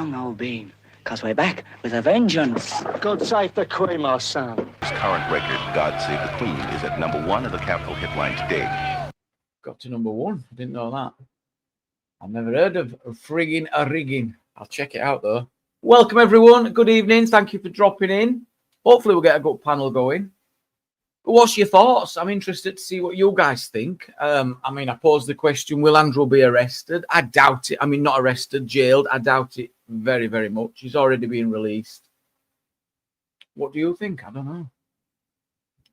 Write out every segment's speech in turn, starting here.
long old bean, because we're back with a vengeance. God save the Queen, my son. His current record, God Save the Queen, is at #1 of the capital hit line today. Got to #1. I didn't know that. I've never heard of frigging a rigging. I'll check it out though. Welcome everyone. Good evening. Thank you for dropping in. Hopefully we'll get a good panel going. But what's your thoughts? I'm interested to see what you guys think. I posed the question, will Andrew be arrested? I doubt it. I mean, not arrested, jailed. I doubt it very, very much. He's already been released. What do you think? I don't know.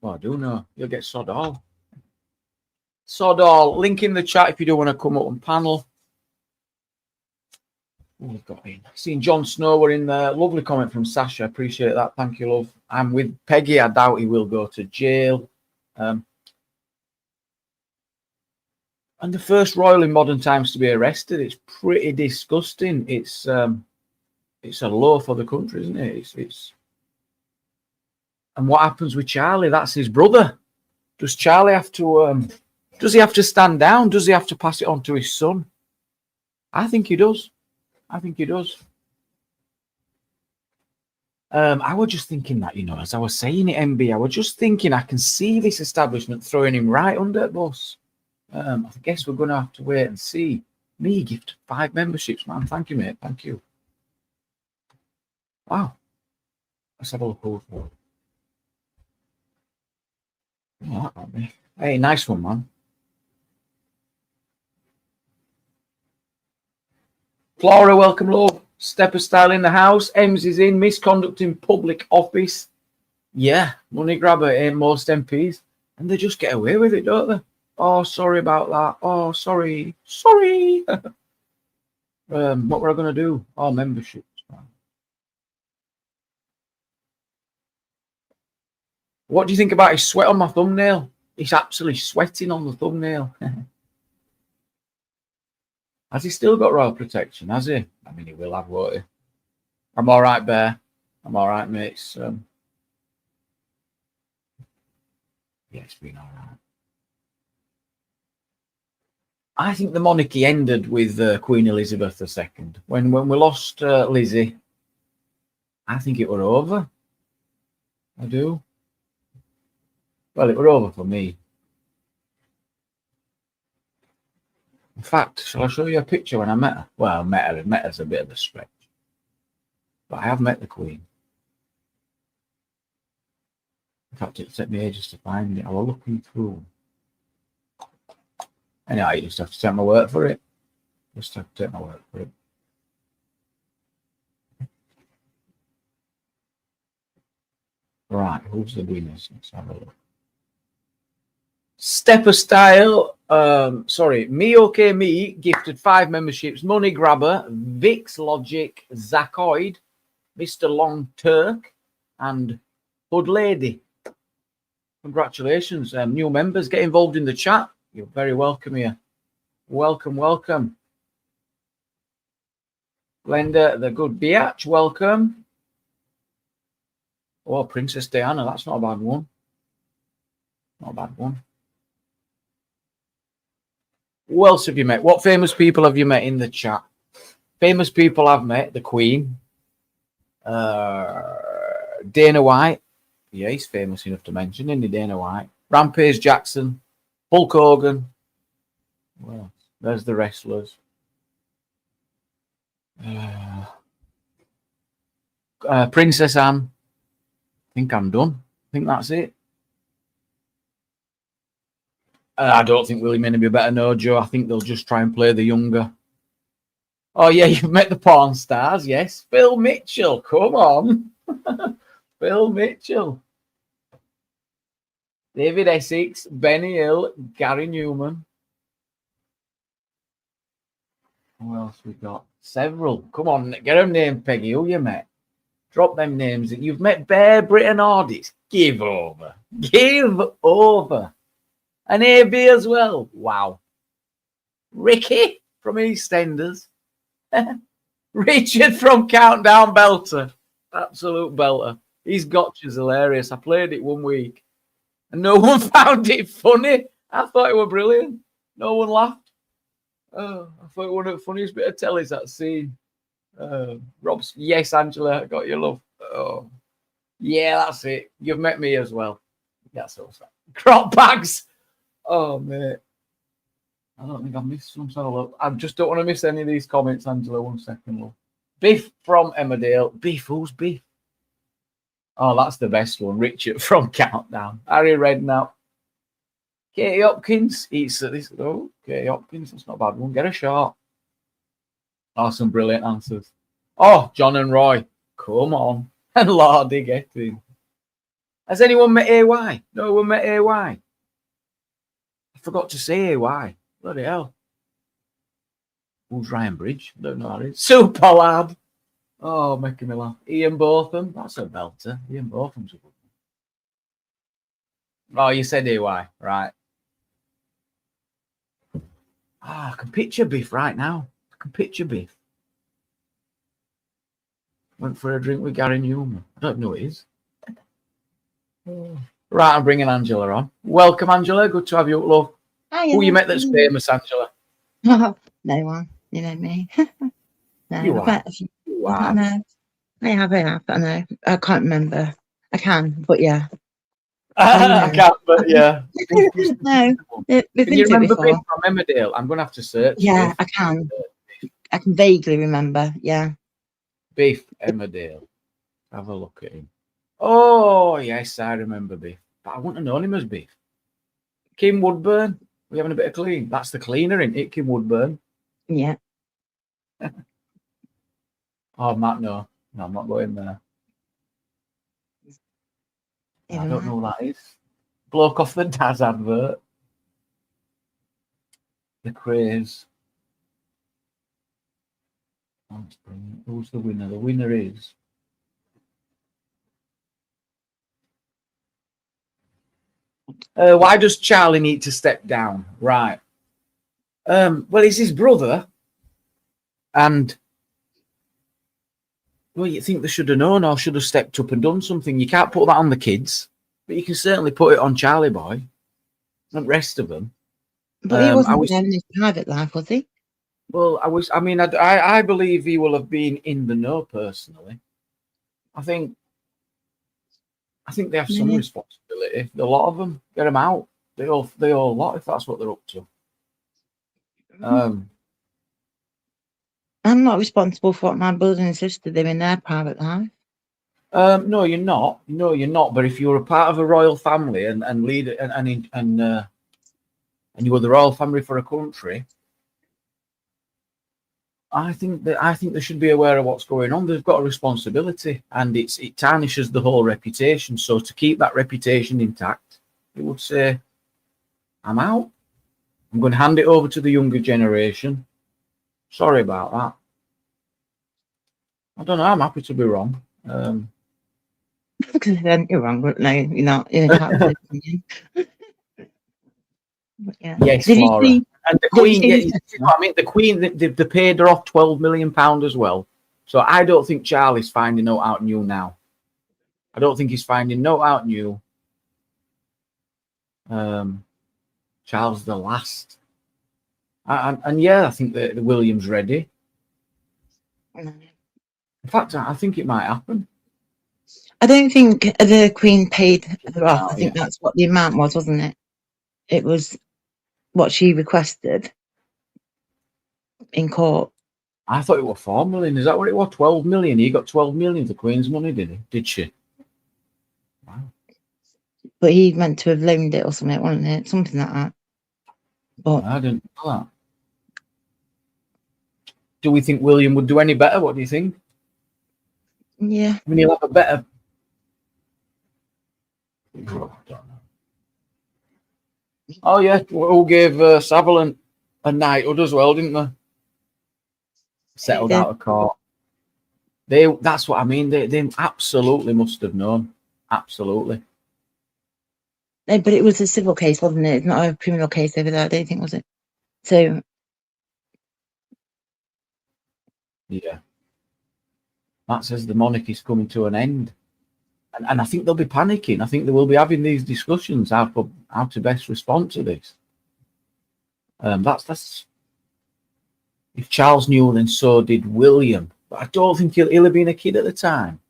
Well, I do know. You'll get sod all. Sod all. Link in the chat if you do want to come up and panel. What we've got in. Seeing Jon Snow were in there. Lovely comment from Sasha. Appreciate that. Thank you, love. I'm with Peggy. I doubt he will go to jail. And the first royal in modern times to be arrested. It's pretty disgusting. It's a low for the country, isn't it? It's. And what happens with Charlie? That's his brother. Does Charlie have to? Does he have to stand down? Does he have to pass it on to his son? I think he does. I think he does. I was just thinking that, as I was saying it, MB, I was just thinking I can see this establishment throwing him right under the bus. I guess we're going to have to wait and see. Me gift 5 memberships, man. Thank you, mate. Thank you. Wow. Let's have a look over. Oh, that might be. Hey, nice one, man. Flora, welcome, love. Stepper style in the house. Ems is in. Misconduct in public office. Yeah, money grabber ain't most MPs. And they just get away with it, don't they? Oh, sorry about that. Oh, sorry. Sorry. What were I going to do? Oh, memberships. What do you think about his sweat on my thumbnail? He's actually sweating on the thumbnail. Has he still got royal protection? Has he? I mean, he will have, won't he? I'm all right, Bear. I'm all right, mates. Yeah, it's been all right. I think the monarchy ended with Queen Elizabeth II. When we lost Lizzie, I think it were over. I do. Well, it were over for me. In fact, shall I show you a picture when I met her? Well, met her's a bit of a stretch. But I have met the Queen. In fact, it took me ages to find it. I was looking through. Anyway, you just have to take my word for it. Just have to take my word for it. Right, who's the winners? Let's have a look. Stepper style. Me gifted 5 memberships. Money grabber, Vix Logic, Zachoid, Mr. Long Turk, and Hood Lady. Congratulations, new members. Get involved in the chat. You're very welcome here. Welcome, welcome. Glenda, the good biatch, welcome. Oh, Princess Diana, that's not a bad one. Not a bad one. Who else have you met? What famous people have you met in the chat? Famous people I've met, the Queen. Dana White. Yeah, he's famous enough to mention, isn't he, Dana White? Rampage Jackson. Hulk Hogan. Well, there's the wrestlers. Princess Anne. I think I'm done. I think that's it. I don't think Willie Minnie better know, Joe. I think they'll just try and play the younger. Oh, yeah, you've met the porn stars, yes. Phil Mitchell, come on. Phil Mitchell. David Essex, Benny Hill, Gary Newman. Who else we got? Several. Come on, get them named, Peggy. Who you met? Drop them names. You've met Bear, Britain Audits. Give over. Give over. And AB as well. Wow. Ricky from EastEnders. Richard from Countdown Belter. Absolute belter. His gotcha's hilarious. I played it one week and no one found it funny. I thought it were brilliant. No one laughed. Oh, I thought it was one of the funniest bit of tellies that scene. Rob's, yes, Angela, I got your love. Oh, yeah, that's it. You've met me as well. That's so sad. Crop bags. Oh, mate. I don't think I've missed some. So look, I just don't want to miss any of these comments, Angela. 1 second, love. Biff from Emmerdale. Biff, who's Biff? Oh, that's the best one. Richard from Countdown. Harry Redknapp. Katie Hopkins eats at this. Oh, Katie Hopkins, that's not a bad one. Get a shot. Oh, some brilliant answers. Oh, John and Roy. Come on. And Lordy, get in. Has anyone met AY? No one met AY. I forgot to say AY. Bloody hell. Who's Ryan Bridge? I don't know how it is. Super lad. Oh, making me laugh. Ian Botham. That's a belter. Ian Botham's a good one. Oh, you said AY. Right. Ah, I can picture Biff right now. I can picture Biff. Went for a drink with Gary Newman. I don't know who it is. Right, I'm bringing Angela on. Welcome, Angela. Good to have you up, love. Who you met that's famous, Angela? No one. You know me. No, You I've met a few. I know. I have. I know. I can't remember. I can, but yeah. I can't, but yeah. No. We've Can been you to it remember before. Biff from Emmerdale? I'm going to have to search. Yeah, Biff. I can. I can vaguely remember. Yeah. Biff Emmerdale. Have a look at him. Oh, yes, I remember Biff. But I wouldn't have known him as Biff. Kim Woodburn. We're having a bit of clean. That's the cleaner, isn't it, Kim Woodburn? Yeah. Oh, Matt, no. No, I'm not going there. I don't know who that is. Bloke off the Daz advert. The craze. Oh, it's brilliant. Who's the winner? The winner is... why does Charlie need to step down? Right. Well, he's his brother. And... well, you think they should have known or should have stepped up and done something. You can't put that on the kids. But you can certainly put it on Charlie Boy. And the rest of them. But he wasn't there in his private life, was he? Well, I believe he will have been in the know personally. I think they have some responsibility. A lot of them, get them out. They all lot if that's what they're up to. I'm not responsible for what my brother and sister do in their private life. No, you're not. No, you're not. But if you're a part of a royal family and lead and you were the royal family for a country, I think they should be aware of what's going on. They've got a responsibility, and it tarnishes the whole reputation. So to keep that reputation intact, they would say, "I'm out. I'm going to hand it over to the younger generation." Sorry about that. I don't know. I'm happy to be wrong. Because then you're wrong, but no, you're not. You're entitled to opinion. Yeah. Yes, Did Laura. you see, and the Queen, I mean, the Queen, they paid her off £12 million as well. So I don't think Charlie's finding no out new now. I don't think he's finding no out new. Charles the last. And yeah, I think the William's ready. no. In fact, I think it might happen. I don't think the Queen paid her off. I think yeah. that's what the amount was, wasn't it? It was what she requested in court. I thought it was 4 million. Is that what it was? 12 million. He got 12 million of the Queen's money, did he? Did she? Wow. But he meant to have loaned it or something, wasn't it? Something like that. But I didn't know that. Do we think William would do any better? What do you think? yeah, I mean, he'll have a better... I don't know. Oh, yeah. Who gave Sutherland a knighthood as well, didn't they? Settled out of court. That's what I mean. They absolutely must have known. Absolutely. no, but it was a civil case, wasn't it? It's not a criminal case over there, I don't think, was it? So Yeah. That says the monarchy's coming to an end. And I think they'll be panicking. I think they will be having these discussions how to best respond to this. That's if Charles knew, then so did William. But I don't think he'll have been a kid at the time.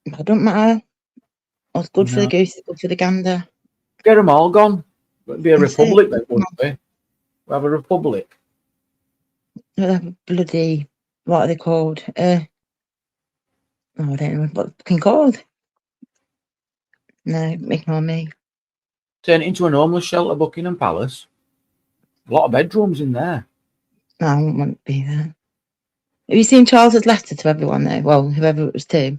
It don't matter. What's good for the goose is good for the gander. Get them all gone. It'd be a That's republic it. then, wouldn't we? We have a republic. We'll have a bloody, what are they called? I don't know what they're called. No, ignore me. Turn it into an homeless shelter, Buckingham Palace. A lot of bedrooms in there. No, I wouldn't want to be there. Have you seen Charles's letter to everyone though? Well, whoever it was to.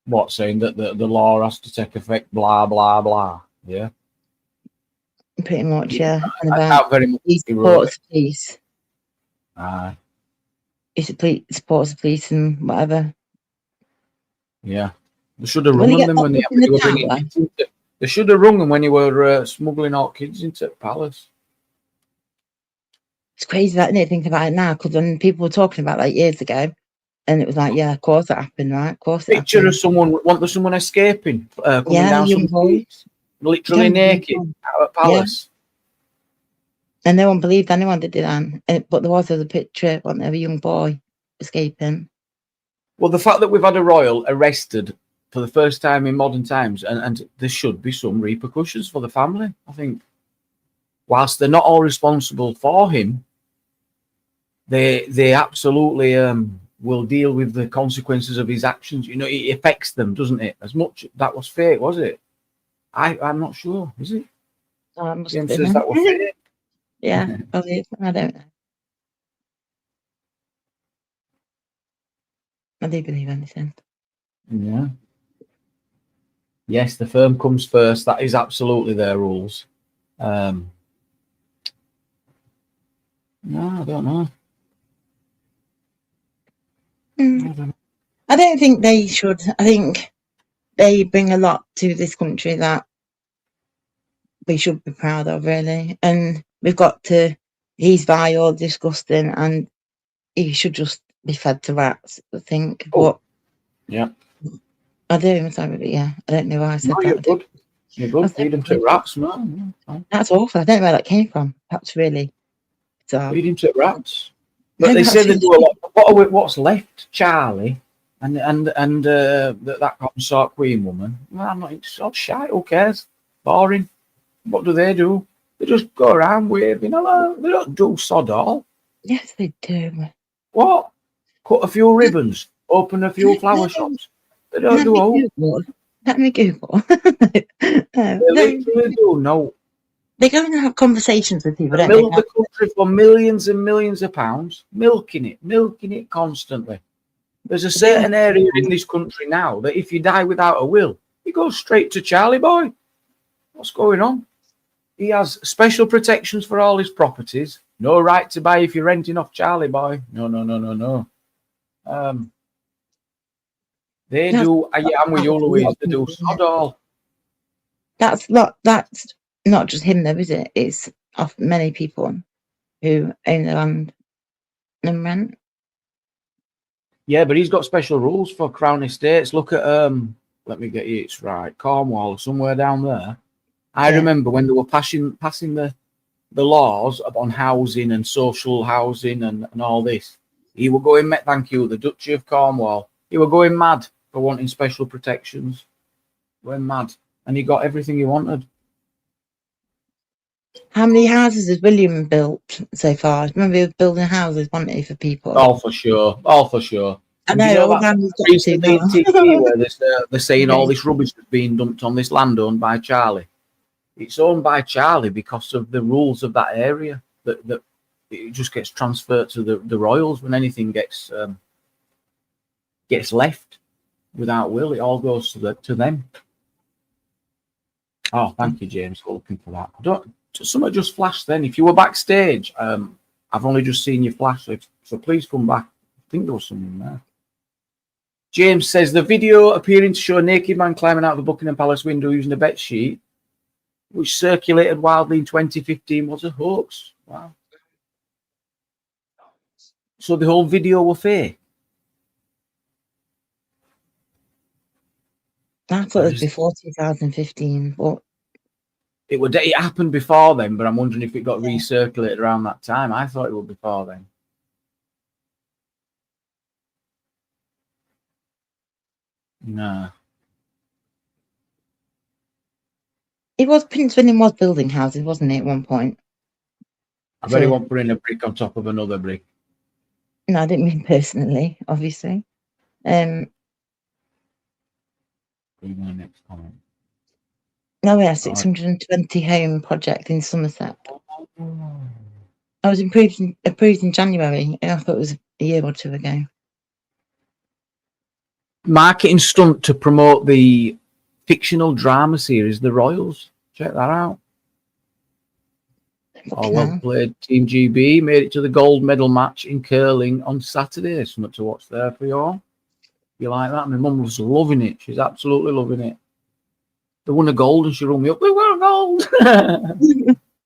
What, saying that the law has to take effect, blah, blah, blah. Yeah. Pretty much, yeah. And I about doubt very much he he wrote supports the police. it. He supports the police and whatever. Yeah. They should have When rung they them get when locked up in they the were bringing tower, kids into. They should have rung them when they were smuggling out kids into the palace. it's crazy that, isn't it? Thinking about it now, because when people were talking about that years ago, and it was like, yeah, of course it happened, right? Of course it Picture happened. of someone escaping, coming Yeah, down young some boy. streets, literally Young naked boy. out of palace. And no one believed anyone did that. But there was a picture of a young boy escaping. Well, the fact that we've had a royal arrested for the first time in modern times, and there should be some repercussions for the family, I think. Whilst they're not all responsible for him, they absolutely will deal with the consequences of his actions. You know, it affects them, doesn't it? As much that was fake, was it? I'm not sure. Is it? James says that was fake. Yeah, I don't know. I do believe anything. Yeah. Yes, the firm comes first. That is absolutely their rules. No, I don't know. I don't think they should. I think they bring a lot to this country that we should be proud of, really. And we've got to. He's vile, disgusting, and he should just be fed to rats, I think. Oh, but yeah. I do. I'm sorry, but yeah, I don't know why I said that. You're good. You're good. Feed him to rats, man. That's awful. I don't know where that came from. That's really bizarre. Feed him to rats. But they say they do a lot. What's left, Charlie, and that consort queen woman? Well, I'm not so shy. Who cares? Boring. What do? They just go around waving hello. They don't do sod all. Yes, they do. What? Cut a few ribbons. Open a few flower shops. They don't do all. Let me Google. They literally do. No. They go and have conversations with people. They milk the country for millions and millions of pounds, milking it constantly. There's a certain area in this country now that if you die without a will, you go straight to Charlie Boy. What's going on? He has special protections for all his properties. No right to buy if you're renting off Charlie Boy. No. They do. I'm with you, Louise. They do sod all. That's not just him, though, is it? It's of many people who own the land and rent. Yeah, but he's got special rules for Crown Estates. Look at let me get it right. Cornwall, somewhere down there. I remember when they were passing the laws on housing and social housing and all this. He were going, thank you, the Duchy of Cornwall. He were going mad for wanting special protections. Going mad. And he got everything he wanted. How many houses has William built so far? Remember, he was building houses, wasn't he, for people? All for sure. I know, all that recently in TV where they're saying all this rubbish is being dumped on this land owned by Charlie. It's owned by Charlie because of the rules of that area. That it just gets transferred to the royals when anything gets left without will. It all goes to them. Oh, thank you, James, for looking for that. Something just flashed then. If you were backstage, I've only just seen you flash, so please come back. I think there was something there. James says the video appearing to show a naked man climbing out of the Buckingham Palace window using a bed sheet, which circulated wildly in 2015, was a hoax. Wow. So the whole video was fake. I thought it was before 2015, but it happened before then, but I'm wondering if it got recirculated around that time. I thought it was before then. No. Prince William was building houses, wasn't he, at one point? I bet he won't put in a brick on top of another brick. No, I didn't mean personally, obviously. Read my next comment. No, yeah, 620 home project in Somerset. I was approved in January, and I thought it was a year or two ago. Marketing stunt to promote the fictional drama series The Royals. Check that out. Oh, well played, Team GB. Made it to the gold medal match in curling on Saturday. Something to watch there for you all. You like that? My mum was loving it. She's absolutely loving it. They won a gold and she rung me up. We won a gold.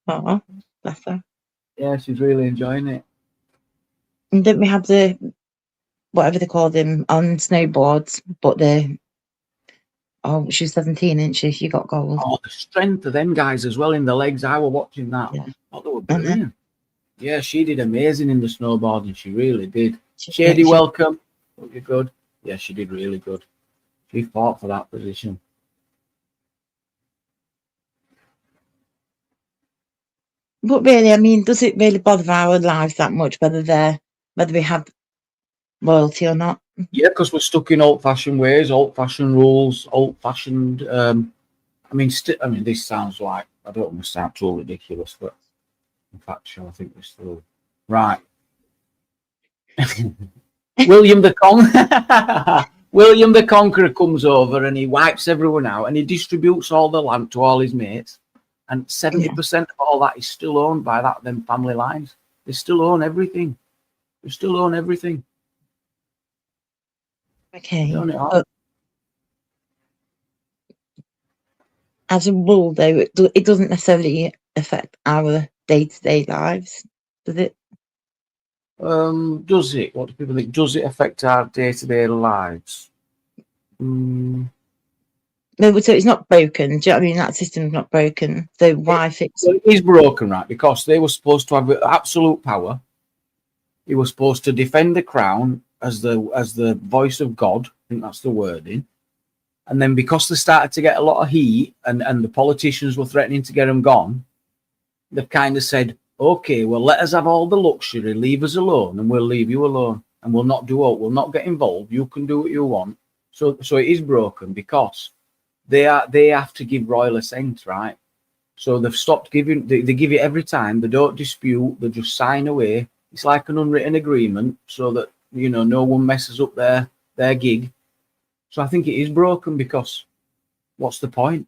Oh, bless her. Yeah, she's really enjoying it. And didn't we have the, whatever they call them, on snowboards, but she was 17, isn't she? She got gold. Oh, the strength of them guys as well in the legs. I was watching that. Yeah. Oh, they were brilliant. Yeah, she did amazing in the snowboarding. She really did. Shady, Yeah, welcome. Hope you're good. Yeah, she did really good. She fought for that position. But really, I mean, does it really bother our lives that much whether we have royalty or not? Yeah, because we're stuck in old-fashioned ways, old-fashioned rules, old-fashioned. I mean, this sounds like, I don't want to sound too ridiculous, but in fact, I think we're still right. William the Conqueror comes over and he wipes everyone out and he distributes all the land to all his mates, and 70% of all that is still owned by them family lines. They still own everything. They still own everything. Okay. They own it all. As a rule, though, it doesn't necessarily affect our day-to-day lives, does it? Does it? What do people think? Does it affect our day-to-day lives? No, so it's not broken. Do you know what I mean? That system's not broken. So why fix it? It is broken, right? Because they were supposed to have absolute power. He was supposed to defend the crown as the voice of God. I think that's the wording. And then because they started to get a lot of heat and the politicians were threatening to get them gone, they've kind of said, okay, well, let us have all the luxury, leave us alone, and we'll leave you alone. And we'll not get involved. You can do what you want. So it is broken because they have to give royal assent, right? So they've stopped giving, they give it every time. They don't dispute, they just sign away. It's like an unwritten agreement so that, no one messes up their gig. So I think it is broken because what's the point?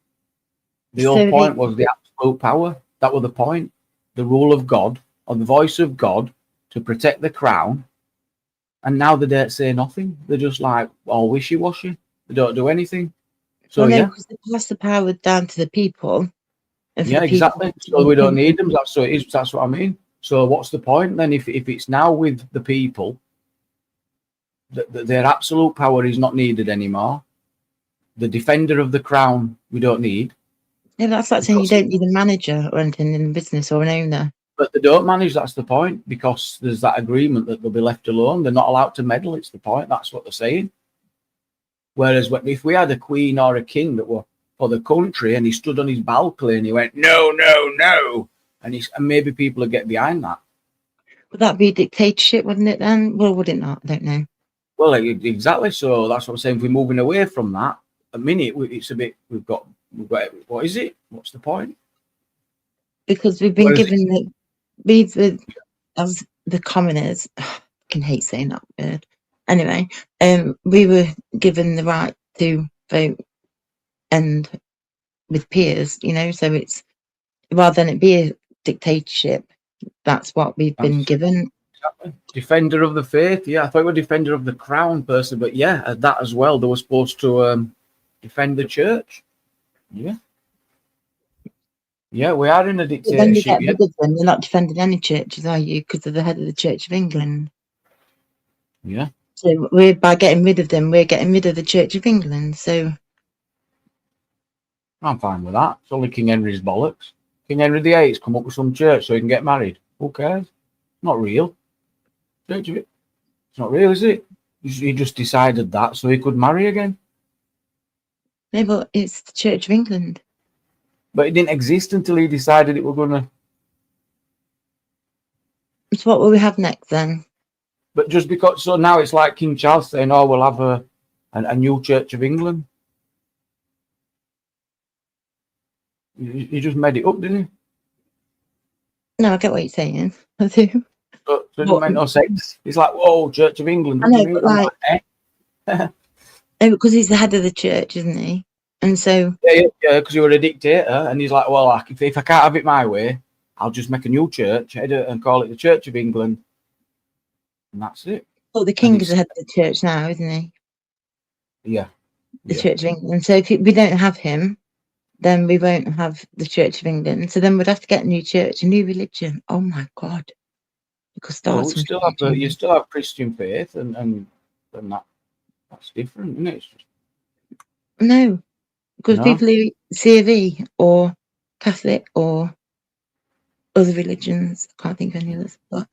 The whole point was the absolute power. That was the point. The rule of God, or the voice of God, to protect the crown. And now they don't say nothing. They're just like all wishy-washy. They don't do anything. So because they pass the power down to the people. Yeah, exactly. So we don't need them. That's what I mean. So what's the point then if it's now with the people? Their absolute power is not needed anymore. The defender of the crown we don't need. Yeah, that's like saying you don't need a manager or anything in business or an owner. But they don't manage, that's the point, because there's that agreement that they'll be left alone. They're not allowed to meddle, it's the point. That's what they're saying. Whereas if we had a queen or a king that were for the country and he stood on his balcony and he went, no, no, no, and maybe people would get behind that. Would that be dictatorship, wouldn't it then? Well, would it not? I don't know. Well, exactly. So that's what I'm saying. If we're moving away from that, a minute, it's a bit, we've got, what is it? What's the point? Because we've been given as the commoners, I can hate saying that word. Anyway, we were given the right to vote and with peers, so it's, rather than it be a dictatorship, that's what we've been given. Exactly. Defender of the faith. Yeah, I thought we were defender of the crown person, but yeah, that as well. They were supposed to defend the church. Yeah. Yeah, we are in a dictatorship. But then you get rid of them. You're not defending any churches, are you? Because they're the head of the Church of England. Yeah. So by getting rid of them, we're getting rid of the Church of England. So I'm fine with that. It's only King Henry's bollocks. King Henry VIII's come up with some church so he can get married. Who cares? Not real. It's not real, is it? He just decided that so he could marry again. No, but it's the Church of England. But it didn't exist until he decided it were going to. So what will we have next then? But just because, so now it's like King Charles saying, "Oh, we'll have a new Church of England." He just made it up, didn't he? No, I get what you're saying. I do. So it doesn't make no sense. It's like, "Whoa, Church of England." I What do know, you mean? but I'm like, eh? because he's the head of the church, isn't he? And so, Yeah, because you were a dictator, and he's like, "Well, like, if I can't have it my way, I'll just make a new church and call it the Church of England, and that's it." well, the king is the head of the church now, isn't he? Yeah. The Church of England. So if we don't have him, then we won't have the Church of England. So then we'd have to get a new church, a new religion. Oh my God. You could start Well, something. you still have Christian faith, and that's different, isn't it? It's just, No, because no. people who C of E or Catholic or other religions, I can't think of any others. But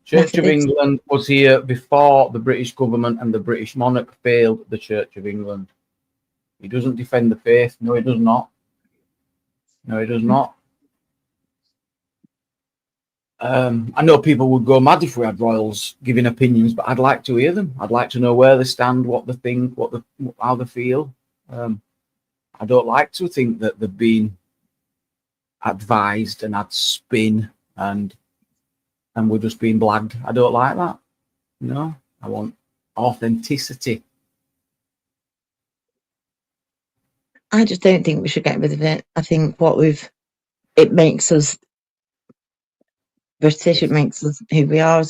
Church of Methodist. England was here before the British government and the British monarch failed the Church of England. He doesn't defend the faith. No, he does not. No, he does not. I know people would go mad if we had royals giving opinions, but I'd like to hear them. I'd like to know where they stand, what they think, how they feel. I don't like to think that they've been advised and had spin and we're just being blagged. I don't like that. No, I want authenticity. I just don't think we should get rid of it. I think it makes us British. It makes us who we are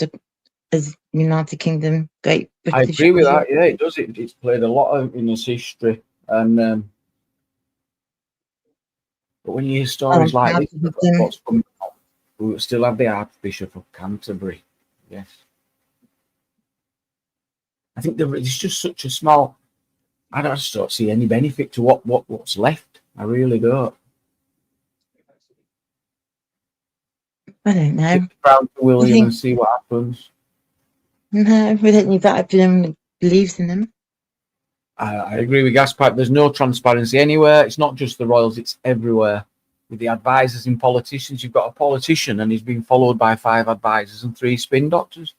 as United Kingdom, Great British. I agree with that. Yeah, it does. It's played a lot in its history, and but when you hear stories like this, what's coming up, we still have the Archbishop of Canterbury. Yes, I think it's just such a small. I just don't see any benefit to what's left. I really don't. I don't know. Give the crown to William and see what happens. No, we don't need that if anyone believes in them. I agree with Gaspipe. There's no transparency anywhere. It's not just the royals, it's everywhere. With the advisors and politicians, you've got a politician and he's been followed by 5 advisors and 3 spin doctors.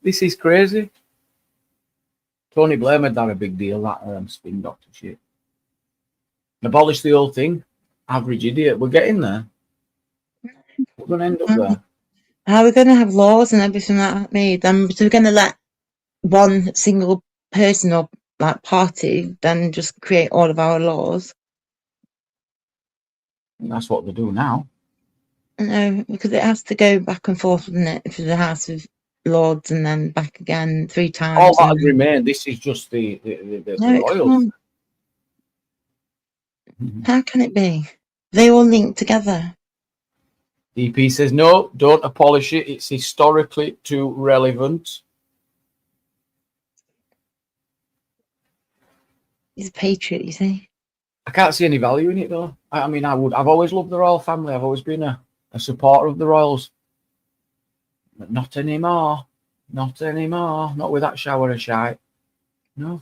This is crazy. Tony Blair made that a big deal, that spin doctor shit. Abolish the whole thing. Average idiot. We're getting there. We're going to end up there. How are we going to have laws and everything like that made? So we're going to let one single person or like party then just create all of our laws? And that's what they do now. No, because it has to go back and forth, doesn't it? To the House of Lords and then back again 3 times. All that has remained. This is just the royals. How can it be? They all link together. DP says, no, don't abolish it. It's historically too relevant. He's a patriot, you see. I can't see any value in it, though. I mean, I've always loved the royal family. I've always been a supporter of the royals. But not anymore. Not anymore. Not with that shower of shite. No.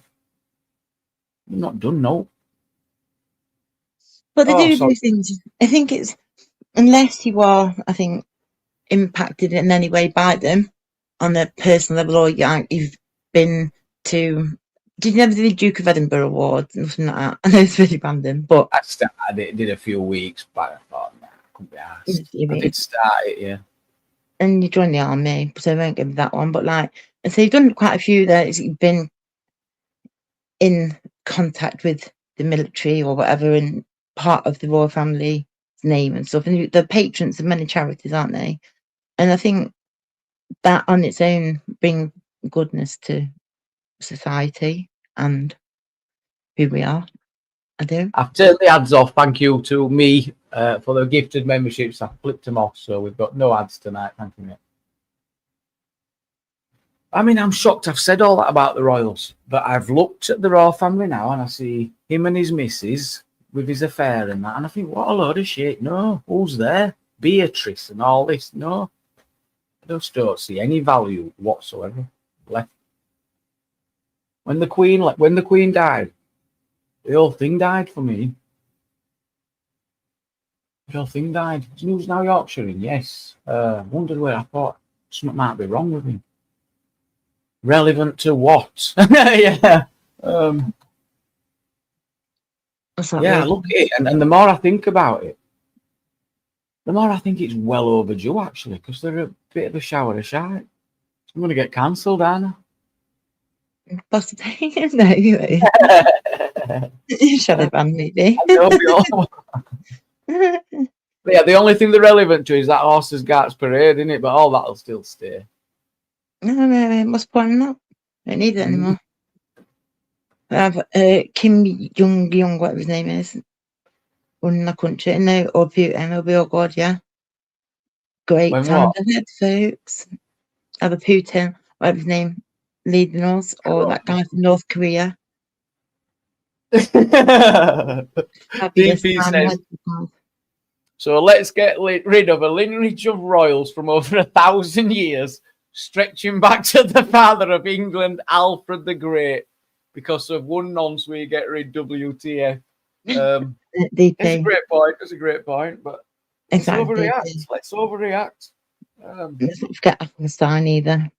I'm not done, no. But they do things. I think it's, unless you are, I think, impacted in any way by them on a personal level, or you've been to, did you never do the Duke of Edinburgh Awards? Nothing like that. I know it's really random, but I did a few weeks, but I thought, nah, I couldn't be asked. I did start it, yeah. And you joined the army, so I won't give you that one. But like, and so you've done quite a few there. You've been in contact with the military or whatever, and part of the royal family's name and stuff. And they're patrons of many charities, aren't they? And I think that on its own brings goodness to society and who we are. I do. I've turned the ads off. Thank you to me for the gifted memberships. I've flipped them off, so we've got no ads tonight. Thank you, mate. I mean, I'm shocked I've said all that about the royals, but I've looked at the royal family now and I see him and his missus with his affair and that, and I think, what a load of shit. No, who's there? Beatrice and all this. No, I just don't see any value whatsoever left. When the Queen died, The whole thing died for me. The whole thing died. Who's now Yorkshirean? Yes. Wondered where I thought something might be wrong with him. Relevant to what? Yeah. What's that Yeah, word? look at it. And the more I think about it, the more I think it's well overdue, actually, because they're a bit of a shower of shite. I'm going to get cancelled, aren't Possibly. No, you won't. I? Shadow ban, maybe. I know we all- Yeah, the only thing they're relevant to is that horses Garts parade, isn't it? But all that'll still stay. No, what's the point in that? Don't need it Mm. anymore. I have Kim Jong, whatever his name is, running the country. No, or Putin, it'll be, oh God, yeah. Great When time what? ahead, folks. Either Putin, whatever his name, leading us, or that guy from North Korea. Fabulous DP time says, ahead. so let's get rid of a lineage of royals from over 1,000 years, stretching back to the father of England, Alfred the Great. Because of one nonce, we get rid WTF. DP. It's a great point. It's a great point, but let's Exactly. overreact. Let's overreact. Let's not forget Afghanistan either.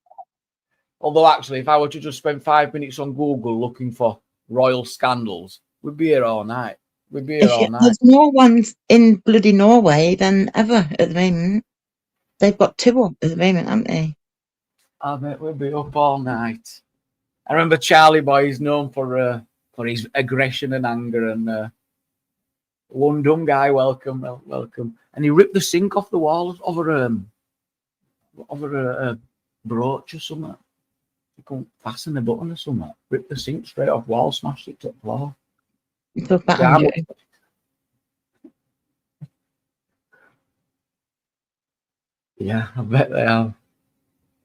Although, actually, if I were to just spend 5 minutes on Google looking for royal scandals, we'd be here all night. We'd be here all night. There's more ones in bloody Norway than ever at the moment. They've got 2 up at the moment, haven't they? I bet we'd be up all night. I remember Charlie Boy is known for his aggression and anger, and one dumb guy, welcome, and he ripped the sink off the wall over a brooch or something. He couldn't fasten the button or something. Ripped the sink straight off wall, smashed it to the floor. You talk about Yeah, anger. Yeah, I bet they have.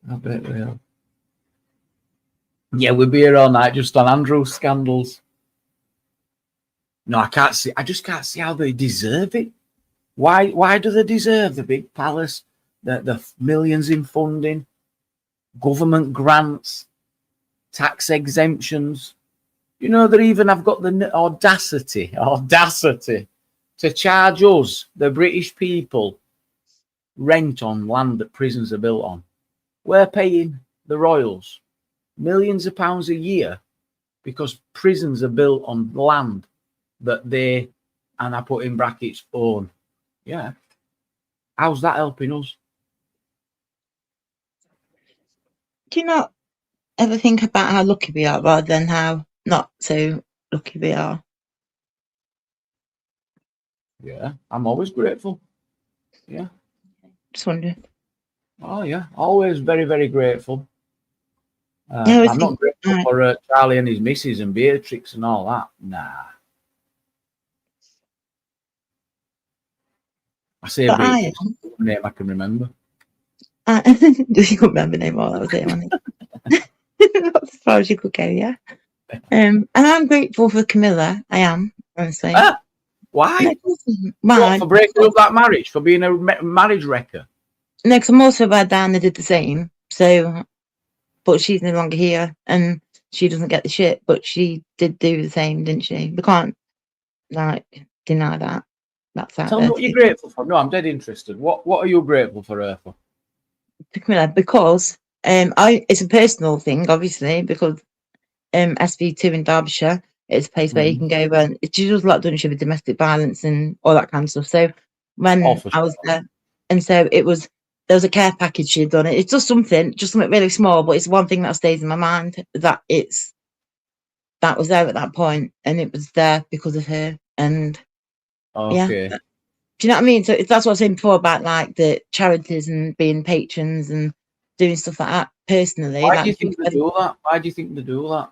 I bet they have. Yeah, we'll be here all night just on Andrew's scandals. No, I can't see. I just can't see how they deserve it. Why do they deserve the big palace, the millions in funding, government grants, tax exemptions? You know, they even have got the audacity to charge us, the British people, rent on land that prisons are built on. We're paying the royals millions of pounds a year because prisons are built on land that they, and I put in brackets, own. Yeah. How's that helping us? Do you not ever think about how lucky we are rather than how not so lucky we are? Yeah, I'm always grateful. Yeah. Just wondering. Oh, yeah. Always very, very grateful. I I'm not grateful right. for Charlie and his missus and Beatrix and all that. Nah. I say But Beatrix, name I can remember. You couldn't remember the name, all that was it, wasn't it? Not as far as you could go, yeah. And I'm grateful for Camilla. I am, honestly. Why? Why? What, for breaking up that marriage? For being a marriage wrecker? No, because I'm also bad Diana did the same. So, but she's no longer here and she doesn't get the shit. But she did do the same, didn't she? We can't like deny that. That's out Tell there. me what you're grateful for. No, I'm dead interested. What are you grateful for her for? Camilla, because it's a personal thing, obviously, because SV2 in Derbyshire is a place where you can go and she does a lot, doesn't she, with domestic violence and all that kind of stuff. So when I was there, and so there was a care package she'd done. It's just something really small, but it's one thing that stays in my mind, that that was there at that point and it was there because of her. And yeah, do you know what I mean? So that's what I was saying before about like the charities and being patrons and doing stuff like that personally. Why do you think they do that? Why do you think they do that?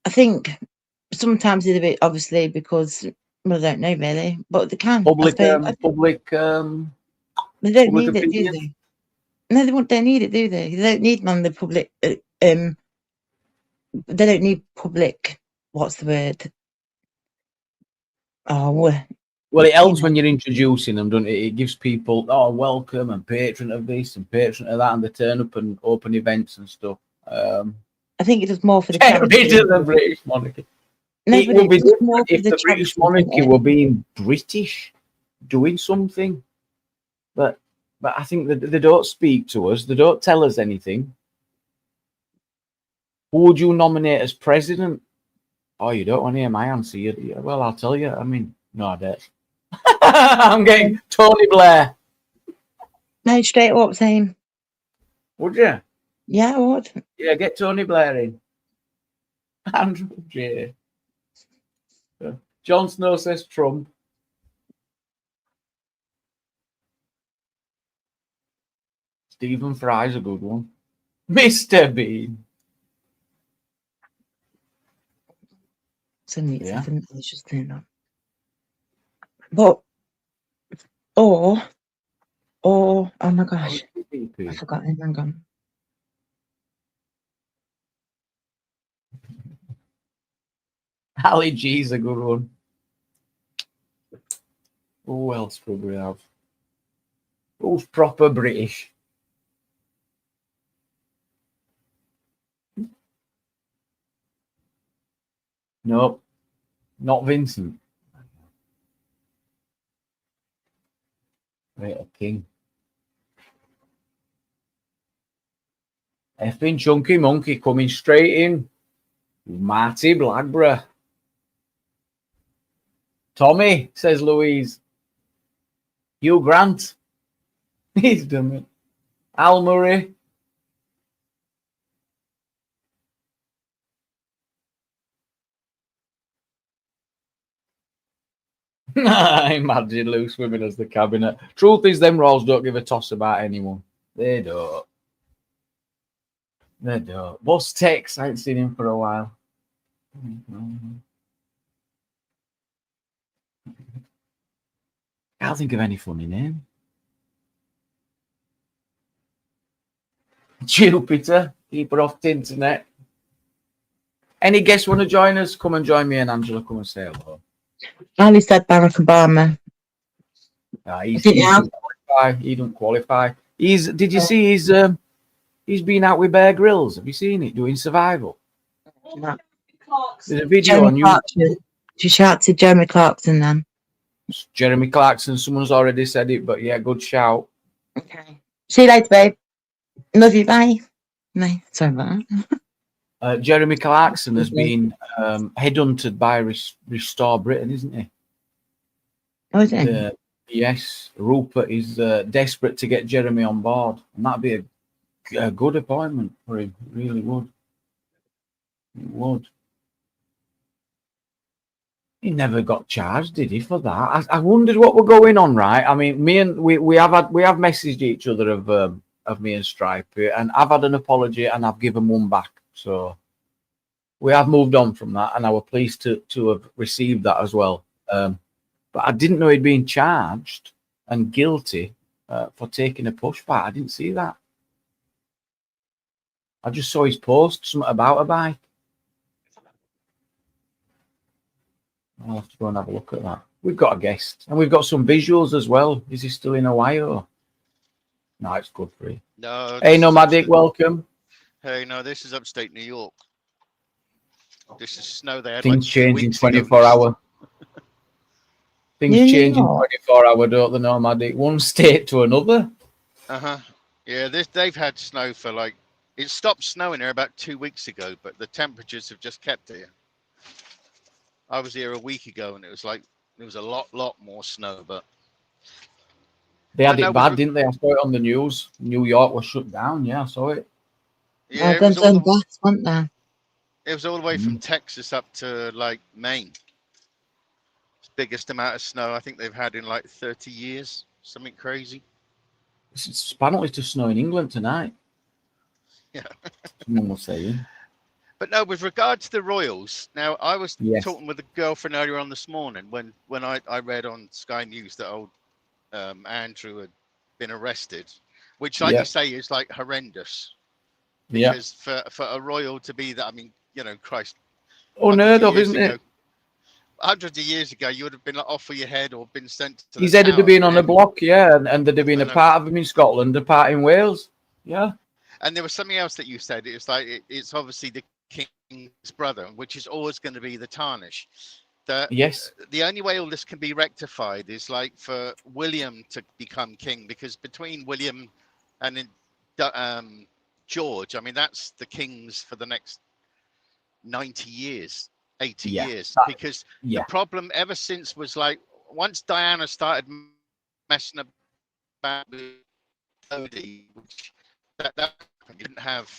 I think sometimes it's a bit, obviously, because, well, I don't know really, but they can. Public. They don't need it, do they? No, they don't need it, do they? They don't need the public. They don't need public. What's the word? Oh, well, it helps when you're introducing them, doesn't it? It gives people, welcome and patron of this and patron of that, and they turn up and open events and stuff. I think it does more for the Get rid charity. of the British monarchy. No, It but would be it's just more different for if the the British chances, monarchy isn't it? were being British, doing something. But I think that they don't speak to us. They don't tell us anything. Who would you nominate as president? Oh, you don't want to hear my answer. Well, I'll tell you. I mean, no, I don't. I'm getting Tony Blair. No, straight up saying, Would you? yeah, I would. Yeah, get Tony Blair in. Andrew J. Jon Snow says Trump. Stephen Fry's a good one. Mr. Bean. So neat, Yeah. it's just turned on. But, or, oh my gosh, I forgot him, hang on. Ali G's a good one. Who else would we have? Who's proper British? Nope, not Vincent. Right, a king. Effing Chunky Monkey coming straight in. Marty Blackburn. Tommy, says Louise. Hugh Grant. He's done it. Al Murray. Imagine Luke swimming as the cabinet. Truth is, them roles don't give a toss about anyone. They don't. They don't. Boss Tex, I ain't seen him for a while. Can't think of any funny name. Jupiter, keeper off the internet. Any guests want to join us? Come and join me and Angela. Come and say hello. Ali said Barack Obama. He doesn't qualify. He don't qualify. Did you see he's been out with Bear Grylls? Have you seen it doing survival? No. There's a video Jeremy on you. Clarkson. She shouted Jeremy Clarkson then. Jeremy Clarkson. Someone's already said it, but yeah, good shout. Okay. See you later, babe. Love you. Bye. Bye. Sorry about that. Jeremy Clarkson has been headhunted by Restore Britain, isn't he? Oh, is it? Yes, Rupert is desperate to get Jeremy on board, and that'd be a good appointment for him. It really would. It would. He never got charged, did he, for that? I wondered what were going on, right? I mean, we have messaged each other of me and Stripe, and I've had an apology and I've given one back. So we have moved on from that, and I were pleased to have received that as well. But I didn't know he'd been charged and guilty for taking a push back. I didn't see that. I just saw his post, something about a bike. I'll have to go and have a look at that. We've got a guest, and we've got some visuals as well. Is he still in Ohio? No, it's good for you. No. Hey, Nomadic, welcome. Hey, no, this is upstate New York. This is snow they had Things like change in 2 weeks ago. 24 hour. Things Yeah, change in yeah. 24 hour, don't they, Nomadic? One state to another. Yeah, they've had snow for like, it stopped snowing there about 2 weeks ago, but the temperatures have just kept here. I was here a week ago and it was like, there was a lot more snow, but They had it bad, didn't they? I saw it on the news. New York was shut down. Yeah, I saw it. yeah, It was all the way from Texas up to like Maine. It's the biggest amount of snow I think they've had in like 30 years. Something crazy. It's apparently to snow in England tonight. Yeah. Someone was saying. But no, with regard to the Royals, now I was Yes. talking with a girlfriend earlier on this morning when I read on Sky News that old Andrew had been arrested, which, like you say, is like horrendous. Because for a royal to be that, I mean, you know, Christ. Unheard of, isn't it? Hundreds of years ago, you would have been like, off for your head or been sent to the His head would have Tower. been on a block, yeah, and there'd have been a part of him in Scotland, a part in Wales. Yeah. And there was something else that you said. It's like it's obviously the king's brother, which is always going to be the tarnish. Yes. The only way all this can be rectified is like for William to become king, because between William and George, I mean, that's the kings for the next 90 years, 80 years, because the problem ever since was like, once Diana started messing about with Cody, which that didn't have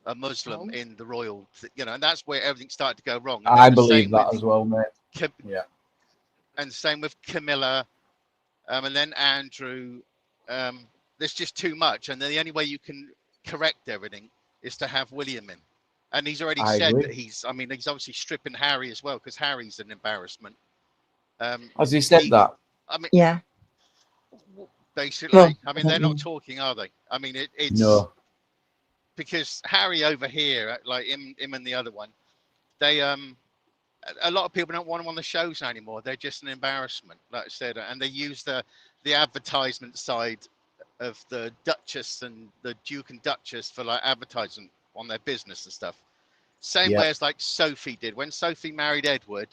a Muslim in the royal, and that's where everything started to go wrong. I believe that as well, mate. And same with Camilla, and then Andrew. There's just too much, and then the only way you can correct everything is to have William in. And he's already said that he's obviously stripping Harry as well, because Harry's an embarrassment. Has he said that? I mean, yeah. Basically, well, I mean, they're not talking, are they? I mean, it's no. Because Harry over here, like him and the other one, they a lot of people don't want them on the shows anymore. They're just an embarrassment, like I said, and they use the advertisement side of the Duchess and the Duke and Duchess for like advertising on their business and stuff. Same way as like Sophie did when Sophie married Edward.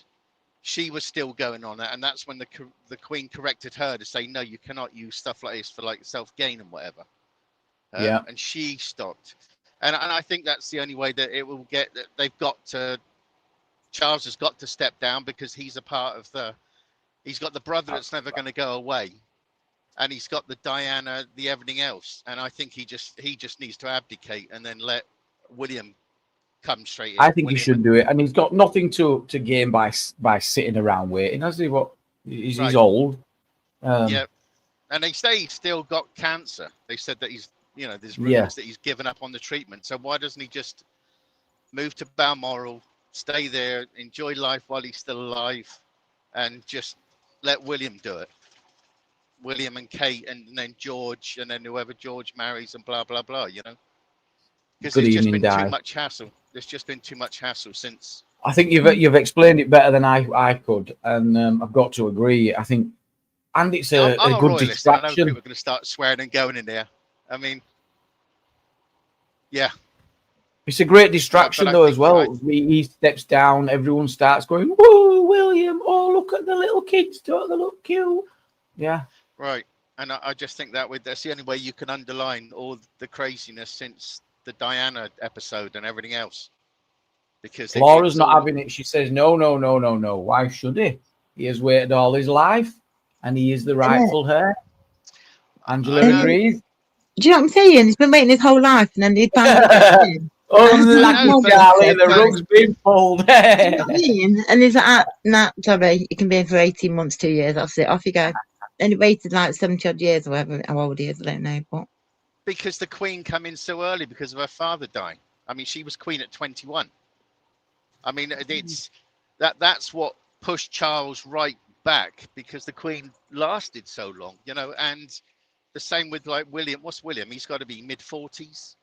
She was still going on that, and that's when the Queen corrected her to say, no, you cannot use stuff like this for like self-gain and whatever. And she stopped. And I think that's the only way that it will get. They've got to. Charles has got to step down, because he's a part of he's got the brother that's never going to go away, and he's got the Diana, the everything else. And I think he just needs to abdicate and then let William come straight in. I think he should do it, and he's got nothing to gain by sitting around waiting, has he? What he's old. Yeah, and they say he's still got cancer. They said that he's, there's rumors that he's given up on the treatment. So why doesn't he just move to Balmoral, stay there, enjoy life while he's still alive, and just let William do it? William and Kate, and then George, and then whoever George marries, and blah blah blah. Because there's just been too much hassle. There's just been too much hassle since. I think you've explained it better than I could, and I've got to agree. I think, and it's a good royalist, distraction. I know people are going to start swearing and going in there. I mean, yeah. It's a great distraction, though, as well. He steps down, everyone starts going, whoa, William, oh, look at the little kids, don't they look cute? Yeah. Right. And I just think that's the only way you can underline all the craziness since the Diana episode and everything else. Because Laura's not having it. She says, no. Why should he? He has waited all his life, and he is the rightful heir. Angela agrees. Do you know what I'm saying? He's been waiting his whole life, and then he found unlucky Charlie, the rug's been pulled. You know what I mean? And he's like, sorry, you can be in for 18 months, 2 years. That's it. Off you go. And he waited like 70 odd years or whatever, how old he is, I don't know. But because the Queen came in so early because of her father dying. I mean, she was Queen at 21. I mean, that's what pushed Charles right back, because the Queen lasted so long, and the same with like William. What's William? He's got to be mid-40s.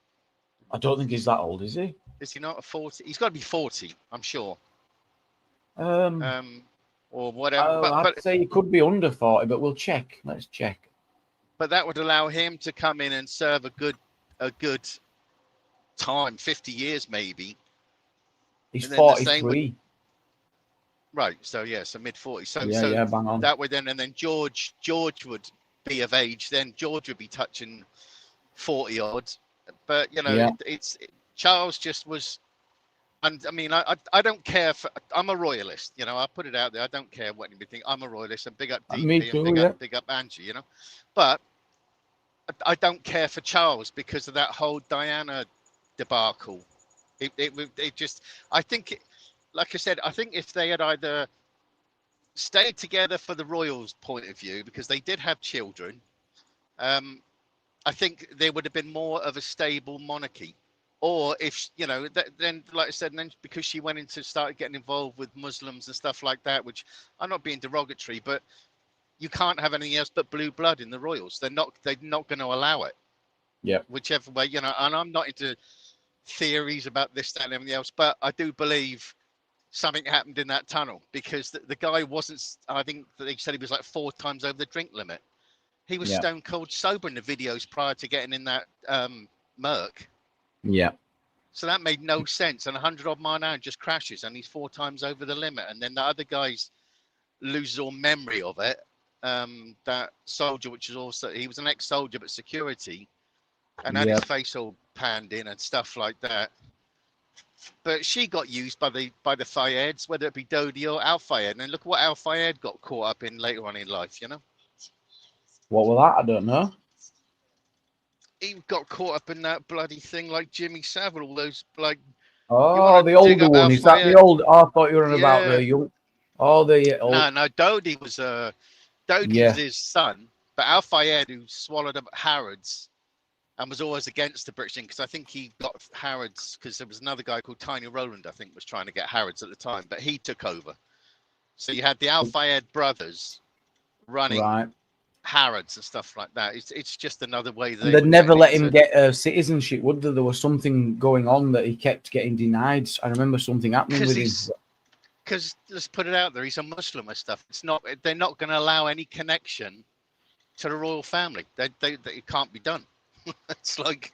I don't think he's that old, is he? Is he not a 40? He's got to be 40, I'm sure. Or whatever. I'd say he could be under 40, but we'll check. Let's check. But that would allow him to come in and serve a good time, 50 years maybe. He's 43. Right. So so mid-40s. So bang on. That would then, and then George would be of age. Then George would be touching 40 odd. But Charles just was. And I mean, I don't care I'm a royalist, I put it out there. I don't care what anybody thinks. I'm a royalist, and big up DP, Me too, and big up Angie, But I don't care for Charles because of that whole Diana debacle. It just, I think, like I said, I think if they had either stayed together for the royals' point of view, because they did have children, I think there would have been more of a stable monarchy. Or if, then, like I said, then because she went into started getting involved with Muslims and stuff like that, which I'm not being derogatory, but you can't have anything else but blue blood in the royals. They're not going to allow it. Yeah. Whichever way, and I'm not into theories about this, that, and everything else, but I do believe something happened in that tunnel, because the guy wasn't, I think they said he was like 4 times over the drink limit. He was stone cold sober in the videos prior to getting in that Merc. Yeah. So that made no sense. And 100 odd mile an hour just crashes, and he's 4 times over the limit. And then the other guys loses all memory of it. That soldier, which is also, he was an ex-soldier but security, and had his face all panned in and stuff like that. But she got used by the Fayeds, whether it be Dodi or Al Fayed. And look what Al Fayed got caught up in later on in life, you know. What was that? I don't know. He got caught up in that bloody thing like Jimmy Savile, all those like. Oh, the older one. Is that the old? Oh, I thought you were on about the young. Oh, the old. No, Dodi was was his son, but Al Fayed, who swallowed up Harrods and was always against the British thing, because I think he got Harrods because there was another guy called Tiny Rowland, I think, was trying to get Harrods at the time, but he took over. So you had the Al Fayed brothers running Harrods and stuff like that. It's just another way that they'd never let him get citizenship, would there? There was something going on that he kept getting denied. I remember something happening with him. Because let's put it out there, he's a Muslim and stuff. It's not. They're not going to allow any connection to the royal family. It can't be done. It's like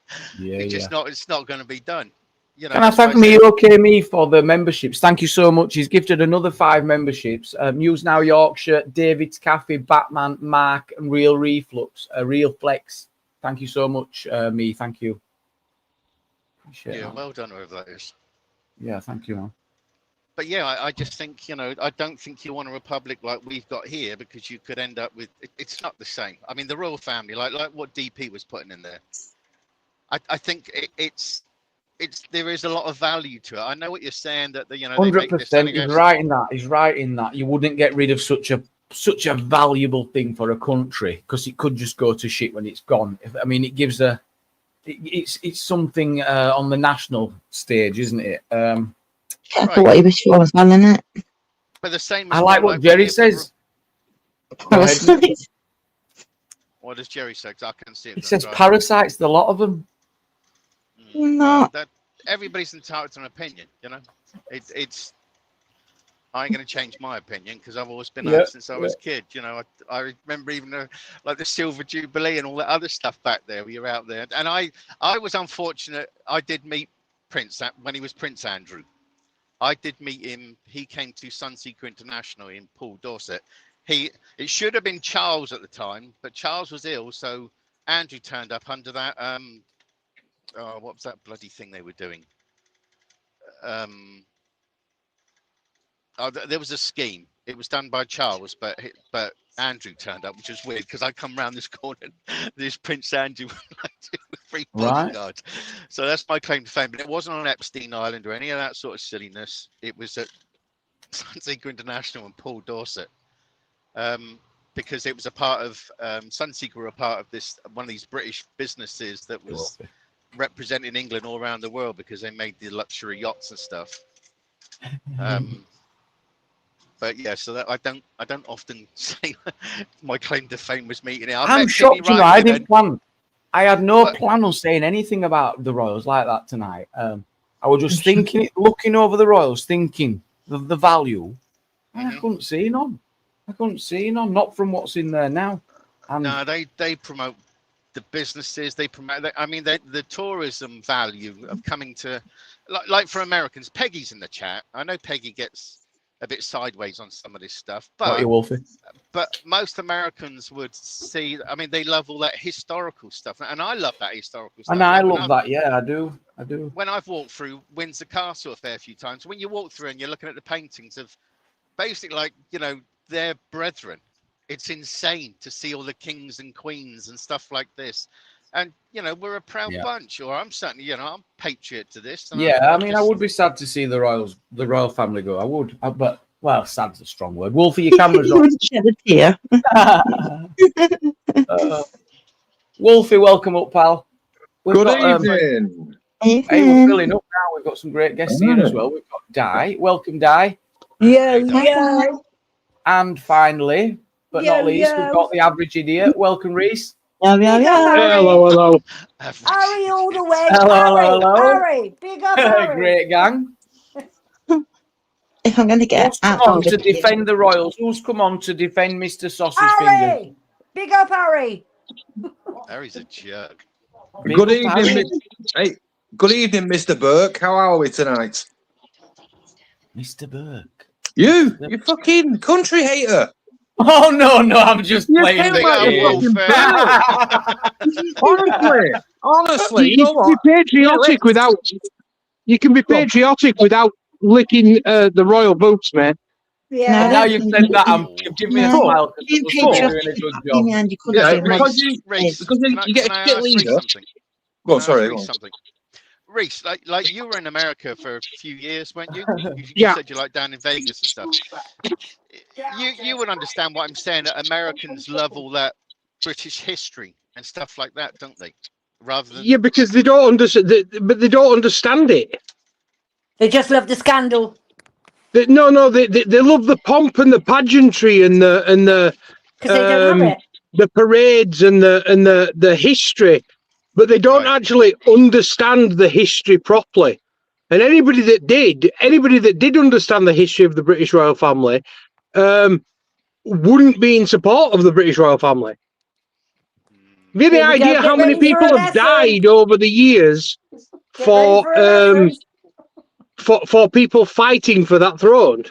not. It's not going to be done. You know. Can I thank Me for the memberships? Thank you so much. He's gifted another 5 memberships. News Now Yorkshire, David's Cafe, Batman, Mark, and Real Reflux, Real Flex. Thank you so much, Me. Thank you. Appreciate that. Well done, whoever that is. Yeah, thank you, man. But yeah, I just think, you know, I don't think you want a republic like we've got here, because you could end up with, it's not the same. I mean, the royal family, like what DP was putting in there, I think there is a lot of value to it. I know what you're saying, that 100%. He's right in that. He's right in that. You wouldn't get rid of such a valuable thing for a country, because it could just go to shit when it's gone. I mean, it gives it's something on the national stage, isn't it? Careful what you wish for as well, isn't it? But the same. I like what Jerry says. What does Jerry say? I can see it. He says parasites, the lot of them. No. Everybody's entitled to an opinion, you know. It's. I ain't going to change my opinion, because I've always been that since I was a kid. You know, I remember even like the Silver Jubilee and all that other stuff back there. We were out there, and I was unfortunate. I did meet Prince when he was Prince Andrew. I did meet him. He came to Sunseeker International in Poole, Dorset. It should have been Charles at the time, but Charles was ill, so Andrew turned up under that. What was that bloody thing they were doing? There was a scheme. It was done by Charles, but Andrew turned up, which was weird, because I come round this corner, this Prince Andrew with 3 bodyguards. So that's my claim to fame. But it wasn't on Epstein Island or any of that sort of silliness. It was at Sunseeker International in Poole, Dorset, because it was a part of Sunseeker were a part of one of these British businesses that was representing England all around the world, because they made the luxury yachts and stuff. But yeah, so that I don't often say my claim to fame was meeting it. I'm shocked, I didn't plan. I had no plan on saying anything about the Royals like that tonight. I was just thinking, looking over the Royals, thinking the value. And I couldn't see none. Not from what's in there now. And no, they promote the businesses. They promote. I mean, the tourism value of coming to, like for Americans. Peggy's in the chat. I know Peggy gets a bit sideways on some of this stuff, but most Americans would see. I mean, they love all that historical stuff, and I love that historical stuff. And I love that. Yeah, I do. When I've walked through Windsor Castle a fair few times, when you walk through and you're looking at the paintings of basically, like, you know, their brethren, it's insane to see all the kings and queens and stuff like this. And, you know, we're a proud bunch, or I'm certainly, you know, I'm patriot to this. I mean, I would be sad to see the royal family go. I would, but, well, sad's a strong word. Wolfie, your camera's on. Shed a tear. Wolfie, welcome up, pal. Good evening. Hey, we're filling up now. We've got some great guests here as well. We've got Di. Welcome, Di. Yeah. And finally, but not least, we've got the average idiot. Welcome, Reese. Hello. Harry all the way. Hello. Harry. Big up, Harry. Great gang. If I'm going to get Who's come on to defend the Royals? Who's come on to defend Mr. Sausage Harry. Fingers? Big up, Harry. Harry's a jerk. Good evening. Hey, Good evening, Mr. Burke. How are we tonight? Mr. Burke. You fucking country hater. Oh no, I'm just playing. Came like a fucking honestly, you know what? Be patriotic without. You can be patriotic without licking the royal boots, man. Yeah. And now you've said that, you've given me a smile. Being patriotic behind your country. Because you get a shit leader. Well, sorry. Something. Reese, like you were in America for a few years, weren't you? Yeah. Said you're like down in Vegas and stuff. You would understand what I'm saying. That Americans love all that British history and stuff like that, don't they? Rather than because they don't understand. But they don't understand it. They just love the scandal. They love the pomp and the pageantry and the Because they don't have it. the parades and the history, but they don't actually understand the history properly. And anybody that did understand the history of the British royal family wouldn't be in support of the British royal family. Have you any idea how many people have died over the years for people fighting for that throne?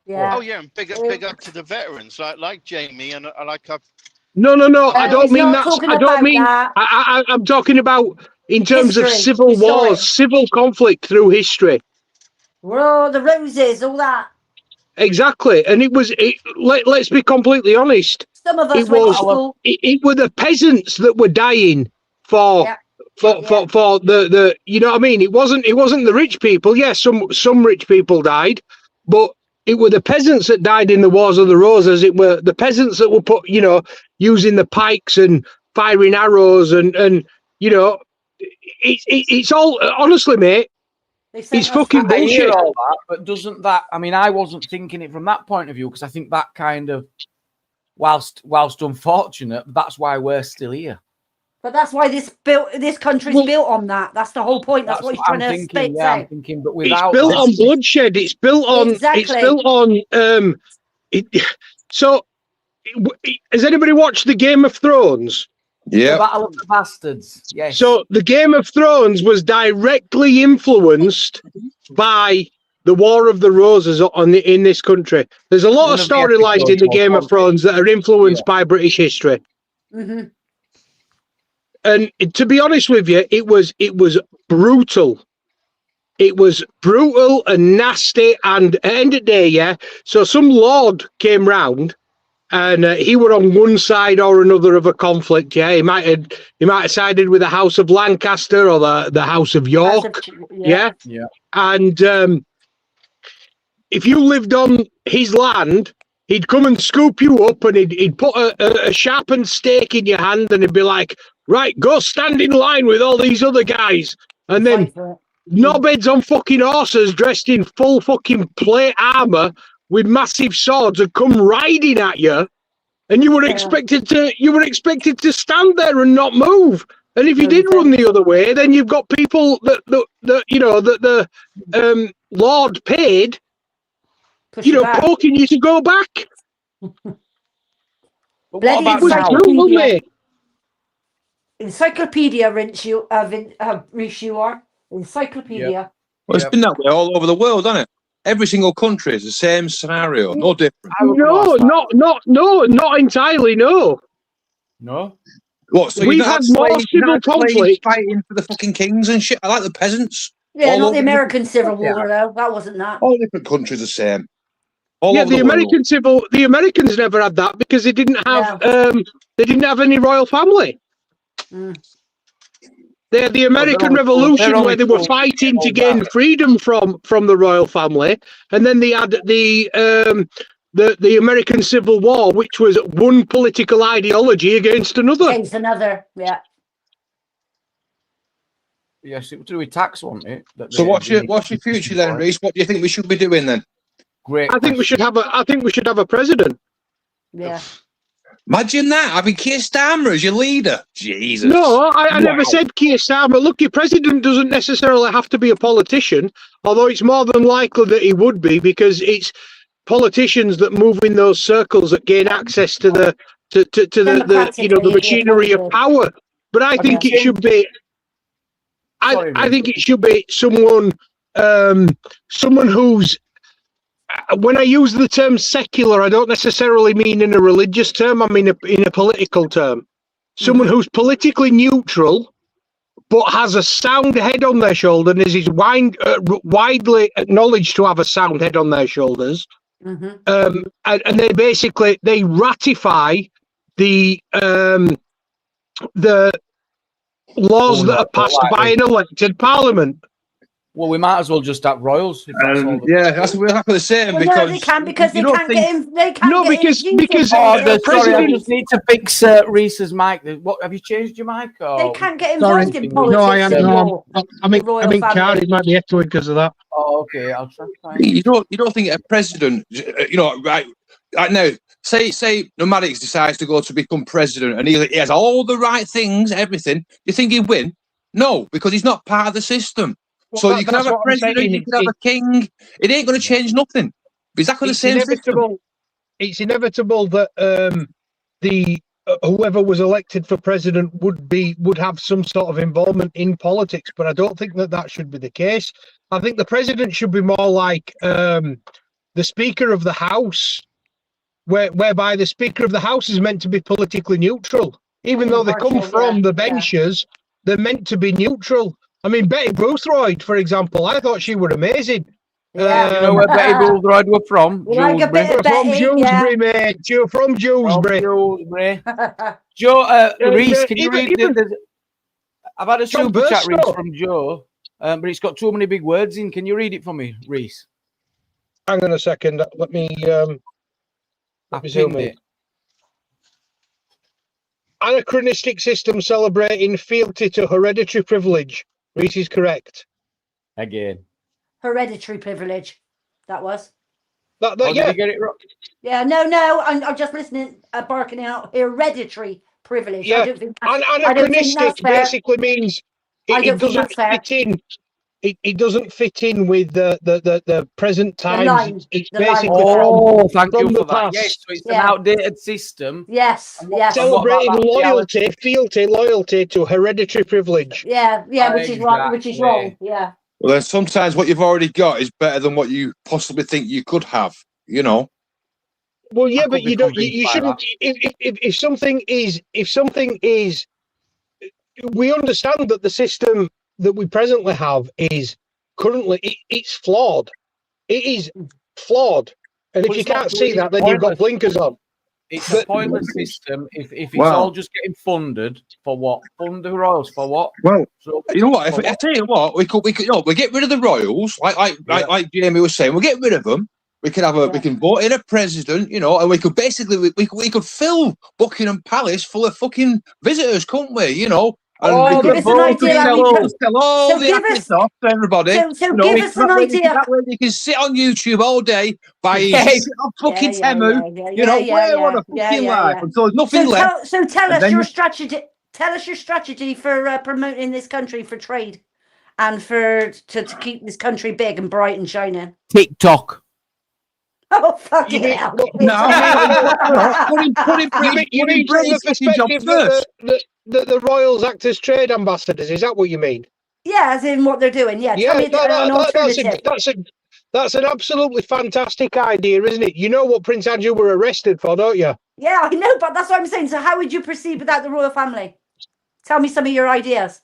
Yeah. Oh yeah, and big up to the veterans like Jamie and like No. I don't mean that. I don't mean. I'm talking about in terms of civil wars, civil conflict through history. Well, the roses, all that. Exactly, and let's be completely honest. Some of us went to school. It were the peasants that were dying for the you know what I mean. It wasn't the rich people. Yes, some rich people died, but it were the peasants that died in the Wars of the Roses. It were the peasants that were put, using the pikes and firing arrows and it's all honestly, mate. It's fucking bullshit. I hear all that, but doesn't that? I mean, I wasn't thinking it from that point of view because I think that kind of, whilst unfortunate, that's why we're still here. But that's why this country's built on that. That's the whole point. That's what he's trying to say. I'm thinking, but without it's built on bloodshed. It's built on. Exactly. It's built on. So, has anybody watched the Game of Thrones? Yeah. The Battle of the Bastards. Yes. So the Game of Thrones was directly influenced by the War of the Roses in this country. There's a lot of storylines in the Game of Thrones that are influenced by British history. Mm-hmm. And to be honest with you, it was brutal. It was brutal and nasty. And at the end of the day, so some lord came round, and he were on one side or another of a conflict. Yeah, he might have sided with the House of Lancaster or the House of York. Yeah. And if you lived on his land, he'd come and scoop you up, and he'd put a sharpened stake in your hand, and he'd be like, right, go stand in line with all these other guys. And then knobheads on fucking horses dressed in full fucking plate armour with massive swords would come riding at you, and you were expected to stand there and not move. And if you did run the other way, then you've got people that the Lord paid, poking you to go back. Encyclopedia, Reese, you are. Encyclopedia. Well, it's been that way all over the world, hasn't it? Every single country is the same scenario, no different. No, not entirely. No. What? So we've had more civil conflict fighting for the fucking kings and shit. I like the peasants. Yeah, not the American Civil War, though. That wasn't that. All different countries the same. The Americans never had that because they didn't have any royal family. They had the American Revolution where they were fighting to gain freedom from the royal family, and then they had the American Civil War, which was one political ideology against another. Against another, yeah. Yes, it was to do with tax, wasn't it? So what's your future then, Reese? What do you think we should be doing then? Great. I think we should have a president. Yeah. Imagine that, having Keir Starmer as your leader. Jesus. No, I never said Keir Starmer. Look, your president doesn't necessarily have to be a politician, although it's more than likely that he would be, because it's politicians that move in those circles that gain access to the machinery of power. But I think it should be. I think it should be someone who's. When I use the term secular, I don't necessarily mean in a religious term. I mean in a political term. Someone who's politically neutral, but has a sound head on their shoulder, and is widely acknowledged to have a sound head on their shoulders. And they ratify the laws that are passed by an elected parliament. Well, we might as well just have royals. If that's all that's exactly the same. Well, because no, they can't because they can't get in. They can't No, get because- in because- sorry, I just need to fix Reese's mic. What have you changed your mic? Or? They can't get Sorry. involved in politics. No, I am. anymore. I'm in royal car. family. It might be echoing because of that. Oh, okay. I'll try. You don't think a president, right now, say Nomadics decides to go to become president and he has all the right things, everything. You think he'd win? No, because he's not part of the system. Well, So you can have a what I'm president, saying. you can have a king. It ain't going to change nothing. Exactly the same system. It's inevitable that whoever was elected for president would have some sort of involvement in politics, but I don't think that should be the case. I think the president should be more like the Speaker of the House, whereby the Speaker of the House is meant to be politically neutral, even though they come from the benches. They're meant to be neutral. I mean, Betty Boothroyd, for example, I thought she was amazing. Yeah. You know where Betty Boothroyd were from? Like a bit of From Betty, Dewsbury, mate. You're from Dewsbury. Joe, Reese, can you even- read? I've had a John super chat, Reese, Burstow. from Joe, but it's got too many big words in. Can you read it for me, Reese? Hang on a second. Let me zoom pinned in. it. Anachronistic system celebrating fealty to hereditary privilege. Reese is correct. Again. Hereditary privilege. That was. That, Did yeah. you get it wrong? Yeah, no. I'm just listening, barking out hereditary privilege. Yeah. I don't think that's, I don't think Anachronistic that's fair. basically means I it don't think doesn't that's fair. fit in. It doesn't fit in with the present times. line, It's the line. basically Oh, thank from you the for that. past. Yes, so it's Yeah. an outdated system. Yes, And what- yes. and what about celebrating that loyalty, fealty, loyalty to hereditary privilege. Yeah, which is right, which is Exactly. wrong. Yeah. Well, then sometimes what you've already got is better than what you possibly think you could have. Well, yeah, could but be you don't. convinced You by shouldn't. If something is, we understand that the system that we presently have is currently it's flawed. It is flawed, and if Well, you it's not can't see really that, then you've got pointless. blinkers on. It's a pointless system if it's Wow. all just getting funded for what? Fund the royals for what? Well, So, you know what? for I tell you what, we could, we get rid of the royals, like Jamie was saying. We'll get rid of them. We can have we can vote in a president, and we could basically we could fill Buckingham Palace full of fucking visitors, couldn't we? And we give could us an idea how we can- tell all so the give actors us- off to everybody. So give us an idea. That way you can sit on YouTube all day by sit on fucking Temu. Where you want a fucking life until there's nothing left. So tell And us then your you- strategy. Tell us your strategy for promoting this country for trade, and to keep this country big and bright and shining. TikTok. Oh fucking hell! You mean from the perspective that the royals act as trade ambassadors? Is that what you mean? Yeah, as in what they're doing. Yeah, tell me an alternative. That's an absolutely fantastic idea, isn't it? You know what Prince Andrew were arrested for, don't you? Yeah, I know, but that's what I'm saying. So how would you proceed without the royal family? Tell me some of your ideas.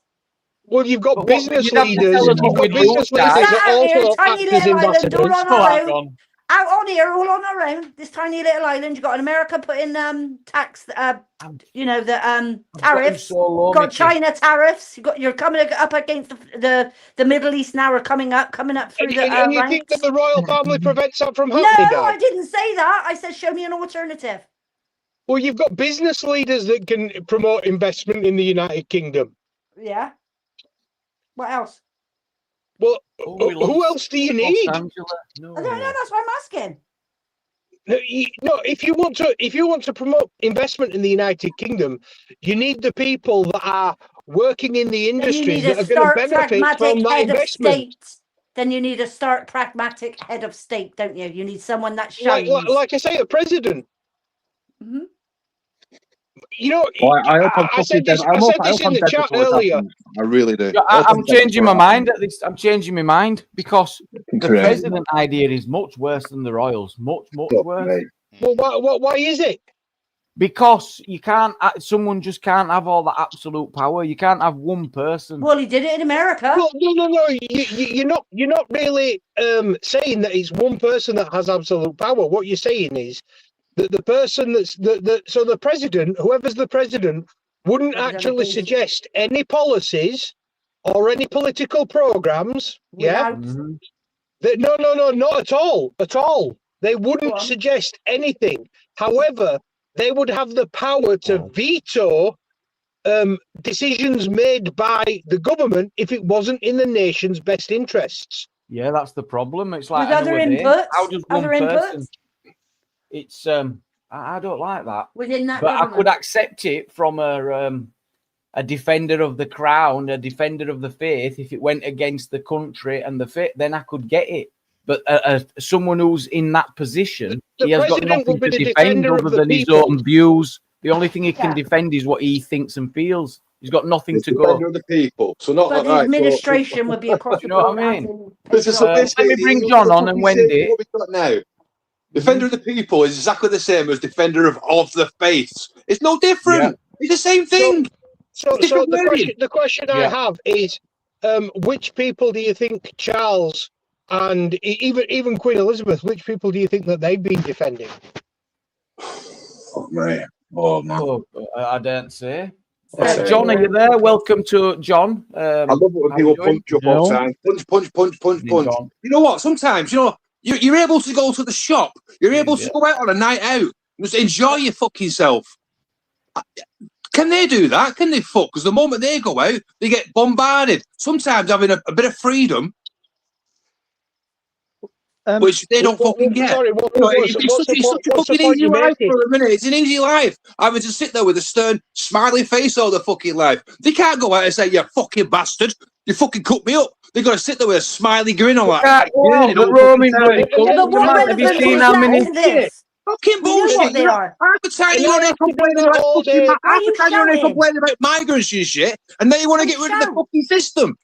Well, you've got But business you'd have to leaders. tell us You've what got we do business with leaders that. that Out here, also tiny act as little island, ambassadors. all on Oh, our hang own. on. Out on here, all on our own. This tiny little island. You got in America putting tax. The tariffs. So low, Got Mickey. China tariffs. You're coming up against the Middle East now. Are coming up through the And you think ranks. that the royal family prevents that from No, happening, Dad? I didn't say that. I said show me an alternative. Well, you've got business leaders that can promote investment in the United Kingdom. Yeah. What else? Well, Oh, we who lost else do you Los need? Angeles. No. I don't know. That's what I'm asking. No, if you want to promote investment in the United Kingdom, you need the people that are working in the Then you industries need a that are going to stark, benefit from pragmatic that head of investment. state. Then you need a stark, pragmatic head of state, don't you? You need someone that Like, shines. like I say, a president. Mhm. You know, I hope I'm I said this, I said this in the chat earlier. I really do. I'm changing my mind at this. I'm changing my mind because the Correct. president idea is much worse than the royals. Much worse. Well, why is it? Because you can't. Someone just can't have all the absolute power. You can't have one person. Well, he did it in America. Well, no. You're not really saying that it's one person that has absolute power. What you're saying is that the person so the president, whoever's the president, wouldn't actually suggest any policies or any political programs. Yeah. No, not at all. At all. They wouldn't suggest anything. However, they would have the power to veto decisions made by the government if it wasn't in the nation's best interests. Yeah, that's the problem. It's like with other inputs. How does one person? It's I don't like that. Within that, but government. I could accept it from a defender of the crown, a defender of the faith. If it went against the country and the faith, then I could get it. But someone who's in that position, he has got nothing to defend other than his own views. The only thing he can defend is what he thinks and feels. He's got nothing to go. Defender of the people. So not but like the administration would be across the board. You know what I mean? Let me bring John on and Wendy. What we got now? Defender of the people is exactly the same as defender of the faiths. It's no different. Yeah. It's the same thing. So the question I have is, which people do you think Charles and even Queen Elizabeth, which people do you think that they've been defending? Oh man. I don't say. John, are you there? Welcome to John. I love it when people punch up all the time. Punch. You know what? Sometimes, you're able to go to the shop. You're able to go out on a night out. Just enjoy your fucking self. Can they do that? Can they fuck? Because the moment they go out, they get bombarded. Sometimes having a bit of freedom, which they don't fucking get. Sorry, it's such a fucking easy life for a minute. It's an easy life. Having to sit there with a stern, smiley face all the fucking life. They can't go out and say, "You fucking bastard, you fucking cut me up." They got to sit there with a smiley grin on like. Have you seen how many? Fucking bullshit! They are. Half the time you want to complain about migrants and shit, and then you want to get rid of the fucking system.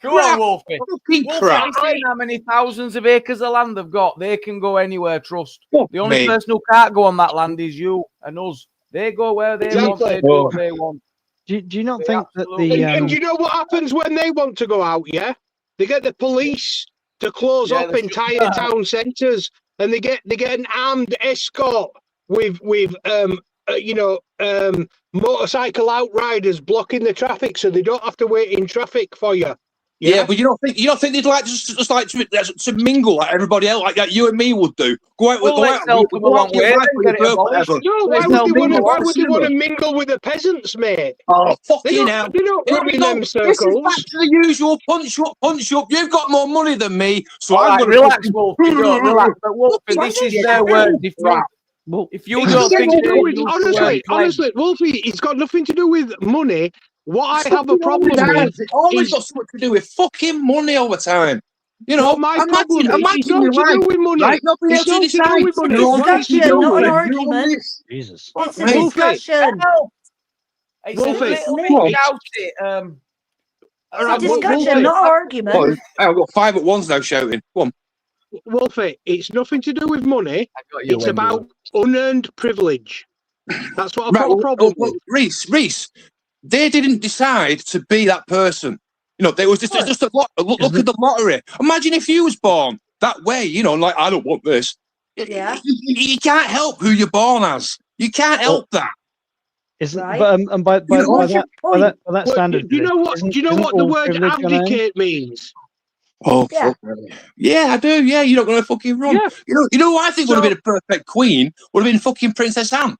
Go on, Wolfie. Fucking crap! Have you seen how many thousands of acres of land they've got? They can go anywhere. Trust. The only person who can't go on that land is you and us. They go where they want. They do what they want. Do you not think that the and you know what happens when they want to go out? Yeah, they get the police to close up entire town centres. And they get an armed escort with motorcycle outriders blocking the traffic, so they don't have to wait in traffic for you. Yeah, but you don't think they'd like just like to mingle like everybody else, like you and me would do? Go out with why would they want to mingle with the peasants, mate? Oh, fucking hell! They don't run in them circles. This is back to the usual punch up. You've got more money than me, so I'm going to relax, Wolfie. Relax, but Wolfie, this is their word. If you don't think, honestly, Wolfie, it's got nothing to do with money. What I have a problem with it always got something to do with fucking money all the time. You know, imagine your life. It's not to do with money. Right? Not being able to decide. It's a discussion, not an argument. Jesus. It's a discussion. It's a little discussion, not an argument. I've got 5 at once now shouting. Go on. Wolfie, it's nothing to do with money. It's about unearned privilege. That's what I've got a problem with. Reese. They didn't decide to be that person. There was just a look at the lottery. Imagine if you was born that way, like, I don't want this. Yeah. You can't help who you're born as. You can't help that. Right. But and by that standard, do you know what the word abdicate means? Oh, yeah, I do. Yeah, you're not going to fucking run. Yeah. You know who I think would have been a perfect queen? Would have been fucking Princess Anne,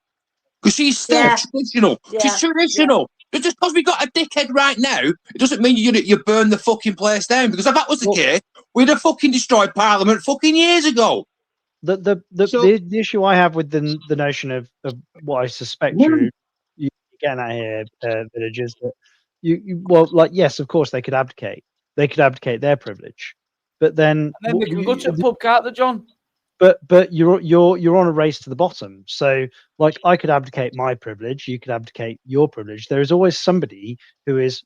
because she's still traditional. Yeah. She's traditional. Yeah. But just because we got a dickhead right now, it doesn't mean you burn the fucking place down. Because if that was the case, we'd have fucking destroyed Parliament fucking years ago. The issue I have with the notion of what I suspect you're getting at here, Village, is that yes, of course they could abdicate. They could abdicate their privilege, but then they can go to the pub, can't they, John? but you're on a race to the bottom. So like I could abdicate my privilege, you could abdicate your privilege. There is always somebody who is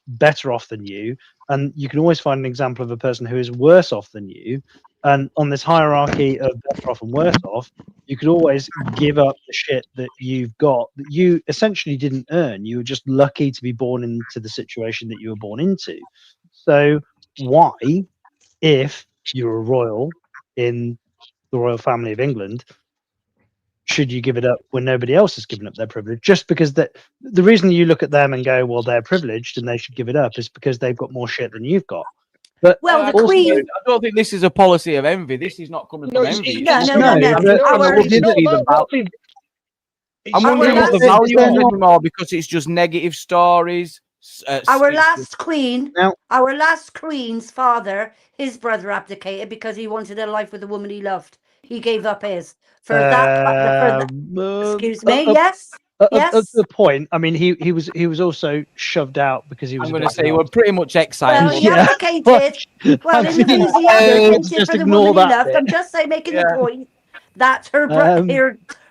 better off than you, and you can always find an example of a person who is worse off than you. And on this hierarchy of better off and worse off, you could always give up the shit that you've got that you essentially didn't earn. You were just lucky to be born into the situation that you were born into. So why, if you're a royal in the royal family of England, should you give it up when nobody else has given up their privilege? Just because that the reason you look at them and go, well, they're privileged and they should give it up is because they've got more shit than you've got. But well, the also, Queen. I don't think this is a policy of envy. This is not coming from envy. No. I'm wondering what the value is anymore, because it's just negative stories. Our last queen's father, his brother abdicated because he wanted a life with a woman he loved. He gave up his for that. Excuse me. Yes. At the point, I mean, he was also shoved out because he was. I'm going to say we're pretty much exiled. Well, he abdicated. Well, in the news, he abdicated for the woman he loved. I'm just saying, making the point that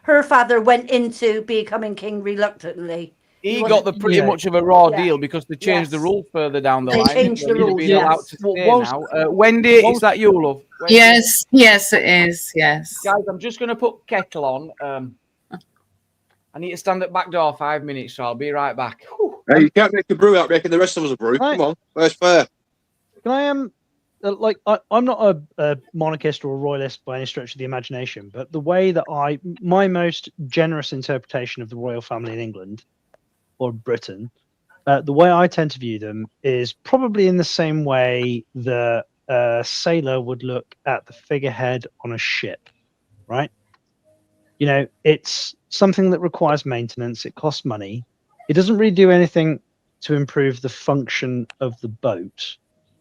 her father went into becoming king reluctantly. He got the pretty much of a raw deal because they changed the rules further down the line. They changed the rules. Allowed to stay now. Wendy, is that you, love? Wendy? Yes, it is. Yes, guys, I'm just going to put kettle on. I need to stand at back door 5 minutes, so I'll be right back. Hey, you can't make a brew out making the rest of us a brew. Come on, that's fair. Can I I'm not a monarchist or a royalist by any stretch of the imagination, but the way that my most generous interpretation of the royal family in England or Britain, the way I tend to view them is probably in the same way that a sailor would look at the figurehead on a ship, right? You know, it's something that requires maintenance. It costs money. It doesn't really do anything to improve the function of the boat.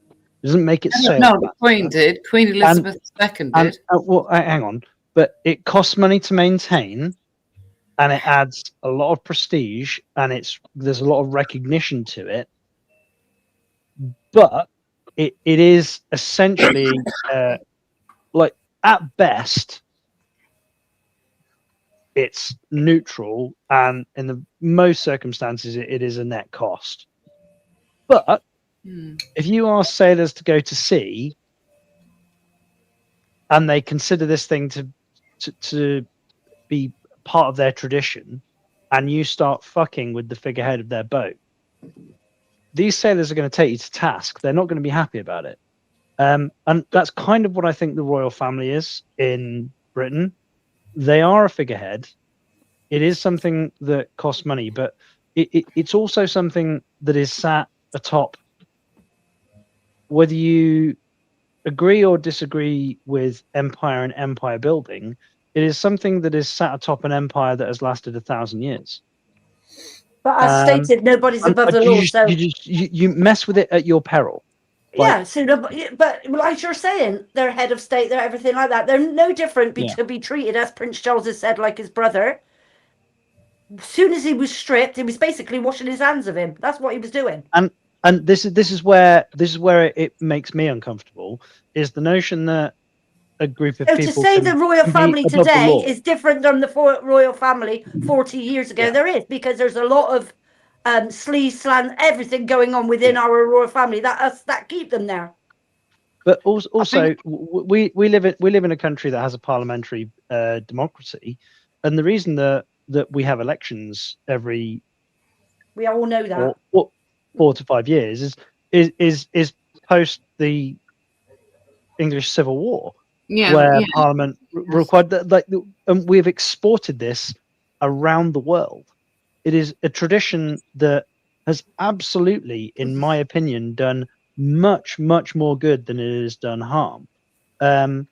It doesn't make it sail. No, the Queen did. Queen Elizabeth II did. Well, hang on. But it costs money to maintain, and it adds a lot of prestige, and there's a lot of recognition to it. But it is essentially like at best, it's neutral, and in the most circumstances, it is a net cost. But if you ask sailors to go to sea, and they consider this thing to be part of their tradition, and you start fucking with the figurehead of their boat, these sailors are going to take you to task. They're not going to be happy about it. And that's kind of what I think the royal family is in Britain. They are a figurehead. It is something that costs money, but it's also something that is sat atop. Whether you agree or disagree with empire and empire building, it is something that is sat atop an empire that has lasted 1,000 years. But as stated, nobody's above the law. So you mess with it at your peril. Yeah, but like you're saying, they're head of state, they're everything like that. They're no different to be treated, as Prince Charles has said, like his brother. As soon as he was stripped, he was basically washing his hands of him. That's what he was doing. And this is where it makes me uncomfortable, is the notion that a group of people to say the royal family today is different than the royal family 40 years ago. There is, because there's a lot of sleaze, slant, everything going on within our royal family that keep them there. But also, we live in a country that has a parliamentary democracy, and the reason that we have elections every, we all know that, 4 to 5 years is post the English Civil War, where Parliament required that, and we've exported this around the world. It is a tradition that has absolutely, in my opinion, done much, much more good than it has done harm. And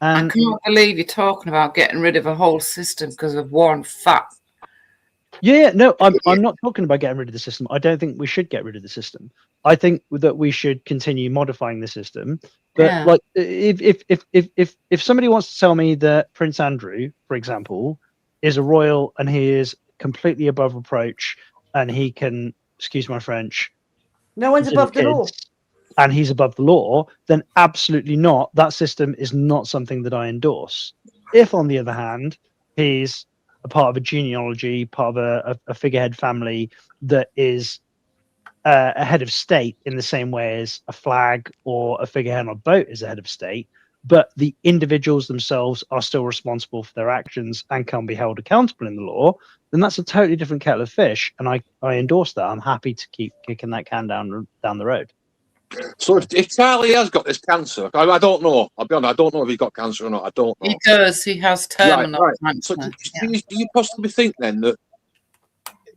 I can't believe you're talking about getting rid of a whole system because of one fact. No, I'm not talking about getting rid of the system. I don't think we should get rid of the system. I think that we should continue modifying the system. But like, if somebody wants to tell me that Prince Andrew, for example, is a royal and he is completely above reproach and he can, excuse my French, no one's above the law. and he's above the law, then absolutely not. That system is not something that I endorse. If, on the other hand, he's a part of a genealogy, part of a figurehead family that is a head of state in the same way as a flag or a figurehead on a boat is a head of state, but the individuals themselves are still responsible for their actions and can be held accountable in the law, then that's a totally different kettle of fish. And I endorse that. I'm happy to keep kicking that can down the road. So if Charlie has got this cancer, I don't know. I'll be honest, I don't know if he's got cancer or not. I don't know. He does. He has terminal cancer. So do you possibly think then that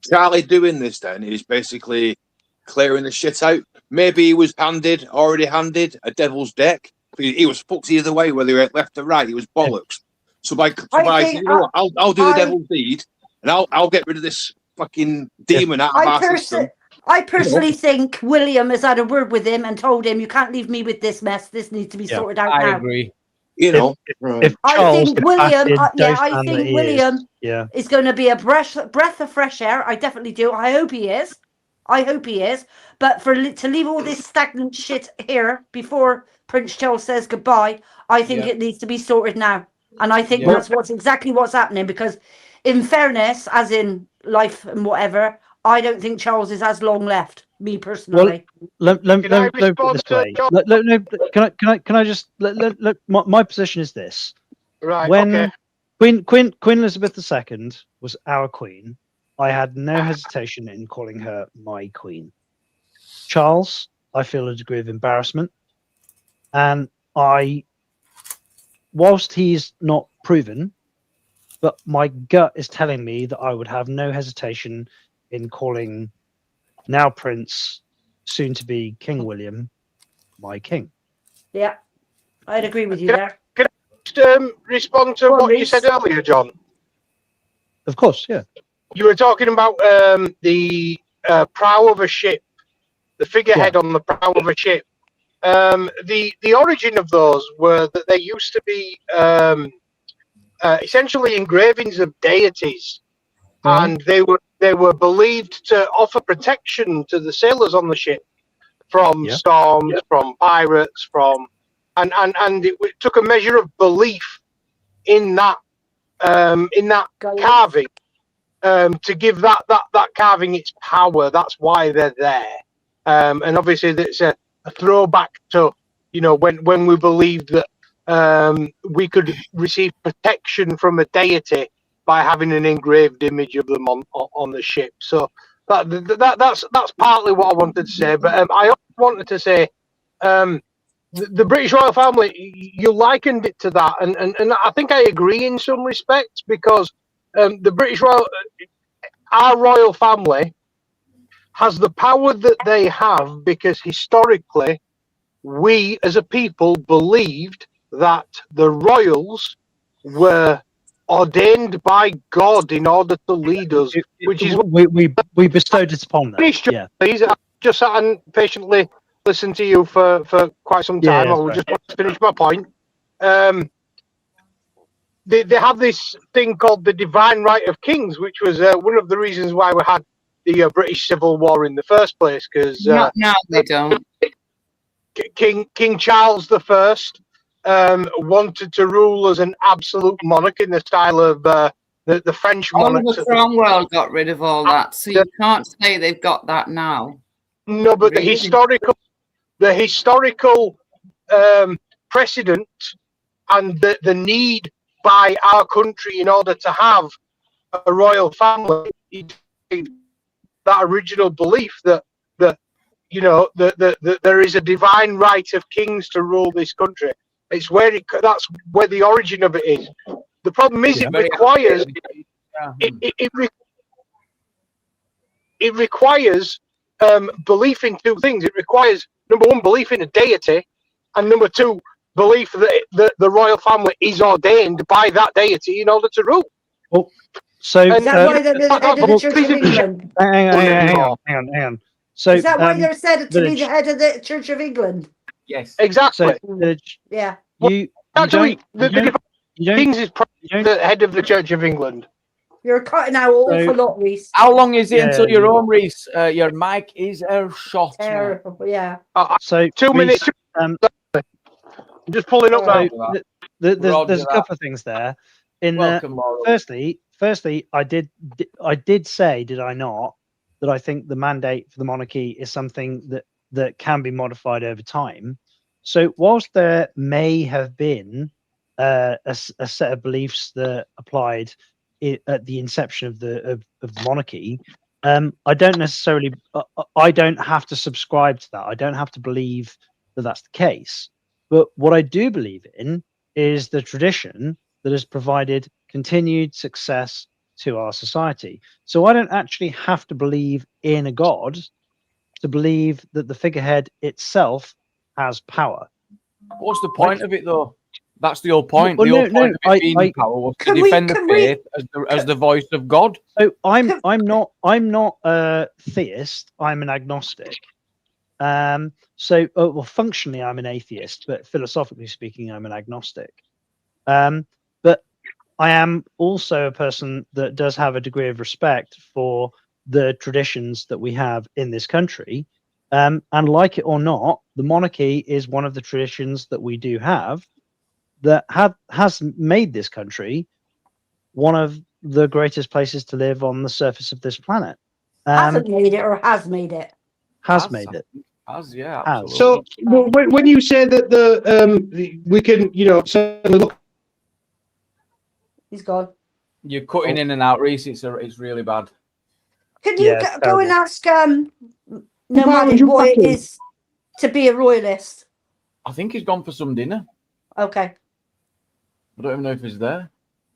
Charlie doing this then is basically clearing the shit out? Maybe he was already handed a devil's deck. He was fucked either way, whether he went left or right. He was bollocks. So by you know what, I'll do the devil's deed, and I'll get rid of this fucking demon out of our system. I personally think William has had a word with him and told him, you can't leave me with this mess. This needs to be sorted out now. I agree. You know, I think William is going to be a breath of fresh air. I definitely do. I hope he is. But to leave all this stagnant shit here before Prince Charles says goodbye, I think it needs to be sorted now. And I think that's exactly what's happening, because in fairness, as in life and whatever, I don't think Charles is as long left, me personally. Well, let me put it this way. Can I just let my position is this. Right. When Queen Elizabeth II was our queen, I had no hesitation in calling her my queen. Charles, I feel a degree of embarrassment. And whilst he's not proven, but my gut is telling me that I would have no hesitation in calling now Prince, soon to be King William, my king. Yeah, I'd agree with you there. Can I just respond to what you said earlier, John? Of course, yeah. You were talking about the prow of a ship, the figurehead on the prow of a ship. The origin of those were that they used to be essentially engravings of deities, and they were believed to offer protection to the sailors on the ship from storms, from pirates, and it took a measure of belief in that carving to give that carving its power. That's why they're there, and obviously that's a throwback to when we believed that we could receive protection from a deity by having an engraved image of them on the ship. So that's partly what I wanted to say. But I also wanted to say the British royal family, you likened it to that, and I think I agree in some respects, because the British our royal family has the power that they have because historically we as a people believed that the royals were ordained by God in order to lead us, which is we bestowed it upon them. Please, I just sat and patiently listened to you for quite some time. I will just want to finish my point. They have this thing called the divine right of kings, which was one of the reasons why we had the British Civil War in the first place. Because no, they don't. King Charles I wanted to rule as an absolute monarch in the style of the French monarchs. Oliver Cromwell got rid of all that, so you can't say they've got that now. No, but the historical precedent and the need by our country in order to have a royal family, that original belief that there is a divine right of kings to rule this country. That's where the origin of it is. The problem is it requires belief in two things. It requires, number one, belief in a deity, and number two, belief that the royal family is ordained by that deity in order to rule. Well, so is that why they're the head of the Church of England? Hang on. So is that why they're said to be the head of the Church of England? Yes, exactly. So, yeah. Actually, the Kings is the head of the Church of England. You're cutting out an awful lot, Reese. How long is it Yeah, until you're you home, Reese? Your mic is a shot. Terrible, yeah. So 2 minutes. Reese, I'm just pulling up now. so there's a couple of things there. Welcome, Laurel. Firstly, I did say, did I not, that I think the mandate for the monarchy is something that can be modified over time. So whilst there may have been a set of beliefs that applied at the inception of the monarchy, I don't necessarily, I don't have to subscribe to that. I don't have to believe that that's the case. But what I do believe in is the tradition that has provided continued success to our society. So I don't actually have to believe in a god to believe that the figurehead itself has power. What's the point of it, though? That's the whole point. Well, the whole point of it I- being power was to defend the faith as the voice of God. So I'm not a theist. I'm an agnostic. Well, functionally, I'm an atheist, but philosophically speaking, I'm an agnostic. But I am also a person that does have a degree of respect for the traditions that we have in this country. And like it or not, the monarchy is one of the traditions that we do have that has made this country one of the greatest places to live on the surface of this planet. Hasn't made it or has made it? Has made it. Yeah. Has. So when you say that we can, certainly look. He's gone. You're cutting in and out, Reese. It's really bad. Can you go and ask Nomadic you what it fucking- is to be a royalist? I think he's gone for some dinner. Okay. I don't even know if he's there.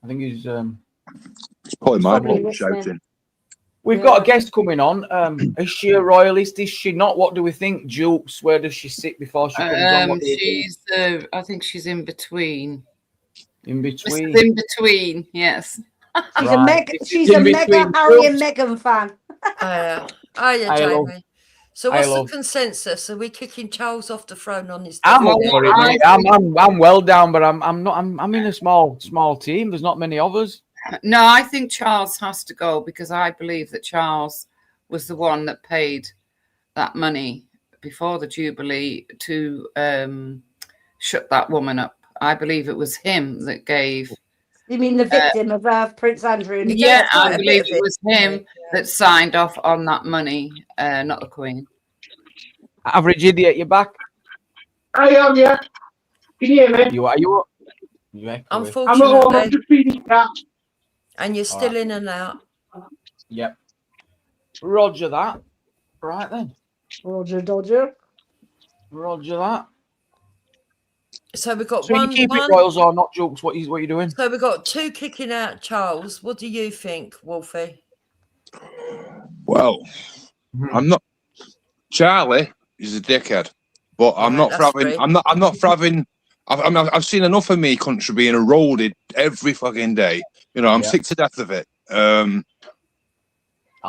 I think he's. It's probably my Probably mum listening. shouting. We've got a guest coming on. Is she a royalist? Is she not? What do we think, Jukes? Where does she sit before she comes on? What do we think? She's. I think she's in between. In between. She's in between. Yes. She's Right. a mega. It's She's in a mega between Harry and Jukes. Meghan fan. Hiya, Hi, love. Jamie. So Hi, what's the love. consensus? Are we kicking Charles off the throne on his I'm death? up for it, mate. I'm well down, but I'm not. I'm in a small team. There's not many of us. No, I think Charles has to go because I believe that Charles was the one that paid that money before the Jubilee to shut that woman up. I believe it was him that gave. You mean the victim of Prince Andrew? And Yeah, I believe it was him that signed off on that money, not the Queen. Average idiot, you're back. I am, yeah. Can you hear me? You are. You. You echo it. I'm at home. I'm Unfortunately, just feeding cats. and you're still in and out. Yep. Roger that. Right then. Roger Dodger. Roger that. So we've got So one. you keep it royals or not, Jokes? What you doing? So we've got two kicking out Charles. What do you think, Wolfie? Well, I'm not. Charlie is a dickhead, but I'm not for having. I'm not for having. I've seen enough of me country being eroded every fucking day. I'm sick to death of it.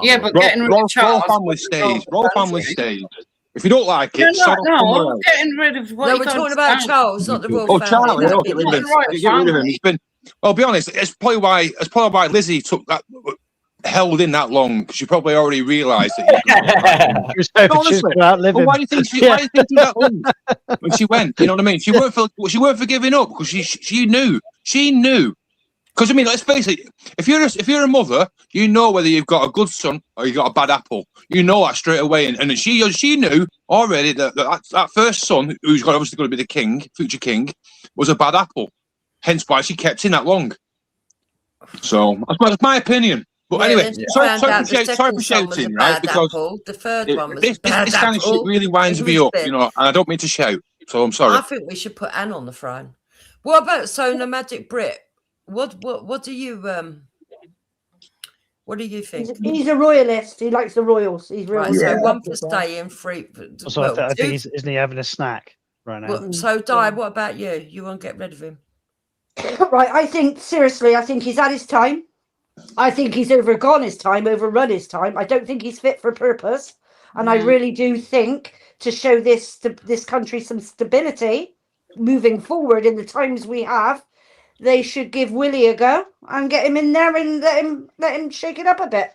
Yeah, but getting rid of Charles. Royal family stays. If you don't like it, no, getting rid of what No, you we're don't talking about understand. Charles, not the royal Oh, family. Charlie, That'd no, be get rid of him. nice. Get rid of him. He's been. Well, I'll be honest. It's probably why Lizzie took that held in that long because she probably already realised that. Honestly, why do you think she took that long when she went? You know what I mean? She weren't for giving up because she knew. Because I mean, let's face it. If you're a mother, you know whether you've got a good son or you got a bad apple. You know that straight away, and she knew already that first son, who's obviously going to be the king, future king, was a bad apple. Hence why she kept him that long. So that's my opinion. But anyway, sorry for shouting, right? Because the third one was this bad kind of shit apple. really winds me up, and I don't mean to shout. So I'm sorry. I think we should put Anne on the throne. What about Nomadic Brit? What do you think? He's a royalist. He likes the royals. He's real. Right, so one for staying, free. So I think isn't he having a snack right now? Well, so Di, what about you? You won't get rid of him? Right, I think he's had his time. I think he's overrun his time. I don't think he's fit for purpose, and I really do think to show this country some stability moving forward in the times we have, they should give Willie a go and get him in there and let him shake it up a bit.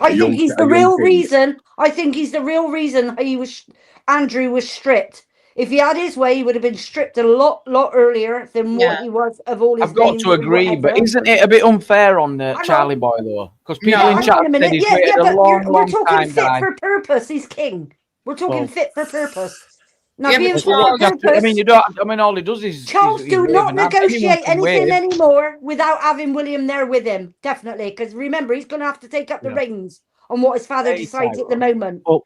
I think he's the real reason. I think he's the real reason Andrew was stripped. If he had his way, he would have been stripped a lot earlier than what he was of all his. I've got to agree, but isn't it a bit unfair on Charlie Boy though? Because people in chat said he's waited a long we're talking time. Fit for purpose. He's king. We're talking fit for purpose. Now, yeah, being but fit for purpose, I mean, you don't. I mean, all he does is Charles do not negotiate anything wave. anymore without having William there with him. Definitely, because remember, he's going to have to take up the reins on what his father decides at the moment. Well,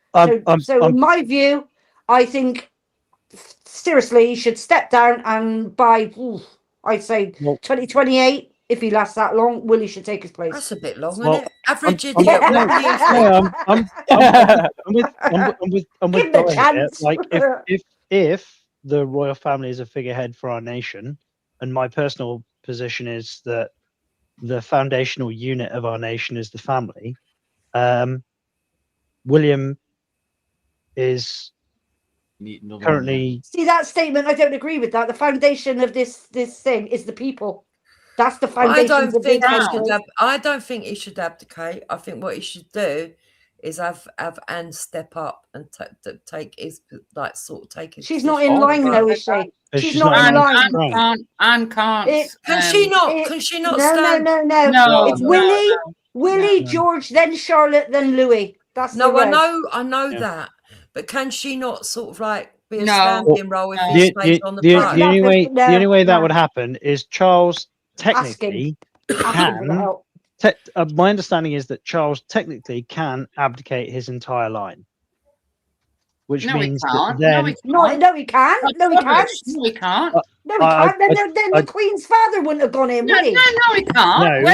so in my view, I think seriously he should step down, and by I'd say 2028. If he lasts that long, Willie should take his place. That's a bit long, isn't it? Average idiot. I'm with Dora here. Like, if the royal family is a figurehead for our nation, and my personal position is that the foundational unit of our nation is the family, William is currently. See that statement? I don't agree with that. The foundation of this thing is the people. That's the foundation. I don't think he should abdicate. I think what he should do is have Anne step up and take his take his. She's not in line though, is she? She's not in line. Anne can't. Can she not? Can she not stand? No. It's Willie, George, then Charlotte, then Louis. That's no. I know that, but can she not sort of like be a standing role if he stays on the throne? The only way that would happen is Charles. Technically, my understanding is that Charles technically can abdicate his entire line, which means that then he can't. No, he can't. No, he can't. Then the Queen's father wouldn't have gone in, would he? No, he can't.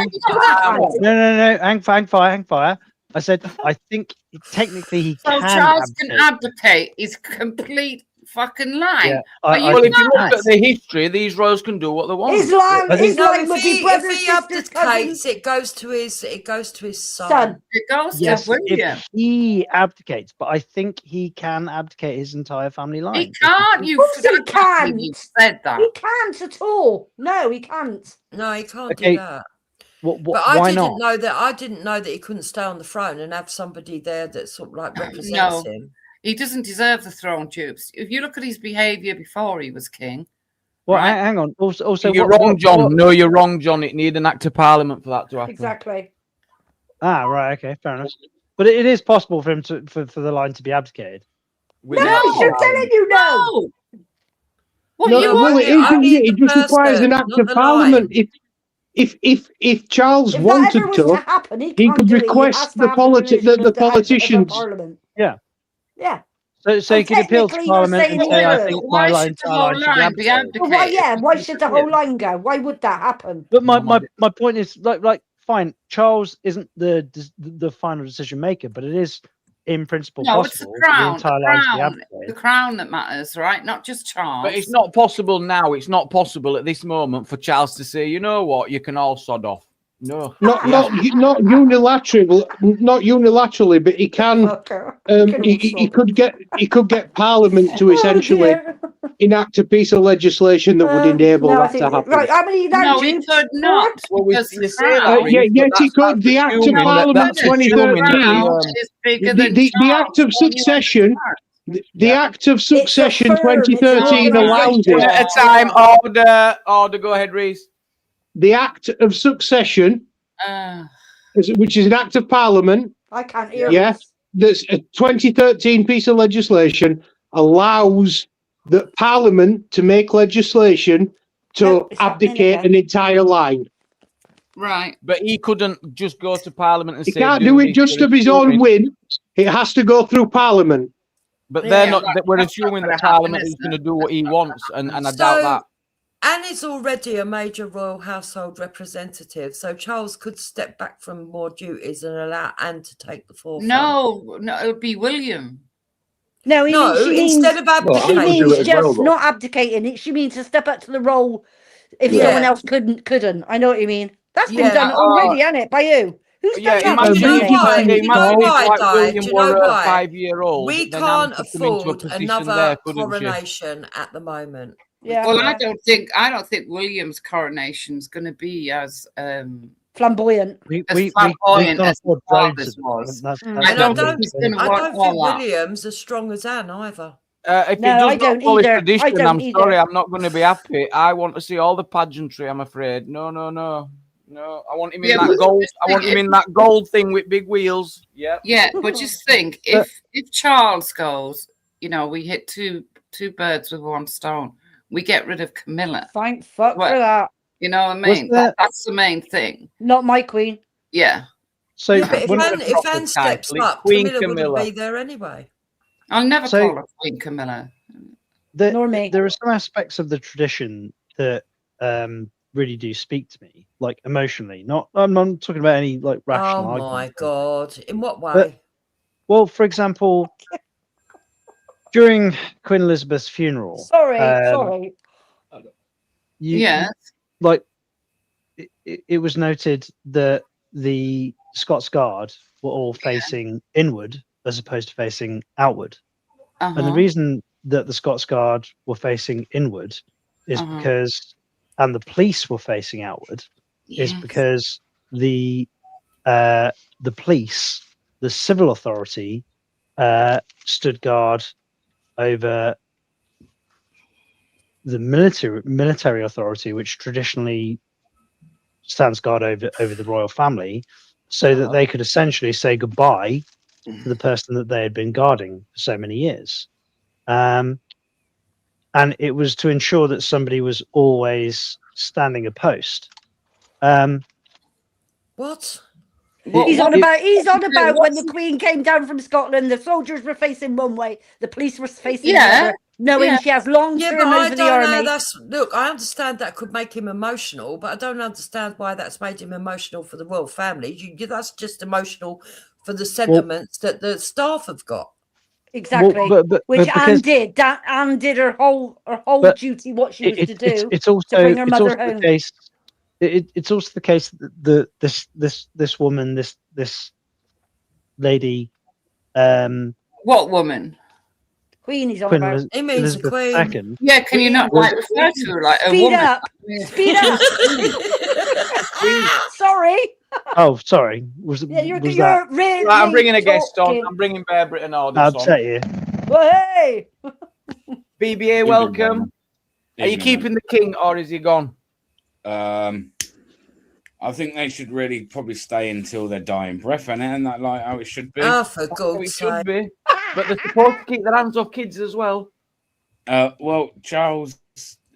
No. Hang fire. I said I think technically he can. Charles can abdicate his complete fucking line. Yeah, well, if you look at the history, these royals can do what they want. His line would be brothers, if he abdicates, it goes to his son. It goes to William. If he abdicates, but I think he can abdicate his entire family line. He can't. He can't. You said that. He can't at all. No, he can't. No, he can't do that. But I didn't know that. I didn't know that he couldn't stay on the throne and have somebody there that sort of like represents him. He doesn't deserve the throne, Tubes. If you look at his behaviour before he was king. Well, hang on. Also, you're wrong, John. No, you're wrong, John. It needs an act of parliament for that to happen. Exactly. Right. Okay. Fair enough. But it is possible for him for the line to be abdicated. No, I'm telling you no. It just requires an act of parliament. If Charles wanted to, he could request the politicians. Yeah. So he could appeal to Parliament and say, "I think my line should be abdicated." Why should the whole line go? Why would that happen? But my point is, like, fine. Charles isn't the final decision maker, but it is in principle possible. It's the crown that matters, right? Not just Charles. But it's not possible now. It's not possible at this moment for Charles to say, "You know what? You can all sod off." No, not unilaterally, but he can. He could get Parliament to essentially enact a piece of legislation that would enable that to happen. Right? How many? No, he could not. Well, yes, he could. The Act of Parliament 2013. The Act of Succession. The Act of Succession 2013 allows it. At a time, order. Go ahead, Reese. The Act of Succession, which is an Act of Parliament. I can't hear. Yes, there's a 2013 piece of legislation allows the Parliament to make legislation to abdicate an entire line. Right, but he couldn't just go to Parliament and he can't do it just of his own whim. It has to go through Parliament. But they're not. We're assuming that Parliament is going to do what he wants, and I doubt that. Anne is already a major royal household representative, so Charles could step back from more duties and allow Anne to take the forefront. No, it would be William. No, instead of abdicating, she means just not abdicating. She means to step up to the role if someone else couldn't. I know what you mean. That's been done already, hasn't it? By you? Who's done that? Do you know why? Do you know why? 5-year-old. We can't afford another coronation at the moment. Yeah. Well, I don't think William's coronation's going to be as flamboyant. We as can't flamboyant as afford his drones. father's was. And I don't think all that. William's as strong as Anne either. If No, it does I not don't follow either. I tradition, don't I'm either. sorry, I'm not going to be happy. I want to see all the pageantry. I'm afraid. No. I want him in Yeah, that but gold. just I want think him in that gold thing with big wheels. Yeah. Yeah, but just think, if Charles goes, you know, we hit two birds with one stone. We get rid of Camilla. Thank fuck for that. You know what I mean? That's the main thing. Not my queen. Yeah. So yeah, but if Anne steps up, Camilla wouldn't be there anyway. I'll never call her Queen Camilla. Nor me. There are some aspects of the tradition that really do speak to me, like emotionally. I'm not talking about any like rational. Oh my God! In what way? But, well, for example, during Queen Elizabeth's funeral. Sorry. Yes. Like it was noted that the Scots Guard were all facing inward as opposed to facing outward. And the reason that the Scots Guard were facing inward is because, and the police were facing outward, is because the police, the civil authority, stood guard over the military authority, which traditionally stands guard over the royal family, so that they could essentially say goodbye to the person that they had been guarding for so many years. And it was to ensure that somebody was always standing a post. What? He's on about when the Queen came down from Scotland, the soldiers were facing one way, the police were facing the other, knowing she has long term over the army. Look, I understand that could make him emotional, but I don't understand why that's made him emotional for the royal family. That's just emotional for the sentiments that the staff have got. Exactly, which Anne did. Anne did her whole duty, what she was to do, to bring her mother home. It's also the case that this woman, this lady, what woman? Queen he's on about. He means the Queen. II, yeah, can you not like refer to her like a woman? Speed up. Sorry. Oh, sorry. I'm bringing a guest on. I'm bringing Bear Britain on. I'll tell you. Well, hey. BBA, welcome. Are you keeping the king or is he gone? I think they should really probably stay until their dying breath, and that like how it should be. Oh, for God's sake! Should be, but they're supposed to keep their hands off kids as well. Well, Charles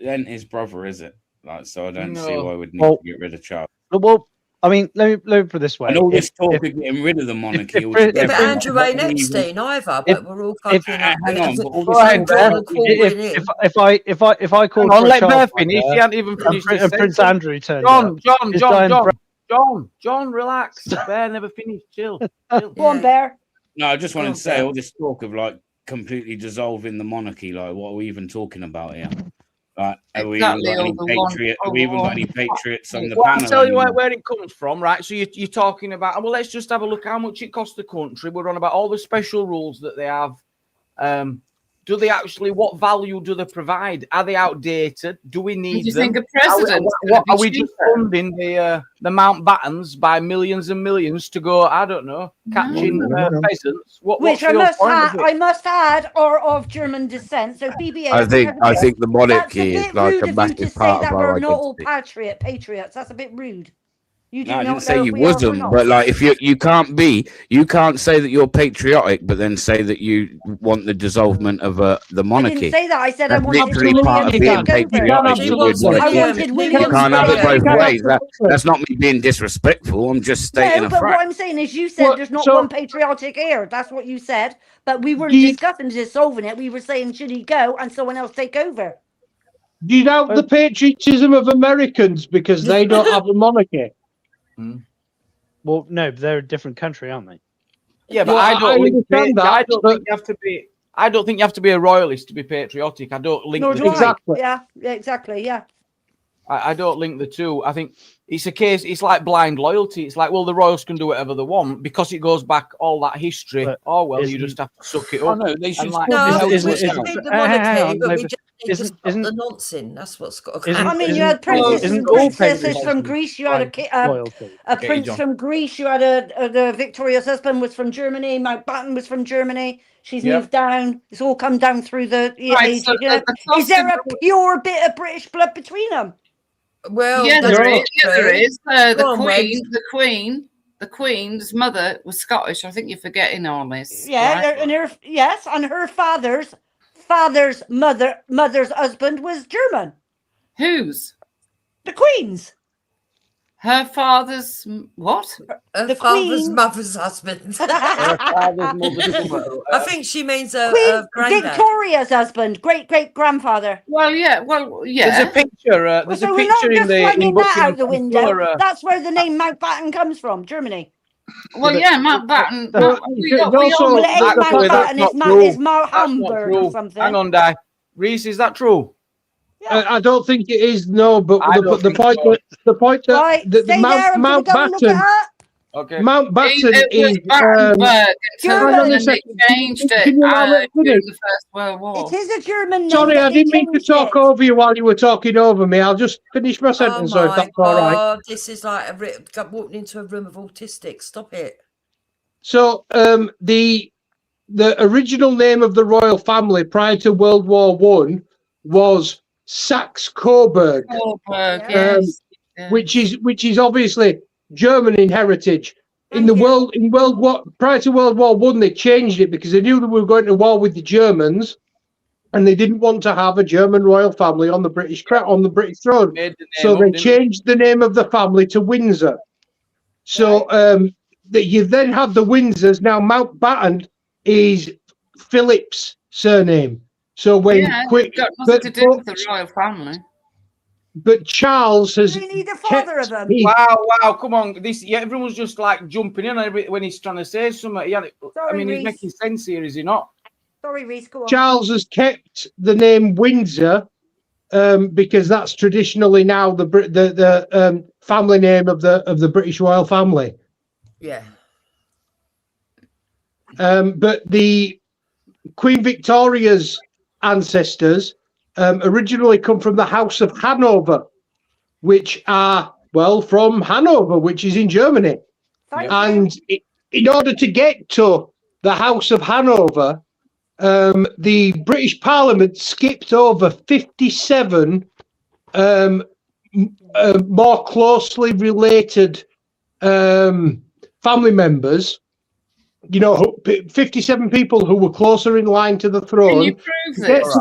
and his brother, is it? Like, so I don't see why we'd need to get rid of Charles. Well, I mean, let me put it this way. And all this talk of getting rid of the monarchy. But Andrew ain't Epstein either. But we're all fucking. Hang on, if I call on, let Bear finish. He hadn't even finished. And Prince Andrew turned up. John, relax. Bear never finished. Chill. Go on, Bear. No, I just wanted to say all this talk of like completely dissolving the monarchy. Like, what are we even talking about here? Like, have we even got any patriots on the panel? I'll tell you where it comes from, right? So you're talking about, well, let's just have a look how much it costs the country. We're on about all the special rules that they have. Do they actually, what value do they provide? Are they outdated? Do we need them? Do you think a president are we just funding the Mountbattens by millions and millions to go, I don't know, catching peasants? Which I must add are of German descent. So BBA. I think the monarchy is like a massive part of our we're not all identity. patriots. That's a bit rude. You do no, I not didn't say know you if we are or wasn't, not. but like if you can't say that you're patriotic, but then say that you want the dissolvement of the monarchy. I didn't say that. I said That's I wanted literally part of being patriotic. I wanted William. You can't have it both ways. That's not me being disrespectful. I'm just stating a fact. What I'm saying is, you said there's not one patriotic heir. That's what you said. But we weren't discussing dissolving it. We were saying should he go and someone else take over. Do you doubt the patriotism of Americans because they don't have a monarchy? Well, no, they're a different country, aren't they? Yeah, but I don't think you have to be a royalist to be patriotic. I don't link exactly. Yeah, exactly. Yeah. I don't link the two. I think it's a case. It's like blind loyalty. It's like, well, the royals can do whatever they want because it goes back all that history. You just have to suck it up. Oh, no, they should. We just need the monarchy, but Just put the nonce in. That's what's got to Isn't- I mean, you isn't- had princesses isn't and all princesses patriotism from Greece. You had royalty? a Okay, prince John. from Greece. You had the Victoria's husband was from Germany. Mountbatten was from Germany. She's Yep. moved down. It's all come down through the Right, ages. so You know? the Is there a cost of- pure bit of British blood between them? Well, yeah, that's there is. not Yeah, there true. is. Go on, Webs. The Queen's mother was Scottish. I think you're forgetting all this. Yeah, right? and her father's mother's husband was German. Whose? The Queen's. Her father's what? Her The father's Queen- mother's husband. I think she means Queen a granddad. Victoria's husband, great grandfather. Well, yeah. There's a picture. There's So a we're not picture in just the flinging that out the Buckingham window. Palace. That's where the name Mountbatten comes from, Germany. Well, yeah, Mountbatten. Well, also- Well, it ain't Actually, that's Mountbatten, not it's true. it's Mount That's not Hamburg true. or something. Hang on, Di. Reese, is that true? I don't think it is. No, but I the don't think point so. that the point that Right, the stay there. I'm going to go and look it Mountbatten up. Okay. Mountbatten It was is. Battenberg German. until Hang on a then they second. changed it Can you allow me to during finish? the First World War. It is a German name. Sorry, but I they didn't mean to changed talk it. over you while you were talking over me. I'll just finish my Oh sentence, so if my that's all right. god, this is like walking into a room of autistics. Stop it. So, the original name of the royal family prior to World War One was Saxe-Coburg, Coburg, Yes. yes. which is obviously German in heritage. Thank you. Prior to World War One, they changed it because they knew that we were going to war with the Germans, and they didn't want to have a German royal family on the British throne. Made the name So up, they didn't changed the name of the family to Windsor. So you then have the Windsors. Now Mountbatten is Philip's surname. So when Yeah, it's got nothing to do with the royal family. but Charles has They need a father of them. Wow, come on. Everyone's just like jumping in when he's trying to say something. I Sorry, mean, he's Reese. making sense here, is he not? Sorry, Reese, go on. Charles has kept the name Windsor because that's traditionally now the family name of the British royal family. Yeah. But the Queen Victoria's ancestors originally come from the House of Hanover, which are, well, from Hanover, which is in Germany. And in order to get to the House of Hanover, the British Parliament skipped over 57 more closely related family members. 57 people who were closer in line to the throne. Can you prove this?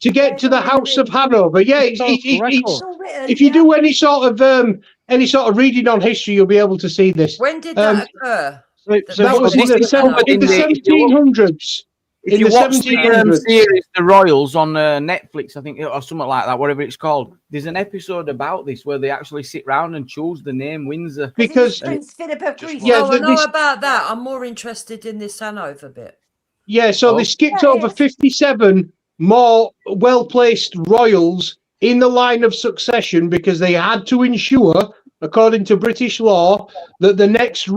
To get to the House of Hanover. Yeah, it's if you do any sort of reading on history, you'll be able to see this. When did that occur? That was in the 1700s. If you watch the series The Royals on Netflix, I think, or something like that, whatever it's called, there's an episode about this where they actually sit round and choose the name Windsor. Because Prince Philip of Greece. Yeah, I know about that. I'm more interested in this Hanover bit. Yeah, so they skipped over 57 more well-placed royals in the line of succession because they had to ensure, according to British law, that the next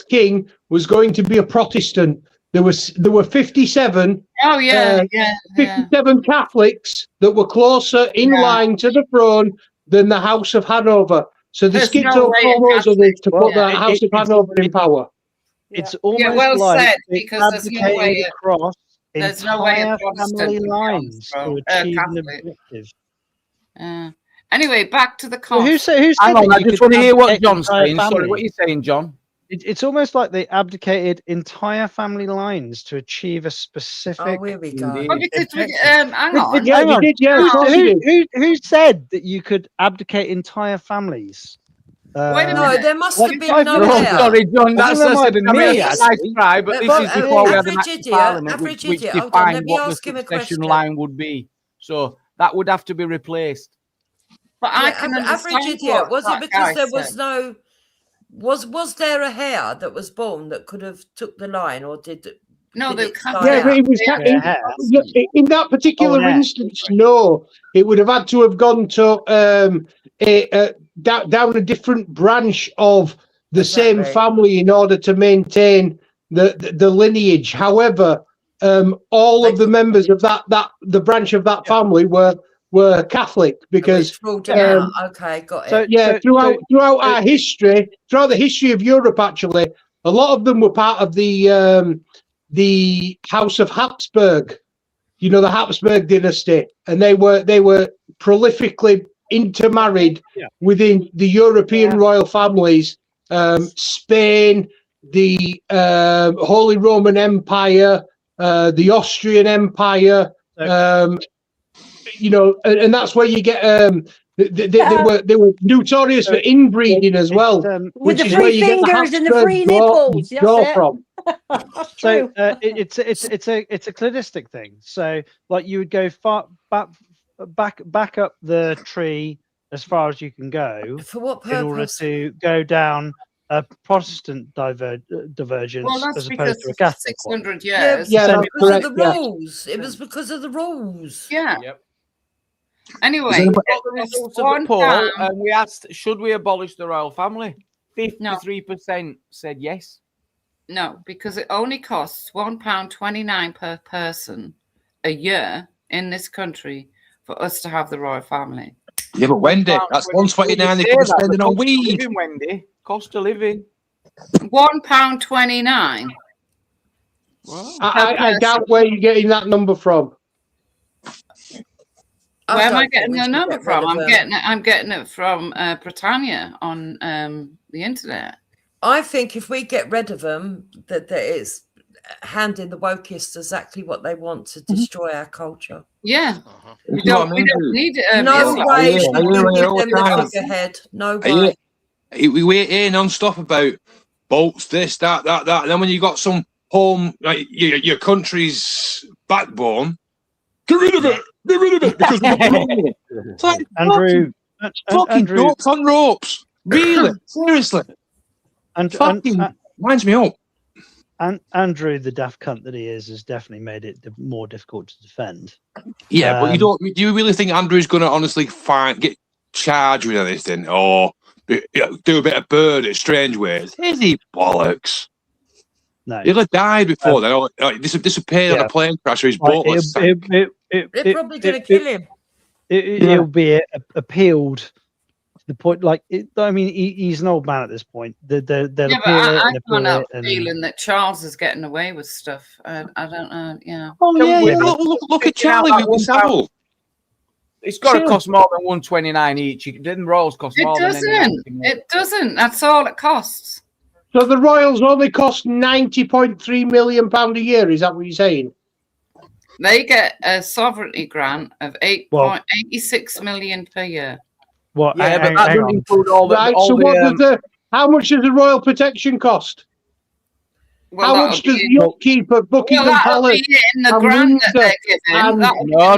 king, was going to be a Protestant. There were 57. Oh yeah, 57 Catholics that were closer in line to the throne than the House of Hanover. So they skipped over all those others to put the House of Hanover in power. It's almost like said, they because there's no way across there's no way entire a Protestant family could be lines to on achieve an Catholic. objective. Anyway, back to the Well, cost. who said Hang on, that I you just could want to hear what abdicate John's entire saying. Sorry, family? what are you saying, John? It's almost like they abdicated entire family lines to achieve a specific. Oh, here we go. Well, because hang on. Yeah, they did. Yeah, of course they did. Who said that you could abdicate entire families? Wait a No, minute. there must Like have been five no minutes heir. ago. Sorry, John, that's That might have been I mean, me, it's a nice actually. try, but this is before we had an average act of idiot, parliament average which idiot. Hold on, defined let me what the ask him a succession question. line would be. So that would have to be replaced. But I can average understand idiot. Was it that because guy there was said. no? Was there a heir that was born that could have took the line, or did? No, did they it can't. die Yeah, out? but it was in that particular instance. No, it would have had to have gone to down a different branch of the same family in order to maintain the lineage. However, all of the members of the branch of that family were Catholic, because okay, got it. So, throughout our history, throughout the history of Europe, actually, a lot of them were part of the House of Habsburg. You know, the Habsburg dynasty, and they were prolifically intermarried within the European royal families. Spain, the Holy Roman Empire, the Austrian Empire. You know, and that's where you get. They were notorious for inbreeding as well, with the three fingers and the three nipples. That's from. So it's a cladistic thing. So like you would go far back up the tree as far as you can go for what purpose? In order to go down a Protestant divergence as opposed to a Catholic 600 years. Yeah, because of the rules. It was because of the rules. Yeah. Yep. Anyway, got the results of the poll, and we asked, should we abolish the royal family? 53% said yes. No, because it only costs £1.29 per person a year in this country for us to have the royal family. Yeah, but Wendy, that's $1.29 they could be spending on weed. Wendy, cost of living. £1.29. I doubt where you're getting that number from. Where am I getting the number from? I'm getting it from Britannia on the internet. I think if we get rid of them, that it's handing the wokeists exactly what they want to destroy our culture. Yeah, we don't need it. No way should we give them the figurehead. No way. We hear non-stop about bolts, this, that, and then when you got some home, like your country's backbone, get rid of it. Get rid of it, because it's like Andrew, fucking ropes on ropes. Really, seriously. Fucking winds me up. And Andrew, the daft cunt that he is, has definitely made it more difficult to defend. Yeah, but do you really think Andrew's going to honestly get charged with anything, or do a bit of bird at strange ways? Is he bollocks? No, he'll have died before then. Or disappeared on a plane crash, or his boat was sank. They're probably going to kill him. It'll be appealed to the point. Like, I mean, he's an old man at this point. They'll appeal I it. can't help feeling that Charles is getting away with stuff. I don't know. Yeah. Oh yeah. Look at Charlie with the saddle. It's got to cost more than $1.29 each. Then rolls cost more than anything. It doesn't. That's all it costs. So the Royals only cost £90.3 million a year. Is that what you're saying? They get a sovereignty grant of $8.86 million per year. Well, yeah, but that doesn't include all the. Right. So how much does the Royal Protection cost? Well, how much does the upkeep of Buckingham Palace? In the grant that they're given.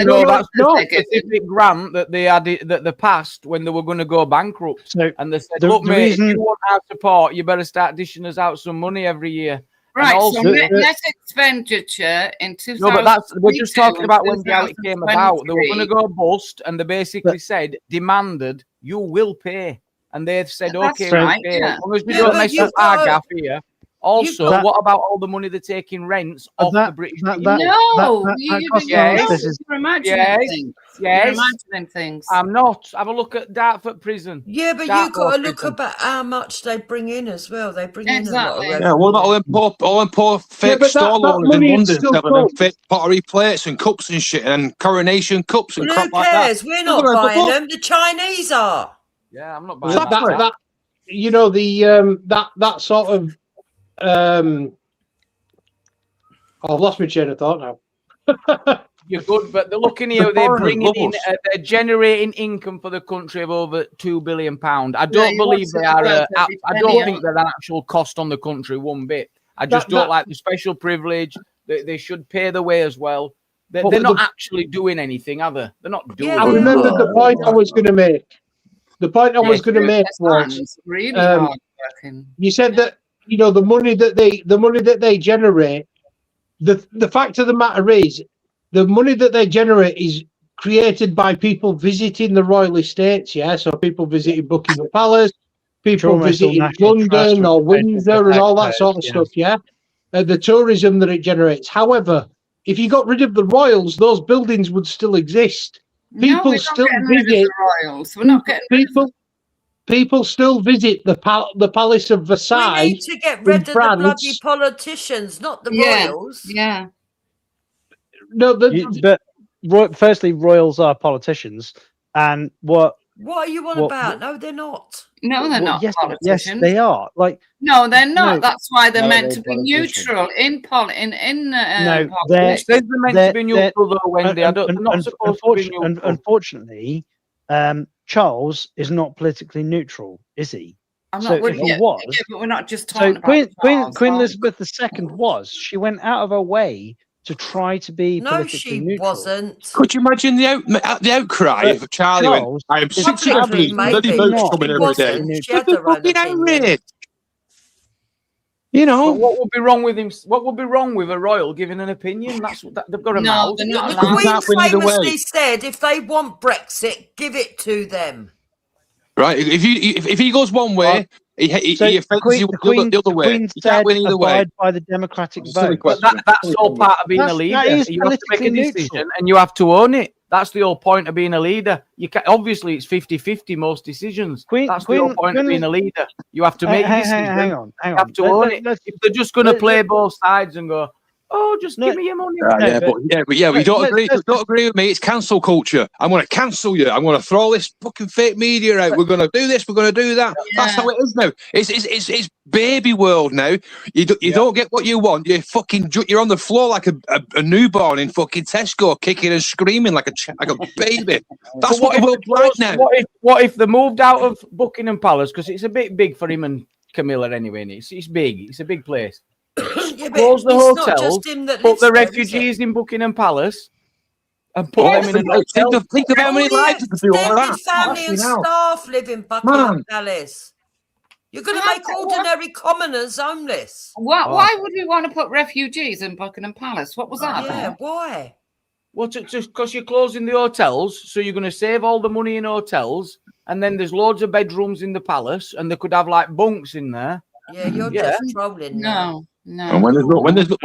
No, that's not a specific grant that they had that they passed when they were going to go bankrupt. So, and they said, "Look, mate, if you want our support, you better start dishing us out some money every year." Right. Also, so net expenditure in 2000. No, but we're just talking about when how it came about. They were going to go bust, and they basically demanded you will pay, and they've said, "Okay, we'll pay as long as we don't mess up our gaff here." Also, what about all the money they're taking rents off the British people? You're imagining things. I'm not. Have a look at Dartford Prison. Yeah, but you've got to look about how much they bring in as well. They bring in a lot of revenue. Yeah, what about all them poor fake stall owners in London selling them fake pottery plates and cups and shit, and coronation cups and crap like that? Who cares? We're not buying them. The Chinese are. Yeah, I'm not buying that. You know, that sort of. I've lost my chain of thought now. You're good, but they're looking here. They're bringing in, they're generating income for the country of over £2 billion. I don't believe they are. I don't think they're an actual cost on the country one bit. I just don't like the special privilege. They should pay the way as well. They're not actually doing anything, are they? They're not doing. I remember the point I was going to make. The point I was going to make was you said that. You know, the money that they generate, the fact of the matter is the money that they generate is created by people visiting the royal estates, so people visiting Buckingham Palace, people visiting London or Windsor and all that sort of stuff, the tourism that it generates. However, if you got rid of the royals, those buildings would still exist. People we're still not getting rid of visit. the royals. We're not getting rid of them. People still visit the Palace of Versailles. We need to get rid of the bloody France. politicians, not the Yeah, royals. yeah. No, but firstly, royals are politicians, and what are you on about? No, they're not. No, they're not yes, politicians. Yes, they are. Like, no, they're not. No. That's why they're No, meant they're to be politicians. neutral in no, politics. They're meant to be neutral, though, Wendy. They're not supposed to be neutral. Unfortunately, Charles is not politically neutral, is he? I'm so not if he was, yeah, but we're not just talking about Queen Elizabeth II was. She went out of her way to try to be politically neutral. Wasn't. Could you imagine the outcry if Charlie went, I am sick of these bloody boats coming every day. She had her own Fucking opinion. outrage. You know, but what would be wrong with him? What would be wrong with a royal giving an opinion? That's what they've got a mouth. they're not The Queen famously said, if they want Brexit, give it to them. Right? If he goes one way, he offends you the other way. Queen You can't win either way. abide by the democratic vote. But that's all part of being a leader. You have to make a decision and you have to own it. That's the whole point of being a leader. You can obviously it's 50-50 most decisions. That's the whole point of being a leader. You have to make a decision. Hang on. You have to own it. If they're just going to play both sides and go, oh, just give me your money. We don't agree. Don't agree with me. It's cancel culture. I'm going to cancel you. I'm going to throw all this fucking fake media out. We're going to do this. We're going to do that. Yeah. That's how it is now. It's baby world now. You don't get what you want. You're on the floor like a newborn in fucking Tesco, kicking and screaming like a baby. That's what the world's like now. What if they moved out of Buckingham Palace, because it's a bit big for him and Camilla anyway. It's big. It's a big place. Close the hotels, put the refugees in Buckingham Palace, and put them in a hotel. Think of how many lives you could do all that. Family and staff live in Buckingham Palace. You're going to make ordinary commoners homeless. Why would we want to put refugees in Buckingham Palace? What was that about? Yeah, why? Well, just because you're closing the hotels, so you're going to save all the money in hotels, and then there's loads of bedrooms in the palace, and they could have like bunks in there. Yeah, you're just trolling now. No. And when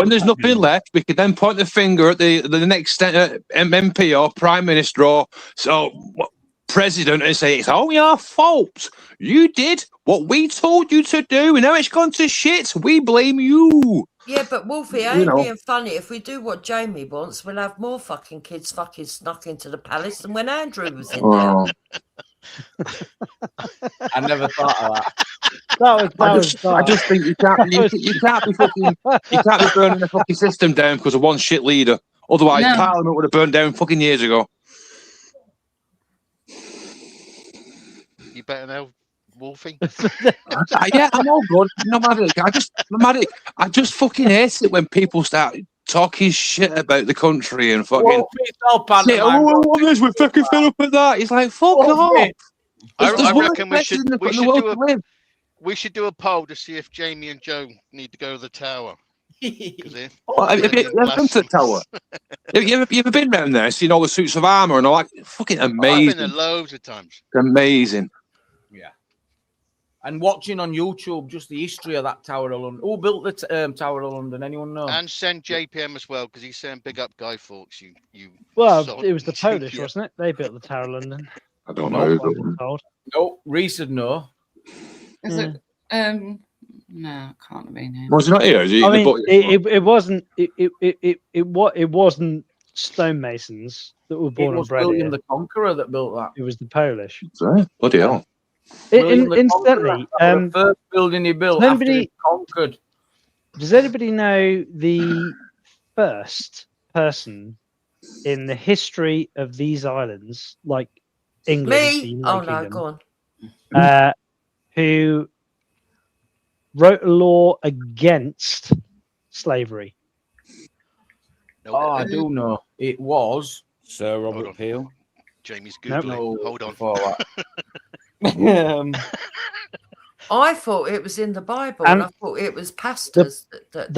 there's nothing left, we could then point the finger at the next MP or Prime Minister or President and say, it's all your fault. You did what we told you to do, and now it's gone to shit. We blame you. Yeah, but Wolfie, I ain't being funny. If we do what Jamie wants, we'll have more fucking kids fucking snuck into the palace than when Andrew was in there. I never thought of that. I just think you can't be burning the fucking system down because of one shit leader. Otherwise, Parliament would have burned down fucking years ago. You better know, Wolfie. Yeah, I'm all good. I just fucking hate it when people start talking shit about the country and fucking. We're fucking fed up with that. It's like fuck off. I reckon we should do a poll to see if Jamie and Joe need to go to the tower. Have you been to the tower? You ever been round there? Seen all the suits of armour and all that? Fucking amazing. I've been there loads of times. Amazing. Yeah. And watching on YouTube just the history of that Tower of London. Who built the Tower of London? Anyone know? And send JPM as well, because he's saying big up Guy Fawkes. Well, it was the Polish, wasn't it? They built the Tower of London. I don't know. No, Reese would know. Is it? No, can't have been him. Was it not here? It wasn't. It wasn't stonemasons that were born and bred here. William the Conqueror that built that. It was the Polish. Bloody hell. Incidentally, the first building he built after he conquered. Does anybody know the first person in the history of these islands, like England? Me? Oh no, go on. Who wrote a law against slavery? I do know. It was Sir Robert Peel. Jamie's Googling. Hold on. I thought it was in the Bible, and I thought it was pastors. The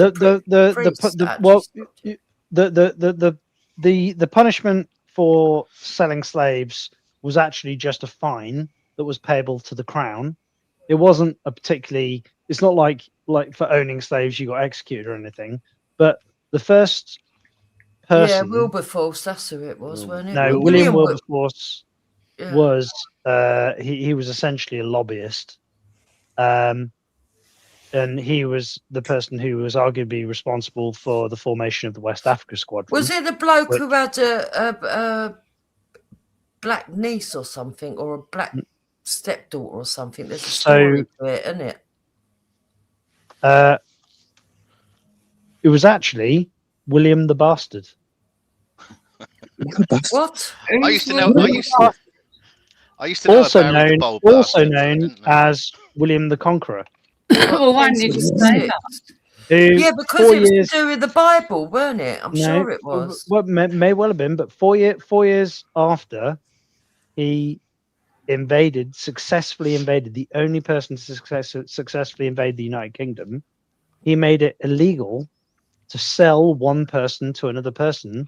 punishment for selling slaves was actually just a fine that was payable to the crown. It wasn't a particularly. It's not like for owning slaves you got executed or anything. But the first person. Yeah, Wilberforce. That's who it was, weren't it? No, William Wilberforce was he was essentially a lobbyist, and he was the person who was arguably responsible for the formation of the West Africa Squadron. Was it the bloke who had a black niece or something, or a black stepdaughter or something? There's a story to it, isn't it? It was actually William the Bastard. What? I used to know. I used to know also about the known, bold also bastard, known as William the Conqueror. Well, why didn't you just say that? Yeah, because it was to do with the Bible, weren't it? I'm sure it was. Well, may well have been, but 4 years after he successfully invaded, the only person to successfully invade the United Kingdom, he made it illegal to sell one person to another person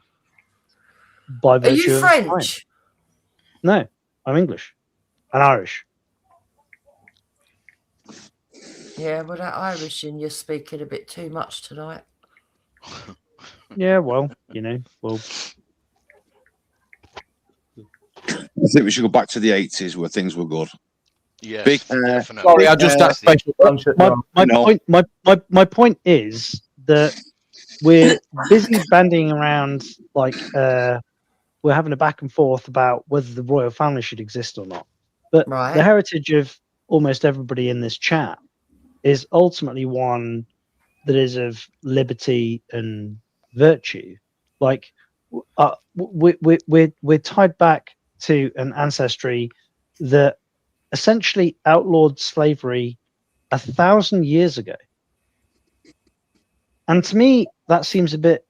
by virtue Are you of French? No, I'm English and Irish. Yeah, well, that Irish in you're speaking a bit too much tonight. Yeah, well, you know, well. I think we should go back to the 80s where things were good. Yeah, definitely. Sorry, I just had special function. My point is that we're busy bandying around like we're having a back and forth about whether the royal family should exist or not. But the heritage of almost everybody in this chat is ultimately one that is of liberty and virtue. Like we're tied back to an ancestry that essentially outlawed slavery 1,000 years ago. And to me, that seems a bit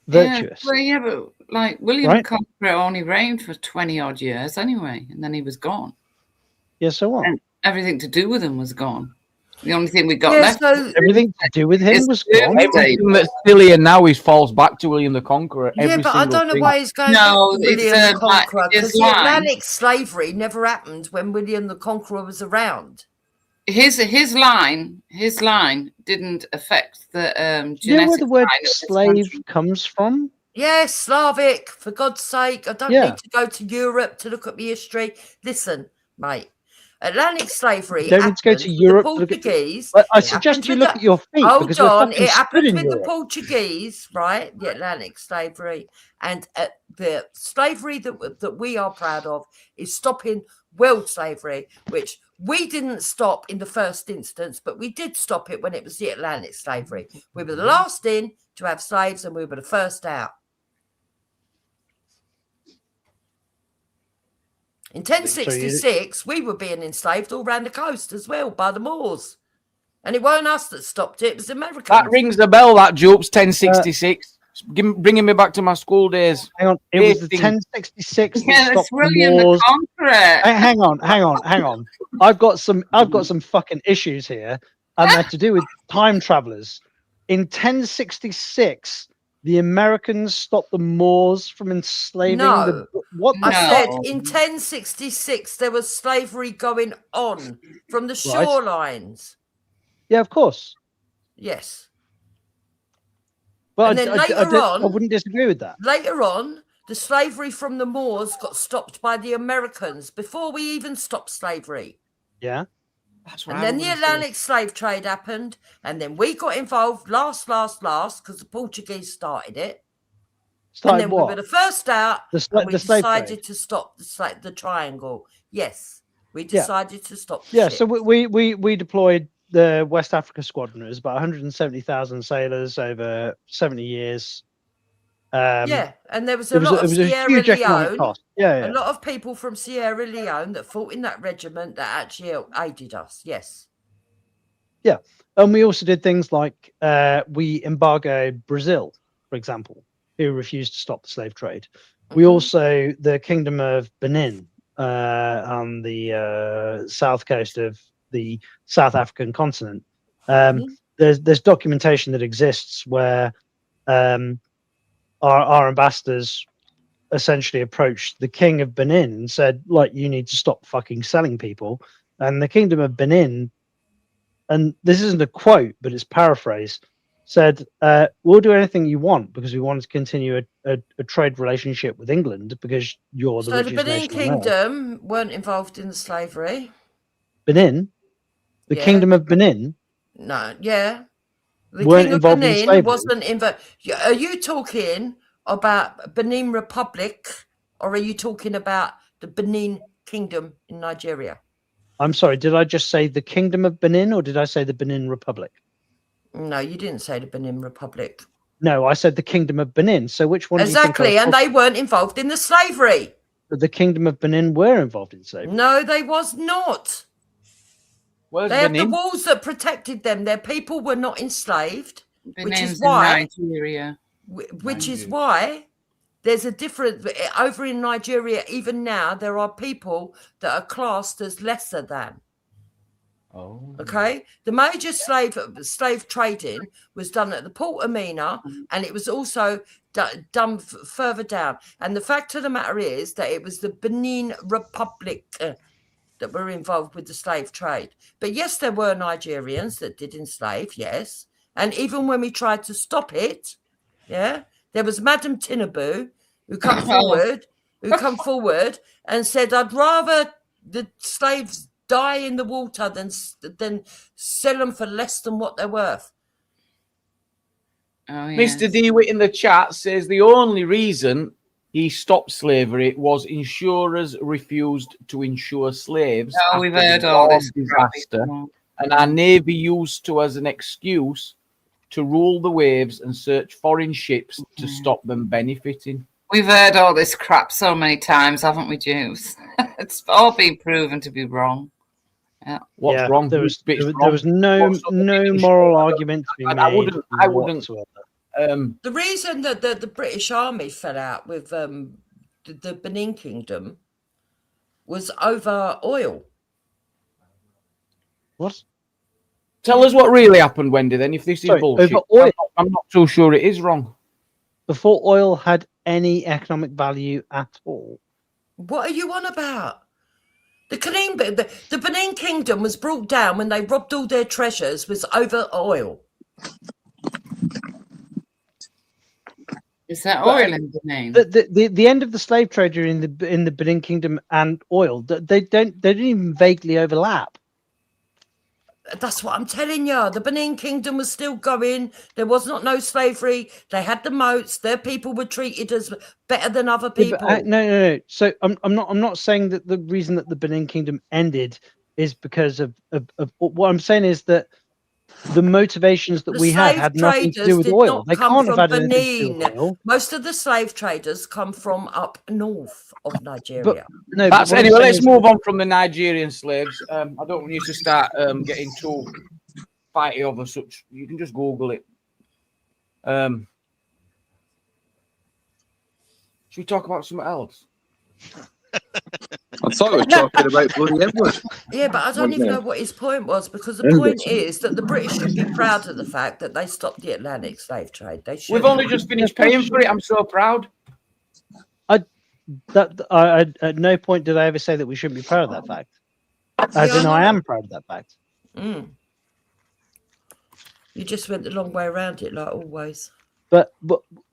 virtuous. Yeah, but like William the Conqueror only reigned for 20 odd years anyway, and then he was gone. Yeah, so what? And everything to do with him was gone. The only thing we got left. Everything to do with him was gone. Everything that's still here now is falls back to William the Conqueror. Yeah, but I don't know why he's going back to William the Conqueror, because the Atlantic slavery never happened when William the Conqueror was around. His line didn't affect the genetic. You know where the word slave comes from? Yes, Slavic, for God's sake. I don't need to go to Europe to look at the history. Listen, mate. Atlantic slavery. You don't need to go to Europe. The Portuguese. I suggest you look at your feet. Hold on. It happened with Europe. the Portuguese, right? The Atlantic slavery. And the slavery that we are proud of is stopping world slavery, which we didn't stop in the first instance, but we did stop it when it was the Atlantic slavery. We were the last in to have slaves and we were the first out. In 1066, we were being enslaved all around the coast as well by the Moors. And it weren't us that stopped it, it was the Americans. That rings the bell, that Jupes, 1066. Bringing me back to my school days. Hang on, it was the 1066 that stopped William the Moors. The Conqueror. Hang on. I've got some fucking issues here, and they're to do with time travelers. In 1066, the Americans stopped the Moors from enslaving I said in 1066 there was slavery going on from the shorelines. Yeah, of course. Yes. But and then I wouldn't disagree with that. Later on, the slavery from the Moors got stopped by the Americans before we even stopped slavery. Yeah. And then the Atlantic slave trade happened, and then we got involved last, because the Portuguese started it. And then we were the first out, and we decided to stop the triangle. Yes, we decided to stop the ship. So we deployed the West Africa Squadron. It was about 170,000 sailors over 70 years. And there was a lot of Sierra Leone. A lot of people from Sierra Leone that fought in that regiment that actually aided us. Yes. Yeah, and we also did things like we embargoed Brazil, for example, who refused to stop the slave trade. We also, the Kingdom of Benin on the south coast of the South African continent. There's documentation that exists where our ambassadors essentially approached the King of Benin and said, like, you need to stop fucking selling people. And the Kingdom of Benin, and this isn't a quote, but it's paraphrased, said, we'll do anything you want because we want to continue a trade relationship with England because you're the So the richest Benin nation on earth. Kingdom weren't involved in the slavery. Benin? The Kingdom of Benin? No, yeah. The weren't King of involved in Benin slavery. wasn't involved. Are you talking about Benin Republic or are you talking about the Benin Kingdom in Nigeria? I'm sorry, did I just say the Kingdom of Benin or did I say the Benin Republic? No, you didn't say the Benin Republic. No, I said the Kingdom of Benin. So which one? Exactly, do you think and they weren't involved in the slavery. The Kingdom of Benin were involved in slavery. No, they was not. Where's they Benin? have the walls that protected them. Their people were not enslaved, Benin's which is why Nigeria. Which is why there's a difference over in Nigeria. Even now, there are people that are classed as lesser than. Oh. Okay, the major slave trading was done at the Port of Mina, and it was also done further down. And the fact of the matter is that it was the Benin Republic that were involved with the slave trade. But yes, there were Nigerians that did enslave. Yes, and even when we tried to stop it, yeah, there was Madam Tinubu who come forward and said, "I'd rather the slaves die in the water than sell them for less than what they're worth." Oh, yes. Mr. DeWitt in the chat says the only reason he stopped slavery was insurers refused to insure slaves. Oh, we've after heard the all Guam this disaster, crap. and our navy used to as an excuse to rule the waves and search foreign ships to stop them benefiting. We've heard all this crap so many times, haven't we, Jews? It's all been proven to be wrong. Yeah. What's wrong? There was no moral argument to be made. I wouldn't. The reason that the British Army fell out with the Benin Kingdom was over oil. What? Tell us what really happened, Wendy, then, if this is bullshit. Over oil. I'm not so sure it is wrong. Before oil had any economic value at all. What are you on about? The Benin Kingdom was brought down when they robbed all their treasures was over oil. Is that oil in Benin? The end of the slave trade in the Benin Kingdom and oil, they didn't even vaguely overlap. That's what I'm telling you. The Benin Kingdom was still going. There was no slavery. They had the moats. Their people were treated as better than other people. Yeah, no. So I'm not saying that the reason that the Benin Kingdom ended is because of what I'm saying is that the motivations that we had nothing to do with oil. They can't have had anything to do with oil. Most of the slave traders come from up north of Nigeria. Anyway, let's move on from the Nigerian slaves. I don't want you to start getting too fighty over such. You can just Google it. Should we talk about something else? I thought we were talking about bloody Edward. Yeah, but I don't even know what his point was, because the point is that the British should be proud of the fact that they stopped the Atlantic slave trade. They should. We've only just finished paying for it. I'm so proud. At no point did I ever say that we shouldn't be proud of that fact. As in, I am proud of that fact. Mm. You just went the long way around it, like always. But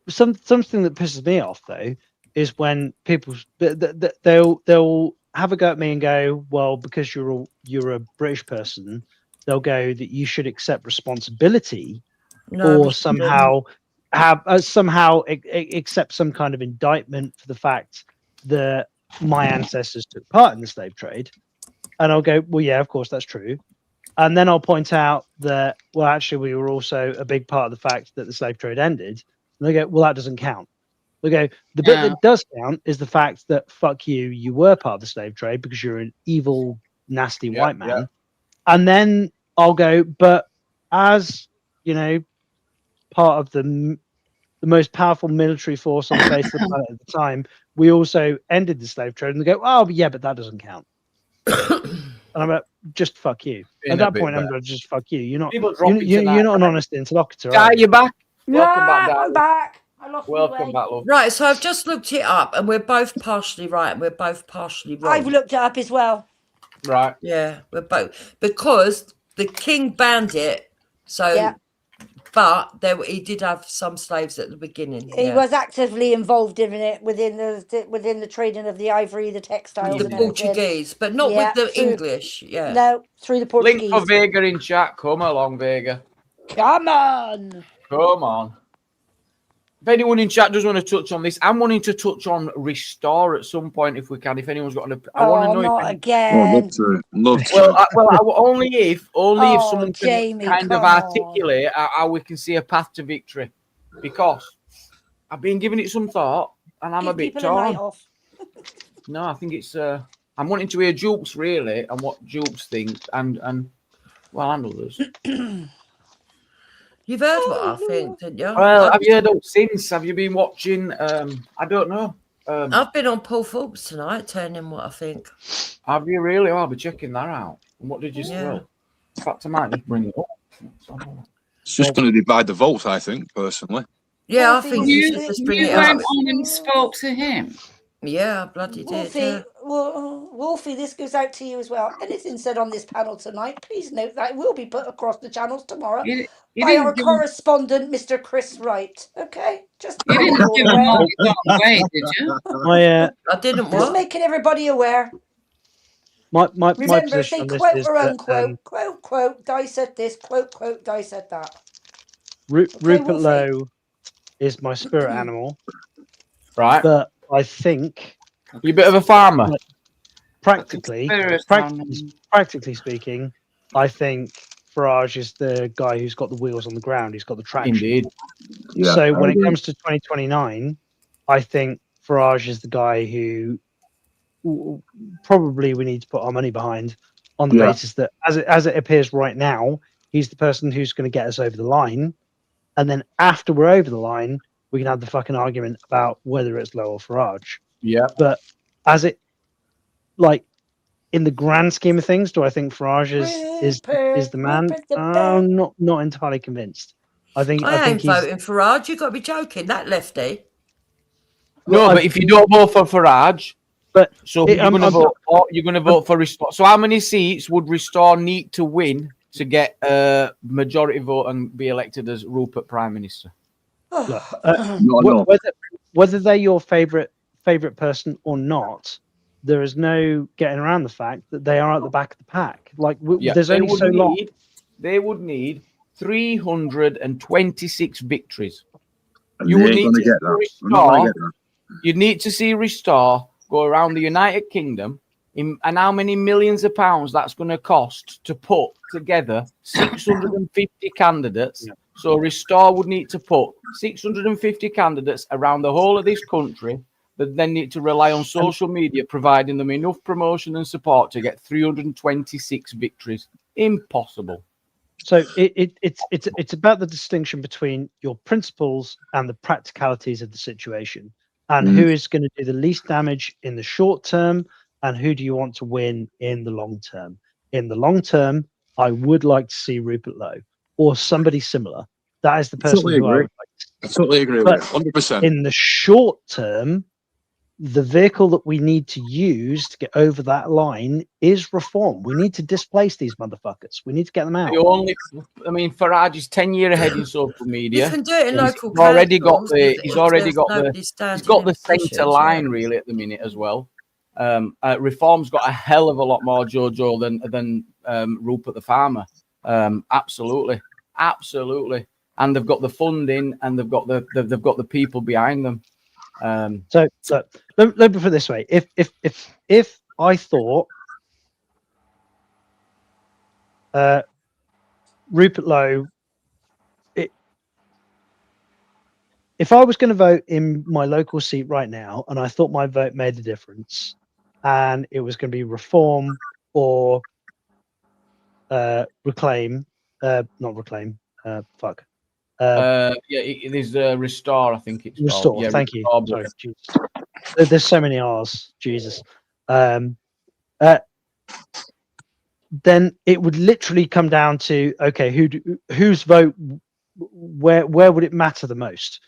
something that pisses me off though is when people they'll have a go at me and go, well, because you're a British person, they'll go that you should accept responsibility, or somehow accept some kind of indictment for the fact that my ancestors took part in the slave trade. And I'll go, well, yeah, of course that's true. And then I'll point out that, well, actually, we were also a big part of the fact that the slave trade ended. And they go, well, that doesn't count. They go, the bit that does count is the fact that, fuck you, you were part of the slave trade because you're an evil, nasty white man. Yeah. And then I'll go, but as, part of the most powerful military force on the face of the planet at the time, we also ended the slave trade. And they go, oh, yeah, but that doesn't count. And I'm like, just fuck you. At that point, I'm like, just fuck you. You're not an honest interlocutor. You're back. Welcome back, I'm back. Welcome back, love. Right, so I've just looked it up, and we're both partially right, and we're both partially wrong. I've looked it up as well. Right. Yeah, we're both, because the king banned it. So But he did have some slaves at the beginning. He was actively involved in it within the trading of the ivory, the textiles, the and Portuguese, but not with the English. Yeah, no, through the Portuguese. Link for Vega in chat. Come along, Vega. Come on. Come on. If anyone in chat does want to touch on this, I'm wanting to touch on restore at some point if we can. If anyone's got I want to know. Not again. Love to. Well, only if someone can Jamie, kind of articulate how we can see a path to victory, because I've been giving it some thought and I'm a bit torn. No, I think it's. I'm wanting to hear Jukes really and what Jukes thinks and others. You've heard what I think, didn't you? Well, have you heard up since? Have you been watching? I don't know. I've been on Paul Forbes tonight, telling him what I think. Have you really? I'll be checking that out. And what did you say? Well, in fact, I might just bring it up. It's just going to divide the vote, I think, personally. Yeah, I think you should just bring it up. You went on and spoke to him. Yeah, I bloody did. Wolfie, Wolfie, this goes out to you as well. Anything said on this panel tonight, please note that it will be put across the channels tomorrow by our correspondent, Mr. Chris Wright. Okay, just you didn't give them all away, did you? I didn't. Just making everybody aware. Remember, say quote or unquote. Quote, Di said this. Quote, Di said that. Rupert Lowe is my spirit animal. Right. But I think you're a bit of a farmer. Practically speaking, I think Farage is the guy who's got the wheels on the ground. He's got the traction. Indeed. Yeah, so when it comes to 2029, I think Farage is the guy who probably we need to put our money behind on the basis that as it appears right now, he's the person who's going to get us over the line. And then after we're over the line, we can have the fucking argument about whether it's Lowe or Farage. Yeah. But as it, like, in the grand scheme of things, do I think Farage is the man? I'm not entirely convinced. I think ain't voting Farage. You've got to be joking. That lefty. No, but if you don't vote for Farage, you're going to vote for Restore. So how many seats would Restore need to win to get a majority vote and be elected as Rupert Prime Minister? Whether they're your favorite person or not, there is no getting around the fact that they are at the back of the pack. Like there's only so long. They would need 326 victories. You would need to get that. You'd need to see Restore go around the United Kingdom, and how many millions of pounds that's going to cost to put together 650 candidates. So Restore would need to put 650 candidates around the whole of this country that then need to rely on social media, providing them enough promotion and support to get 326 victories. Impossible. So it's about the distinction between your principles and the practicalities of the situation, and who is going to do the least damage in the short term, and who do you want to win in the long term. In the long term, I would like to see Rupert Lowe or somebody similar. That is the person who I would like to see. I totally agree with you, 100%. In the short term, the vehicle that we need to use to get over that line is reform. We need to displace these motherfuckers. We need to get them out. Farage is 10 years ahead in social media. You can do it in local. He's already got the centre line really at the minute as well. Reform's got a hell of a lot more Jojo than Rupert the Farmer. Absolutely, and they've got the funding and they've got the people behind them. So let me put it this way: if I thought Rupert Lowe, if I was going to vote in my local seat right now, and I thought my vote made a difference, and it was going to be Reform or Reclaim, not Reclaim, fuck. It is Restore, I think it's Restore. Called. Yeah, thank Restore, you. Sorry, Jesus. There's so many R's. Jesus. Then it would literally come down to whose vote? Where would it matter the most?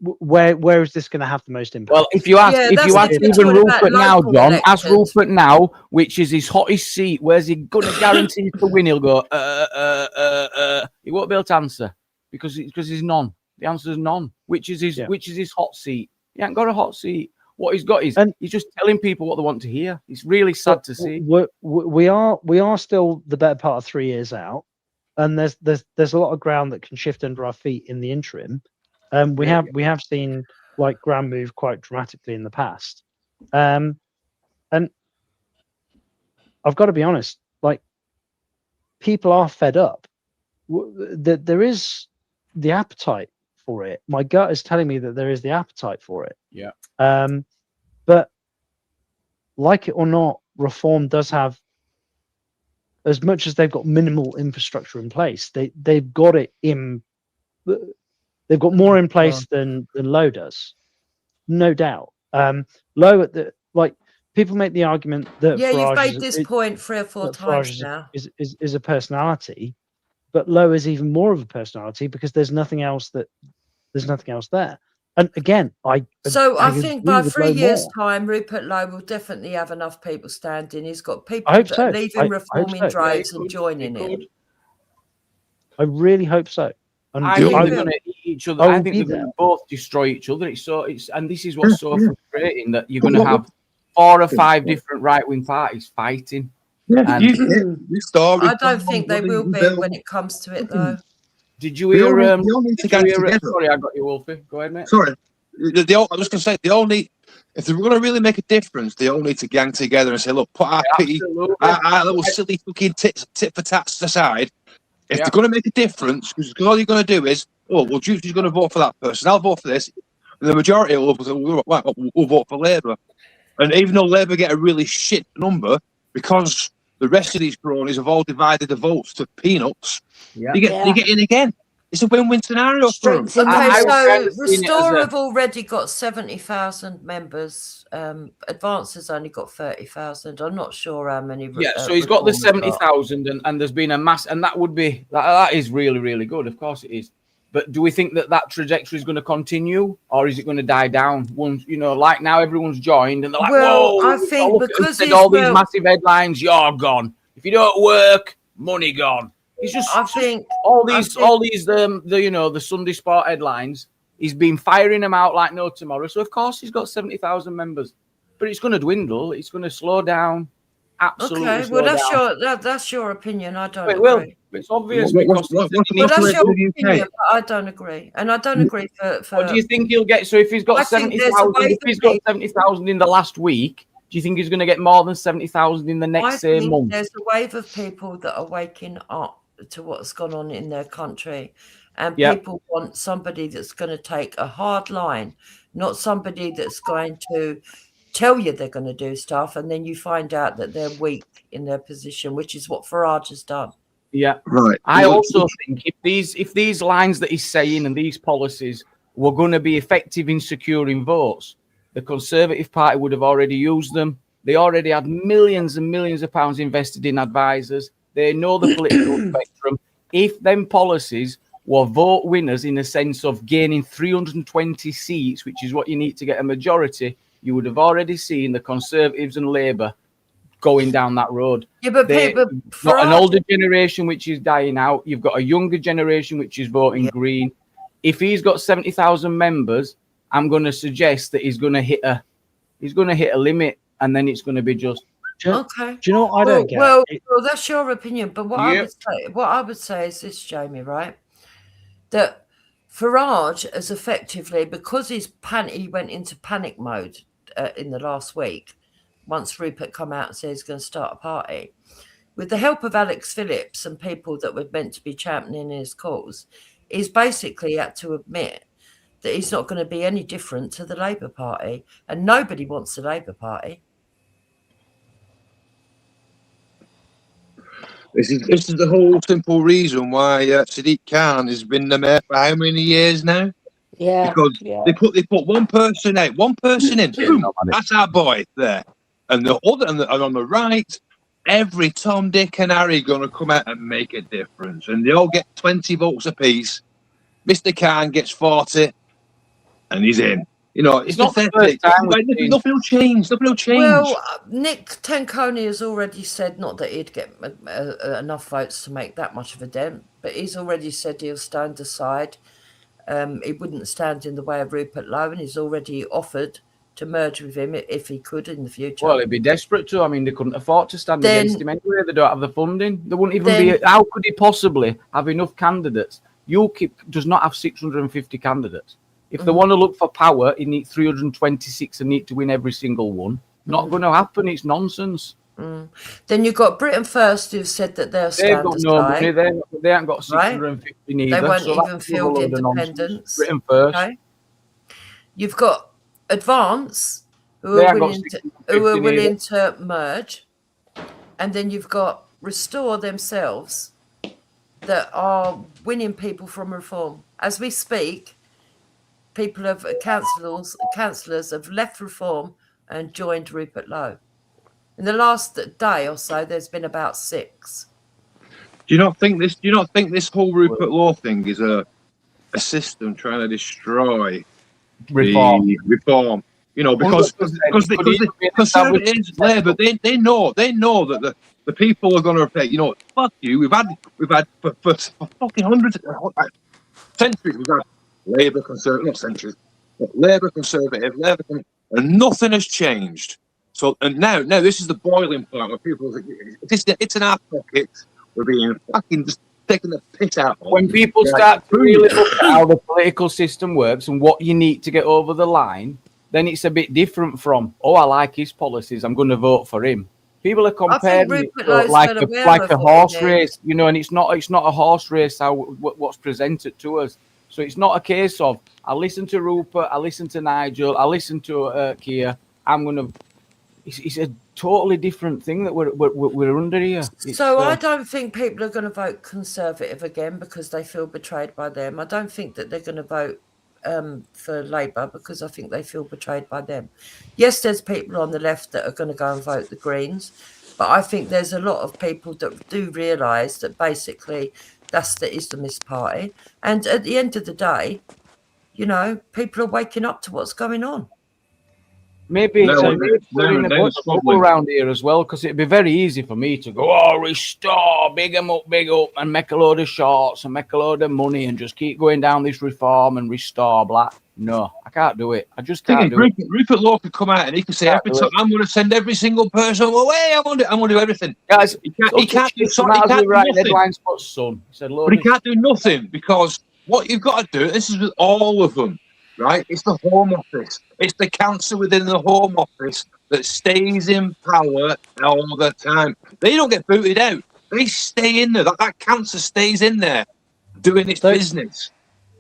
Where is this going to have the most impact? Well, if you ask even Rupert now, John, ask Rupert now, which is his hottest seat, where's he going to guarantee to win? He'll go, he won't be able to answer because he's none. The answer is none. Which is his hot seat? He ain't got a hot seat. What he's got is he's just telling people what they want to hear. It's really sad to see. We are still the better part of 3 years out, and there's a lot of ground that can shift under our feet in the interim. We have seen like ground move quite dramatically in the past, and I've got to be honest, like people are fed up. There is the appetite for it. My gut is telling me that there is the appetite for it. Yeah. But like it or not, reform does have, as much as they've got minimal infrastructure in place, they've got it in. They've got more in place than Low does, no doubt. Low at the people make the argument that you've made this point 3 or 4 times now. Is a personality, but Low is even more of a personality because there's nothing else there. And again, I think by 3 years' time, Rupert Lowe will definitely have enough people standing. He's got people that are leaving reform in droves and joining it. I really hope so. And I think they're going to eat each other. I think they're going to both destroy each other. And this is what's so frustrating, that you're going to have 4 or 5 different right-wing parties fighting. I don't think they will be when it comes to it, though. Did you hear? Sorry, I got you, Wolfie. Go ahead, mate. Sorry, I was going to say if they're going to really make a difference, they all need to gang together and say, look, put our little silly fucking tit for tats aside. If they're going to make a difference, because all you're going to do is, Judy's going to vote for that person. I'll vote for this. And the majority will vote for Labour. And even though Labour get a really shit number, because the rest of these cronies have all divided the votes to peanuts, you get in again. It's a win-win scenario for them. Okay, so Restore have already got 70,000 members. Advance has only got 30,000. I'm not sure how many. So he's got the 70,000, and there's been a mass, and that is really, really good. Of course it is. But do we think that trajectory is going to continue, or is it going to die down? Once like now, everyone's joined, and they're like, "Whoa!" I think because all these massive headlines, "You're gone. If you don't work, money gone." It's just, all these the Sunday Sport headlines. He's been firing them out like no tomorrow. So of course he's got 70,000 members, but it's going to dwindle. It's going to slow down. Absolutely. Okay, well that's your opinion. I don't agree. Well, it's obvious because that's your opinion, but I don't agree, and I don't agree for. What do you think he'll get? So if he's got 70,000, if he's got 70,000 in the last week, do you think he's going to get more than 70,000 in the next same month? There's a wave of people that are waking up to what's gone on in their country, and people want somebody that's going to take a hard line, not somebody that's going to tell you they're going to do stuff and then you find out that they're weak in their position, which is what Farage has done. Yeah, right. I also think if these lines that he's saying and these policies were going to be effective in securing votes, the Conservative Party would have already used them. They already had millions and millions of pounds invested in advisors. They know the political spectrum. If them policies were vote winners in the sense of gaining 320 seats, which is what you need to get a majority, you would have already seen the Conservatives and Labour going down that road. Yeah, but they've got an older generation which is dying out. You've got a younger generation which is voting Green. If he's got 70,000 members, I'm going to suggest that he's going to hit a limit, and then it's going to be just. Okay. Do you know what I don't get? Well, that's your opinion, but what I would say is this, Jamie, right? That Farage has effectively, because he went into panic mode in the last week, once Rupert come out and said he's going to start a party, with the help of Alex Phillips and people that were meant to be championing his cause, he's basically had to admit that he's not going to be any different to the Labour Party, and nobody wants the Labour Party. This is the whole simple reason why Sadiq Khan has been the mayor for how many years now? Yeah, because they put one person out, one person in. Boom, that's our boy there, and the other, and on the right, every Tom, Dick, and Harry going to come out and make a difference, and they all get 20 votes apiece. Mr. Khan gets 40, and he's in. You know, it's not pathetic. Nothing will change. Nothing will change. Well, Nick Tanconi has already said, not that he'd get enough votes to make that much of a dent, but he's already said he'll stand aside. He wouldn't stand in the way of Rupert Lowe, and he's already offered to merge with him if he could in the future. Well, he'd be desperate to. I mean, they couldn't afford to stand against him anyway. They don't have the funding. They wouldn't even be. How could he possibly have enough candidates? UKIP does not have 650 candidates. If they want to look for power, he needs 326 and need to win every single one. Not going to happen. It's nonsense. Then you've got Britain First, who've said that they'll stand got aside. No money. They haven't got 650 neither. They won't so even field independents. Britain First. Okay. You've got Advance, who are willing to merge. And then you've got Restore themselves, that are winning people from Reform. As we speak, councillors have left Reform and joined Rupert Lowe. In the last day or so, there's been about 6. Do you not think this whole Rupert Lowe thing is a system trying to destroy reform? You know, because the Conservatives, Labour, they know that the people are going to pay. You know, fuck you. We've had for fucking hundreds, centuries. We've had Labour, Conservative, not centuries, but Labour, Conservative, and nothing has changed. So, and now this is the boiling point where people think it's in our pocket. We're being fucking just taking the piss out. When people start to really look at how the political system works and what you need to get over the line, then it's a bit different from, oh, I like his policies, I'm going to vote for him. People are comparing it like a horse race, you know, and it's not a horse race what's presented to us. So it's not a case of I listen to Rupert, I listen to Nigel, I listen to Keir. It's a totally different thing that we're under here. I don't think people are going to vote Conservative again because they feel betrayed by them. I don't think that they're going to vote for Labour because I think they feel betrayed by them. Yes, there's people on the left that are going to go and vote the Greens, but I think there's a lot of people that do realise that basically that's the Islamist party. And at the end of the day, you know, people are waking up to what's going on. Maybe put in a bubble around here as well, because it'd be very easy for me to go, restore, big up, and make a load of shorts and make a load of money and just keep going down this reform and restore, blah. No, I can't do it. I just can't do it. Rupert Lowe could come out and he could say, every time I'm going to send every single person away. I'm going to do everything. Guys, he can't do nothing. But he can't do nothing because what you've got to do, this is with all of them. Right, it's the Home Office. It's the council within the Home Office that stays in power all the time. They don't get booted out. They stay in there. That council stays in there, doing its business.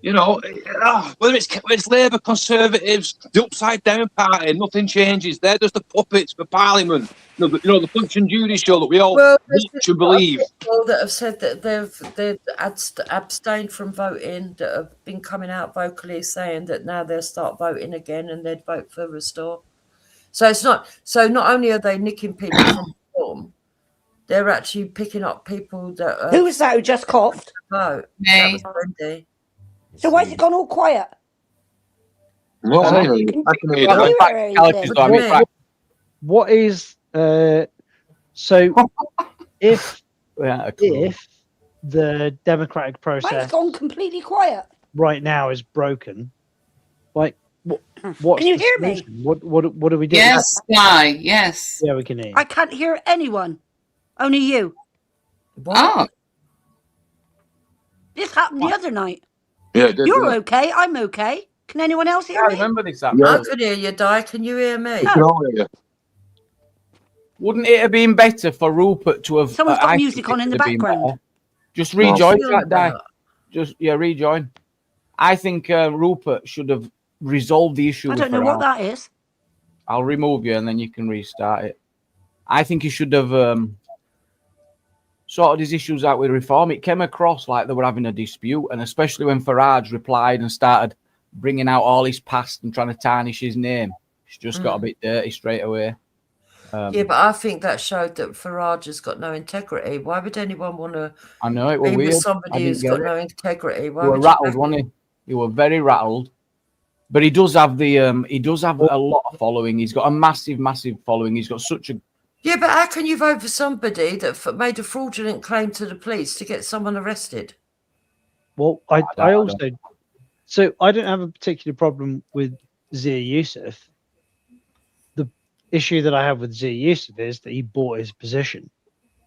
You know, whether it's Labour, Conservatives, the Upside Down Party, nothing changes. They're just the puppets for Parliament. You know, the Punch and Judy show that we all watch and believe. People that have said that they've abstained from voting, that have been coming out vocally saying that now they'll start voting again and they'd vote for Restore. So it's not. So not only are they nicking people from Reform, they're actually picking up people that. Who was that who just coughed? Vote. Me. That was Wendy. So why has it gone all quiet? What is so if the democratic Why has process it gone completely quiet? right now is broken, like what's Can you the hear me? solution? What do we do? Yes, Guy. Yes. Yeah, we can hear. I can't hear anyone. Only you. Oh. This happened the other night. Yeah, You're okay. I'm okay. Can anyone else hear me? I remember this. I could hear you, Di. Can you hear me? Wouldn't it have been better for Rupert to have... Someone's got music on in the background. Just rejoin that, Di. Just, rejoin. I think Rupert should have resolved the issue. I don't know what that is. I'll remove you and then you can restart it. I think he should have sorted his issues out with Reform. It came across like they were having a dispute, and especially when Farage replied and started bringing out all his past and trying to tarnish his name. It's just got a bit dirty straight away. Yeah, but I think that showed that Farage has got no integrity. Why would anyone want to it was be weird. with somebody who's got no integrity? You were rattled, wasn't he? You were very rattled. But he does have a lot of following. He's got a massive following. He's got such a Yeah, but how can you vote for somebody that made a fraudulent claim to the police to get someone arrested? Well, I also, so I don't have a particular problem with Zia Yusuf. The issue that I have with Zia Yusuf is that he bought his position.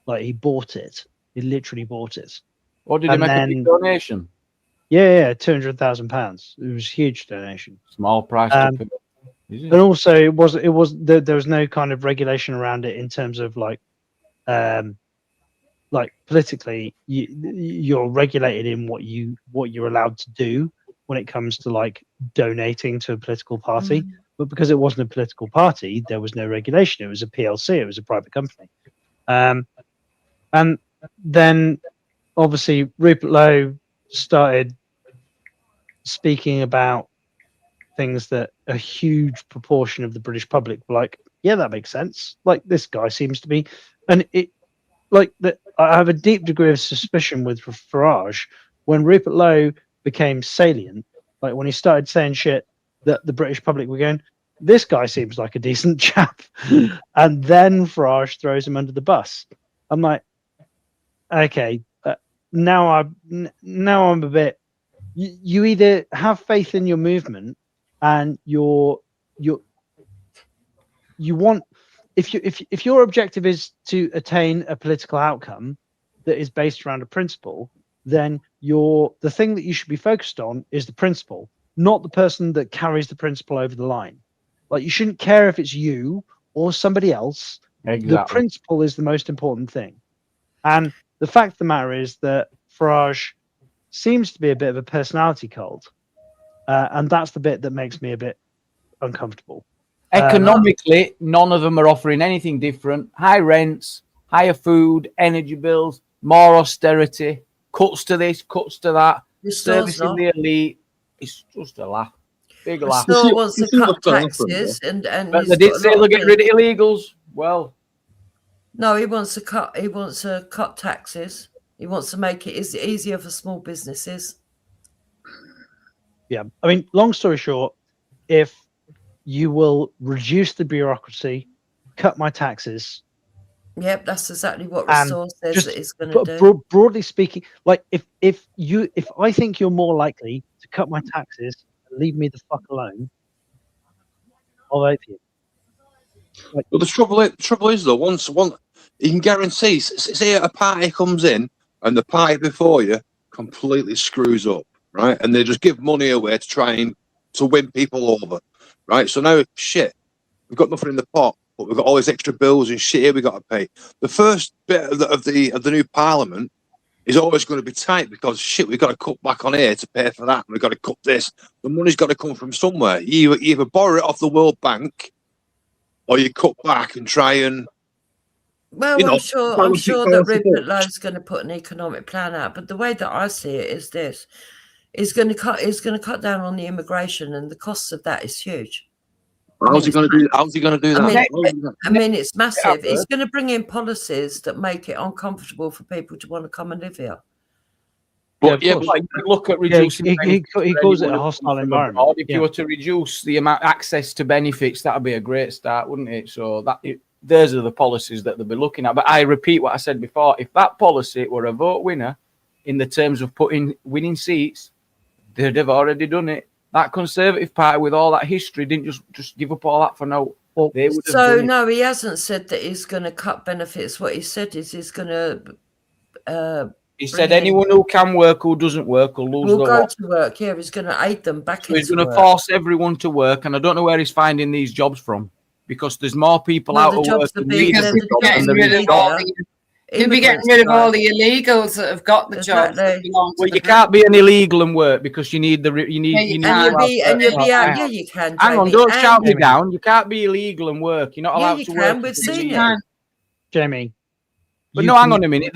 Like, he bought it. He literally bought it. Or did he make a big donation? Yeah, £200,000. It was a huge donation. Small price to pay. And also, it was there was no kind of regulation around it in terms of like politically, you're regulated in what you're allowed to do when it comes to like donating to a political party. But because it wasn't a political party, there was no regulation. It was a PLC. It was a private company. And then obviously Rupert Lowe started speaking about things that a huge proportion of the British public were like, yeah, that makes sense. Like, this guy seems to be, and it like that. I have a deep degree of suspicion with Farage when Rupert Lowe became salient, like when he started saying shit that the British public were going, this guy seems like a decent chap. And then Farage throws him under the bus. I'm like, okay, now I'm a bit, you either have faith in your movement and you want, if your objective is to attain a political outcome that is based around a principle, then the thing that you should be focused on is the principle, not the person that carries the principle over the line. Like, you shouldn't care if it's you or somebody else. Exactly. The principle is the most important thing. And the fact of the matter is that Farage seems to be a bit of a personality cult. And that's the bit that makes me a bit uncomfortable. Economically, none of them are offering anything different. High rents, higher food, energy bills, more austerity, cuts to this, cuts to that, servicing the elite. It's just a laugh. Big laugh. Still wants to cut taxes and but they did say they'll get rid of illegals. Well, no, he wants to cut taxes. He wants to make it easier for small businesses. Yeah, I mean, long story short, if you will reduce the bureaucracy, cut my taxes. Yep, that's exactly what Restore says that it's going to do. Broadly speaking, like if I think you're more likely to cut my taxes and leave me the fuck alone, I'll vote for you. Like, well, the trouble is though, once you can guarantee, say a party comes in and the party before you completely screws up, right? And they just give money away to try and to win people over, right? So now, shit, we've got nothing in the pot, but we've got all these extra bills and shit here we got to pay. The first bit of the new parliament is always going to be tight because shit, we've got to cut back on here to pay for that. We've got to cut this. The money's got to come from somewhere. You either borrow it off the World Bank, or you cut back and try and. Well, I'm sure that Rupert Lowe's going to put an economic plan out, but the way that I see it is this: is going to cut down on the immigration, and the costs of that is huge. How's he going to do that? I mean, it's massive. It's going to bring in policies that make it uncomfortable for people to want to come and live here. But look at reducing. He calls it a hostile environment. If you were to reduce the amount access to benefits, that would be a great start, wouldn't it? So those are the policies that they'll be looking at. But I repeat what I said before: if that policy were a vote winner in the terms of winning seats, they'd have already done it. That Conservative Party, with all that history, didn't just give up all that for no. Well, no, he hasn't said that he's going to cut benefits. What he said is he's going to. He said anyone who can work, who doesn't work, will lose. Will go to work. Yeah, he's going to aid them back. So he's going to force everyone to work, and I don't know where he's finding these jobs from, because there's more people out of work than He'll be getting rid of all the illegals that have got the jobs. That belong to you can't be an illegal and work because you need you can. Hang on, don't shout me down. You can't be illegal and work. You're not allowed to work. We've seen it, Jamie. But no, hang on a minute.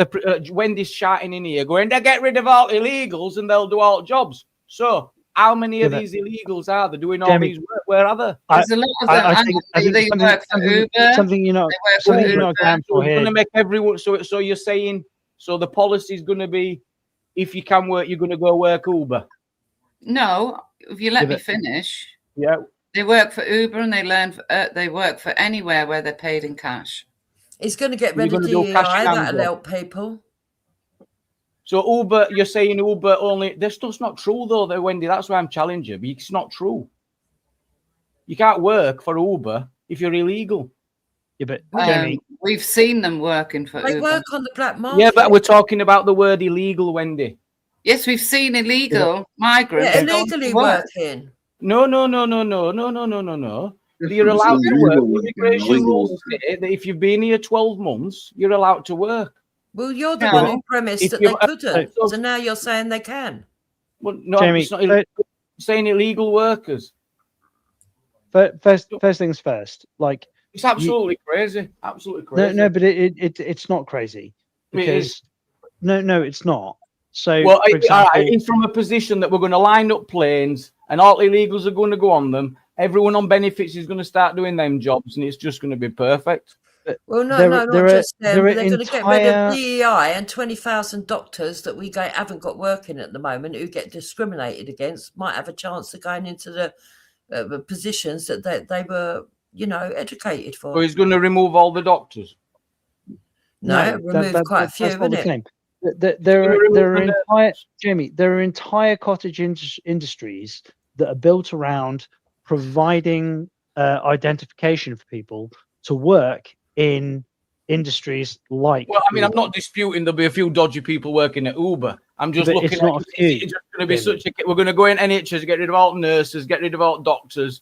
Wendy's shouting in here, going, "They get rid of all illegals and they'll do all jobs." So, how many of these illegals are there doing all these work? Where are they? There's a lot of them. I think they work for Uber. Something you're not going to make everyone. So you're saying, so the policy is going to be, if you can work, you're going to go work Uber. No, if you let me finish. Yeah. They work for Uber and they work for anywhere where they're paid in cash. He's going to get rid of DEI. That'll help people. So Uber, you're saying Uber only? This stuff's not true though, though, Wendy. That's why I'm challenging you. It's not true. You can't work for Uber if you're illegal. Yeah, but Jamie, we've seen them working for They Uber. work on the black market. Yeah, but we're talking about the word illegal, Wendy. Yes, we've seen illegal migrants. Yeah, illegally working. No. You're allowed to work. Immigration rules say that if you've been here 12 months, you're allowed to work. Well, you're the one who premised that they couldn't. So now you're saying they can. Well, no, Jamie, it's not illegal. Saying illegal workers. First things first. Like, it's absolutely crazy. Absolutely crazy. No, but it's not crazy because no, it's not. So, well, for example, it's from a position that we're going to line up planes and all illegals are going to go on them. Everyone on benefits is going to start doing them jobs, and it's just going to be perfect. Well, not just them. They're going to get rid of DEI and 20,000 doctors that we haven't got working at the moment who get discriminated against might have a chance of going into the positions that they were, educated for. So he's going to remove all the doctors? No, remove quite a few, isn't it? There are entire cottage industries that are built around providing identification for people to work in industries like. Well, I mean, I'm not disputing there'll be a few dodgy people working at Uber. I'm just looking at it's just going to be such a. We're going to go in NHS, get rid of all nurses, get rid of all doctors,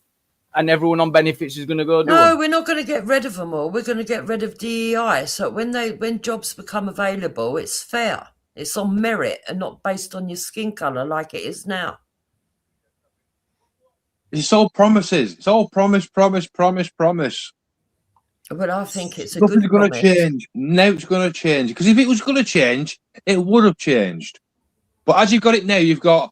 and everyone on benefits is going to go. No, we're not going to get rid of them all. We're going to get rid of DEI. So when jobs become available, it's fair. It's on merit and not based on your skin color like it is now. It's all promises. It's all promise. But I think it's a Nothing's good going promise. to change. Now it's going to change. Because if it was going to change, it would have changed. But as you've got it now, you've got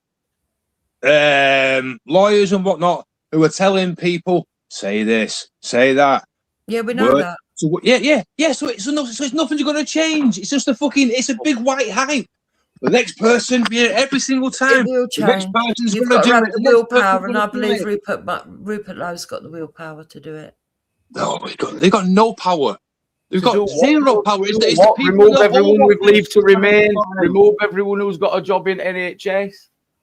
lawyers and whatnot who are telling people, say this, say that. Yeah, we know that. So, yeah. So it's nothing's going to change. It's just it's a big white hype. The next person, every single time. It will change. The next person's You've going got to to do have it. the willpower, and I believe Rupert Lowe's got the willpower to do it. No, they've got no power. They've got zero power. Remove everyone with leave to remain. Remove everyone who's got a job in NHS.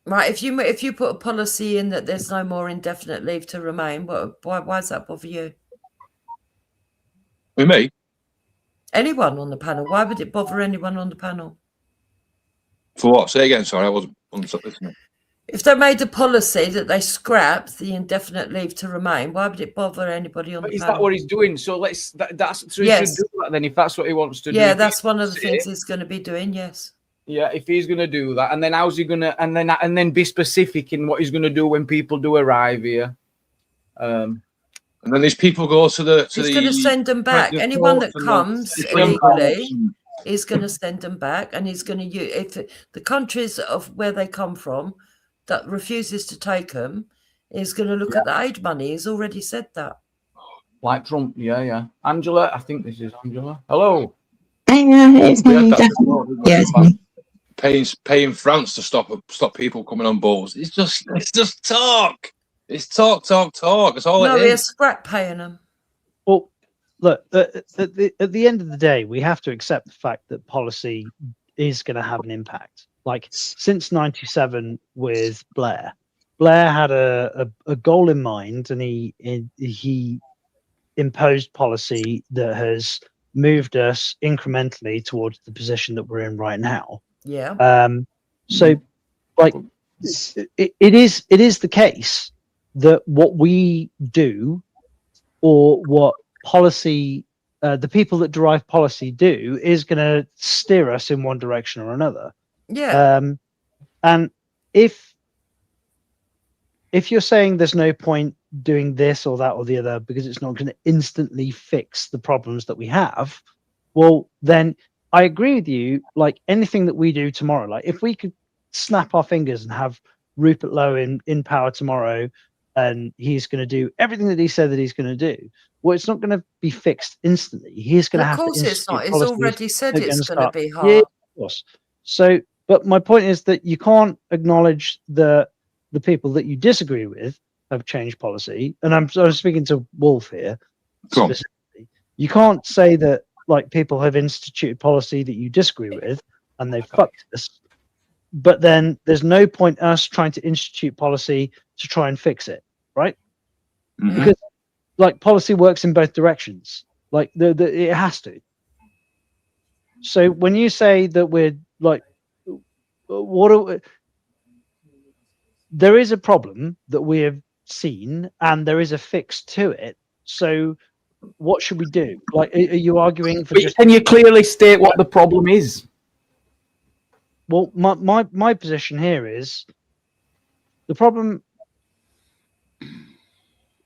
Right. If you put a policy in that there's no more indefinite leave to remain, why does that bother you? With me? Anyone on the panel? Why would it bother anyone on the panel? For what? Say again. Sorry, I wasn't listening. If they made a policy that they scrapped the indefinite leave to remain, why would it bother anybody on the panel? Is that what he's doing? So he should do that then if that's what he wants to do. Yeah, that's one of the things he's going to be doing. Yes. Yeah, if he's going to do that, and then how's he going to, and then be specific in what he's going to do when people do arrive here. And then these people go to the. He's going to send them back. Anyone that comes illegally, he's going to send them back, and he's going to use if the countries of where they come from that refuses to take them, is going to look at the aid money. He's already said that. Like Trump, yeah. Angela, I think this is Angela. Hello. It's me. Yeah, it's me. Paying France to stop people coming on boards. It's just talk. It's talk. That's all it is. No, we're scrap paying them. Well, look, at the end of the day, we have to accept the fact that policy is going to have an impact. Like since '97 with Blair had a goal in mind, and he imposed policy that has moved us incrementally towards the position that we're in right now. Yeah. So, like, it is the case that what we do, or what policy, the people that derive policy do, is going to steer us in one direction or another. Yeah. And if you're saying there's no point doing this or that or the other because it's not going to instantly fix the problems that we have, well, then I agree with you. Like anything that we do tomorrow, like if we could snap our fingers and have Rupert Lowe in power tomorrow, and he's going to do everything that he said that he's going to do, well, it's not going to be fixed instantly. He's going to have to. Of course, it's not. It's already said it's going to be hard. Yeah, of course. So, but my point is that you can't acknowledge that the people that you disagree with have changed policy, and I'm speaking to Wolf here specifically, you can't say that like people have instituted policy that you disagree with and they've fucked us, but then there's no point us trying to institute policy to try and fix it, right? Because like policy works in both directions, like it has to. So when you say that we're like, there is a problem that we have seen and there is a fix to it. So what should we do? Like, are you arguing for just... Can you clearly state what the problem is? Well, my position here is the problem.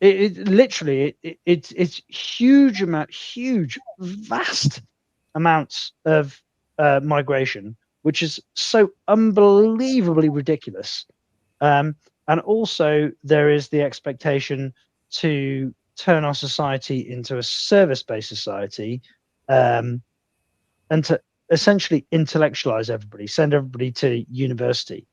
It's huge, vast amounts of migration, which is so unbelievably ridiculous. And also there is the expectation to turn our society into a service-based society, and to essentially intellectualize everybody, send everybody to university.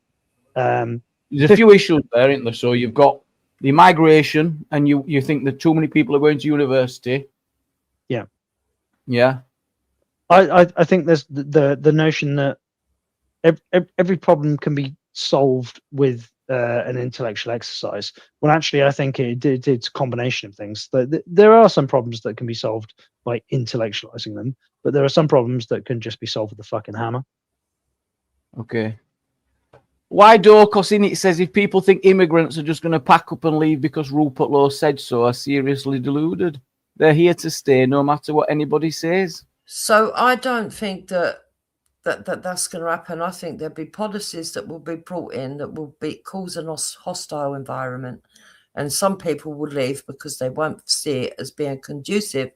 There's a few issues there, isn't there? So you've got the migration, and you think that too many people are going to university. Yeah. I think there's the notion that every problem can be solved with an intellectual exercise. Well, actually, I think it's a combination of things. There are some problems that can be solved by intellectualizing them, but there are some problems that can just be solved with a fucking hammer. Okay. Why do? Because in it says if people think immigrants are just going to pack up and leave because Rupert Lowe said so, are seriously deluded. They're here to stay no matter what anybody says. So I don't think that's going to happen. I think there'll be policies that will be brought in that will cause a hostile environment, and some people will leave because they won't see it as being conducive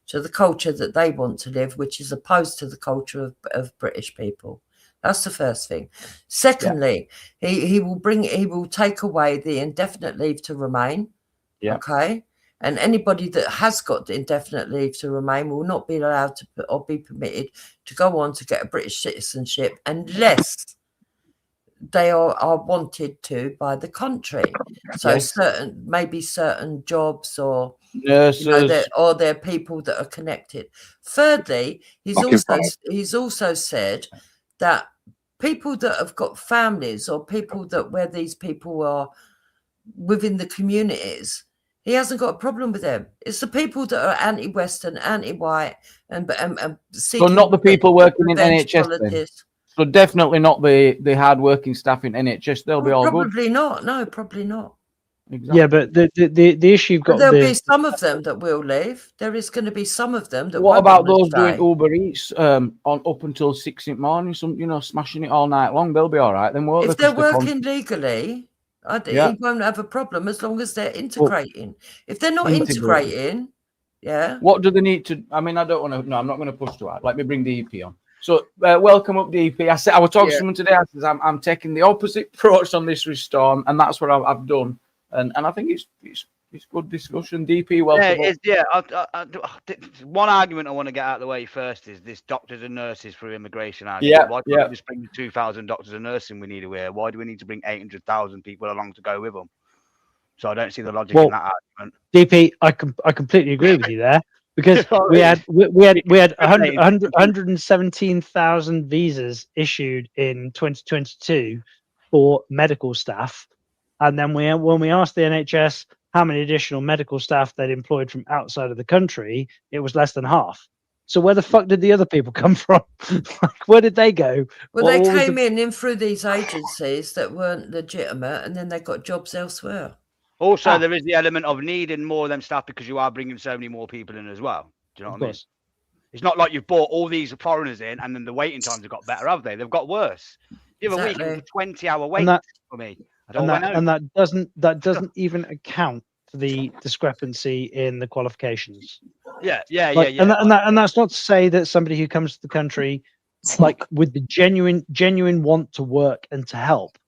to the culture that they want to live, which is opposed to the culture of British people. That's the first thing. Secondly, he will take away the indefinite leave to remain. Yeah. Okay. And anybody that has got the indefinite leave to remain will not be allowed to or be permitted to go on to get a British citizenship unless they are wanted to by the country. So certain jobs or nurses, or they're people that are connected. Thirdly, he's also said that people that have got families or people that where these people are within the communities, he hasn't got a problem with them. It's the people that are anti-Western, anti-white, and so not the people working in NHS. Then. So definitely not the hard-working staff in NHS. They'll be all probably good. Not. No, probably not. Exactly. Yeah, but the issue you've got. There'll be some of them that will leave. There is going to be some of them that. What about those doing Uber Eats on up until 6 in the morning? Some smashing it all night long. They'll be all right. Then if they're working legally. He won't have a problem as long as they're integrating. If they're not integrating, what do they need to? I mean, I don't want to. No, I'm not going to push too hard. Let me bring DP on. So, welcome up, DP. I was talking to someone today. I said I'm taking the opposite approach on this restore, and that's what I've done. And I think it's good discussion. DP, welcome. One argument I want to get out of the way first is this doctors and nurses for immigration argument. Why can't we just bring the 2,000 doctors and nursing we need here? Why do we need to bring 800,000 people along to go with them? So I don't see the logic in that argument. DP, I completely agree with you there, because we had 117,000 visas issued in 2022 for medical staff. And then when we asked the NHS how many additional medical staff they'd employed from outside of the country, it was less than half. So where the fuck did the other people come from? Like, where did they go? Well, they came in through these agencies that weren't legitimate, and then they got jobs elsewhere. Also, there is the element of needing more of them staff because you are bringing so many more people in as well. Do you know what I mean? It's not like you've brought all these foreigners in and then the waiting times have got better, have they? They've got worse. You have a week of 20-hour wait for me. And that doesn't even account for the discrepancy in the qualifications. Yeah. And that's not to say that somebody who comes to the country like with the genuine want to work and to help,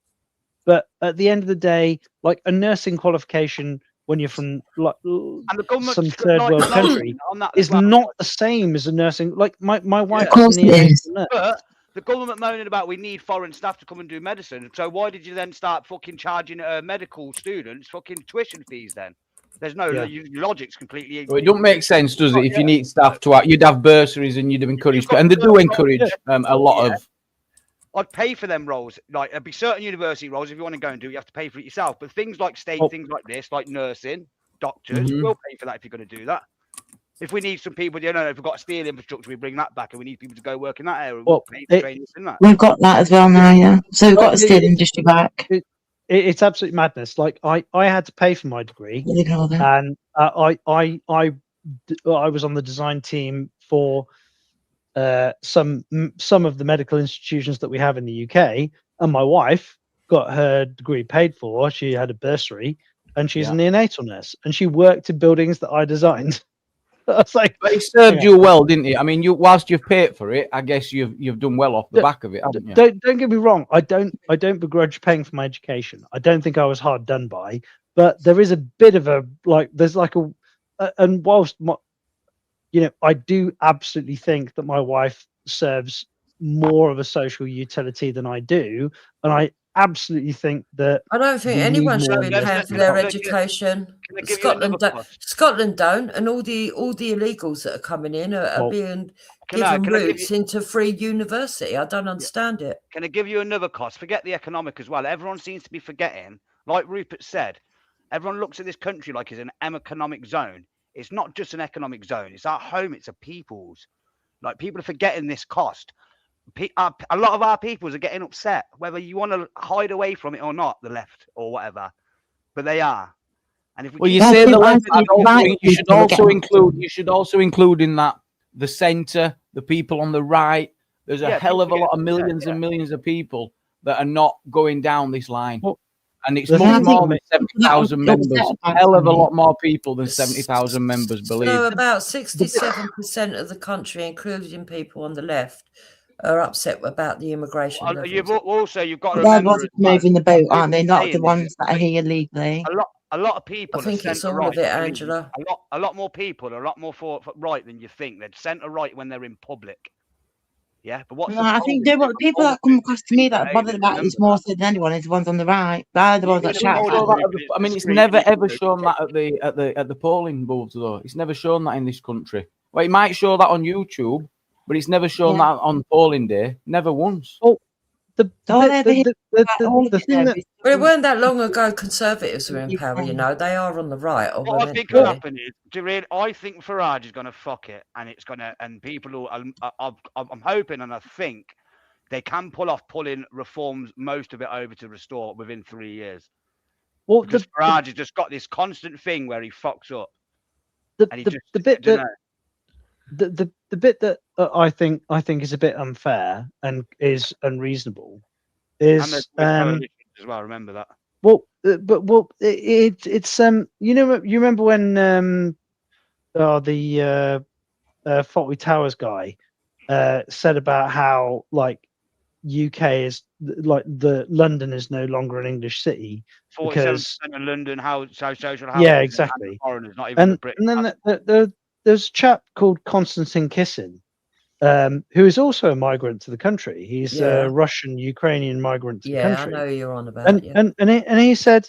but at the end of the day, like a nursing qualification when you're from like some third world country is not the same as a nursing. Like my wife is a nurse. the government moaning about we need foreign staff to come and do medicine. So why did you then start fucking charging medical students fucking tuition fees then? There's no logic's completely. Well, it don't make sense, does it? If you need staff to out, you'd have bursaries and you'd have encouraged, and they do encourage a lot of. I'd pay for them roles. Like there'd be certain university roles if you want to go and do it, you have to pay for it yourself. But things like things like this, like nursing, doctors, we'll pay for that if you're going to do that. If we need some people, if we've got steel infrastructure, we bring that back, and we need people to go work in that area. We'll pay for training in that. We've got that as well now, yeah. So we've got a steel industry back. It's absolute madness. Like I had to pay for my degree, and I was on the design team for some of the medical institutions that we have in the UK, and my wife got her degree paid for. She had a bursary, and she's a neonatal nurse, and she worked in buildings that I designed. I was like, but it served you well, didn't it? I mean, whilst you've paid for it, I guess you've done well off the back of it, haven't you? Don't get me wrong. I don't begrudge paying for my education. I don't think I was hard done by, but there is a bit of a and whilst I do absolutely think that my wife serves more of a social utility than I do, and I absolutely think that I don't think anyone should be paying for their education. Scotland don't, and all the illegals that are coming in are being given routes into free university. I don't understand it. Can I give you another cost? Forget the economic as well. Everyone seems to be forgetting, like Rupert said, everyone looks at this country like it's an economic zone. It's not just an economic zone. It's our home. It's a people's. Like, people are forgetting this cost. A lot of our peoples are getting upset, whether you want to hide away from it or not, the left or whatever, but they are. And if you say the left, you should also include in that the centre, the people on the right. There's a hell of a lot of millions and millions of people that are not going down this line. And it's much more than 70,000 members. A hell of a lot more people than 70,000 members, believe. So about 67% of the country, including people on the left, are upset about the immigration. You've got to they're what's moving the boat, aren't they? Not the ones that are here legally. A lot of people. I think it's all of it, Angela. A lot more people are a lot more for right than you think. They're centre right when they're in public. Yeah, but what's I think what the people that come across to me that bother about is more so than anyone is the ones on the right. They're the ones that shout. I mean, it's never ever shown that at the polling booths though. It's never shown that in this country. Well, it might show that on YouTube, but it's never shown that on polling day. Never once. Oh, the thing that it weren't that long ago. Conservatives were in power. They are on the right. What I think will happen is, I think Farage is going to fuck it, and it's going to, and people who I'm hoping, and I think they can pull off pulling reforms, most of it over to Restore within 3 years. Well, because Farage has just got this constant thing where he fucks up. The bit that I think is a bit unfair and is unreasonable is as well. Remember that. It's you remember when the Fawlty Towers guy said about how like UK is like London is no longer an English city because of London social housing. Yeah, exactly. Foreigners, not even and then there's a chap called Konstantin Kisin, who is also a migrant to the country. He's a Russian Ukrainian migrant to the country. Yeah, I know you're on about and he said,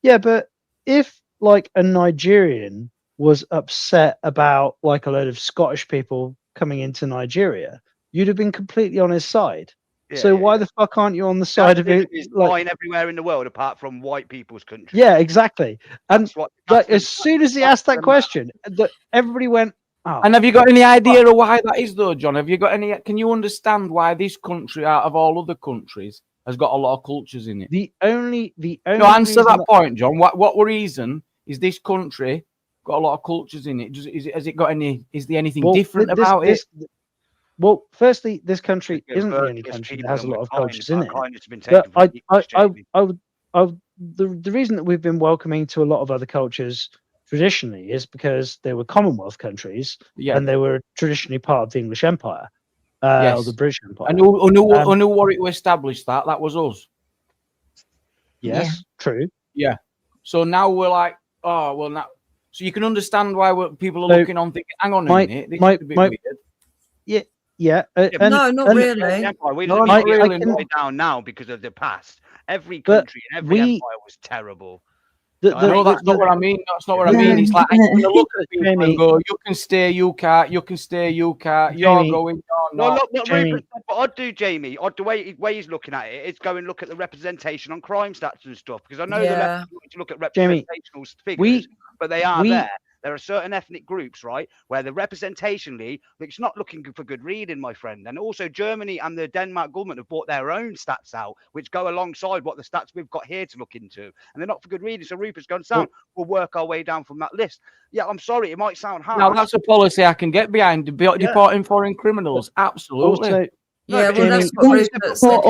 yeah, but if like a Nigerian was upset about like a load of Scottish people coming into Nigeria, you'd have been completely on his side. So why the fuck aren't you on the side of it? Like everywhere in the world apart from white people's country. Yeah, exactly. And as soon as he asked that question, everybody went, oh. And have you got any idea of why that is, though, John? Have you got any? Can you understand why this country, out of all other countries, has got a lot of cultures in it? The only. No, answer that point, John. What reason is this country got a lot of cultures in it? Has it got any? Is there anything different about it? Well, firstly, this country isn't the only country that has a lot of cultures in it. But the reason that we've been welcoming to a lot of other cultures traditionally is because they were Commonwealth countries and they were traditionally part of the English Empire or the British Empire. And who were it who established that? That was us. Yes, true. Yeah. So now we're like, oh, well, now. So you can understand why people are looking on thinking, hang on a minute, this is a bit weird. Yeah. No, not really. We No, don't I need can- to down now because of the past. Every country and every empire was terrible. No, that's not what I mean. That's not what I mean. It's like I'm going to look at people and go, "You can stay, you can't. You can stay, you can't. You're going, you're No, not." look what Rupert said, but I'd do, Jamie. The way he's looking at it is go and look at the representation on crime stats and stuff. Because I know the left want to look at representational figures, but they are there. There are certain ethnic groups, right, where the representationally, it's not looking for good reading, my friend. And also Germany and the Denmark government have brought their own stats out, which go alongside what the stats we've got here to look into. And they're not for good reading. So Rupert's going, sound, we'll work our way down from that list. Yeah, I'm sorry, it might sound hard. Now, that's a policy I can get behind, deporting foreign criminals. Absolutely. Also, yeah, well, that's what Rupert said.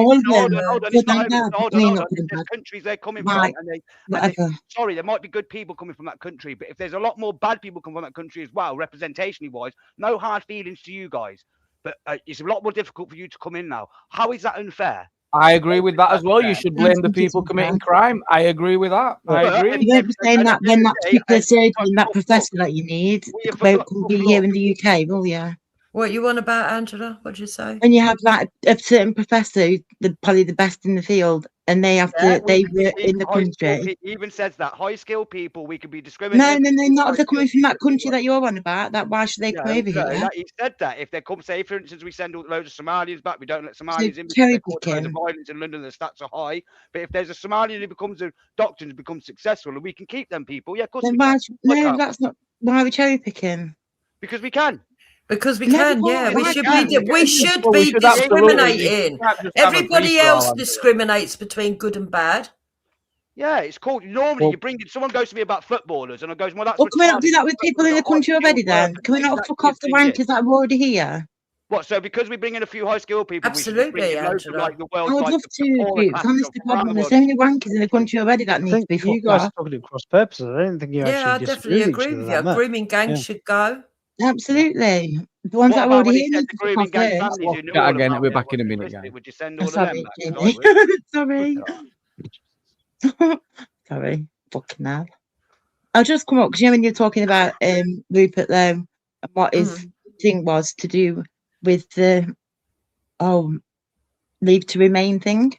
There's countries they're coming from, and sorry, there might be good people coming from that country, but if there's a lot more bad people coming from that country as well, representationally wise, no hard feelings to you guys, but it's a lot more difficult for you to come in now. How is that unfair? I agree with that as well. You should blame the people committing crime. I agree with that. I agree. You won't be saying that when that particular surgeon, that professor that you need, won't be here in the UK, will you? What you want about, Angela? What did you say? When you have like a certain professor who's probably the best in the field, and they have to, they work in the country. He even says that high skilled people, we could be discriminated. No, not if they're coming from that country that you're on about. That why should they come over here? He said that if they come, say for instance, we send loads of Somalians back, we don't let Somalians in cherry because there's violence in London, the stats are high. But if there's a Somalian who becomes a doctor and becomes successful, and we can keep them people, yeah, of course. No, that's not. Why are we cherry picking? Because we can. Because we can, yeah. We should be discriminating. Everybody else discriminates between good and bad. Yeah, it's called normally you bring in someone goes to me about footballers and I goes, well, that's can we not do that with people in the country already then? Can we not fuck off the wankers that are already here? What? So because we bring in a few high skilled people, absolutely, Angela. Like the world, I would love to. Honest to God, there's so many wankers in the country already that need to be fucked. You guys are talking at cross purposes. I don't think you actually. Yeah, I definitely agree with you. Grooming gangs should go. Absolutely. The ones that are already here need to fuck off. Again, we're back in a minute, guys. Would you send all of them back? Sorry. Sorry. Fucking hell. I'll just come up because when you're talking about Rupert though, and what his thing was to do with the leave to remain thing.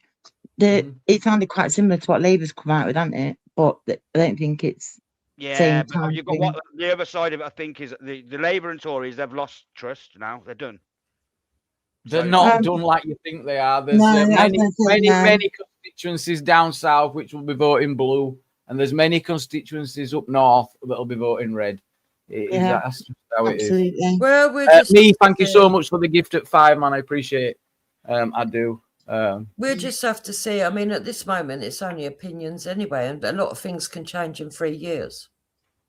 It sounded quite similar to what Labour's come out with, hasn't it? But I don't think it's but you've got the other side of it. I think is the Labour and Tories. They've lost trust now. They're done. They're not done like you think they are. There's many constituencies down south which will be voting blue, and there's many constituencies up north that'll be voting red. That's just how it is. Well, thank you so much for the gift at 5, man. I appreciate it. I do. We'll just have to see. I mean, at this moment, it's only opinions anyway, and a lot of things can change in 3 years.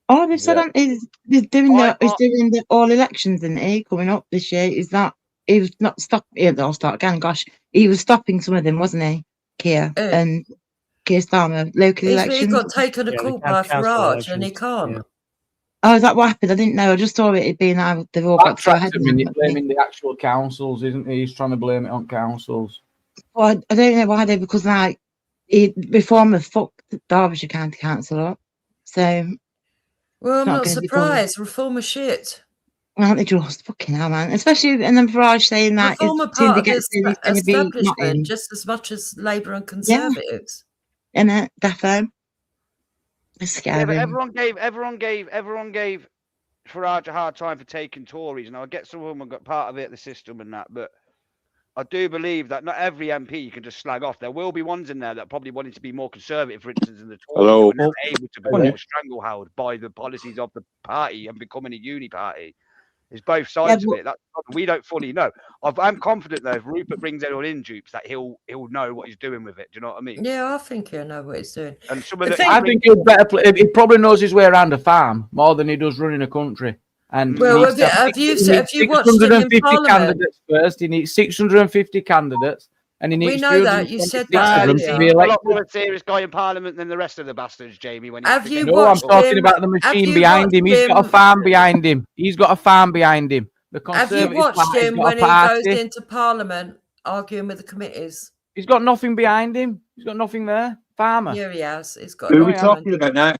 Oh, they've said he's doing the all elections, isn't he? Coming up this year, is that he was not stopping? I'll start again. Gosh, he was stopping some of them, wasn't he? Keir and Keir Starmer local elections. He got taken to court by Farage, and he can't. Yeah. Oh, is that what happened? I didn't know. I just saw it being out. They've all got to go ahead. Blaming the actual councils, isn't he? He's trying to blame it on councils. Well, I don't know why because like Reformer fucked Derbyshire County Council up. So well, I'm not surprised. Reformer shit. Aren't they just fucking hell, man? Especially and then Farage saying that Reformer part of the establishment just as much as Labour and Conservatives. Yeah. And defo. It's scary. Yeah, but everyone gave Farage a hard time for taking Tories. Now I get some of them got part of it, the system and that, but I do believe that not every MP you can just slag off. There will be ones in there that probably wanted to be more conservative, for instance, in the Tories, and able to be more stranglehold by the policies of the party and becoming a uni party. It's both sides of it. That's we don't fully know. I'm confident though, if Rupert brings anyone in dupes, that he'll know what he's doing with it. Do you know what I mean? Yeah, I think he'll know what he's doing. And I think he'll better play. He probably knows his way around a farm more than he does running a country. And have you watched him in Parliament? Candidates first. He needs 650 candidates, and he needs. We know that you said that. He's a lot more serious guy in Parliament than the rest of the bastards, Jamie. When I'm talking about the machine behind him. He's got a farm behind him. The have you watched him when he goes into Parliament arguing with the committees? He's got nothing behind him. He's got nothing there. Farmer. Here he has. He's got. Who are we talking about now?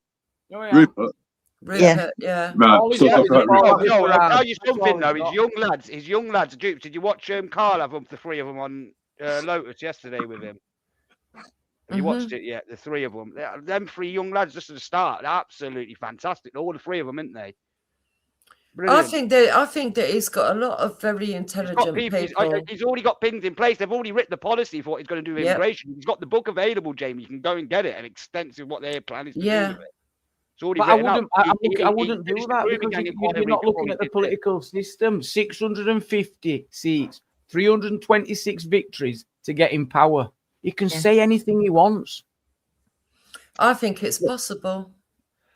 Rupert. Rupert, yeah. I'll tell you something though. His young lads, Dupes. Did you watch Carl have the three of them on Lotus yesterday with him? Have you watched it yet? The three of them. Them three young lads just at the start, absolutely fantastic. All the three of them, aren't they? Brilliant. I think that he's got a lot of very intelligent people. He's already got things in place. They've already written the policy for what he's going to do with immigration. He's got the book available, Jamie. You can go and get it, and extensive what their plan is to do with it. It's already I wouldn't do that because you're not looking at the political system. 650 seats, 326 victories to get in power. He can say anything he wants. I think it's possible.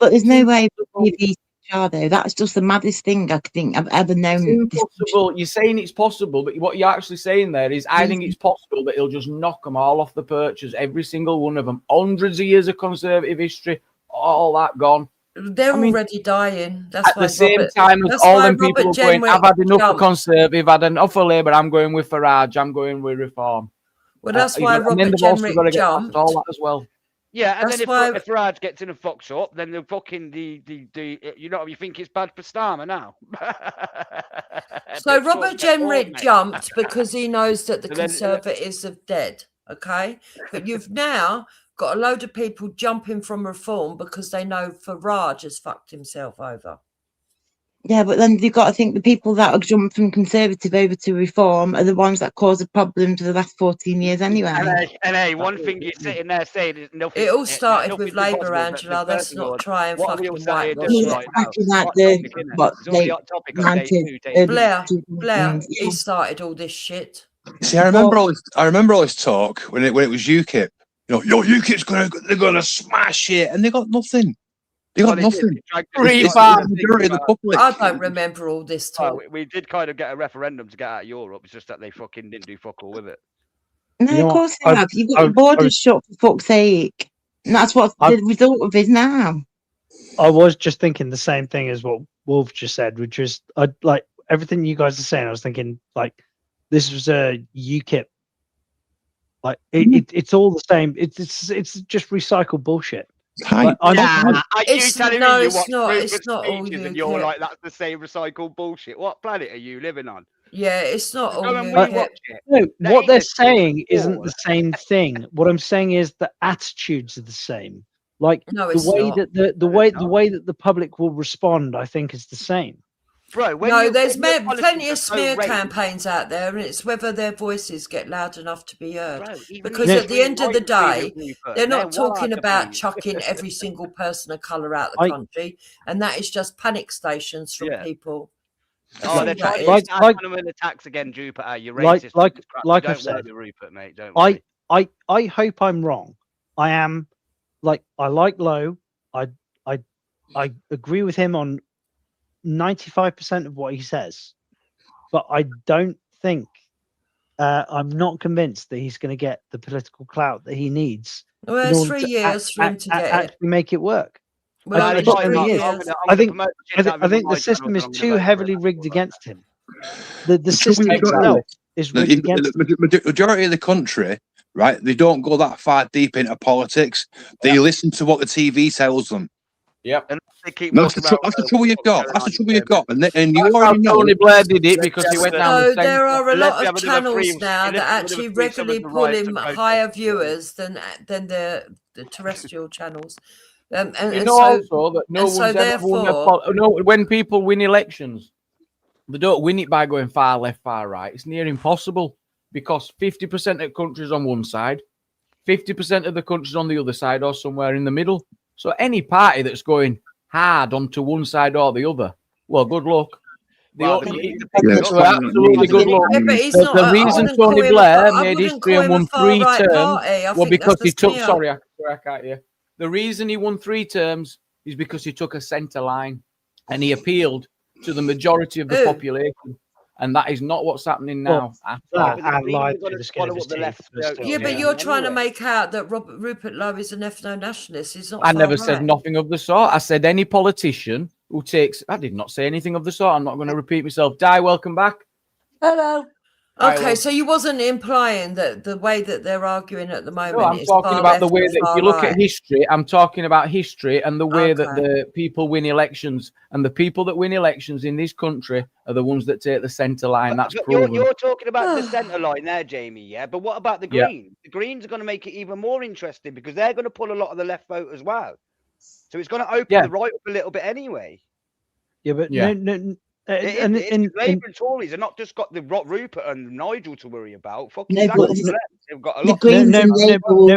But there's no way with ECHR though. That's just the maddest thing I think I've ever known. It's impossible. You're saying it's possible, but what you're actually saying there is I think it's possible that he'll just knock them all off the perches, every single one of them. Hundreds of years of conservative history, all that gone. They're already dying. That's at the same time as all them people going, I've had enough of Conservative, I've had enough of Labour, I'm going with Farage, I'm going with Reform. Well, that's why Robert Jenrick jumped. All that as well. Yeah, and then if Farage gets in a fox up, then the fucking you think it's bad for Starmer now. So Robert Jenrick jumped because he knows that the Conservatives are dead. Okay, but you've now got a load of people jumping from Reform because they know Farage has fucked himself over. Yeah, but then you've got to think the people that have jumped from Conservative over to Reform are the ones that caused the problem for the last 14 years anyway. And one thing you're sitting there saying is nothing. It all started with Labour, Angela. Let's not try and fucking whitewash it. Blair, he started all this shit. See, I remember all this talk when it was UKIP. UKIP's gonna smash it, and they got nothing. They got nothing. I don't remember all this talk. We did kind of get a referendum to get out of Europe. It's just that they fucking didn't do fuck all with it. No, of course they have. You've got the borders shut for fuck's sake. And that's what the result of it now. I was just thinking the same thing as what Wolf just said, which is like everything you guys are saying. I was thinking like this was a UKIP. Like it's all the same. It's just recycled bullshit. It's not all UKIP. And you're like, that's the same recycled bullshit. What planet are you living on? Yeah, it's not all UKIP. No, what they're saying isn't the same thing. What I'm saying is the attitudes are the same. Like the way that the public will respond, I think, is the same. Bro, there's plenty of smear campaigns out there, and it's whether their voices get loud enough to be heard. Because at the end of the day, they're not talking about chucking every single person of colour out the country, and that is just panic stations from people. Oh, they're trying to attacks again, Jupiter. You're racist. Like I've said, Rupert, mate. Don't I hope I'm wrong. I am. Like I like Lowe. I agree with him on 95% of what he says, but I don't think I'm not convinced that he's going to get the political clout that he needs. Well, it's 3 years for him to get actually make it work. Well, I think the system is too heavily rigged against him. The system itself is rigged against him. The majority of the country, right? They don't go that far deep into politics. They listen to what the TV tells them. Yep. And they keep that's the trouble you've got. That's the trouble you've got. And you already know. Tony Blair did it because he went down the same. There are a lot of channels now that actually regularly pull in higher viewers than the terrestrial channels. Also that no one's ever won when people win elections, they don't win it by going far left, far right. It's near impossible because 50% of the country's on one side, 50% of the country's on the other side, or somewhere in the middle. So any party that's going hard onto one side or the other, well, good luck. Absolutely good luck. The reason Tony Blair made history and won 3 terms was because he took. Sorry, I can't hear. The reason he won 3 terms is because he took a centre line and he appealed to the majority of the population. And that is not what's happening now. But you're trying to make out that Rupert Lowe is an ethno-nationalist. He's not. I never said nothing of the sort. I said any politician who takes. I did not say anything of the sort. I'm not going to repeat myself. Di, welcome back. Hello. Okay, so you wasn't implying that the way that they're arguing at the moment. No, I'm is talking far about the left way and that if far you look right. at history, I'm talking about history and the way that Okay. the people win elections, and the people that win elections in this country are the ones that take the centre line. That's But proven. you're talking about the centre line there, Jamie. Yeah, but what about the Yeah. Greens? The Greens are going to make it even more interesting because they're going to pull a lot of the left vote as well. So it's going to open the right up a little bit anyway. Yeah, but no. Labour and Tories have not just got the Rupert and Nigel to worry about. Fuck No, you, but they've got a the lot. Greens and Labour will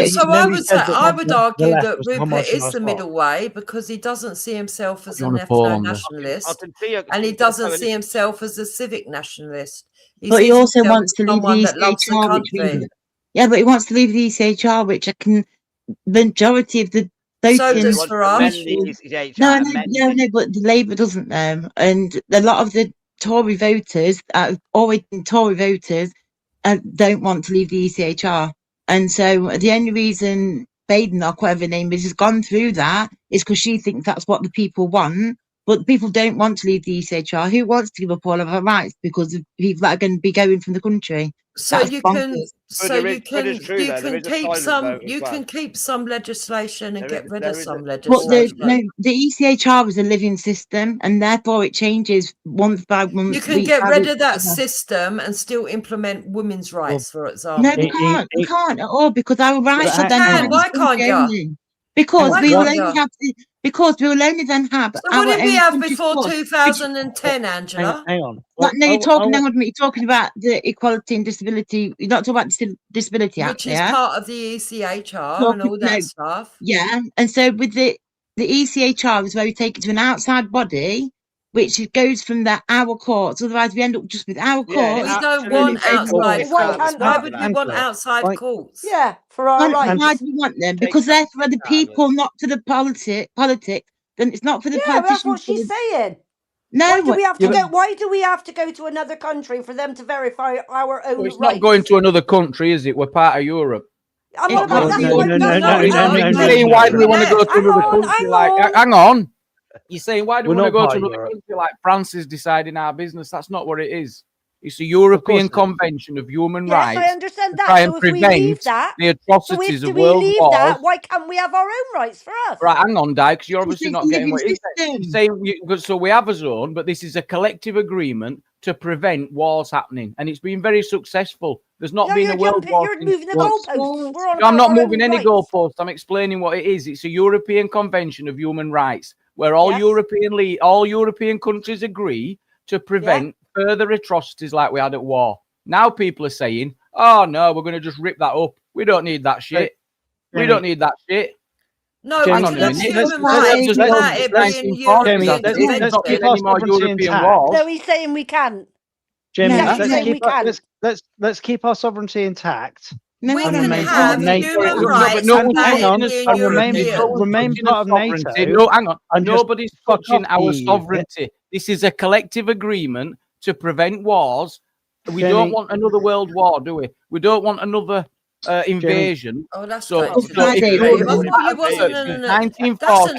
So I would say, I would argue left that was the Rupert is homogenised the bloc. middle way because he doesn't see himself as You an want to poll on this? ethno-nationalist, can see and he doesn't see himself as a civic nationalist. But he sees also himself wants as to leave someone the that loves the ECHR, which country. but he wants to leave the ECHR, which I can. Majority of the So voting. does Farage. No, but the Labour doesn't know, and a lot of the Tory voters, always been Tory voters, don't want to leave the ECHR, and so the only reason Badenoch, whatever her name is, has gone through that is because she thinks that's what the people want. But the people don't want to leave the ECHR. Who wants to give up all of our rights because of people that are going to be going from the country? So That's you bonkers. can keep some legislation and get rid of some But legislation. the ECHR is a living system, and therefore it changes month by month. You can get rid of that system and still implement women's rights, for example. No, we can't. We can't at all because our rights Yes, are you then can. Why can't you? Because Why we will can't only you? have because we will only then have So our what did we own have country before court, 2010, Angela? Hang on. No, you're talking. You're talking about the Equality and Disability. You're not talking about the Disability Act, Which is part of the ECHR and all that stuff. Yeah, and so with the ECHR is where we take it to an outside body, which goes from our courts. Otherwise, we end up just with our courts. We don't want outside courts. Why would we want outside courts? Yeah, for our rights. Why do we want them? Because they're for the people, not for the politics. Then it's not for the politicians. That's what she's saying. No, why do we have to go? Why do we have to go to another country for them to verify our own It's rights? not going to another country, is it? We're part of Europe. I'm not about that. Why do we want to go to another country? Like, hang on. You're saying why do we want to go to another country like France is deciding our business? That's not what it is. It's a European Convention of Human Rights. Yes, I understand that. Try so and if we leave prevent that, the atrocities of we world leave wars. that, why can't we have our own rights for us? Right, hang on, Di, because you're obviously not getting what it is. So we have a zone, but this is a collective agreement to prevent wars happening, and it's been very successful. There's not been a world war. You're moving the goalposts. I'm not moving any goalposts. I'm explaining what it is. It's a European Convention of Human Rights, where all European countries agree to prevent further atrocities like we had at war. Now people are saying, "Oh no, we're going to just rip that up. We don't need that shit. We don't need that shit." No, because that's human rights without it being European. No, he's saying we can't. Jamie, let's keep our sovereignty intact. We can have human rights and remain part of NATO. No, hang on. Nobody's touching our sovereignty. This is a collective agreement to prevent wars. We don't want another world war, do we? We don't want another invasion. Oh, that's so. That's an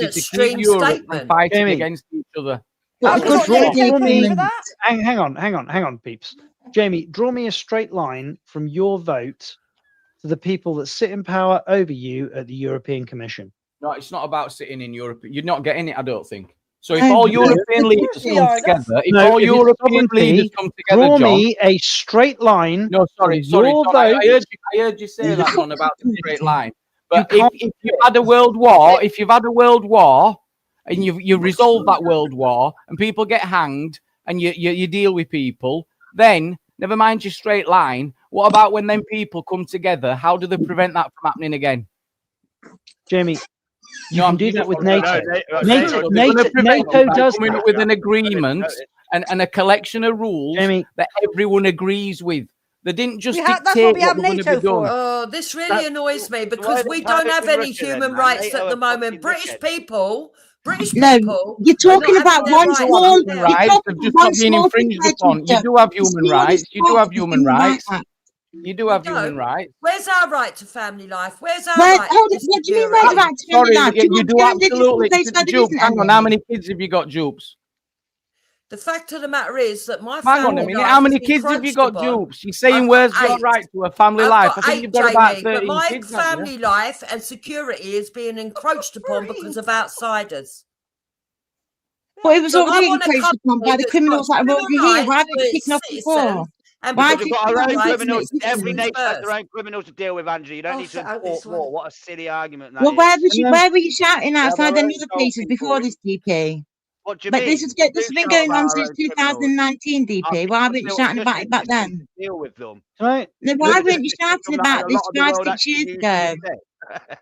extreme statement. Fighting against each other. Hang on, peeps. Jamie, draw me a straight line from your vote to the people that sit in power over you at the European Commission. No, it's not about sitting in Europe. You're not getting it, I don't think. So if all European leaders come together, draw me a straight line. No, sorry. I heard you say that one about the straight line. But if you've had a world war, and you resolve that world war, and people get hanged, and you deal with people, then never mind your straight line. What about when them people come together? How do they prevent that from happening again? Jamie, you can do that with NATO. NATO does coming up with an agreement and a collection of rules that everyone agrees with. They didn't just dictate what we're going to be doing. Oh, this really annoys me because we don't have any human rights at the moment. British people. You're talking about one small rights have just not been infringed upon. You do have human rights. You do have human rights. You do have human rights. Where's our right to family life? Where's our right? What do you mean, where's right to family life? You do absolutely. Jukes, hang on, how many kids have you got, Jukes? The fact of the matter is that my Hang on a minute. How many kids have you got, Jupes? You're saying where's your right to a family life? I think you've got about 13 but my kids, family life and security is being encroached upon because of outsiders. But it was already encroached upon by the criminals that are already here. Why haven't you kicked off before? Why have you got our own criminals? Every nation has their own criminals to deal with, Andrew. You don't need to import war. What a silly argument that well, is. Where were you shouting outside another places before this, DP? What do you but mean? This has been going on since 2019, DP. Why weren't you shouting about it back then? Deal with them. No, why weren't you shouting about this 5-6 years ago?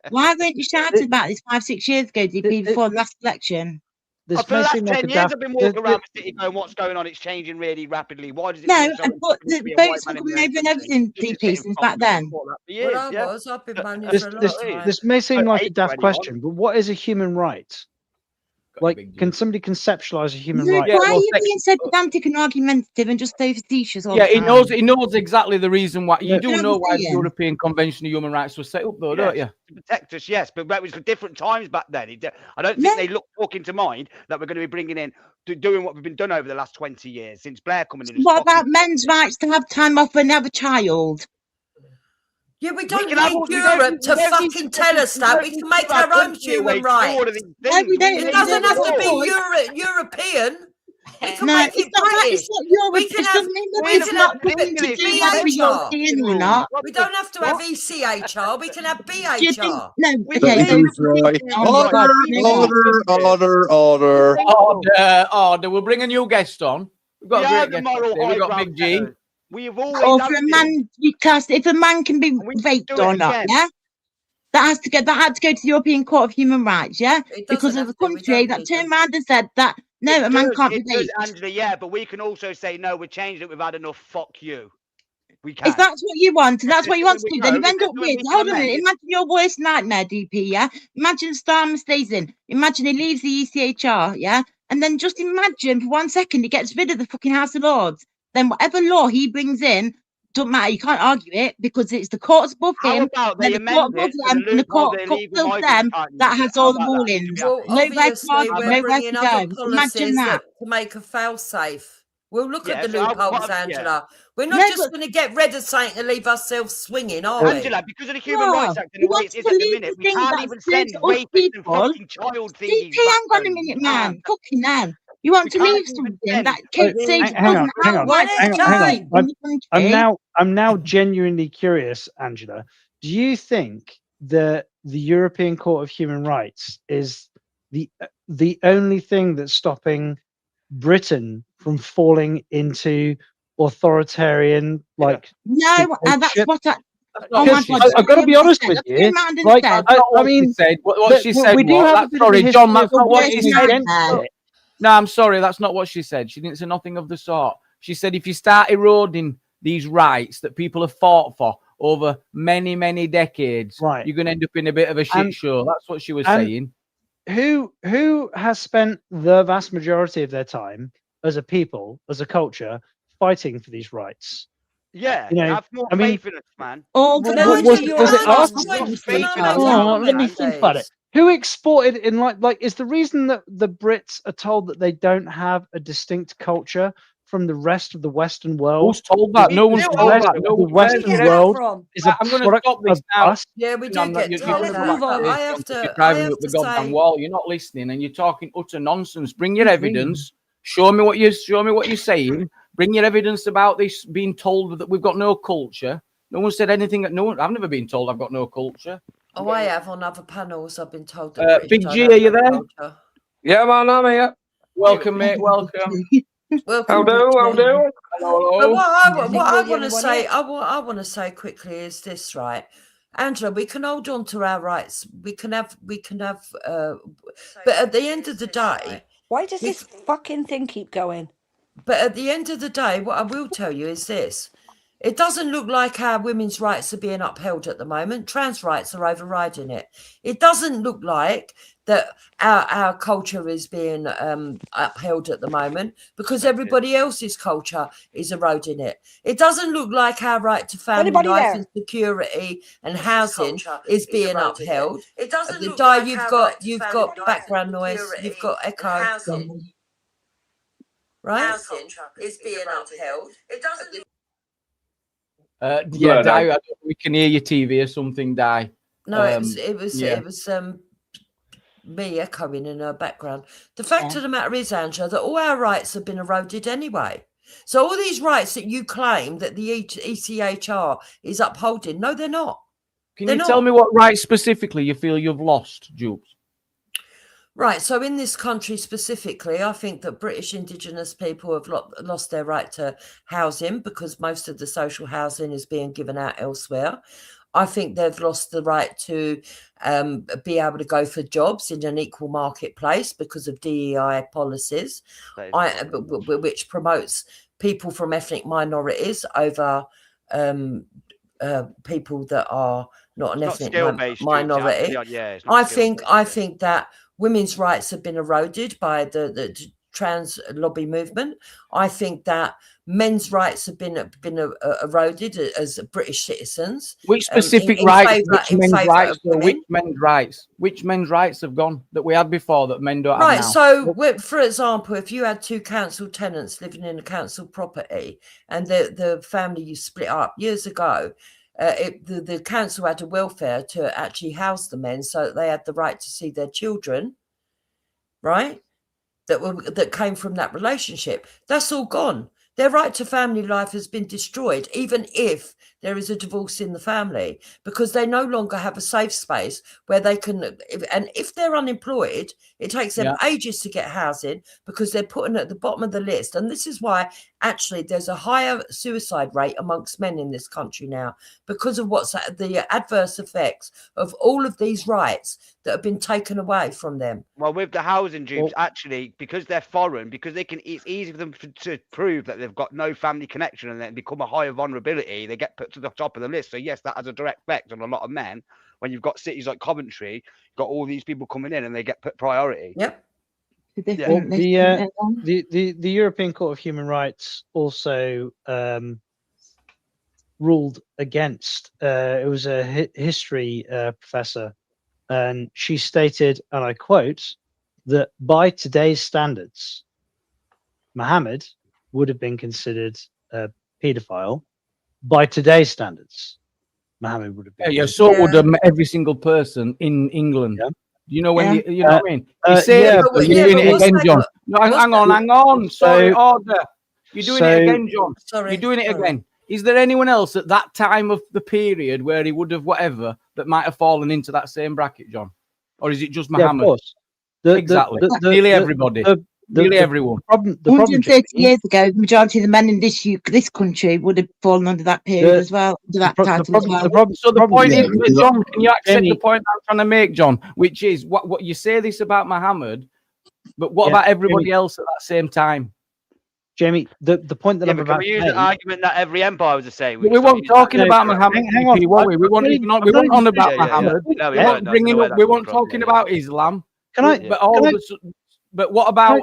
Why weren't you shouting about this 5-6 years ago, DP, before the last election? For the last 10 years, I've been walking around the city going, what's going on? It's changing really rapidly. Why does it but the votes are coming over and everything, DP, since back then. I've been moaning for a long time. This may seem like a daft question, but what is a human right? Like, can somebody conceptualize a human right? Why are you being so pedantic and argumentative and just so facetious all the Yeah, time? he knows exactly the reason why. You do know why the European Convention of Human Rights was set up, though, don't you? To protect us, yes, but that was for different times back then. I don't think they took into mind that we're going to be bringing in, doing what we've been done over the last 20 years since Blair coming in. What about men's rights to have time off when they have a child? Yeah, we don't need Europe to fucking tell us that. We can make our own human rights. No, we don't. It doesn't have to be European. We can make it British. It's not Europe. It's not going to do whether you're European or not. We don't have to have ECHR. We can have BHR. No, okay. Order. We'll bring a new guest on. We've got a great guest. We've got Big G. We've always for a man, if a man can be raped or not, yeah, that had to go to the European Court of Human Rights, yeah, because of the country that turned around and said that no, a man can't be raped. Angela, yeah, but we can also say no. We changed it. We've had enough. Fuck you. We can. If that's what you want, and that's what you want to do, then you end up with. Hold on a minute. Imagine your worst nightmare, DP. Yeah. Imagine Starmer stays in. Imagine he leaves the ECHR. Yeah. And then just imagine for 1 second he gets rid of the fucking House of Lords. Then whatever law he brings in, don't matter. You can't argue it because it's the courts above him, then the court above them, and the court above them that has all the rulings. Well, no red card, we're no red bringing to other go. Imagine that. To make a fail safe. We'll look at the loopholes, Angela. We're not just going to get rid of something and leave ourselves swinging, are we? Angela, because of the Human Rights Act and the way it is at the minute, we can't even send rapists and fucking child thingies. Hang on a minute, man. Fucking hell. You want to leave something that kids say hang on. I'm now genuinely curious, Angela. Do you think that the European Court of Human Rights is the only thing that's stopping Britain from falling into authoritarian no, that's what I've got to be honest with you. Like, I mean, what she said. We do have sorry, John. That's not what she said. No, I'm sorry. That's not what she said. She didn't say nothing of the sort. She said if you start eroding these rights that people have fought for over many, many decades, right, you're going to end up in a bit of a shit show. That's what she was saying. Who has spent the vast majority of their time as a people, as a culture, fighting for these rights? Yeah, you know, have more faith in us, man. Was it us? Let me think about it. Who exported in like is the reason that the Brits are told that they don't have a distinct culture from the rest of the Western world? Who's told that? No one's told that. The Western world is a product of us. Yeah, we do get told that. I have to the goddamn wall. You're not listening, and you're talking utter nonsense. Bring your evidence. Show me what you're saying. Bring your evidence about this being told that we've got no culture. No one said anything. I've never been told I've got no culture. Oh, I have on other panels. I've been told that. Big G, are you there? Culture. Yeah, man, I'm here. Welcome, mate. Welcome. Welcome. How do? But what I want to say quickly is this, right? Angela, we can hold on to our rights. We can have. But at the end of the day, why does this fucking thing keep going? But at the end of the day, what I will tell you is this. It doesn't look like our women's rights are being upheld at the moment. Trans rights are overriding it. It doesn't look like that our culture is being upheld at the moment because everybody else's culture is eroding it. It doesn't look like our right to family life and security and housing is being upheld. It doesn't look like you've got background noise, you've got echo. right, is being upheld. It doesn't. Yeah, Di, I don't know, we can hear your TV or something, Di. No, it was me echoing in her background. The fact of the matter is, Angela, that all our rights have been eroded anyway. So all these rights that you claim that the ECHR is upholding, no, they're not. Can you tell me what rights specifically you feel you've lost, Jupes? Right. So in this country specifically, I think that British Indigenous people have lost their right to housing because most of the social housing is being given out elsewhere. I think they've lost the right to be able to go for jobs in an equal marketplace because of DEI policies, which promotes people from ethnic minorities over people that are not an ethnic minority. I think that women's rights have been eroded by the trans lobby movement. I think that men's rights have been eroded as British citizens. Which specific rights? Which men's rights? Which men's rights? Which men's rights have gone that we had before that men don't have now? Right. So, for example, if you had two council tenants living in a council property and the family you split up years ago, the council had a welfare to actually house the men so that they had the right to see their children, right? That came from that relationship. That's all gone. Their right to family life has been destroyed, even if there is a divorce in the family, because they no longer have a safe space where they can. And if they're unemployed, it takes them ages to get housing because they're put at the bottom of the list. And this is why actually there's a higher suicide rate amongst men in this country now because of what's the adverse effects of all of these rights that have been taken away from them. Well, with the housing Jews, actually, because they're foreign, because it's easy for them to prove that they've got no family connection and then become a higher vulnerability, they get put to the top of the list. So yes, that has a direct effect on a lot of men. When you've got cities like Coventry, you've got all these people coming in and they get put priority. Yep. Well, the European Court of Human Rights also ruled against. It was a history professor, and she stated, and I quote, that by today's standards, Mohammed would have been considered a paedophile. By today's standards, Mohammed would have been. Yeah, so would every single person in England. Yeah. You know when you know what I mean? You say you're doing it again, John. No, hang on. Sorry, order. You're doing it again, John. Sorry, you're doing it again. Is there anyone else at that time of the period where he would have whatever that might have fallen into that same bracket, John? Or is it just Mohammed? Of course. Exactly. Nearly everybody. Nearly everyone. 130 years ago, the majority of the men in this country would have fallen under that period as well. Under that title as well. The point is, John, can you accept the point I'm trying to make, John? Which is what you say this about Mohammed, but what about everybody else at that same time? Jamie, the point that I'm about to make. Can we use the argument that every empire was the same? We weren't talking about Mohammed. Hang on, we weren't on about Muhammad. We weren't talking about Islam. But what about?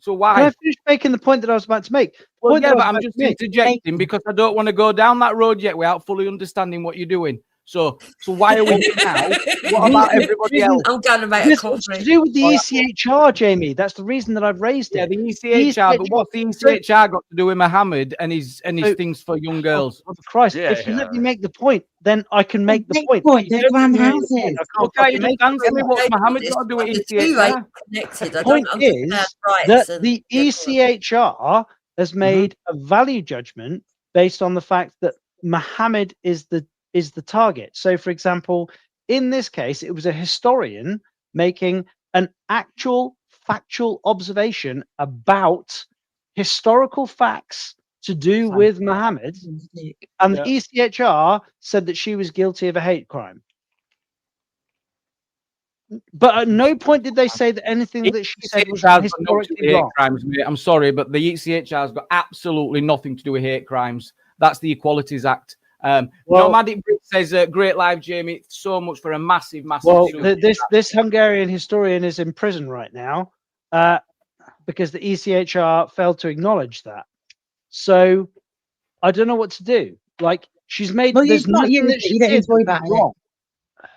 So why? Can I finish making the point that I was about to make? Well, yeah, but I'm just interjecting because I don't want to go down that road yet without fully understanding what you're doing. So why are we now? What about everybody else? I'm going to make a comment. To do with the ECHR, Jamie. That's the reason that I've raised it. Yeah, the ECHR. But what's the ECHR got to do with Mohammed and his things for young girls? Oh, Christ! If you let me make the point, then I can make the point. Don't go around houses. Okay, you just answer me what Mohammed got to do with ECHR. The point is that the ECHR has made a value judgment based on the fact that Mohammed is the target. So, for example, in this case, it was a historian making an actual factual observation about historical facts to do with Mohammed, and the ECHR said that she was guilty of a hate crime. But at no point did they say that anything that she said was historically wrong. Crimes, mate. I'm sorry, but the ECHR's got absolutely nothing to do with hate crimes. That's the Equalities Act. Nomadic Brit says, "Great live, Jamie. So much for a massive." Well, this Hungarian historian is in prison right now because the ECHR failed to acknowledge that. So I don't know what to do. Like she's made. Well, there's nothing that she did wrong.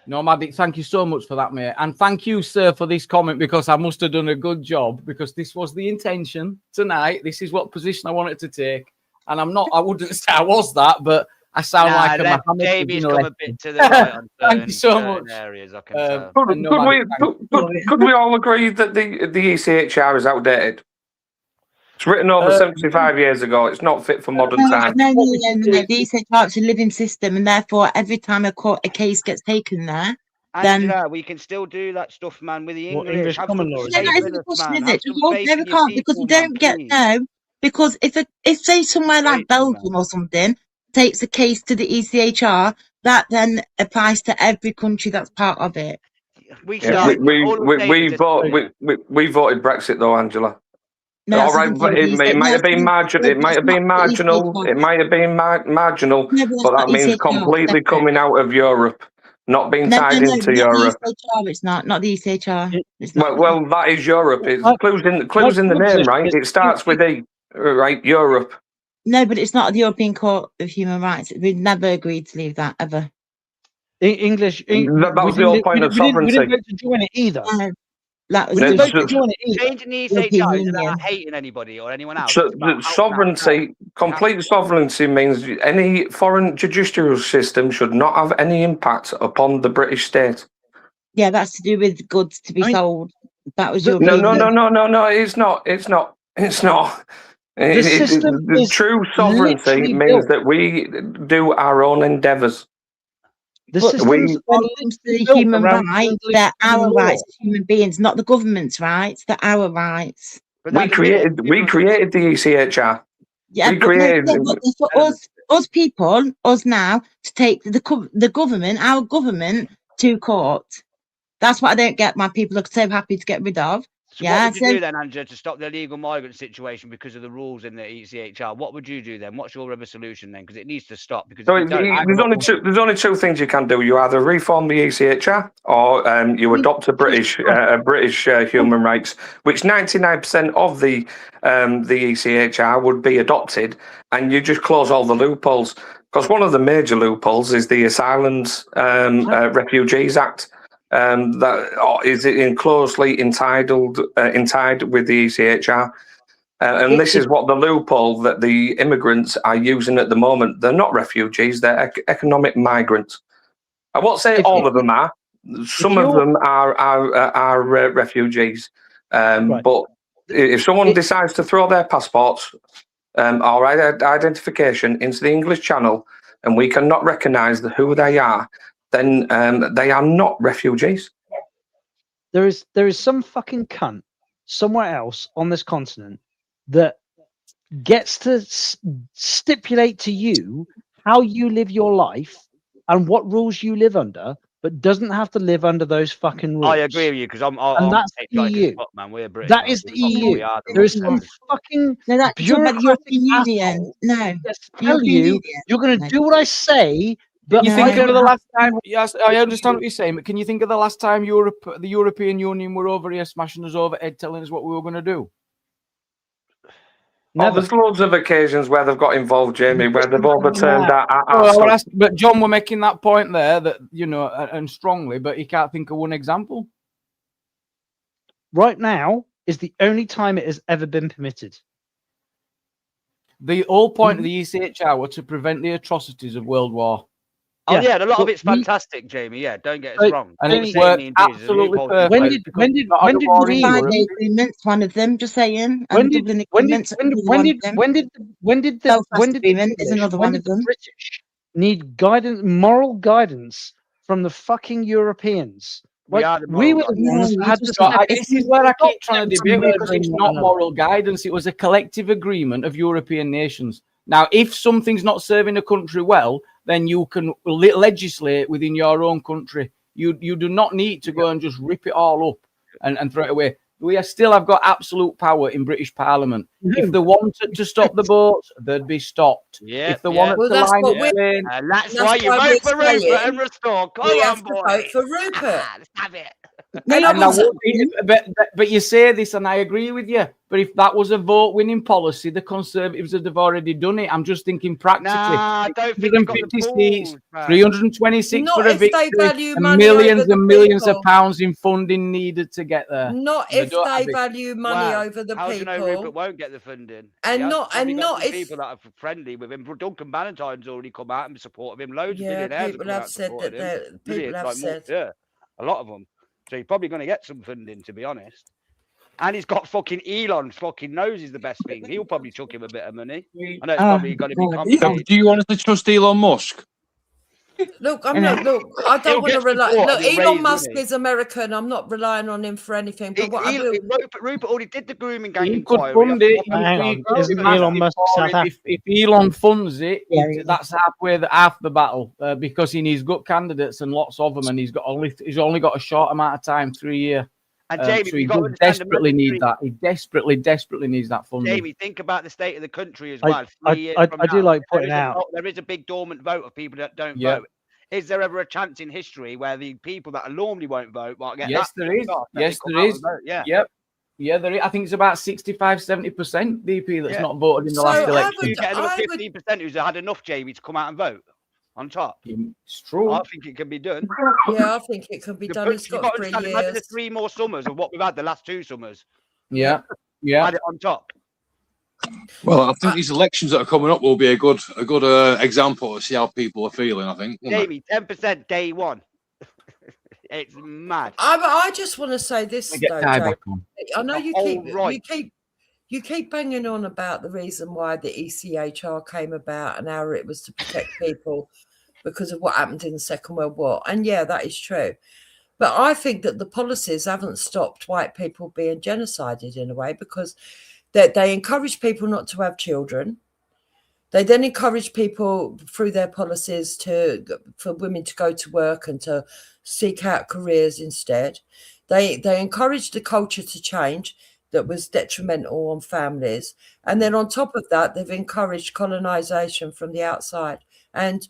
No, Maddie, thank you so much for that, mate. And thank you, sir, for this comment, because I must have done a good job, because this was the intention tonight. This is what position I wanted to take. And I wouldn't say I was that, but I sound like a Muhammad. Jamie's come a bit to the right on thank you so much. areas, I can tell. Could we all agree that the ECHR is outdated? It's written over 75 years ago. It's not fit for modern times. No. The ECHR is a living system, and therefore, every time a case gets taken there, Angela, we can still do that stuff, man, with the English. Common law. That isn't the question, is it? No, we can't, because we don't get because if say somewhere like Belgium or something takes a case to the ECHR, that then applies to every country that's part of it. We voted Brexit though, Angela. No, all right, but it might have been marginal. It might have been marginal. It might have been marginal, but that means completely coming out of Europe, not being tied into Europe. It's not the ECHR. Well, that is Europe. It's clues in the name, right? It starts with E, right? Europe. No, but it's not the European Court of Human Rights. We've never agreed to leave that ever. English. That was the whole point of sovereignty. We didn't vote to join it either. That was changing the ECHR isn't about hating anybody or anyone else. So the sovereignty, complete sovereignty, means any foreign judicial system should not have any impact upon the British state. Yeah, that's to do with goods to be sold. That was your no. It's not. The true sovereignty means that we do our own endeavours. When it comes to human rights, they're our rights as human beings, not the government's rights. They're our rights. We created the ECHR. Yeah, but for us people, us now, to take the government, our government, to court. That's what I don't get. My people are so happy to get rid of. So what would you do then, Angela, to stop the illegal migrant situation because of the rules in the ECHR? What would you do then? What's your solution then? Because it needs to stop. Because there's only two things you can do. You either reform the ECHR or you adopt a British human rights, which 99% of the ECHR would be adopted, and you just close all the loopholes. Because one of the major loopholes is the Asylums Refugees Act. That is closely entied with the ECHR, and this is what the loophole that the immigrants are using at the moment. They're not refugees; they're economic migrants. I won't say all of them are. Some of them are refugees, but if someone decides to throw their passports or identification into the English Channel, and we cannot recognise who they are, then they are not refugees. There is some fucking cunt somewhere else on this continent that gets to stipulate to you how you live your life and what rules you live under, but doesn't have to live under those fucking rules. I agree with you because I'm that's the EU. Man, we're British. That is the EU. There is some fucking European Union. No, tell you you're going to do what I say. But you think of the last time? Yes, I understand what you're saying. But can you think of the last time the European Union were over here smashing us over head, telling us what we were going to do? Oh, there's loads of occasions where they've got involved, Jamie, where they've overturned our But John were making that point there that and strongly, but he can't think of one example. Right now is the only time it has ever been permitted. The whole point of the ECHR was to prevent the atrocities of World War. Oh yeah, a lot of it's fantastic, Jamie. Yeah, don't get us wrong. And it's worked absolutely perfect. When did the agreements? One of them, just saying. When did the British need guidance, moral guidance from the fucking Europeans? We were the ones who had to. This is where I keep trying to debate because it's not moral guidance. It was a collective agreement of European nations. Now, if something's not serving a country well, then you can legislate within your own country. You do not need to go and just rip it all up and throw it away. We still have got absolute power in British Parliament. If they wanted to stop the boats, they'd be stopped. If they wanted to line it in, that's why you vote for Rupert and Restore. Come on, boy. Vote for Rupert. Let's have it. But you say this, and I agree with you. But if that was a vote-winning policy, the Conservatives would have already done it. I'm just thinking practically. Nah, I don't think they've got the 350 seats, balls, 326 Not for a if they victory, value and money millions over the and millions of people. pounds in funding needed to get there. Not They if don't they have it. value money over the how do you know people. Rupert won't get the funding? And He not probably and got not some if people that are friendly with him. Duncan Ballantyne's already come out in support of him. Loads of yeah, billionaires people have come out have and said supported that him. people have said Yeah, a lot of them. So he's probably going to get some funding, to be honest. And he's got fucking Elon fucking knows he's the best thing. He'll probably chuck him a bit of money. I know it's probably going to be complicated. Do you honestly trust Elon Musk? Look, I don't want to rely. support Look, and he'll Elon raise Musk money. is American. I'm not relying on him for anything. But what I will, Rupert already did the grooming gang He could inquiry. fund it. Hang on, isn't Massive Elon Musk for South it. Africa? If Elon funds it, that's half the battle because he needs good candidates and lots of them, and he's only got a short amount of time, 3 years. And Jamie, so he you've got to understand the desperately need military. that. He desperately needs that funding. Jamie, think about the state of the country as well. I do like pointing out there is a big dormant vote of people that don't Yeah. vote. Is there ever a chance in history where the people that normally won't vote might get Yes, that? there is. Yes, there is. Yeah. Yep. Yeah, there is. I think it's about 65-70% DP that's Yeah. not voted in the So last I election. would- You get another I would- 15% who's had enough, Jamie, to come out and vote on top. It's true. I think it can be done. yeah, I think it can be done. It's You've got got to 3 understand, imagine the years. 3 more summers of what we've had the last 2 summers. Yeah. Add it on top. Well, I think these elections that are coming up will be a good example to see how people are feeling. I think. won't Jamie, 10% day one. It's mad. I just want to say this Get though, Ty Jake. back on. I know The you keep banging on about the reason why the ECHR came about and how it was to protect people because of what happened in the Second World War. And yeah, that is true. But I think that the policies haven't stopped white people being genocided in a way because they encourage people not to have children. They then encourage people through their policies for women to go to work and to seek out careers instead. They encouraged the culture to change that was detrimental on families. And then on top of that, they've encouraged colonization from the outside. And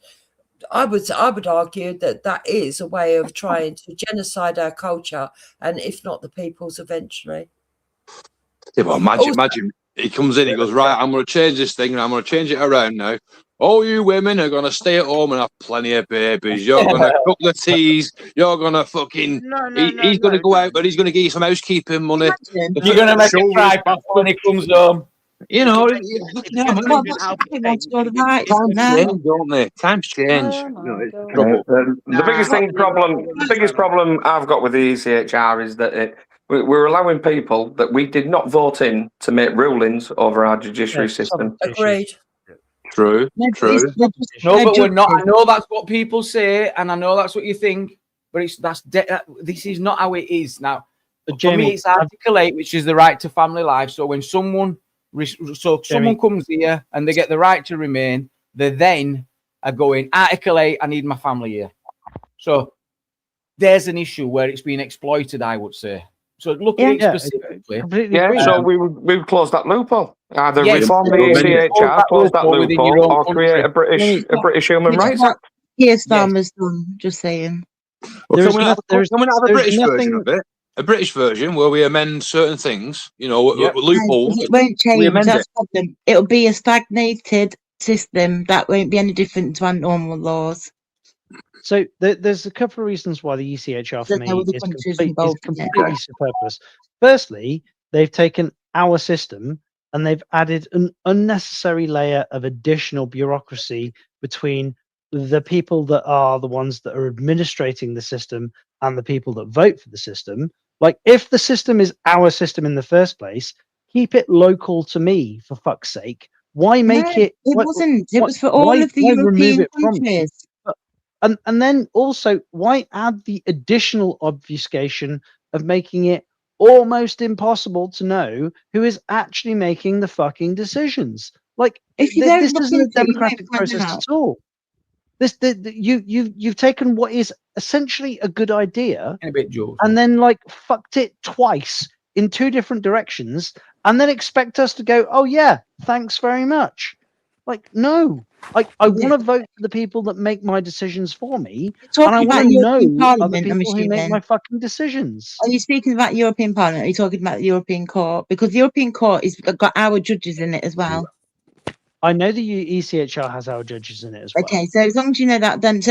I would argue that is a way of trying to genocide our culture, and if not the people's eventually. Yeah, well, imagine he comes in, he goes, right, I'm going to change this thing and I'm going to change it around now. All you women are going to stay at home and have plenty of babies. You're going to cook the teas. You're going to fucking... he's going to go out, but he's going to give you some housekeeping money. You're going to make a cry when he comes home. You know, Times change, don't they? Times change. The biggest problem I've got with the ECHR is that we're allowing people that we did not vote in to make rulings over our judiciary system. Agreed. True. No, but we're not. I know that's what people say, and I know that's what you think, but this is not how it is now. For me, it's Article 8, which is the right to family life. So when someone comes here and they get the right to remain, they then are going, Article 8, I need my family here. So there's an issue where it's being exploited, I would say. So look at it specifically. So we would close that loophole. Either reform the ECHR, close that loophole, or create a British Human Rights Act. Yes, Starmer's done. Just saying. Well, can we have a British version of it? A British version where we amend certain things, loopholes. It won't change. That's the problem. It'll be a stagnated system that won't be any different to our normal laws. So there's a couple of reasons why the ECHR for me is completely superfluous. Firstly, they've taken our system and they've added an unnecessary layer of additional bureaucracy between the people that are the ones that are administrating the system and the people that vote for the system. Like, if the system is our system in the first place, keep it local to me, for fuck's sake. Why make it? It wasn't. It was for all of the European countries. And then also, why add the additional obfuscation of making it almost impossible to know who is actually making the fucking decisions? Like, this isn't a democratic process at all. You've taken what is essentially a good idea and then fucked it twice in 2 different directions, and then expect us to go, oh yeah, thanks very much. Like, no, I want to vote for the people that make my decisions for me, You're and I talking want about to European know other Parliament, I'm people who make assuming. my fucking decisions. Are you speaking about European Parliament? Are you talking about the European Court? Because the European Court is got our judges in it as well. I know the ECHR has our judges in it as well. Okay, so as long as you know that, then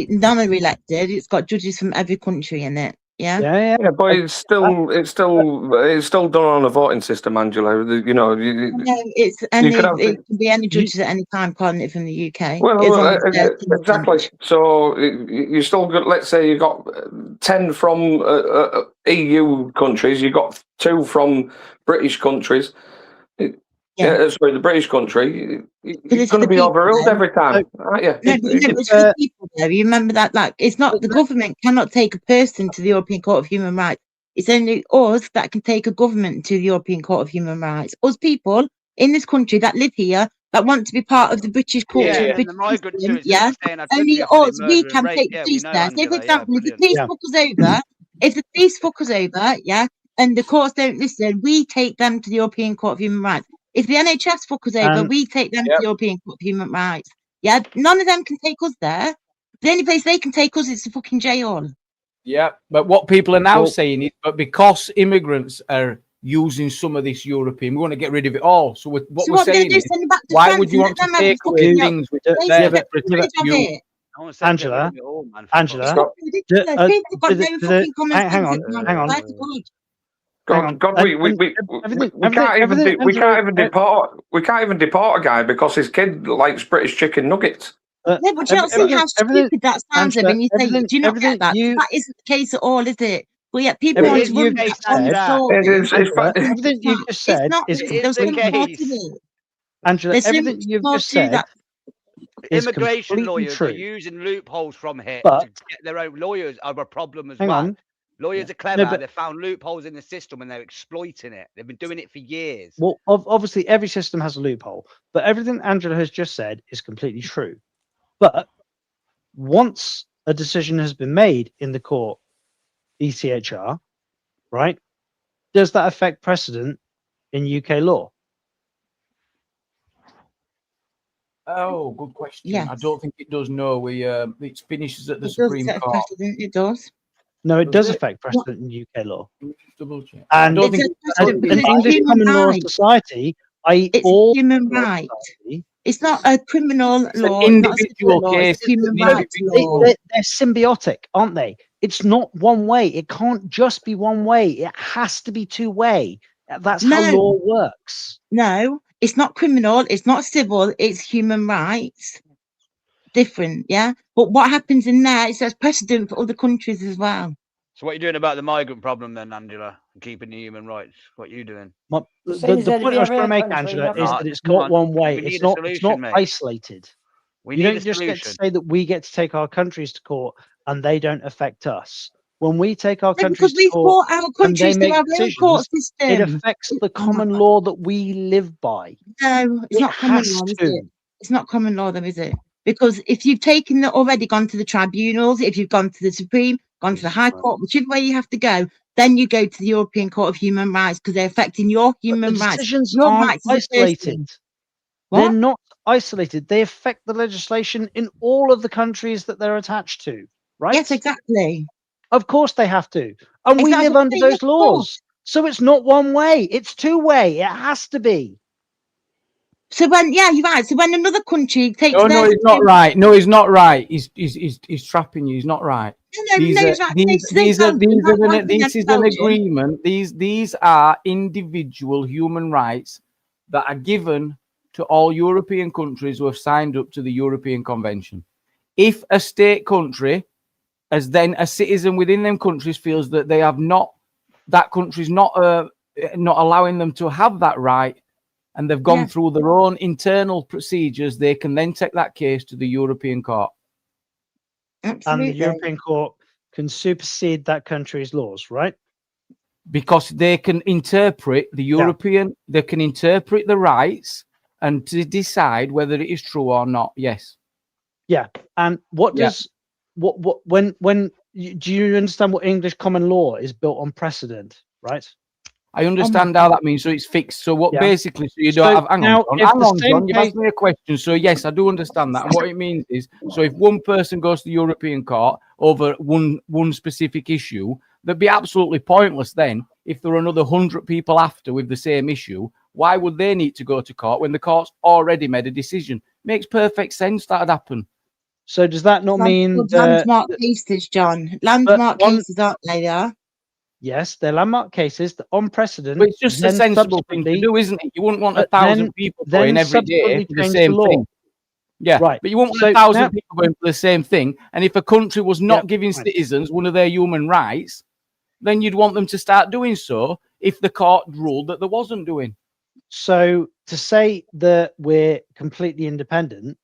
none are elected. It's got judges from every country in it. Yeah. Yeah, but it's still done on a voting system, Angela. You know, you It can be any judges at any time, calling it from the UK. well, exactly. So you still got, let's say you got 10 from EU countries, you got 2 from British countries. Sorry, the British country. You're going to be overruled every time, aren't you? No, it's for people though. You remember that, like, it's not the government cannot take a person to the European Court of Human Rights. It's only us that can take a government to the European Court of Human Rights. Us people in this country that live here that want to be part of the British culture, and the migrant too, only us, we can take the police there. Say, for example, if the police fuck us over, and the courts don't listen, we take them to the European Court of Human Rights. If the NHS fuck us over, we take them to the European Court of Human Rights. Yeah, none of them can take us there. The only place they can take us is the fucking jail. Yeah, but what people are now saying is, but because immigrants are using some of this European, we want to get rid of it all. So what we're saying is, why would you want to take away things which are there that protect you? Angela, hang on. God, we can't even deport a guy because his kid likes British chicken nuggets. No, but you don't see how stupid that sounds when you say, do you not get that? That isn't the case at all, is it? Well, yeah, people want to run that on the floor. Everything you just said is the case. Angela, everything you've just said is immigration lawyers true. are using loopholes from here to get their own lawyers are a problem as well. Lawyers are clever. They found loopholes in the system and they're exploiting it. They've been doing it for years. Well, obviously, every system has a loophole, but everything Angela has just said is completely true. But once a decision has been made in the court, ECHR, right, does that affect precedent in UK law? Oh, good question. Yes. I don't think it does. No, it finishes at the Supreme Court. It does. No, it does affect precedent in UK law. Double check. And an English common law society, i.e., all human rights. It's not a criminal law. Individual case. It's human rights law. They're symbiotic, aren't they? It's not one way. It can't just be one way. It has to be two way. That's how law works. No, it's not criminal. It's not civil. It's human rights. Different, yeah. But what happens in there is there's precedent for other countries as well. So what are you doing about the migrant problem then, Angela? Keeping the human rights? What are you doing? The point I was trying to make, Angela, is that it's not one way. It's not isolated. You don't just get to say that we get to take our countries to court and they don't affect us. When we take our countries to court and they make decisions, it affects the common law that we live by. No, it's not common law, is it? It's not common law, though, is it? Because if you've already gone to the tribunals, if you've gone to the Supreme, gone to the High Court, whichever way you have to go, then you go to the European Court of Human Rights because they're affecting your human rights. Decisions aren't isolated. They're not isolated. They affect the legislation in all of the countries that they're attached to, right? Yes, exactly. Of course they have to. And we live under those laws. So it's not one way. It's two way. It has to be. So when, you're right. So when another country takes, no, he's not right. No, he's not right. He's trapping you. He's not right. This is an agreement. These are individual human rights that are given to all European countries who have signed up to the European Convention. If a state country, as then a citizen within them countries, feels that they have not, that country's not allowing them to have that right, and they've gone through their own internal procedures, they can then take that case to the European Court. Absolutely. And the European Court can supersede that country's laws, right? Because they can interpret the European, they can interpret the rights and to decide whether it is true or not. Yes. Yeah. And what does when do you understand what English common law is built on precedent, right? I understand how that means. So it's fixed. So what basically, so you don't So have, hang now, on, if John, the same you've case- asked me a question. So yes, I do understand that. And what it means is, so if one person goes to the European Court over one specific issue, that'd be absolutely pointless then. If there are another 100 people after with the same issue, why would they need to go to court when the court's already made a decision? Makes perfect sense that'd happen. So does that not mean landmark cases, John? Landmark cases, aren't they? There. Yes, they're landmark cases that on precedent. But it's just a sensible thing to do, isn't it? You wouldn't want 1,000 people going every day for the same thing. Yeah, right. But you won't want 1,000 people going for the same thing. And if a country was not giving citizens one of their human rights, then you'd want them to start doing so if the court ruled that there wasn't doing. So to say that we're completely independent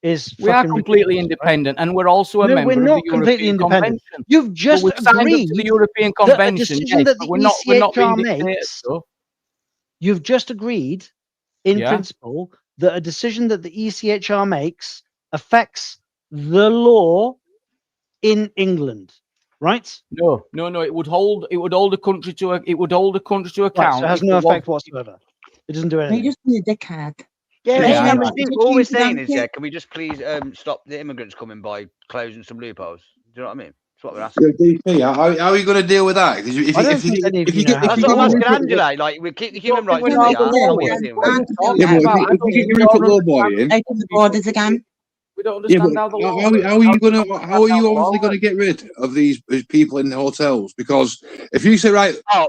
is we are completely independent, right? And we're also a member of the European Convention. You've just agreed to the European Convention, yes, that but we're not being dictators. You've just agreed, in principle, that a decision that the ECHR makes affects the law in England, right? No. It would hold a country to account. Right, so it has no effect whatsoever. It doesn't do anything. They just need a dickhead. Yeah, all we're saying is, can we just please stop the immigrants coming by closing some loopholes? Do you know what I mean? That's what we're asking. DP, how are you going to deal with that? If you that's what I'm asking Angela. Like, we keep the human rights. If you put law boy in, open the borders again. We don't understand how the law. How are you obviously going to get rid of these people in the hotels? Because if you say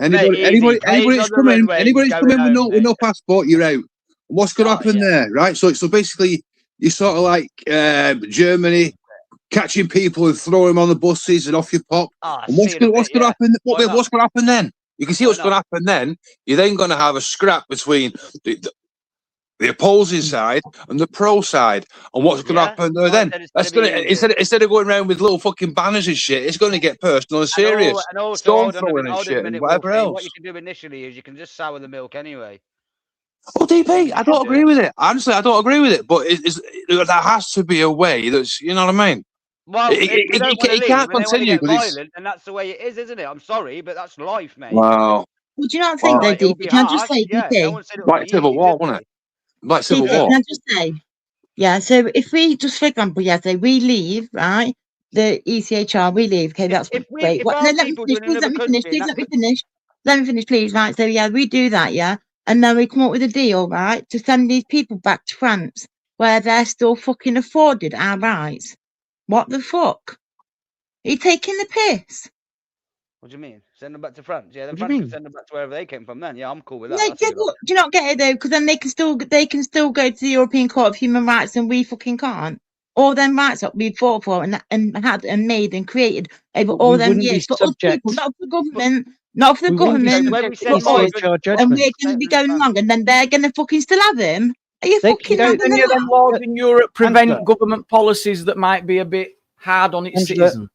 anybody's coming with no passport, you're out. What's going to happen there, right? So basically, you're sort of like Germany, catching people and throwing them on the buses and off you pop. And what's going to happen? What's going to happen then? You can see what's going to happen then. You're then going to have a scrap between the opposing side and the pro side. And what's going to happen there then? That's going to instead of going around with little fucking banners and shit, it's going to get personal and serious. Stone throwing and shit and whatever else. What you can do initially is you can just sour the milk anyway. Oh, DP, I don't agree with it. Honestly, I don't agree with it. But there has to be a way that's, you know what I mean? Well, it can't continue. And that's the way it is, isn't it? I'm sorry, but that's life, mate. Wow. Well, do you not think though, DP? Can I just say, DP? Like Civil War, wasn't it? Like Civil War. Can I just say, so if we just, for example, say we leave, right? The ECHR, we leave. Okay, that's great. Let me finish, please. Right, so we do that, and then we come up with a deal, right, to send these people back to France where they're still fucking afforded our rights. What the fuck? Are you taking the piss? What do you mean? Send them back to France? Yeah, then France can send them back to wherever they came from then. Yeah, I'm cool with that. Do you not get it though? Because then they can still go to the European Court of Human Rights and we fucking can't. All them rights that we fought for and had and made and created over all them years for us people, not for the government. Not for the government, and we're going to be going along, and then they're going to fucking still have him. Are you fucking having any of them laws in Europe prevent government policies that might be a bit hard on its citizens?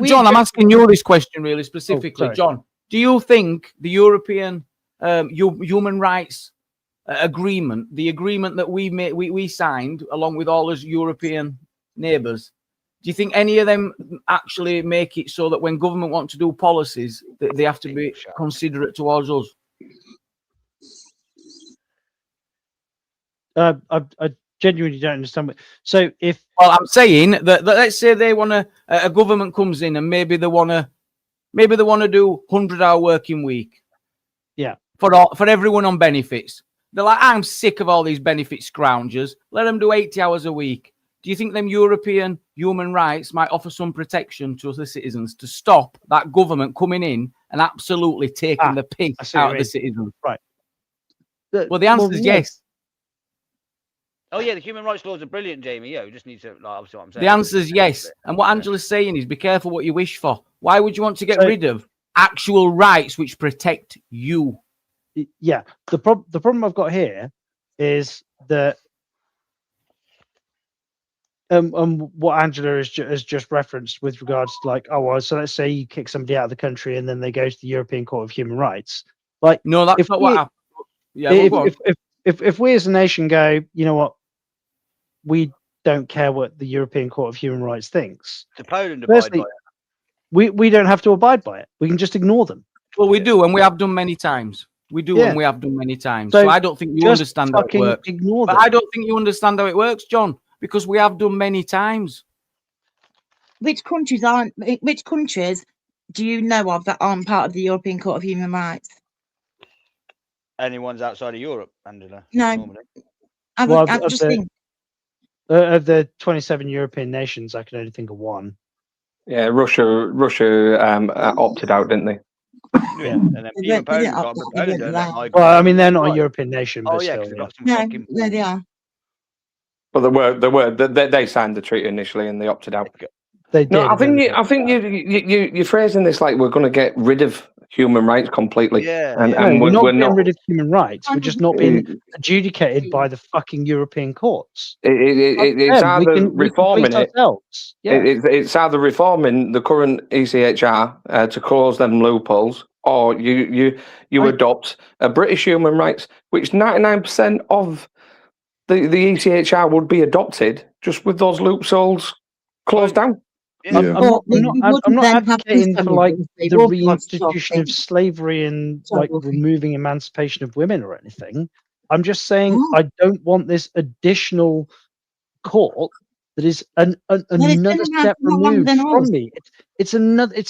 John, I'm asking you this question really specifically. John, do you think the European human rights agreement, the agreement that we signed along with all those European neighbours, do you think any of them actually make it so that when government want to do policies, they have to be considerate towards us? I genuinely don't understand. So I'm saying that let's say they want a government comes in and maybe they want to do 100-hour working week. Yeah. For everyone on benefits. They're like, I'm sick of all these benefit scroungers. Let them do 80 hours a week. Do you think them European human rights might offer some protection to the citizens to stop that government coming in and absolutely taking the piss out of the citizens? Right. Well, the answer is yes. Oh yeah, the human rights laws are brilliant, Jamie. Yeah, we just need to obviously what I'm saying. The answer is yes. And what Angela's saying is be careful what you wish for. Why would you want to get rid of actual rights which protect you? Yeah. The problem I've got here is that what Angela has just referenced with regards to so let's say you kick somebody out of the country and then they go to the European Court of Human Rights. No, that's not what happened. Yeah, if we as a nation go, you know what, we don't care what the European Court of Human Rights thinks. To Poland abide by it. We don't have to abide by it. We can just ignore them. Well, we do, and we have done many times. We do, and we have done many times. So I don't think you understand how it works. But I don't think you understand how it works, John, because we have done many times. Which countries do you know of that aren't part of the European Court of Human Rights? Anyone's outside of Europe, Angela? No. I've just think of the 27 European nations, I can only think of one. Yeah, Russia opted out, didn't they? Yeah, and then even Poland got Poland. Well, I mean, they're not a European nation, but yeah, still, got some fucking. No, they are. Well, they signed the treaty initially, and they opted out. They did. No, I think you're phrasing this like we're going to get rid of human rights completely. Yeah, and we're not getting rid of human rights. We're just not being adjudicated by the fucking European courts. It's either reforming it. Yeah. It's either reforming the current ECHR to close them loopholes, or you adopt a British human rights, which 99% of the ECHR would be adopted, just with those loopholes closed down. Yeah. I'm not advocating for like the reinstitution of slavery and like removing emancipation of women or anything. I'm just saying I don't want this additional court that is another step removed from me. It's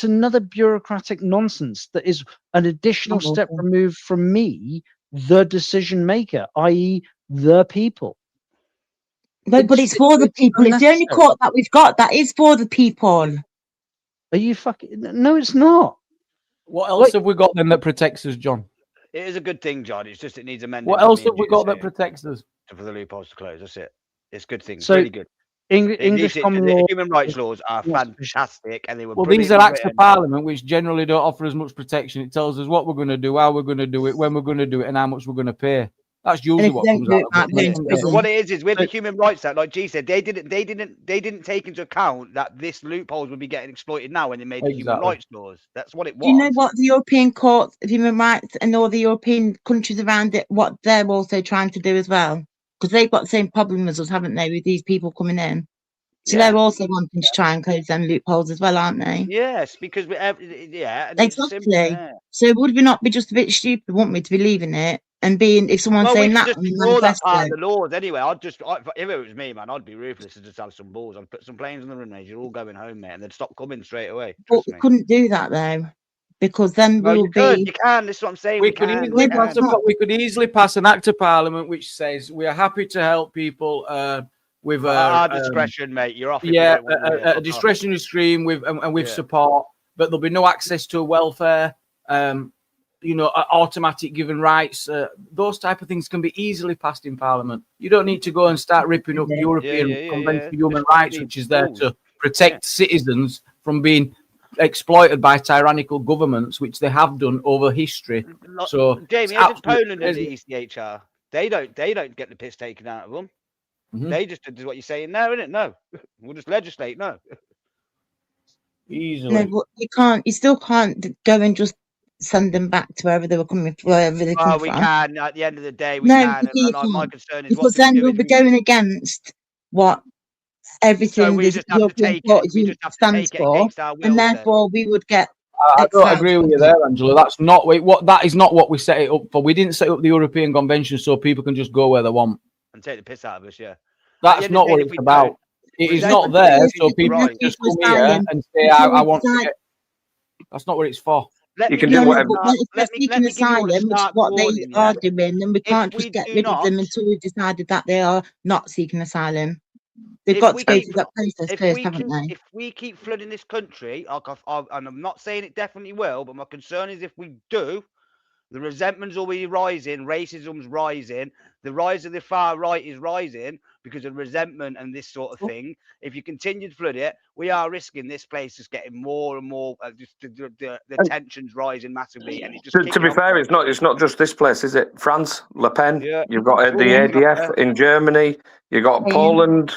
another bureaucratic nonsense that is an additional step removed from me, the decision maker, i.e., the people. No, but it's for the people. It's the only court that we've got that is for the people. Are you fucking? No, it's not. What else have we got then that protects us, John? It is a good thing, John. It's just it needs amending. What else have we got that protects us? For the loopholes to close. That's it. It's a good thing. So, really good. English common law, human rights laws are fantastic, and they were. Well, these are acts of Parliament which generally don't offer as much protection. It tells us what we're going to do, how we're going to do it, when we're going to do it, and how much we're going to pay. That's usually what comes out of it. What it is with the Human Rights Act, like G said, they didn't take into account that this loopholes would be getting exploited now when they made the human rights laws. That's what it was. Do you know what the European Court of Human Rights and all the European countries around it, what they're also trying to do as well? Because they've got the same problem as us, haven't they, with these people coming in? So they're also wanting to try and close them loopholes as well, aren't they? Yes, because exactly. So would we not be just a bit stupid, wouldn't we, to be leaving it? And being, if someone's saying that, just ignore that part of the laws anyway. If it was me, man, I'd be ruthless and just have some balls. I'd put some planes on the runways. You're all going home, mate, and they'd stop coming straight away. But we couldn't do that though, because then we'll be. You can. This is what I'm saying. We could easily pass an act of Parliament which says we are happy to help people with our discretion, mate. You're off. A discretionary stream with support, but there'll be no access to welfare. Automatic given rights, those type of things can be easily passed in Parliament. You don't need to go and start ripping up the European Convention for Human Rights, which is there to protect citizens from being exploited by tyrannical governments, which they have done over history. So, Jamie, isn't Poland and the ECHR? They don't get the piss taken out of them. They just do what you're saying now, isn't it? No, we'll just legislate. No, easily. No, you can't. You still can't go and just send them back to wherever they were coming from, wherever they come from. We can. At the end of the day, we can. And my concern is because then we'll be going against what everything the European Court stands for, and therefore we would get. I don't agree with you there, Angela. That's not that is not what we set it up for. We didn't set up the European Convention so people can just go where they want and take the piss out of us. Yeah, that's not what it's about. It is not there so people can just come here and say, "I want to get." That's not what it's for. You can do whatever. If they're seeking asylum, which is what they are doing, then we can't just get rid of them until we've decided that they are not seeking asylum. They've got to go through that process first, haven't they? If we keep flooding this country, and I'm not saying it definitely will, but my concern is if we do, the resentment's will be rising, racism's rising, the rise of the far right is rising because of resentment and this sort of thing. If you continue to flood it, we are risking this place just getting more and more. The tensions rising massively, and it just. To be fair, it's not just this place, is it? France, Le Pen. Yeah. You've got the ADF in Germany. You got Poland,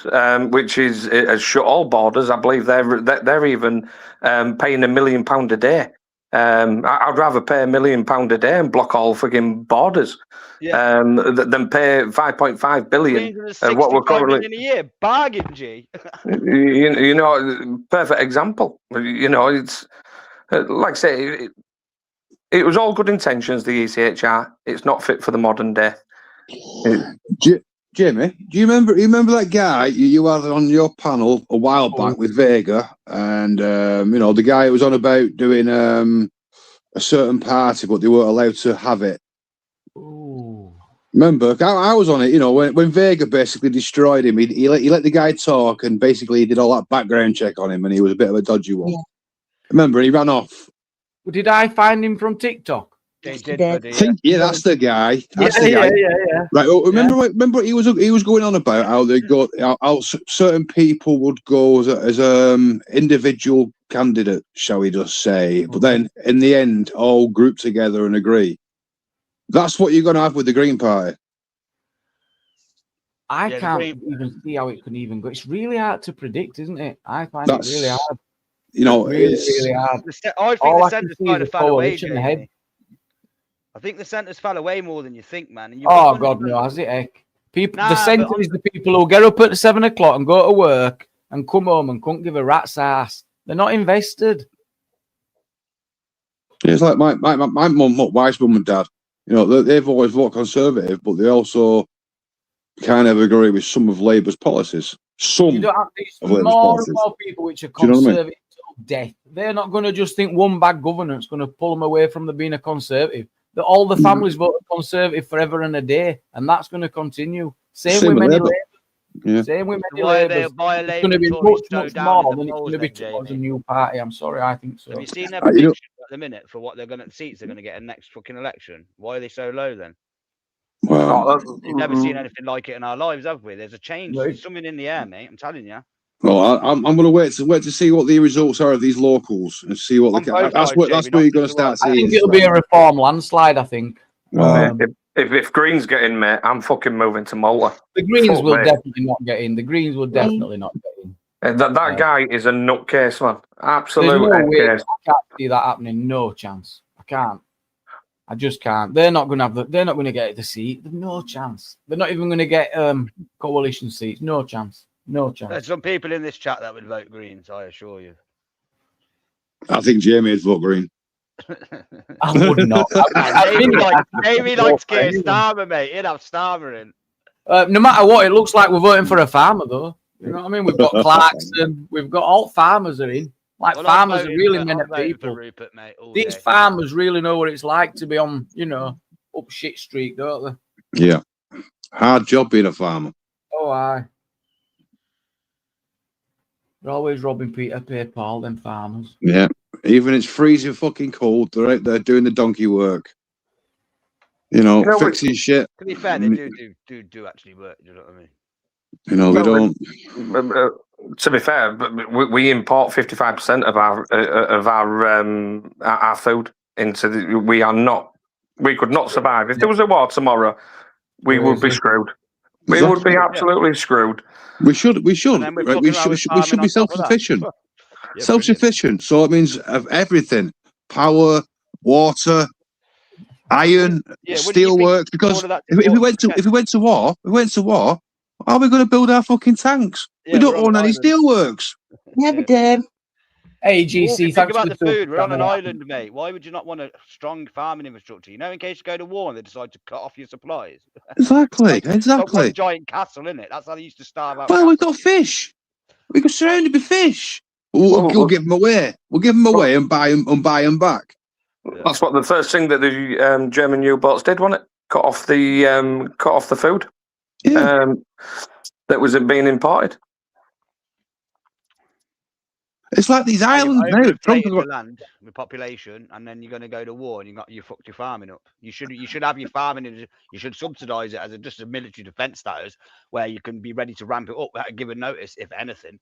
which has shut all borders. I believe they're even paying £1 million a day. I'd rather pay £1 million a day and block all frigging borders than pay 5.5 billion of what we're currently in a year. Bargain, G. you know, perfect example. You know, it's like I say, it was all good intentions. The ECHR, it's not fit for the modern day. Jimmy, do you remember that guy you had on your panel a while back with Vega, and the guy who was on about doing a certain party, but they weren't allowed to have it. Ooh. Remember, I was on it. When Vega basically destroyed him, he let the guy talk, and basically he did all that background check on him, and he was a bit of a dodgy one. Yeah. Remember, he ran off. Did I find him from TikTok? They did, buddy, yeah, that's the guy. That's the guy. Yeah. Right. Well, remember, he was going on about how they got how certain people would go as individual candidate, shall we just say? But then in the end, all group together and agree. That's what you're going to have with the Green Party. I can't even see how it can even go. It's really hard to predict, isn't it? I find it really hard. Really hard. I think the centre's kind of fell away, Jamie. I think the centre's fell away more than you think, man. And oh God, no, has it? Heck, the centre is the people who get up at 7 o'clock and go to work and come home and couldn't give a rat's ass. They're not invested. It's like my mum, wife's mum and dad. They've always voted Conservative, but they also kind of agree with some of Labour's policies. You don't have these more and more people which are Conservative to death. They're not going to just think one bad governance going to pull them away from being a Conservative. All the families voted Conservative forever and a day, and that's going to continue. Same with many Labour. Yeah. Same with many Labour. It's going to be much more than it's going to be towards a new party. I'm sorry, I think so. Have you seen their prediction at the minute for what seats they're going to get in next fucking election? Why are they so low then? Well, we've never seen anything like it in our lives, have we? There's a change. There's something in the air, mate. I'm telling you. Well, I'm going to wait to see what the results are of these locals and see what that's where you're going to start seeing. I think it'll be a reform landslide. I think. If Greens get in, mate, I'm fucking moving to Malta. The Greens will definitely not get in. The Greens will definitely not get in. That guy is a nutcase, man. Absolute nutcase. I can't see that happening. No chance. I can't. I just can't. They're not going to They're not going to get the seat. There's no chance. They're not even going to get coalition seats. No chance. No chance. There's some people in this chat that would vote Greens, I assure you. I think Jamie would vote Green. I would not. Jamie likes Keir Starmer, mate. He'd have Starmer in. No matter what, it looks like we're voting for a farmer, though. You know what I mean? We've got Clarkson. We've got all farmers are in. Farmers are really men of people. Rupert, mate, these farmers really know what it's like to be on, up shit street, don't they? Yeah. Hard job being a farmer. Oh, aye. They're always robbing Peter to pay Paul, them farmers. Yeah. Even it's freezing fucking cold, they're out there doing the donkey work. Fixing shit. To be fair, they do actually work, do you know what I mean? They don't. To be fair, we import 55% of our food into we could not survive. If there was a war tomorrow, we would be screwed. We would be absolutely screwed. We should. We should be self-sufficient. Self-sufficient. So it means of everything: power, water, iron, steelwork. Because if we went to war, how are we going to build our fucking tanks? We don't own any steelworks. Never do. AGC, think about the food. We're on an island, mate. Why would you not want a strong farming infrastructure? In case you go to war and they decide to cut off your supplies. Exactly. Like one giant castle, isn't it? That's how they used to starve out. Well, we've got fish. We got surrounded with fish. We'll give them away. We'll give them away and buy them back. That's what the first thing that the German U-boats did, wasn't it? Cut off the food. Yeah. That was being imported. It's like these islands now. The land with population, and then you're going to go to war, and you fucked your farming up. You should have your farming, and you should subsidise it as just a military defence status, where you can be ready to ramp it up without giving notice, if anything.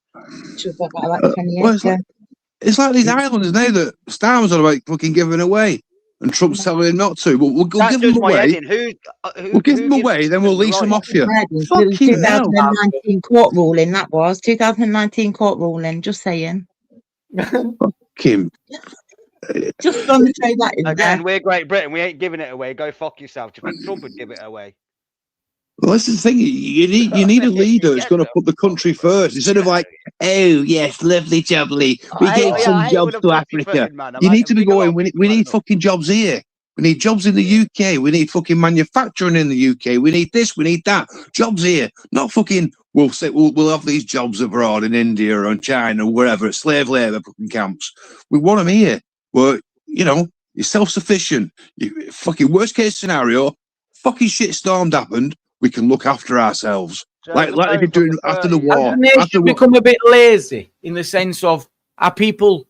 It's like these islands now that Star was on about fucking giving away, and Trump's telling him not to. But we'll give them away. We'll give them away, then we'll lease them off you. 2019 court ruling. That was 2019 court ruling. Just saying. Kim. Just going to say that. Again, we're Great Britain. We ain't giving it away. Go fuck yourself. Do you think Trump would give it away? Well, that's the thing. You need a leader who's going to put the country first instead of like, oh yes, lovely jubbly. We gave some jobs to Africa. You need to be going. We need fucking jobs here. We need jobs in the UK. We need fucking manufacturing in the UK. We need this. We need that. Jobs here, not fucking. We'll have these jobs abroad in India or in China or wherever at slave labor fucking camps. We want them here. Well, you know, you're self-sufficient. You fucking worst case scenario. Fucking shitstorm happened. We can look after ourselves, so like they did doing after the war. They should become a bit lazy in the sense of, are people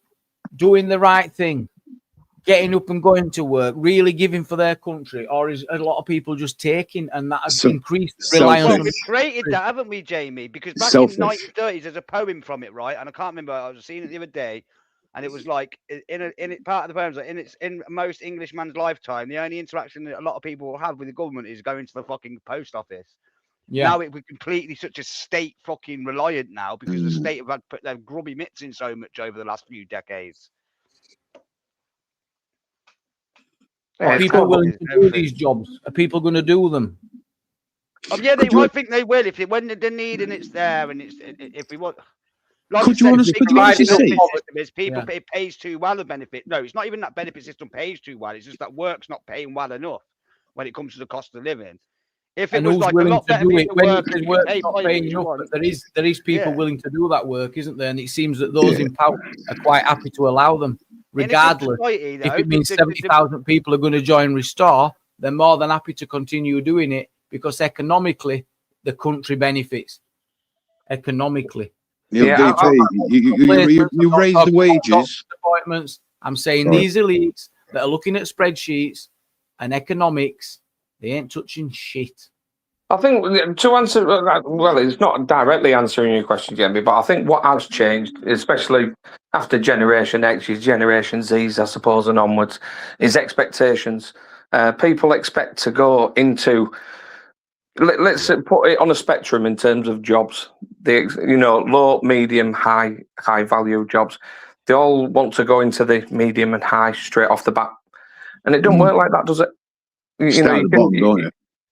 doing the right thing, getting up and going to work, really giving for their country, or is a lot of people just taking, and that has increased reliance on? We've created that, haven't we, Jamie? Because back in the 1930s, there's a poem from it, right? And I can't remember. I was seeing it the other day, and it was like in it part of the poem, like in most Englishman's lifetime, the only interaction that a lot of people will have with the government is going to the fucking post office. Yeah. Now we're completely such a state fucking reliant now because the state have put their grubby mitts in so much over the last few decades. Are people willing to do these jobs? Are people going to do them? Yeah, I think they will if when the need and it's there and if we want. Like could you honestly see? People it pays too well the benefit. No, it's not even that benefit system pays too well. It's just that work's not paying well enough when it comes to the cost of living. If it was like a lot better when work's not paying enough, but there is people willing to do that work, isn't there? And it seems that those in power are quite happy to allow them, regardless. If it means 70,000 people are going to join Restore, they're more than happy to continue doing it because economically the country benefits. Economically. You raise the wages. Appointments. I'm saying these elites that are looking at spreadsheets and economics, they ain't touching shit. I think to answer, well, it's not directly answering your question, Jamie, but I think what has changed, especially after Generation X, Generation Zs, I suppose, and onwards, is expectations. People expect to go into. Let's put it on a spectrum in terms of jobs. Low, medium, high value jobs. They all want to go into the medium and high straight off the bat, and it don't work like that, does it?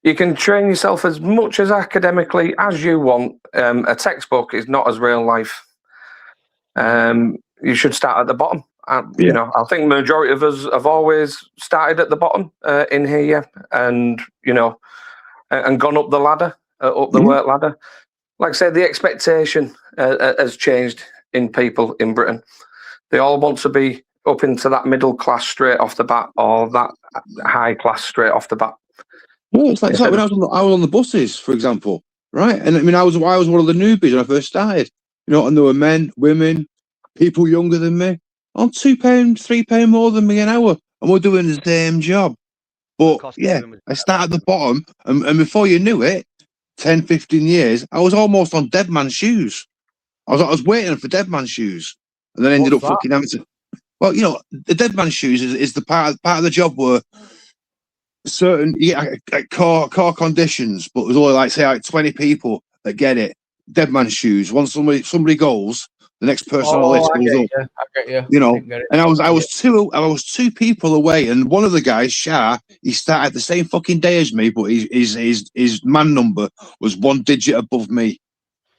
You can train yourself as much as academically as you want. A textbook is not as real life. You should start at the bottom. You know, I think the majority of us have always started at the bottom in here, and and gone up the ladder, up the work ladder. Like I said, the expectation has changed in people in Britain. They all want to be up into that middle class straight off the bat, or that high class straight off the bat. Well, it's like when I was on the buses, for example, right? And I mean, I was one of the newbies when I first started, and there were men, women, people younger than me, on £2, £3 more than me an hour, and we're doing the same job. But yeah, I started at the bottom, and before you knew it, 10, 15 years, I was almost on dead man's shoes. I was waiting for dead man's shoes, and then ended up fucking having to. Well, the dead man's shoes is the part of the job where certain core conditions, but there's only like 20 people that get it. Dead man's shoes. Once somebody goes, the next person on the list goes up. I get you. And I was two people away, and one of the guys, Shah, he started the same fucking day as me, but his man number was one digit above me.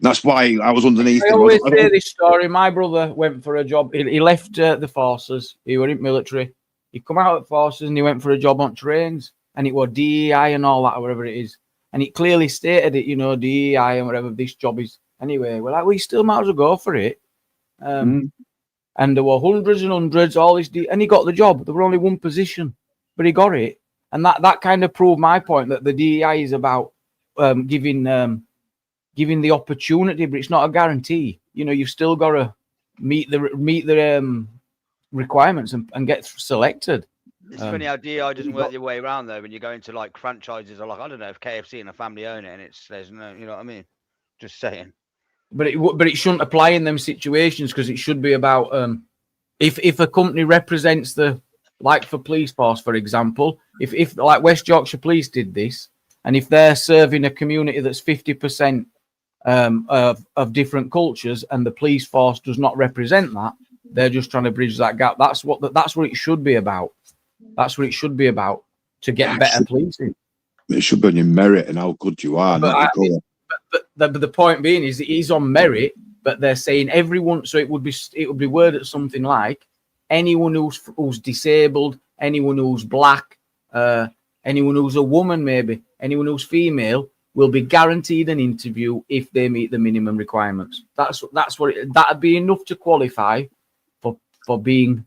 That's why I was underneath. I always say this story. My brother went for a job. He left the forces. He were in military. He come out of the forces and he went for a job on trains, and it was DEI and all that, or whatever it is. And it clearly stated it, DEI and whatever this job is. Anyway, we're like, we still might as well go for it. And there were hundreds and hundreds, all this, and he got the job. There were only one position, but he got it. And that kind of proved my point that the DEI is about giving the opportunity, but it's not a guarantee. You've still got to meet the requirements and get selected. It's funny how DEI doesn't work the way around though. When you go into like franchises, or like I don't know if KFC and a family own it, and there's no, you know what I mean? Just saying. But it shouldn't apply in them situations, because it should be about if a company represents like for police force, for example, if like West Yorkshire Police did this, and if they're serving a community that's 50% of different cultures, and the police force does not represent that, they're just trying to bridge that gap. That's what it should be about. That's what it should be about, to get better policing. It should be on your merit and how good you are. But the point being is that he's on merit, but they're saying everyone. So it would be worded something like anyone who's disabled, anyone who's black, anyone who's a woman, maybe anyone who's female will be guaranteed an interview if they meet the minimum requirements. That's what that'd be enough to qualify for being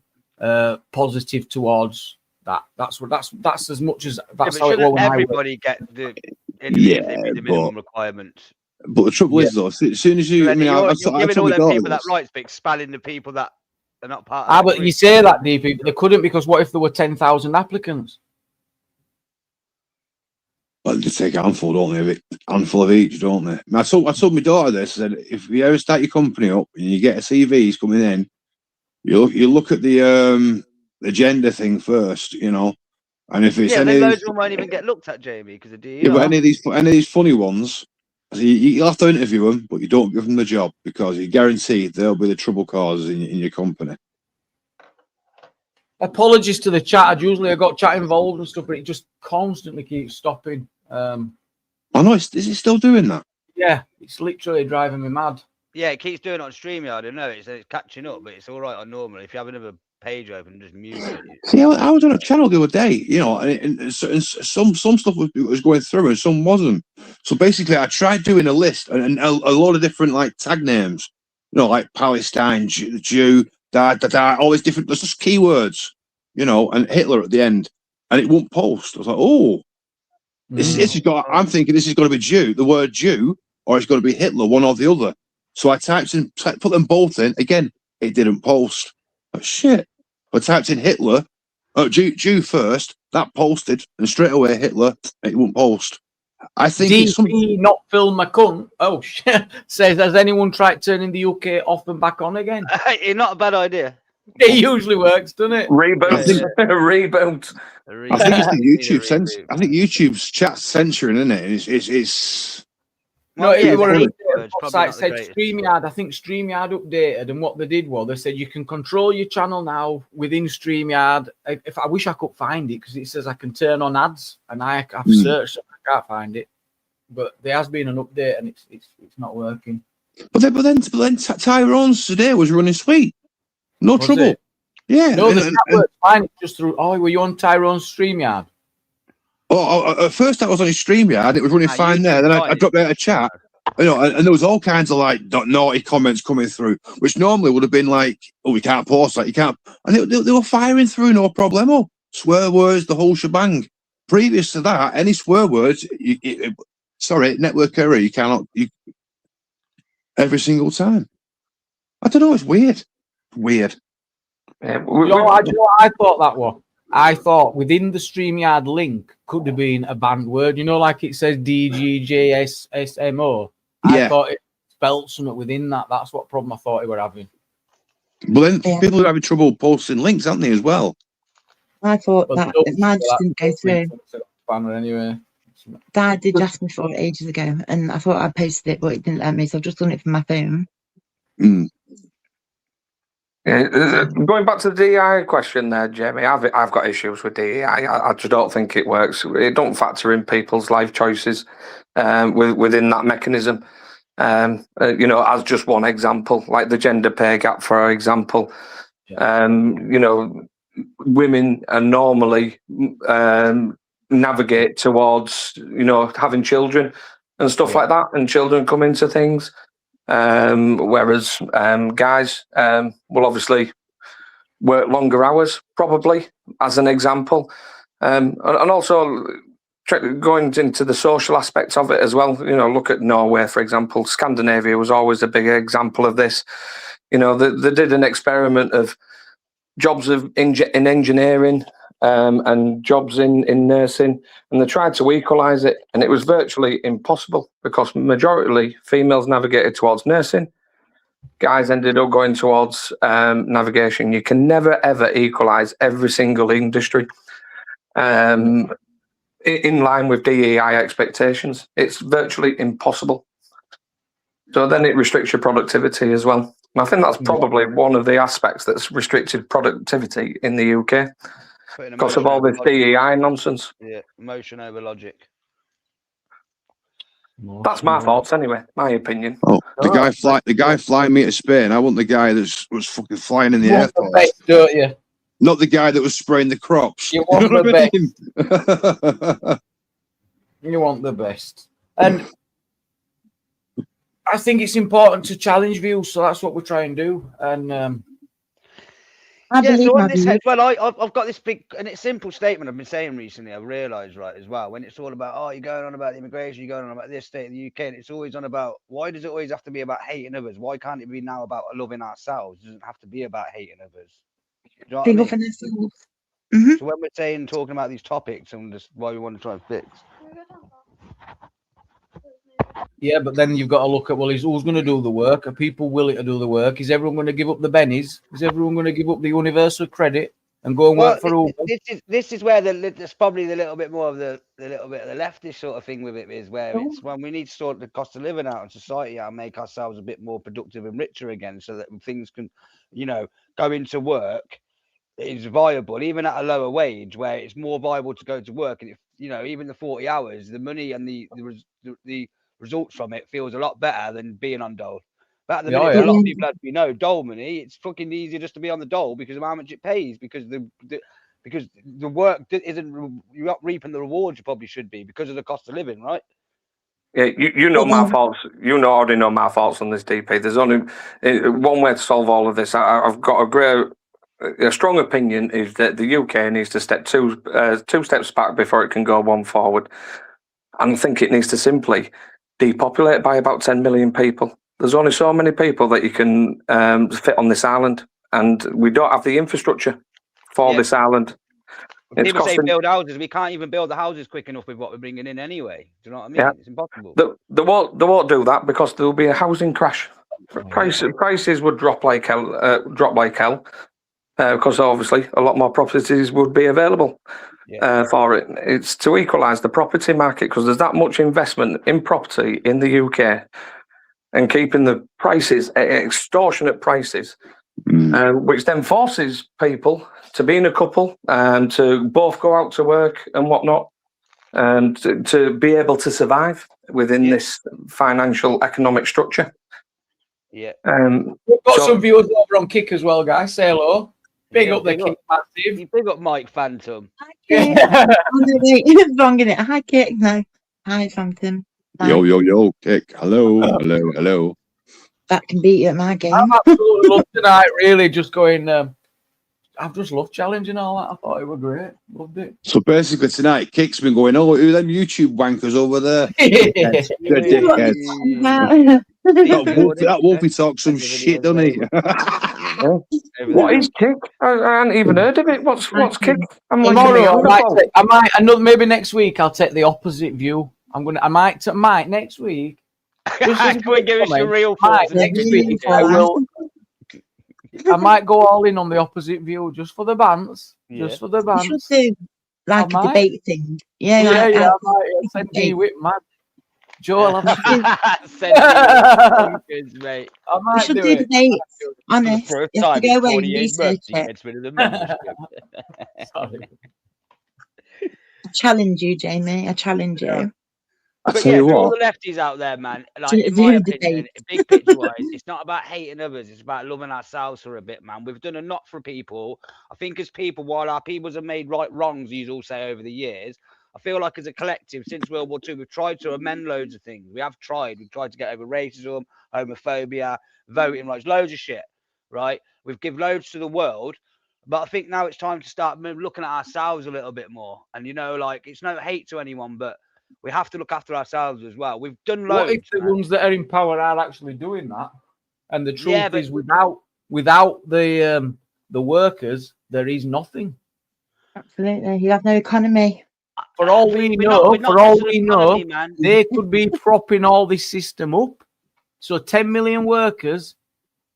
positive towards that. That's as much as that's how it was. Everybody get the minimum requirements. But the trouble is, though, as soon as you, you're giving all them people that this. rights, but expelling the people that are not part of. But you say that, DP, but they couldn't, because what if there were 10,000 applicants? Well, they take a handful, don't they? A handful of each, don't they? I told my daughter this. I said, if you ever start your company up and you get a CVs coming in, you look at the gender thing first, you know. And if it's any, loads of them won't even get looked at, Jamie, because of DEI. Yeah, but any of these funny ones, you'll have to interview them, but you don't give them the job because you guarantee they'll be the trouble causers in your company. Apologies to the chat. I got chat involved and stuff, but it just constantly keeps stopping. I know. Is it still doing that? Yeah, it's literally driving me mad. Yeah, it keeps doing it on StreamYard. I know it's catching up, but it's all right on normal. If you have another page open, just mute it. See, I was on a channel the other day, you know, and some stuff was going through and some wasn't. So basically, I tried doing a list and a lot of different like tag names, you know, like Palestine, Jew, all these different, there's just keywords, you know, and Hitler at the end, and it won't post. I was like, oh, this has got. I'm thinking this is going to be the word Jew, or it's going to be Hitler, one or the other. So I put them both in. Again, it didn't post. Oh, shit. I typed in Hitler, Jew first, that posted, and straight away Hitler, it won't post. I think it's not film my cunt. Oh, shit. Says, has anyone tried turning the UK off and back on again? It's not a bad idea. It usually works, doesn't it? Reboot. Reboot. I think it's the YouTube censor. I think YouTube's chat censoring, isn't it? It's no, it was site said StreamYard. I think StreamYard updated, and what they did was they said you can control your channel now within StreamYard. If I wish I could find it, because it says I can turn on ads, and I've searched, I can't find it. But there has been an update, and it's not working. But then Tyrone's today was running sweet, no trouble. It? Yeah, no, the worked fine. Just through. Oh, were you on Tyrone's StreamYard? Oh, at first I was on his StreamYard. It was running fine there. Then I dropped out of chat, you know, and there was all kinds of like naughty comments coming through, which normally would have been like, "Oh, we can't post that, you can't." And they were firing through, no problemo. Swear words, the whole shebang. Previous to that, any swear words, network error. You cannot. Every single time. I don't know. It's weird. Weird. I thought that was. I thought within the StreamYard link could have been a banned word. You know, like it says DGJSSMO. I thought it spelled something within that. That's what problem I thought they were having. But then people are having trouble posting links, aren't they, as well? I thought that mine just didn't go through. Anyway. Dad did ask me for it ages ago, and I thought I posted it, but it didn't let me, so I've just done it from my phone. Yeah, going back to the DEI question there, Jamie, I've got issues with DEI. I just don't think it works. It don't factor in people's life choices within that mechanism. You know, as just one example, like the gender pay gap, for example. You know, women are normally navigate towards, you know, having children and stuff like that, and children come into things. Whereas guys will obviously work longer hours, probably, as an example. And also going into the social aspects of it as well. You know, look at Norway, for example. Scandinavia was always a big example of this. You know, they did an experiment of jobs in engineering and jobs in nursing, and they tried to equalise it, and it was virtually impossible because majority females navigated towards nursing, guys ended up going towards navigation. You can never ever equalise every single industry in line with DEI expectations. It's virtually impossible. So then it restricts your productivity as well. And I think that's probably one of the aspects that's restricted productivity in the UK. Because of all this DEI nonsense. Yeah, emotion over logic. That's my thoughts anyway. My opinion. Oh, the guy flying me to Spain. I want the guy that was fucking flying in the air. The best, don't you? Not the guy that was spraying the crops. You want the best. You want the best. And I think it's important to challenge views, so that's what we try and do. And so on this head, I've got this big and it's simple statement I've been saying recently. I've realised, right, as well, when it's all about you're going on about the immigration, you're going on about this state of the UK, and it's always on about why does it always have to be about hating others? Why can't it be now about loving ourselves? It doesn't have to be about hating others. Do you know what I mean? So when we're talking about these topics and just why we want to try and fix. yeah, but then you've got to look at, well, who's going to do the work? Are people willing to do the work? Is everyone going to give up the bennies? Is everyone going to give up the universal credit and go and work for Uber? This is where there's probably the little bit more of the little bit of the leftist sort of thing with it is where it's when we need to sort the cost of living out in society out and make ourselves a bit more productive and richer again, so that things can, go into work is viable, even at a lower wage, where it's more viable to go to work. And if even the 40 hours, the money and the results from it feels a lot better than being on dole. But at the minute, a lot of people, as we know, dole money, it's fucking easier just to be on the dole because of how much it pays, because the work isn't, you're not reaping the rewards you probably should be because of the cost of living, right? Yeah, you know my faults. You already know my faults on this, DP. There's only one way to solve all of this. I've got a strong opinion is that the UK needs to step two steps back before it can go one forward. And I think it needs to simply depopulate by about 10 million people. There's only so many people that you can fit on this island, and we don't have the infrastructure for this island. People say build houses. We can't even build the houses quick enough with what we're bringing in anyway. Do you know what I mean? Yeah. It's impossible. They won't do that because there will be a housing crash. Prices would drop like hell. Because obviously a lot more properties would be available for it. It's to equalise the property market because there's that much investment in property in the UK, and keeping the prices at extortionate prices, which then forces people to be in a couple and to both go out to work and whatnot, and to be able to survive within this financial economic structure. Yeah. We've got some viewers over on Kick as well, guys. Say hello. Big up the Kick massive. Big up Mike Phantom. Hi, Kate. It's wrong in it. Hi, Kate. No. Hi, Phantom. Hi. Yo, Kick. Hello. That can beat you at my game. I'm absolutely loved tonight, really. Just going, I've just loved challenging all that. I thought it was great. Loved it. So basically tonight, Kick's been going, who are them YouTube wankers over there? That Wolfie talks some shit, doesn't he? What is Kick? I hadn't even heard of it. What's Kick? Tomorrow, maybe next week I'll take the opposite view. I might next week. Give us your real thoughts. Next week I will. I might go all in on the opposite view just for the bands. Just for the bands. You should do like a debate thing. I might send you with man. Joel, mate. I might do debates. Honest, for a you time, have to go away and 48 research birthday it. gets rid of the membership. I challenge you, Jamie. I challenge you. But for all the lefties out there, man, like in my opinion, big picture wise, it's not about hating others, it's about loving ourselves for a bit, man. We've done a lot for people. I think as people, while our peoples have made right wrongs, you all say, over the years, I feel like as a collective, since World War II, we've tried to amend loads of things. We've tried to get over racism, homophobia, voting rights, loads of shit, right? We've given loads to the world. But I think now it's time to start looking at ourselves a little bit more. And, it's no hate to anyone, but we have to look after ourselves as well. We've done loads. What if the ones that are in power are actually doing that? And the truth is, without the workers, there is nothing. Absolutely, you have no economy. For all we know, they could be propping all this system up. So 10 million workers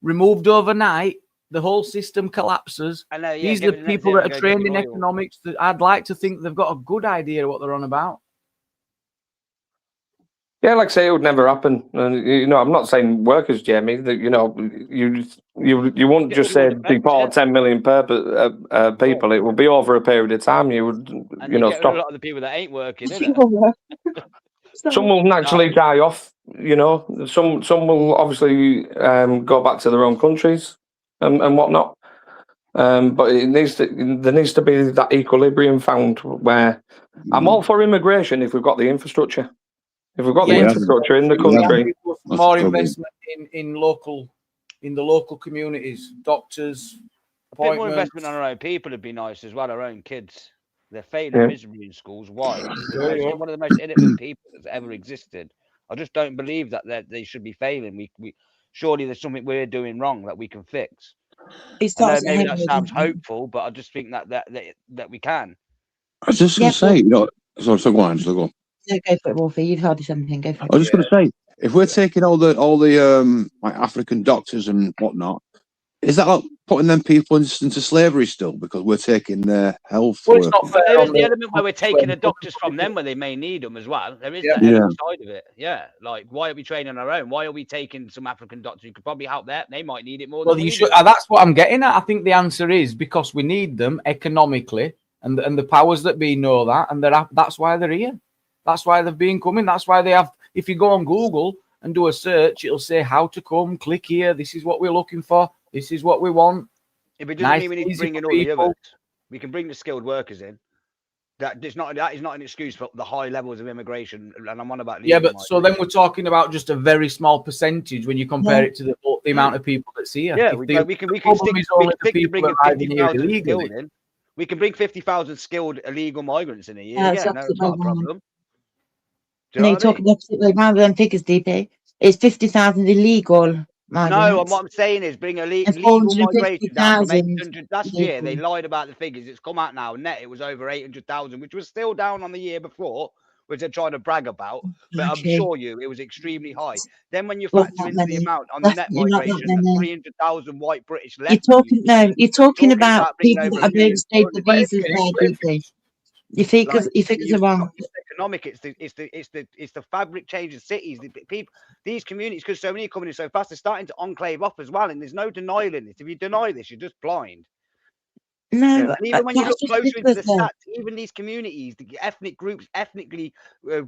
removed overnight, the whole system collapses. These are the people that are trained in economics. That I'd like to think they've got a good idea of what they're on about. Yeah, like I say, it would never happen. And I'm not saying workers, Jamie. That you wouldn't just say deport 10 million people. It would be over a period of time. You would, stop a lot of the people that ain't working, isn't it? Some will naturally die off. You know, some will obviously go back to their own countries and whatnot. But there needs to be that equilibrium found where I'm all for immigration if we've got the infrastructure. If we've got the infrastructure in the country, more investment in the local communities, doctors. A bit more investment on our own people would be nice as well. Our own kids, they're failing miserably in schools. Why? One of the most innocent people that's ever existed. I just don't believe that they should be failing. We surely there's something we're doing wrong that we can fix. I know maybe that sounds hopeful, but I just think that we can. I was just going to say, you know, so go on, Angela, go on. No, go for it, Wolfie. You've heard something. Go for it. I was just going to say, if we're taking all the like African doctors and whatnot, is that like putting them people into slavery still because we're taking their health? Well, it's not fair. There is the element where we're taking the doctors from them when they may need them as well. There is that side of it. Yeah, like why are we training our own? Why are we taking some African doctors who could probably help there? They might need it more. Well, you should. That's what I'm getting at. I think the answer is because we need them economically, and the powers that be know that, and that's why they're here. That's why they've been coming. That's why they have. If you go on Google and do a search, it'll say how to come. Click here. This is what we're looking for. This is what we want. If it doesn't mean we need to bring in all the others, we can bring the skilled workers in. That is not an excuse for the high levels of immigration. And I'm on about but so then we're talking about just a very small percentage when you compare it to the amount of people that's here. Yeah, we can bring 50,000 skilled illegal migrants in a year. Yeah, no, it's not a problem. No, you're talking the opposite way around than figures, DP. It's 50,000 illegal migrants. No, what I'm saying is bring illegal migration down from 800. Last year, they lied about the figures. It's come out now. Net, it was over 800,000, which was still down on the year before, which they're trying to brag about. But I'm sure it was extremely high. Then when you factor in the amount on the net migration, 300,000 white British left. You're talking about people that have overstayed the visas there, DP. Your figures are wrong. It's economic. It's the fabric change of cities. The people, these communities, because so many are coming in so fast, they're starting to enclave off as well. And there's no denying this. If you deny this, you're just blind. No, and even when you look closer into the stats, even these communities, the ethnic groups, ethnically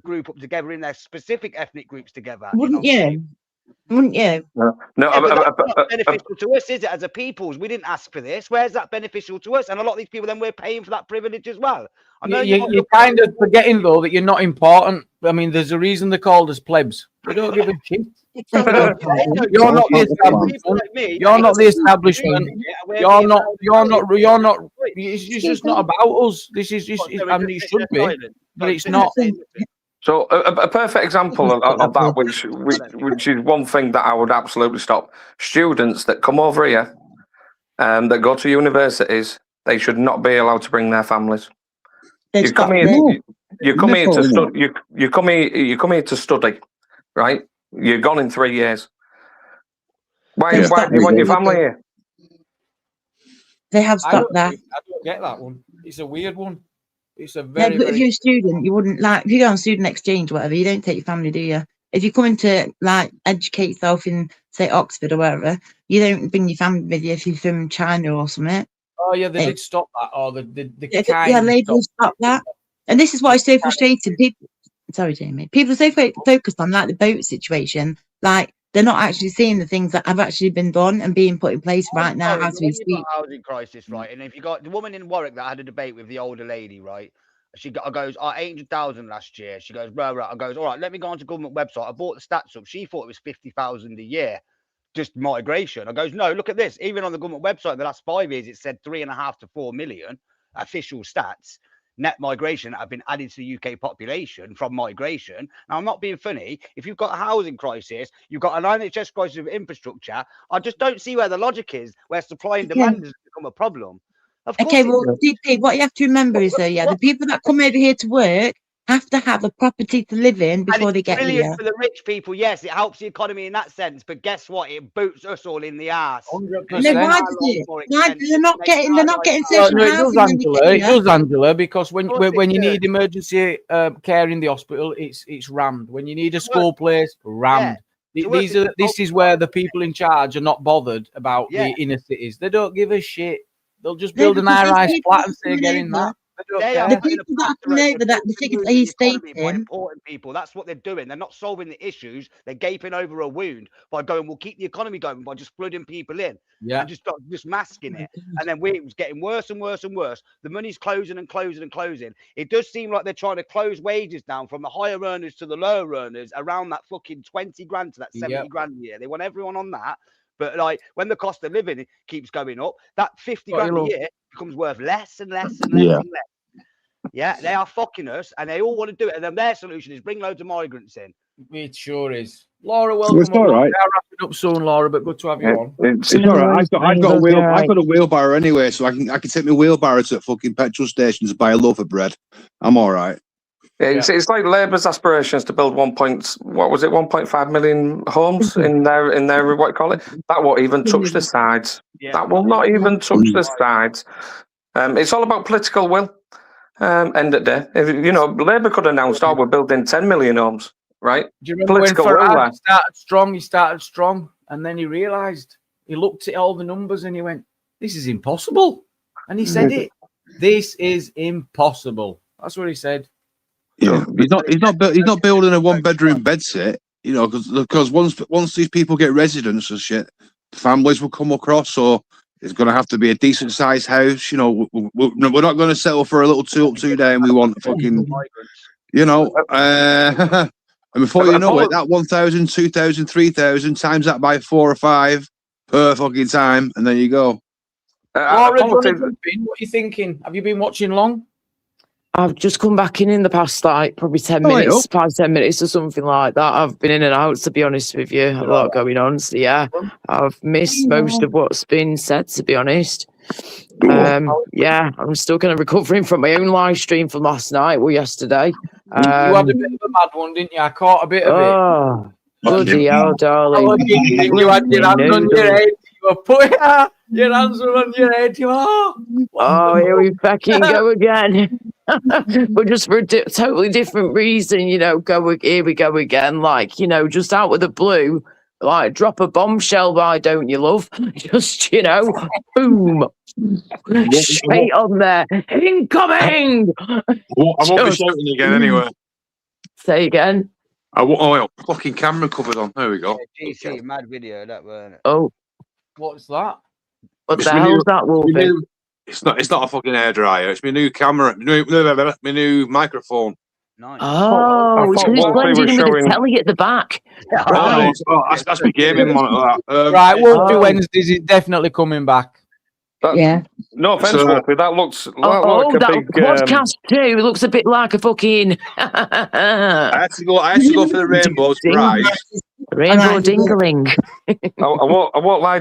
group up together in their specific ethnic groups together. Wouldn't you? Wouldn't you? No, that's not beneficial to us, is it? As a peoples, we didn't ask for this. Where's that beneficial to us? And a lot of these people, then we're paying for that privilege as well. I know you're kind of forgetting though that you're not important. I mean, there's a reason they're called as plebs. They don't give a shit. You're not the establishment. You're not the establishment. You're not. It's just not about us. This is just. I mean, it should be, but it's not. So a perfect example of that, which is one thing that I would absolutely stop. Students that come over here, that go to universities, they should not be allowed to bring their families. You come here to study, right? You're gone in 3 years. Why do you want your family here? They have stopped that. I don't get that one. It's a weird one. It's a but if you're a student, you wouldn't if you go on student exchange or whatever, you don't take your family, do you? If you're coming to educate yourself in, say, Oxford or wherever, you don't bring your family with you if you're from China or something. Oh yeah, they did stop that. Or the Labour stopped that. And this is why it's so frustrating. Sorry, Jamie. People are so focused on the boat situation, they're not actually seeing the things that have actually been done and being put in place right now as we speak. Housing crisis, right? And if you got the woman in Warwick that had a debate with the older lady, right? I goes, 800,000 last year. She goes, right. I goes, all right, let me go onto government website. I bought the stats up. She thought it was 50,000 a year, just migration. I goes, no, look at this. Even on the government website, the last 5 years, it said 3.5 to 4 million official stats. Net migration have been added to the UK population from migration. Now, I'm not being funny. If you've got a housing crisis, you've got an NHS crisis of infrastructure, I just don't see where the logic is, where supply and demand has become a problem. Okay, well, DP, what you have to remember is, the people that come over here to work have to have a property to live in before they get here. For the rich people, yes, it helps the economy in that sense. But guess what? It boots us all in the ass. 100%. No, why does it? Why they're not getting social housing? It does, Angela, because when you need emergency care in the hospital, it's rammed. When you need a school place, rammed. Yeah. This is where the people in charge are not bothered about the inner cities. They don't give a shit. They'll just build an high-rise flat and say, get in that. They are The people that have come over, that the figures that he's stating, by importing people. That's what they're doing. They're not solving the issues. They're gaping over a wound by going, we'll keep the economy going by just flooding people in. Yeah. And just masking it. And then it was getting worse and worse and worse. The money's closing and closing and closing. It does seem like they're trying to close wages down from the higher earners to the lower earners around that fucking 20 grand to that 70 grand a year. They want everyone on that. But like when the cost of living keeps going up, that 50 grand a year becomes worth less and less and less and less. Yeah, they are fucking us, and they all want to do it. And then their solution is bring loads of migrants in. It sure is. Laura, welcome. It's all right. We are wrapping up soon, Laura, but good to have you on. It's all right. I've got a wheelbarrow anyway, so I can take my wheelbarrow to fucking petrol stations to buy a loaf of bread. I'm all right. Yeah, it's like Labour's aspirations to build 1.5 million homes in their what you call it. That won't even touch the sides. That will not even touch the sides. It's all about political will. End of the day, Labour could announce, "Oh, we're building 10 million homes." Right? Do you remember political when Farage started strong, and then he realised, he looked at all the numbers and he went, "This is impossible," and he said it. This is impossible. That's what he said. Yeah, he's not building a 1-bedroom bedsit, because once these people get residence and shit, families will come across, so it's going to have to be a decent sized house. We're not going to settle for a little 2 up 2 down. We want fucking, and before you know it, that 1,000, 2,000, 3,000 times that by 4 or 5 per fucking time, and there you go. Laura, what are you thinking? Have you been watching long? I've just come back in the past, probably 10 minutes, 5-10 minutes or something like that. I've been in and out, to be honest with you. A lot going on. So, yeah, I've missed most of what's been said, to be honest. Yeah, I'm still kind of recovering from my own live stream from last night or yesterday. You had a bit of a mad one, didn't you? I caught a bit of it. Bloody hell, darling. You had your hands on your head. You were putting your hands were on your head. You are. Oh, here we fucking go again. But just for a totally different reason, here we go again. Like, just out of the blue, like drop a bombshell, why don't you, love? Just, boom. Straight on there. Incoming! I won't be shouting again anyway. Say again. Fucking camera covered on. There we go. GC, mad video, that weren't it? Oh. What's that? What the hell's that, Wolfie? It's not a fucking hairdryer. It's my new camera, my new microphone. Nice. Oh, it's because it's blended in with the telly at the back. Right. That's my gaming monitor. Right, Wolfie Wednesdays is definitely coming back. Yeah. No offense, Wolfie. That looks like a big podcast too. It looks a bit like a fucking. I had to go for the rainbows, right? Rainbow dingling. I won't lie,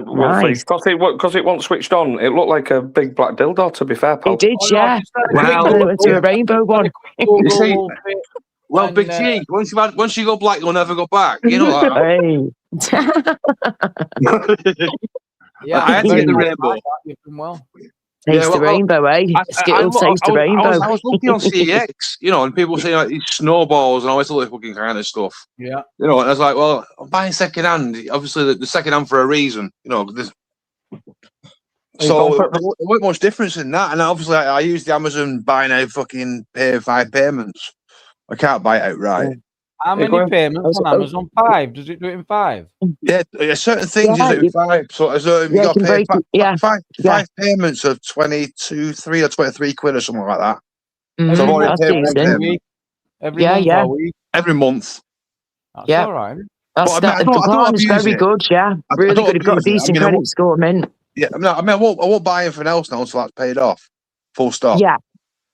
Wolfie, because it wasn't switched on. It looked like a big black dildo. To be fair, Paul. It did, yeah. Well, went to a rainbow one. You see, well, Big G, once you go black, you'll never go back. You know that. Yeah, I had to get the rainbow. Taste the rainbow, eh? Skittles taste the rainbow. I was looking on CEX, and people saying like these snowballs and all this other fucking kind of stuff. Yeah. And I was like, well, I'm buying second hand. Obviously, the second hand for a reason. So there wasn't much difference in that. And obviously, I used the Amazon buy now, fucking pay 5 payments. I can't buy it outright. How many payments on Amazon? 5? Does it do it in 5? Yeah, certain things you do in 5. So you got to pay 5 payments of 23 or 23 quid or something like that. So I've already paid one payment. Every month. That's all right. The plan is very good, yeah. Really good. You've got a decent credit score, man. Yeah, I won't buy anything else now until that's paid off. Full stop. Yeah.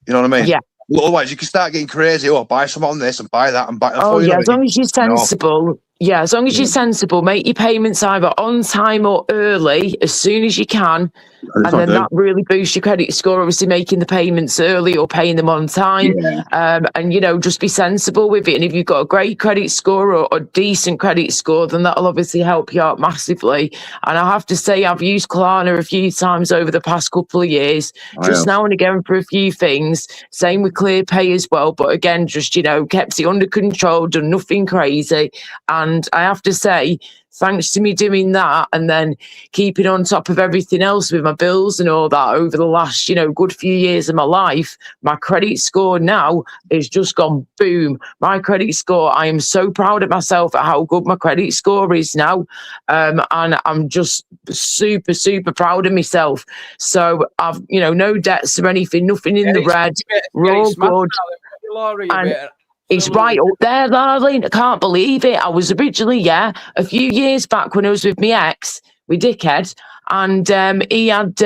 You know what I mean? Yeah. Otherwise, you can start getting crazy. Oh, buy some on this and buy that and buy. Oh, yeah. As long as you're sensible. Yeah, as long as you're sensible, make your payments either on time or early as soon as you can. And then that really boosts your credit score, obviously making the payments early or paying them on time. Yeah. And, just be sensible with it. And if you've got a great credit score or a decent credit score, then that'll obviously help you out massively. And I have to say, I've used Klarna a few times over the past couple of years, just now and again for a few things. Same with ClearPay as well. But again, just, kept it under control, done nothing crazy. And And I have to say, thanks to me doing that and then keeping on top of everything else with my bills and all that over the last, good few years of my life, my credit score now has just gone boom. My credit score, I am so proud of myself at how good my credit score is now. And I'm just super, super proud of myself. So I've, no debts or anything, nothing in the red. We're all good. And it's right up there, darling. I can't believe it. I was originally, a few years back when I was with my ex, with Dickhead, and he had,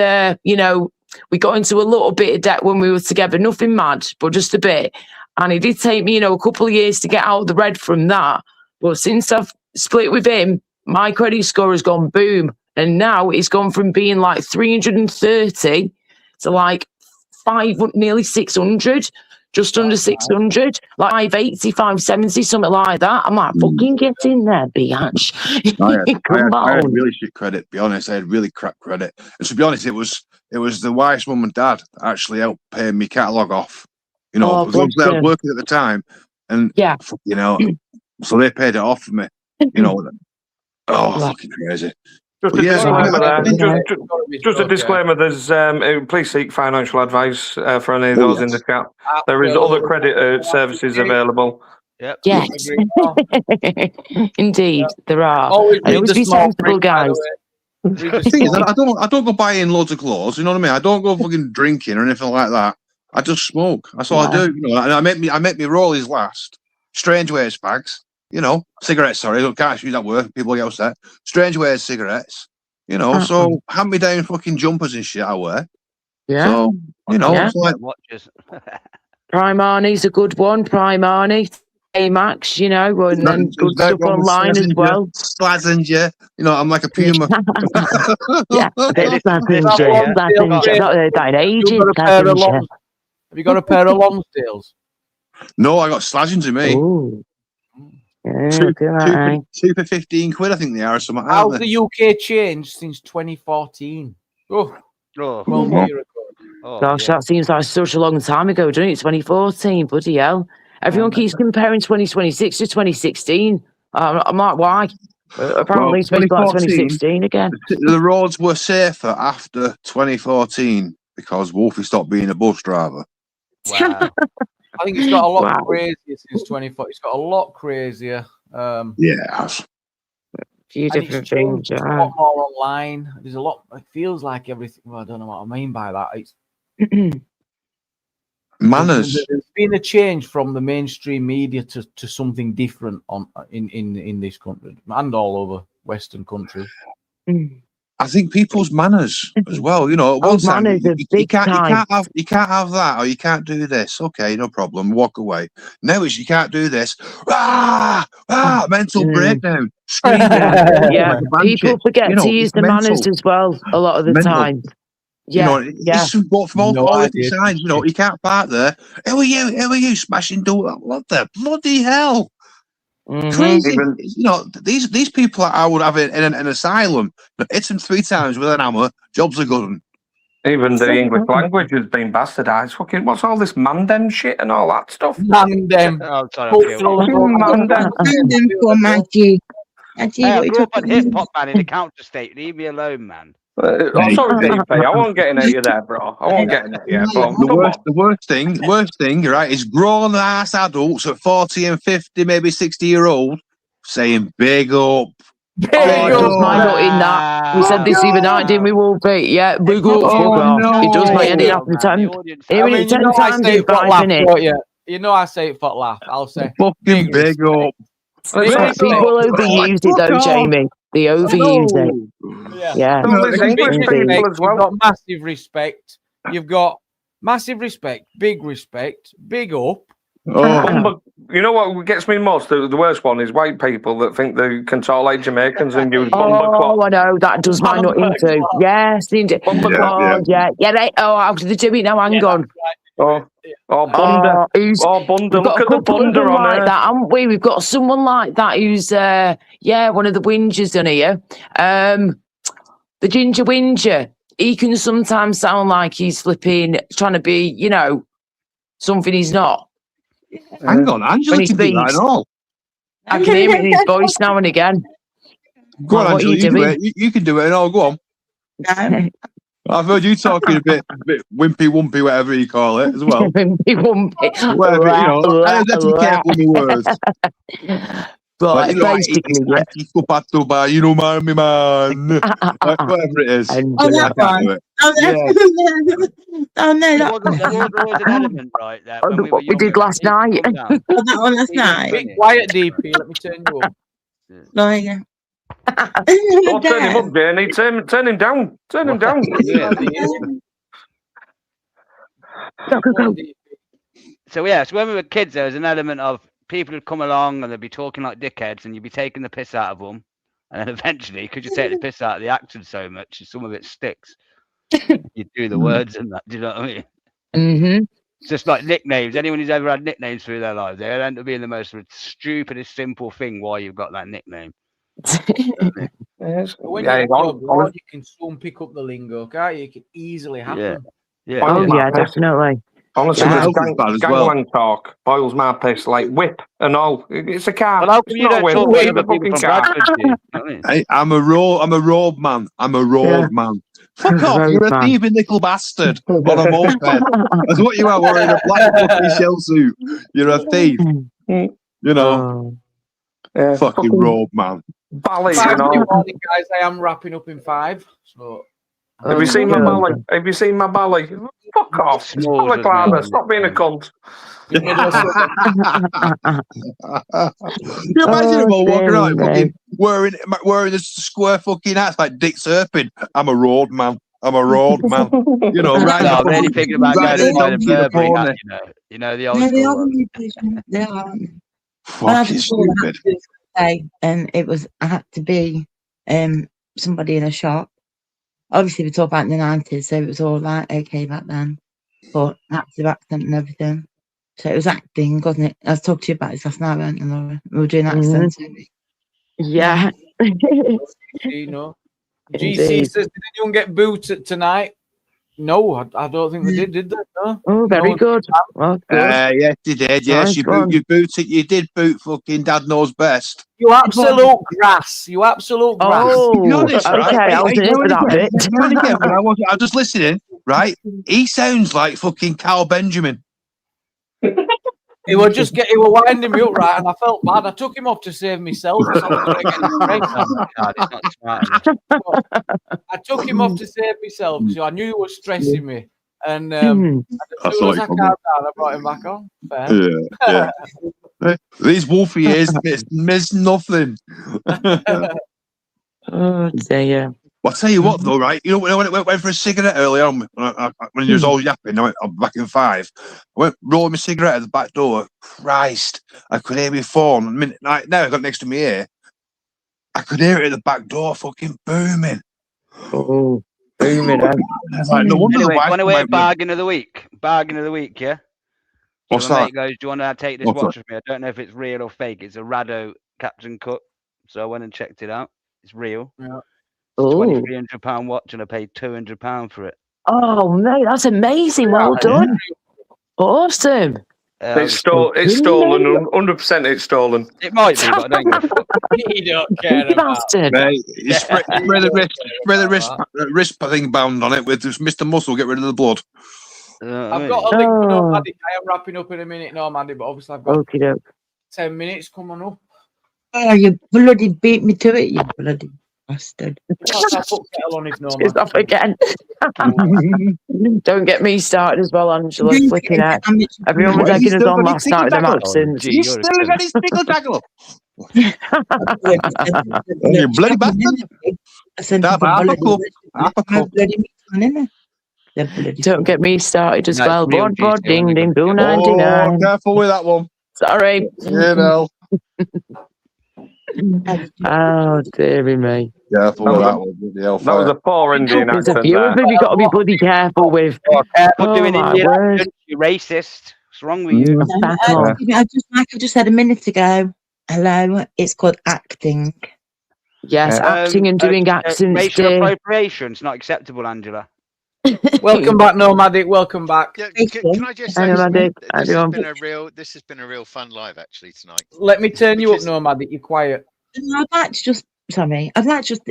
we got into a little bit of debt when we were together. Nothing mad, but just a bit. And it did take me, a couple of years to get out of the red from that. But since I've split with him, my credit score has gone boom. And now it's gone from being like 330 to like nearly 600. Just under 600, like 580, 570, something like that. I'm like, fucking get in there, biatch. I had really shit credit, to be honest. I had really crap credit. And to be honest, it was the wife's mum and dad that actually helped pay me catalogue off. Because I was working at the time. And, so they paid it off for me. Fucking crazy. Just a disclaimer, there's please seek financial advice for any of those in the chat. There is other credit services available. Yep. Yes. Indeed, there are. And always be sensible, guys. The thing is, I don't go buying loads of clothes, you know what I mean? I don't go fucking drinking or anything like that. I just smoke. That's all I do. And I make me rollies last. Strange waste bags. Cigarettes, sorry, I can't use that word, people get upset. Strange ways cigarettes, so hand me down fucking jumpers and shit I wear. Yeah. So, it's like watches. Primarni's a good one, Primarni, Amax, and then good stuff online as well. Slazenger, I'm like a puma. Yeah, a bit of Slazenger. Not heard that in ages. Have you got a pair of Lonsdales? No, I got Slazenger, me. Ooh. Two for 15 quid, I think they are, or something. How's the UK changed since 2014? Gosh, that seems like such a long time ago, doesn't it? 2014, bloody hell. Everyone keeps comparing 2026 to 2016. I'm like, why? Apparently it's like 2016 again. The roads were safer after 2014 because Wolfie stopped being a bus driver. Wow. I think it's got a lot crazier since 24. It's got a lot crazier. Yes. A few different things. A lot more online. There's a lot. It feels like everything. Well, I don't know what I mean by that. It's manners. There's been a change from the mainstream media to something different in this country and all over Western countries. I think people's manners as well. Manners are big time. You can't have that, or you can't do this. Okay, no problem. Walk away. Now it's you can't do this. Mental breakdown. Screaming. Yeah, people forget to use the manners as well a lot of the time. Yeah, it's from all different sides. You can't park there. Who are you? Smashing door. What the bloody hell? Crazy. These people I would have in an asylum. Hit them 3 times with an hammer. Jobs are good. Even the English language has been bastardized. Fucking, what's all this mandem shit and all that stuff? Mandem. I grew up on hip hop, man, in the counter state. Leave me alone, man. I'm sorry, DP. I won't get in at you there, bro. I won't get in at you. The worst thing, right, is grown ass adults at 40 and 50, maybe 60-year-old saying big up. Just my nut in that. We said this even night, didn't we, Wolfie? Yeah, big up. It does my head in after 10. Hearing it 10 times in 5 minutes. I say it for laugh. I'll say fucking big up. People overuse it though, Jamie. They overuse it. Yeah. You've got massive respect. You've got massive respect, big up. You know what gets me most? The worst one is white people that think they can talk like Jamaicans and use bumper clock. I know, that does my nut into. Yes, bumper clock. Yeah. How do they do it now? Hang on. Bunda. Bunda. Look at the Bunda on like that, haven't we? We've got someone like that who's, one of the whingers on here. The Ginger Whinger. He can sometimes sound like he's flipping, trying to be, something he's not. Hang on, Angela can do that and all. I can hear it in his voice now and again. Go on, What are Angela, you you do doing? it. You can do it, and I'll go on. No. I've heard you talking a bit wimpy wumpy, whatever you call it, as well. Wimpy wumpy. Whatever, you know. I have to be careful with my words. Like, you know, basically, yeah. You know, man, me man. Like, whatever it is. Oh, that I can't one. do it. Oh, Yeah. oh no, There that was always an element, right, there when we were What we did younger, last night. oh, that one last night. Be quiet, DP. Let me turn you up. Like, yeah. Don't turn him up, Danny. Turn him down. Turn him down. So yeah, so when we were kids, there was an element of people who'd come along and they'd be talking like dickheads, and you'd be taking the piss out of them, and then eventually, because you take the piss out of the action so much, some of it sticks. You do the words and that. Do you know what I mean? Mm-hmm. It's just like nicknames. Anyone who's ever had nicknames through their lives, they end up being the most stupidest, simple thing why you've got that nickname. When you're abroad, you can soon pick up the lingo, can't you? It can easily happen. Yeah. Oh, yeah, definitely. Honestly, Yeah. gangland talk boils my piss, like whip and all. It's a car. Well, how come you don't talk about other people from Bradford? You know what I mean? Hey, I'm a road man. I'm a road man. Fuck off, you're a thieving little bastard on a moped. That's what you are wearing, a black fucking shell suit. You're a thief. You know. Fucking road man. Bally, you 5 know. morning, guys. I am wrapping up in 5. So. Have you seen my bally? Have you seen my bally? Fuck off. Stop being a cunt. You imagine them all walking around fucking wearing this square fucking hats like Dick Serpent. I'm a road man. I'm a road man. You know, right? No, I'm really thinking about going to buy the Burberry hat, you know, the old No, they school are. one. They are. Fucking stupid. And it was, I had to be somebody in a shop. Obviously, we talk about the 90s, so it was all like okay back then. But active accent and everything. So it was acting, wasn't it? I was talking to you about this last night, weren't you, Laura? We were doing accents. Yeah. You know. GC says, did anyone get booted tonight? No, I don't think they did they? No. Oh, very good. Well, good. Yes, you did. Yes, you booted. You did boot fucking Dad Knows Best. You absolute grass. You absolute grass. Oh, okay. I was in for that bit. Again, when I was just listening, right? He sounds like fucking Carl Benjamin. He were winding me up, right, and I felt bad. I took him off to save myself. So I took him off to save myself, so I knew he was stressing me. And as soon as I calmed down, I brought him back on. Fair. Yeah. These wolfy ears miss nothing. Oh dear. Well, I'll tell you what, though, right? You know, when I went for a cigarette early on, when you was all yapping, I'm back in 5. I went rolling my cigarette at the back door. Christ, I could hear my phone. Now I got next to me ear. I could hear it at the back door, fucking booming. Oh, booming! Like, no wonder Anyway, the wife want to wear bargain of the week? Bargain of the week, yeah. What's my that? mate goes, do you want to take this watch with me? I don't know if it's real or fake. It's a Rado Captain Cook, so I went and checked it out. It's real. Yeah. £2,300 watch, and I paid £200 for it. Oh, mate, that's amazing. Well done. Awesome. It's stolen. 100% it's stolen. It might be, but I don't give a fuck. You don't care about it. Mate, you spray the wrist thing bound on it with Mr. Muscle, get rid of the blood. I've got a link for Normandy. I am wrapping up in a minute, Normandy, but obviously I've got 10 minutes coming up. Oh, you bloody beat me to it, you bloody bastard. It's off again. Don't get me started as well, Angela. Flicking out. Everyone was egging us on last night with them accents. You still got his pickle tackle. You bloody bastard. Don't get me started as well. Bod, ding, ding, boo, 99. Oh, careful with that one. Sorry. You know. Oh, dearie me. Careful with that one. That was a poor Indian There's accent a few there. of them you've got to be bloody careful with. Careful doing my Indian word. accent, you racist. What's wrong with you? Like I just said a minute ago. Hello, it's called acting. Yes, acting and doing accents. Racial appropriation. It's not acceptable, Angela. Welcome back, Nomadic. Welcome back. Yeah, can I just say Nomadic. this has been a real fun live actually tonight. Let me turn you up, Nomadic. You're quiet. I'd like to just, sorry, I'd like to just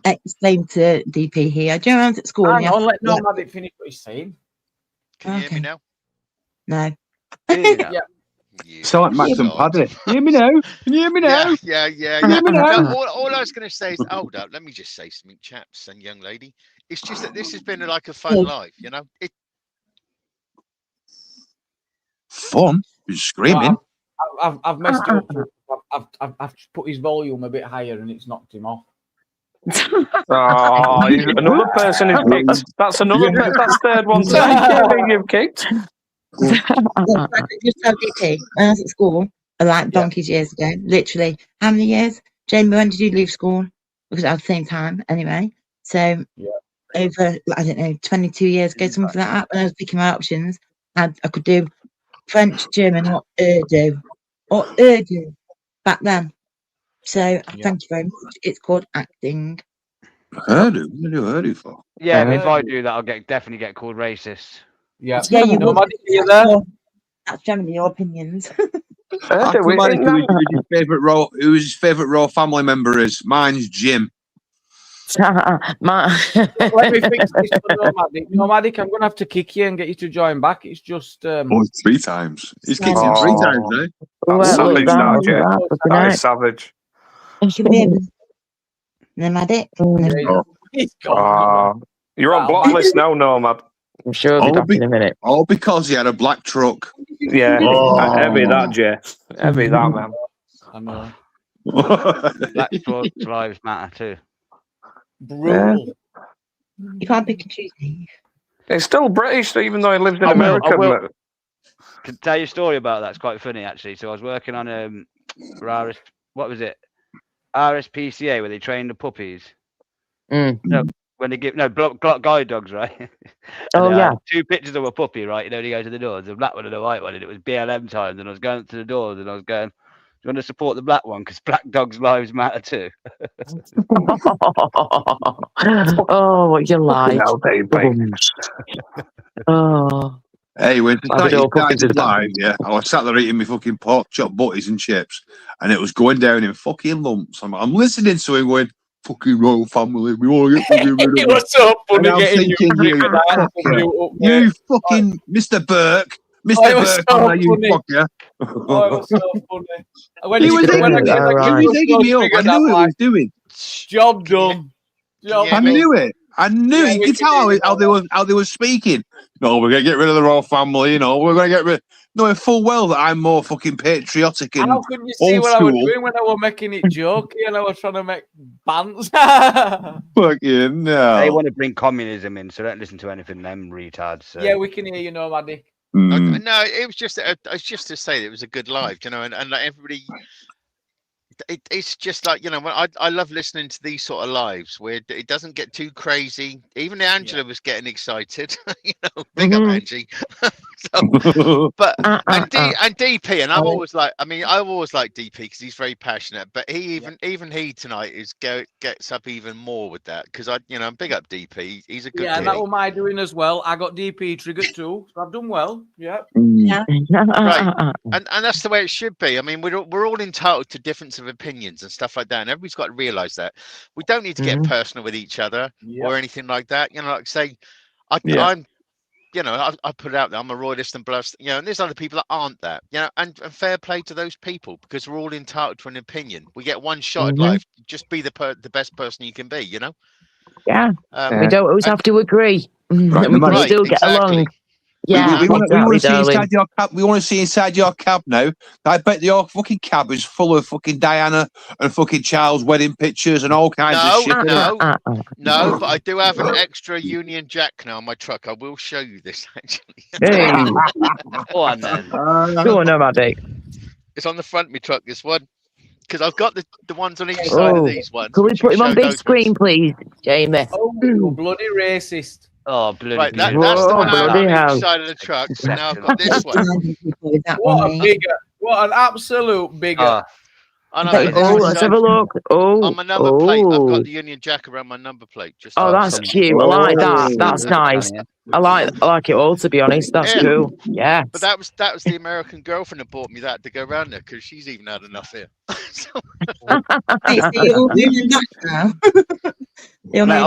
explain to DP here. Do you know I was at school? Hang on, let Nomadic finish what he's saying. Can you hear me now? No. Yeah. So like Max and Paddy. Can you hear me now? Can you hear me now? Yeah. Can you hear me now? No, all I was going to say is, hold up, let me just say something, chaps and young lady. It's just that this has been like a fun live, you know. Fun? You're screaming. Well, I've messed it up. I've put his volume a bit higher and it's knocked him off. Oh, another person is kicked. That's third one today. You've kicked. Just tell DP, when I was at school, like donkeys years ago, literally, how many years? Jamie, when did you leave school? Because at the same time, anyway. So, over, I don't know, 22 years ago, something like that, when I was picking my options, I could do French, German, or Urdu. Back then. So, thank you very much. It's called acting. Urdu? What have you Urdu for? Yeah, if I do that, I'll definitely get called racist. Yeah, you will. That's generally your opinions. Ask somebody who his favourite royal family member is. Mine's Jim. Let me fix this for Nomadic. Nomadic, I'm going to have to kick you and get you to join back. It's just... 3 times. He's kicked him 3 times now. That's savage, that, yeah. That is savage. Nomadic. He's gone. You're on block list now, Nomad. I'm sure he'll be back in a minute. All because he had a black truck. Yeah, heavy that, Jay. Heavy that, man. I know. Black trucks lives matter too. Brutal. You can't pick and choose. He's still British, even though he lives in America. I will. Can tell you a story about that. It's quite funny actually. So I was working on what was it? RSPCA, where they train the puppies. No, when they give guide dogs, right? Oh yeah. 2 pictures of a puppy, right? You know, when you go to the doors, the black one and the white one, and it was BLM times, and I was going to the doors, and I was going, "Do you want to support the black one? Because black dogs' lives matter too." Oh, what you like? Oh. Hey, when started live, yeah, I was sat there eating my fucking pork chop butties and chips, and it was going down in fucking lumps. I'm listening to him going, "Fucking royal family, we want to get fucking rid of it." It was so funny getting you fucking Mr. Burke. Mr. Burke, so you fucker. Oh, it was so funny. When he was taking me up. I knew what he was doing. Job done. I knew it. I knew it. You could tell how they were speaking. No, we're going to get rid of the royal family. You know, we're going to get rid. Knowing full well that I'm more fucking patriotic and how could you see old what school. I was doing when I was making it jokey and I was trying to make bands? Fucking no. They want to bring communism in, so don't listen to anything them retards. So. Yeah, we can hear you, Nomadic. No, it was just to say that it was a good live, you know, and like everybody. It's just like, you know, I love listening to these sort of lives where it doesn't get too crazy. Even Angela was getting excited, you know, big up Angie. But and DP, and I've always liked DP because he's very passionate. But even he tonight gets up even more with that because I'm big up DP. He's a good kid. And that was my doing as well. I got DP triggered too, so I've done well. Yeah. Right. And that's the way it should be. I mean, we're all entitled to difference of opinions and stuff like that, and everybody's got to realize that we don't need to get personal with each other or anything like that. You know, like say, I'm, you know, I put it out there. I'm a royalist and blah, you know, and there's other people that aren't that. You know, and fair play to those people because we're all entitled to an opinion. We get one shot at life. Just be the best person you can be. You know. Yeah. We don't always have to agree. Right, we can still get along. Yeah, we want to see inside your cab. We want to see inside your cab now. I bet your fucking cab is full of fucking Diana and fucking Charles wedding pictures and all kinds of shit. No, but I do have an extra Union Jack now on my truck. I will show you this actually. Hey. Go on then. Go on, Nomadic. It's on the front of my truck. This one. Because I've got the ones on each side of these ones. Can we put him on big screen, please, Jamie? Oh, bloody racist. Oh, bloody. Right, that's the one on each side of the truck. Now I've got this one. What an absolute bigger. I know. Let's have a look. On my number plate, I've got the Union Jack around my number plate. Just that's cute. I like that. That's nice. I like it all, to be honest. That's cool. Yeah. But that was the American girlfriend that bought me that to go around there because she's even had enough here. I'll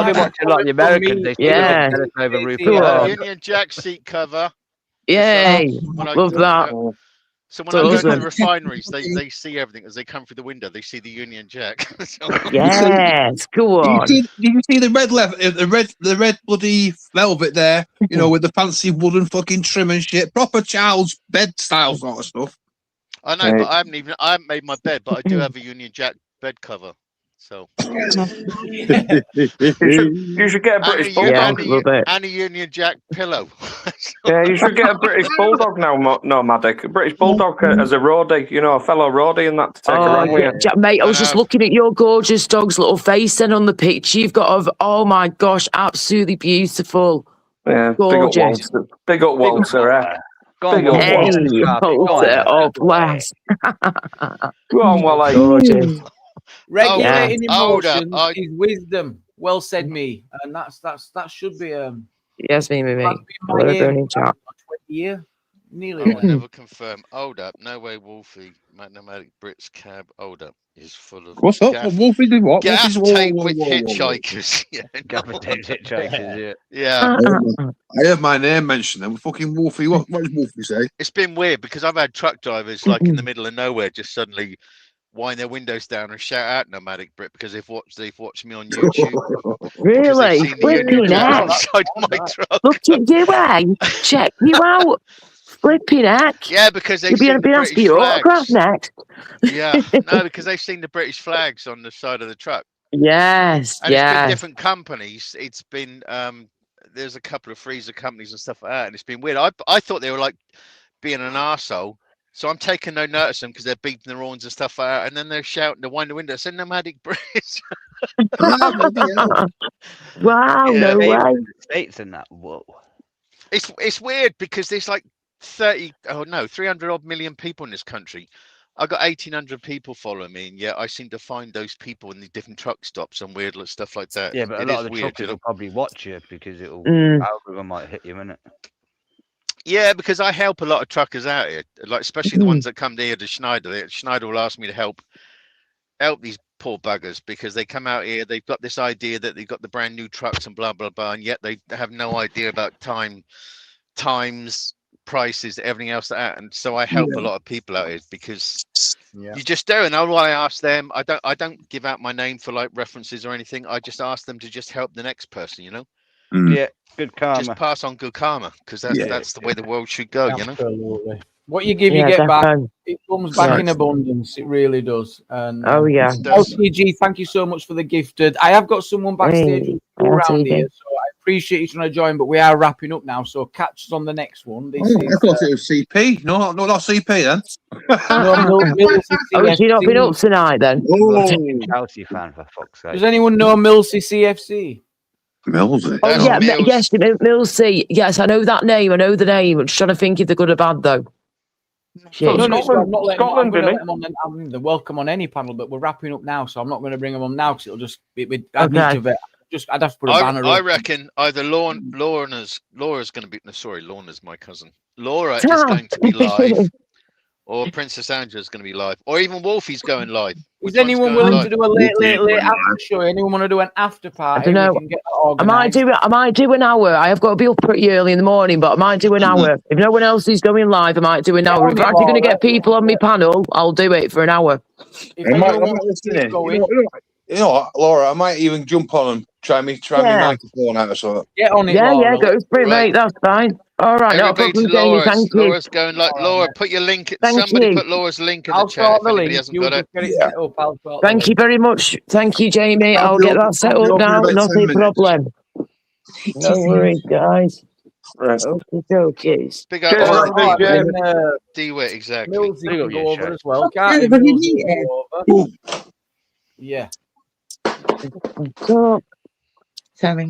be watching like the Americans. They Union Jack seat cover. Yay! Love that. So when I go to the refineries, they see everything as they come through the window. They see the Union Jack. Yes, go on. Did you see the red bloody velvet there? You know, with the fancy wooden fucking trim and shit, proper child's bed style sort of stuff. I know, but I haven't made my bed, but I do have a Union Jack bed cover. So you should get a British bulldog and a Union Jack pillow. Yeah, you should get a British bulldog now, Nomadic. A British bulldog as a roadie, you know, a fellow roadie, and that to take around with you. Mate, I was just looking at your gorgeous dog's little face then on the picture you've got of. Oh my gosh, absolutely beautiful. Yeah, gorgeous. Big up Walter, eh? Walter, oh bless. Go on, Wally. Gorgeous. Regulating emotions is wisdom. Well said, me. And that should be yes, me. 20 year. Nearly. I will never confirm. Hold up. No way, Wolfie. Nomadic Brits cab. Hold up. Is full of. What's up? Wolfie did what? Gaff tape with hitchhikers. Gaff tape hitchhikers. Yeah. I heard my name mentioned. Then fucking Wolfie. What does Wolfie say? It's been weird because I've had truck drivers like in the middle of nowhere just suddenly wind their windows down and shout out Nomadic Brit because they've watched me on YouTube. Really? Flipping outside my truck. Look at you, eh? Check you out. Flipping heck. Yeah, because they've seen the British flags. Next. Yeah, no, because they've seen the British flags on the side of the truck. Yes, and it's been different companies. It's been there's a couple of freezer companies and stuff like that, and it's been weird. I thought they were like being an arsehole. So I'm taking no notice of them because they're beating their horns and stuff like that, and then they're shouting to wind the window, saying Nomadic Brits. Wow, no way. States in that. Whoa. It's weird because there's like 300 odd million people in this country. I've got 1,800 people following me, and yet I seem to find those people in the different truck stops and weird stuff like that. Yeah, but a lot of the truckers will probably watch you because algorithm might hit you, innit? Yeah, because I help a lot of truckers out here, like especially the ones that come here to Schneider. Schneider will ask me to help these poor buggers because they come out here, they've got this idea that they've got the brand new trucks and blah blah blah, and yet they have no idea about times, prices, everything else like that. And so I help a lot of people out here because you just do. And all I ask them, I don't give out my name for like references or anything. I just ask them to just help the next person, you know. Yeah, good karma. Just pass on good karma because that's the way the world should go. Absolutely. You know. What you give, you get back. It comes back in abundance. It really does. And LTG, thank you so much for the gifted. I have got someone backstage around here, so I appreciate you trying to join. But we are wrapping up now, so catch us on the next one. I thought it was CP. No, not CP then. Has he not been up tonight then? Chelsea fan, for fuck's sake. Does anyone know Milsey CFC? Millsy. Oh yeah, yes, Milsey. Yes, I know that name. I know the name. I'm just trying to think if they're good or bad though. Scotland, they're welcome on any panel, but we're wrapping up now, so I'm not going to bring them on now because it'll just I'd have to put a banner. I reckon either Laura's going to be Lorna's my cousin. Laura is going to be live, or Princess Angela's going to be live, or even Wolfie's going live. Is anyone willing to do a late after show? Anyone want to do an after party? I don't know. I might do an hour. I have got to be up pretty early in the morning, but I might do an hour. If no one else is going live, I might do an hour. If I'm actually going to get people on my panel, I'll do it for an hour. You know what, Laura, I might even jump on and try my microphone out or something. Get on it, Laura. Go for it, mate. That's fine. All right, no problem, Jamie. Thank you. Laura's going like Laura. Put your link. Somebody put Laura's link in the chat. If anybody hasn't got it. Thank you very much. Thank you, Jamie. I'll get that set up now. Not a problem. No worries, guys. Okay. Big up D-Wit, exactly. Millsy can go over as well. Yeah. Sorry.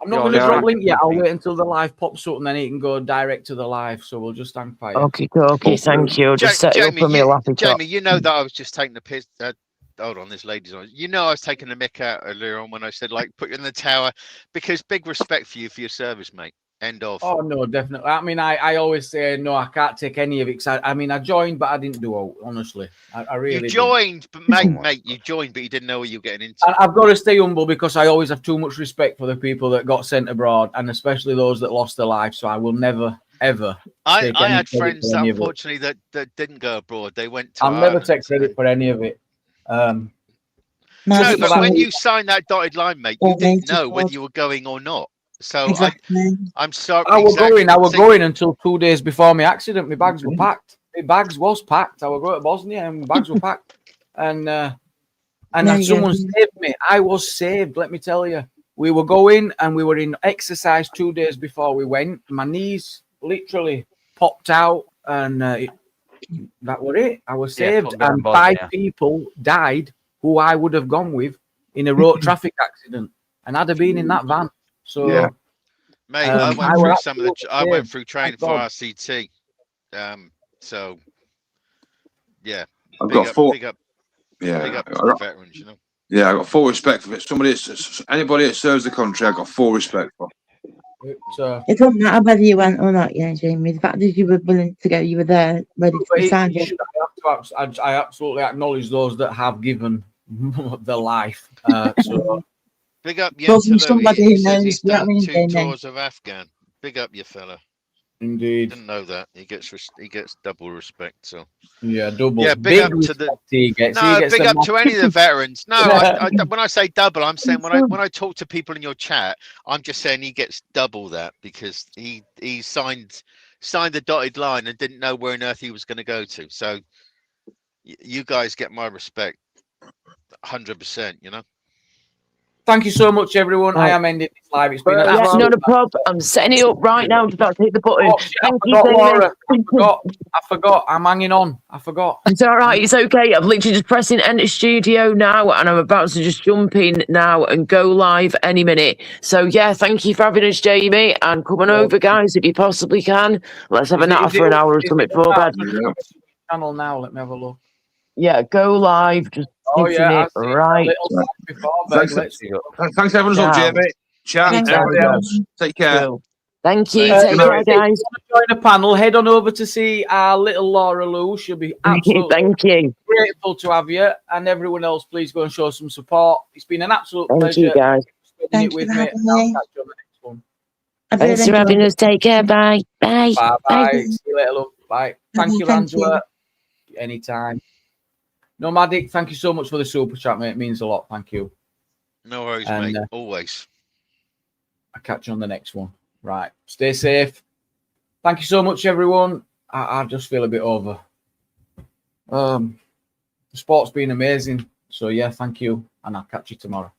I'm not going to drop link yet. I'll wait until the live pops up and then it can go direct to the live. So we'll just hang fire. Okay, thank you. Just set Jamie, it up for me. Jamie, you know that I was just taking the piss. Hold on, this lady's on. You know I was taking the mick out earlier on when I said, like, put you in the tower, because big respect for you for your service, mate. End of. Oh, no, definitely. I mean, I always say, no, I can't take any of it. I mean, I joined, but I didn't do it, honestly. I really You joined, but mate, you joined, but you didn't know what you were getting into. And I've got to stay humble because I always have too much respect for the people that got sent abroad, and especially those that lost their lives. So I will never, ever. I had friends that unfortunately that didn't go abroad. They went to. I'll never take credit for any of it. No, but when you signed that dotted line, mate, you didn't know whether you were going or not. So I'm sorry. I was going until 2 days before my accident. My bags were packed. My bags was packed. I was going to Bosnia and my bags were packed. And someone saved me. I was saved, let me tell you. We were going and we were in exercise 2 days before we went. My knees literally popped out and that was it. I was saved. And 5 people died who I would have gone with in a road traffic accident. And I'd have been in that van. So, mate, I went through training for RCT. So, yeah, I've got full. Big up to the veterans, you know. Yeah, I got full respect for it. Anybody that serves the country, I got full respect for. It doesn't matter whether you went or not, Jamie. The fact that you were willing to go, you were there, ready to sign it. I absolutely acknowledge those that have given their life. So. Big up you. Somebody who knows, he's done 2 tours of Afghan. Big up you, fella. Indeed. Didn't know that. He gets double respect. So yeah, double. Yeah, big up to the. Big up to any of the veterans. No, when I say double, I'm saying when I talk to people in your chat, I'm just saying he gets double that because he signed the dotted line and didn't know where on earth he was going to go to. So you guys get my respect, 100%. You know. Thank you so much, everyone. I am ending this live. It's been that's not a problem. I'm setting it up right now. I'm about to hit the button. Thank you, Laura. I forgot. I'm hanging on. I forgot. It's all right. It's okay. I'm literally just pressing enter studio now, and I'm about to just jump in now and go live any minute. So yeah, thank you for having us, Jamie, and come on over, guys, if you possibly can. Let's have a natter for an hour or something before bed. Channel now. Let me have a look. Yeah, go live. Just hitting it right. Thanks, everyone's up, Jamie. Chat. Take care. Cool. Thank you. Take care, guys. If you want to join the panel, head on over to see our little Laura Lou. She'll be absolutely grateful to have you. And everyone else, please go and show some support. It's been an absolute pleasure. Thank you, guys. Spending it with me. I'll catch you on the next one. Thanks for having us. Take care. Bye. Bye. Bye. See you later, love. Bye. Thank you, Angela. Anytime. Nomadic, thank you so much for the super chat, mate. It means a lot. Thank you. No worries, mate. Always. I'll catch you on the next one. Right. Stay safe. Thank you so much, everyone. I just feel a bit over. The sport's been amazing. So, yeah, thank you. And I'll catch you tomorrow.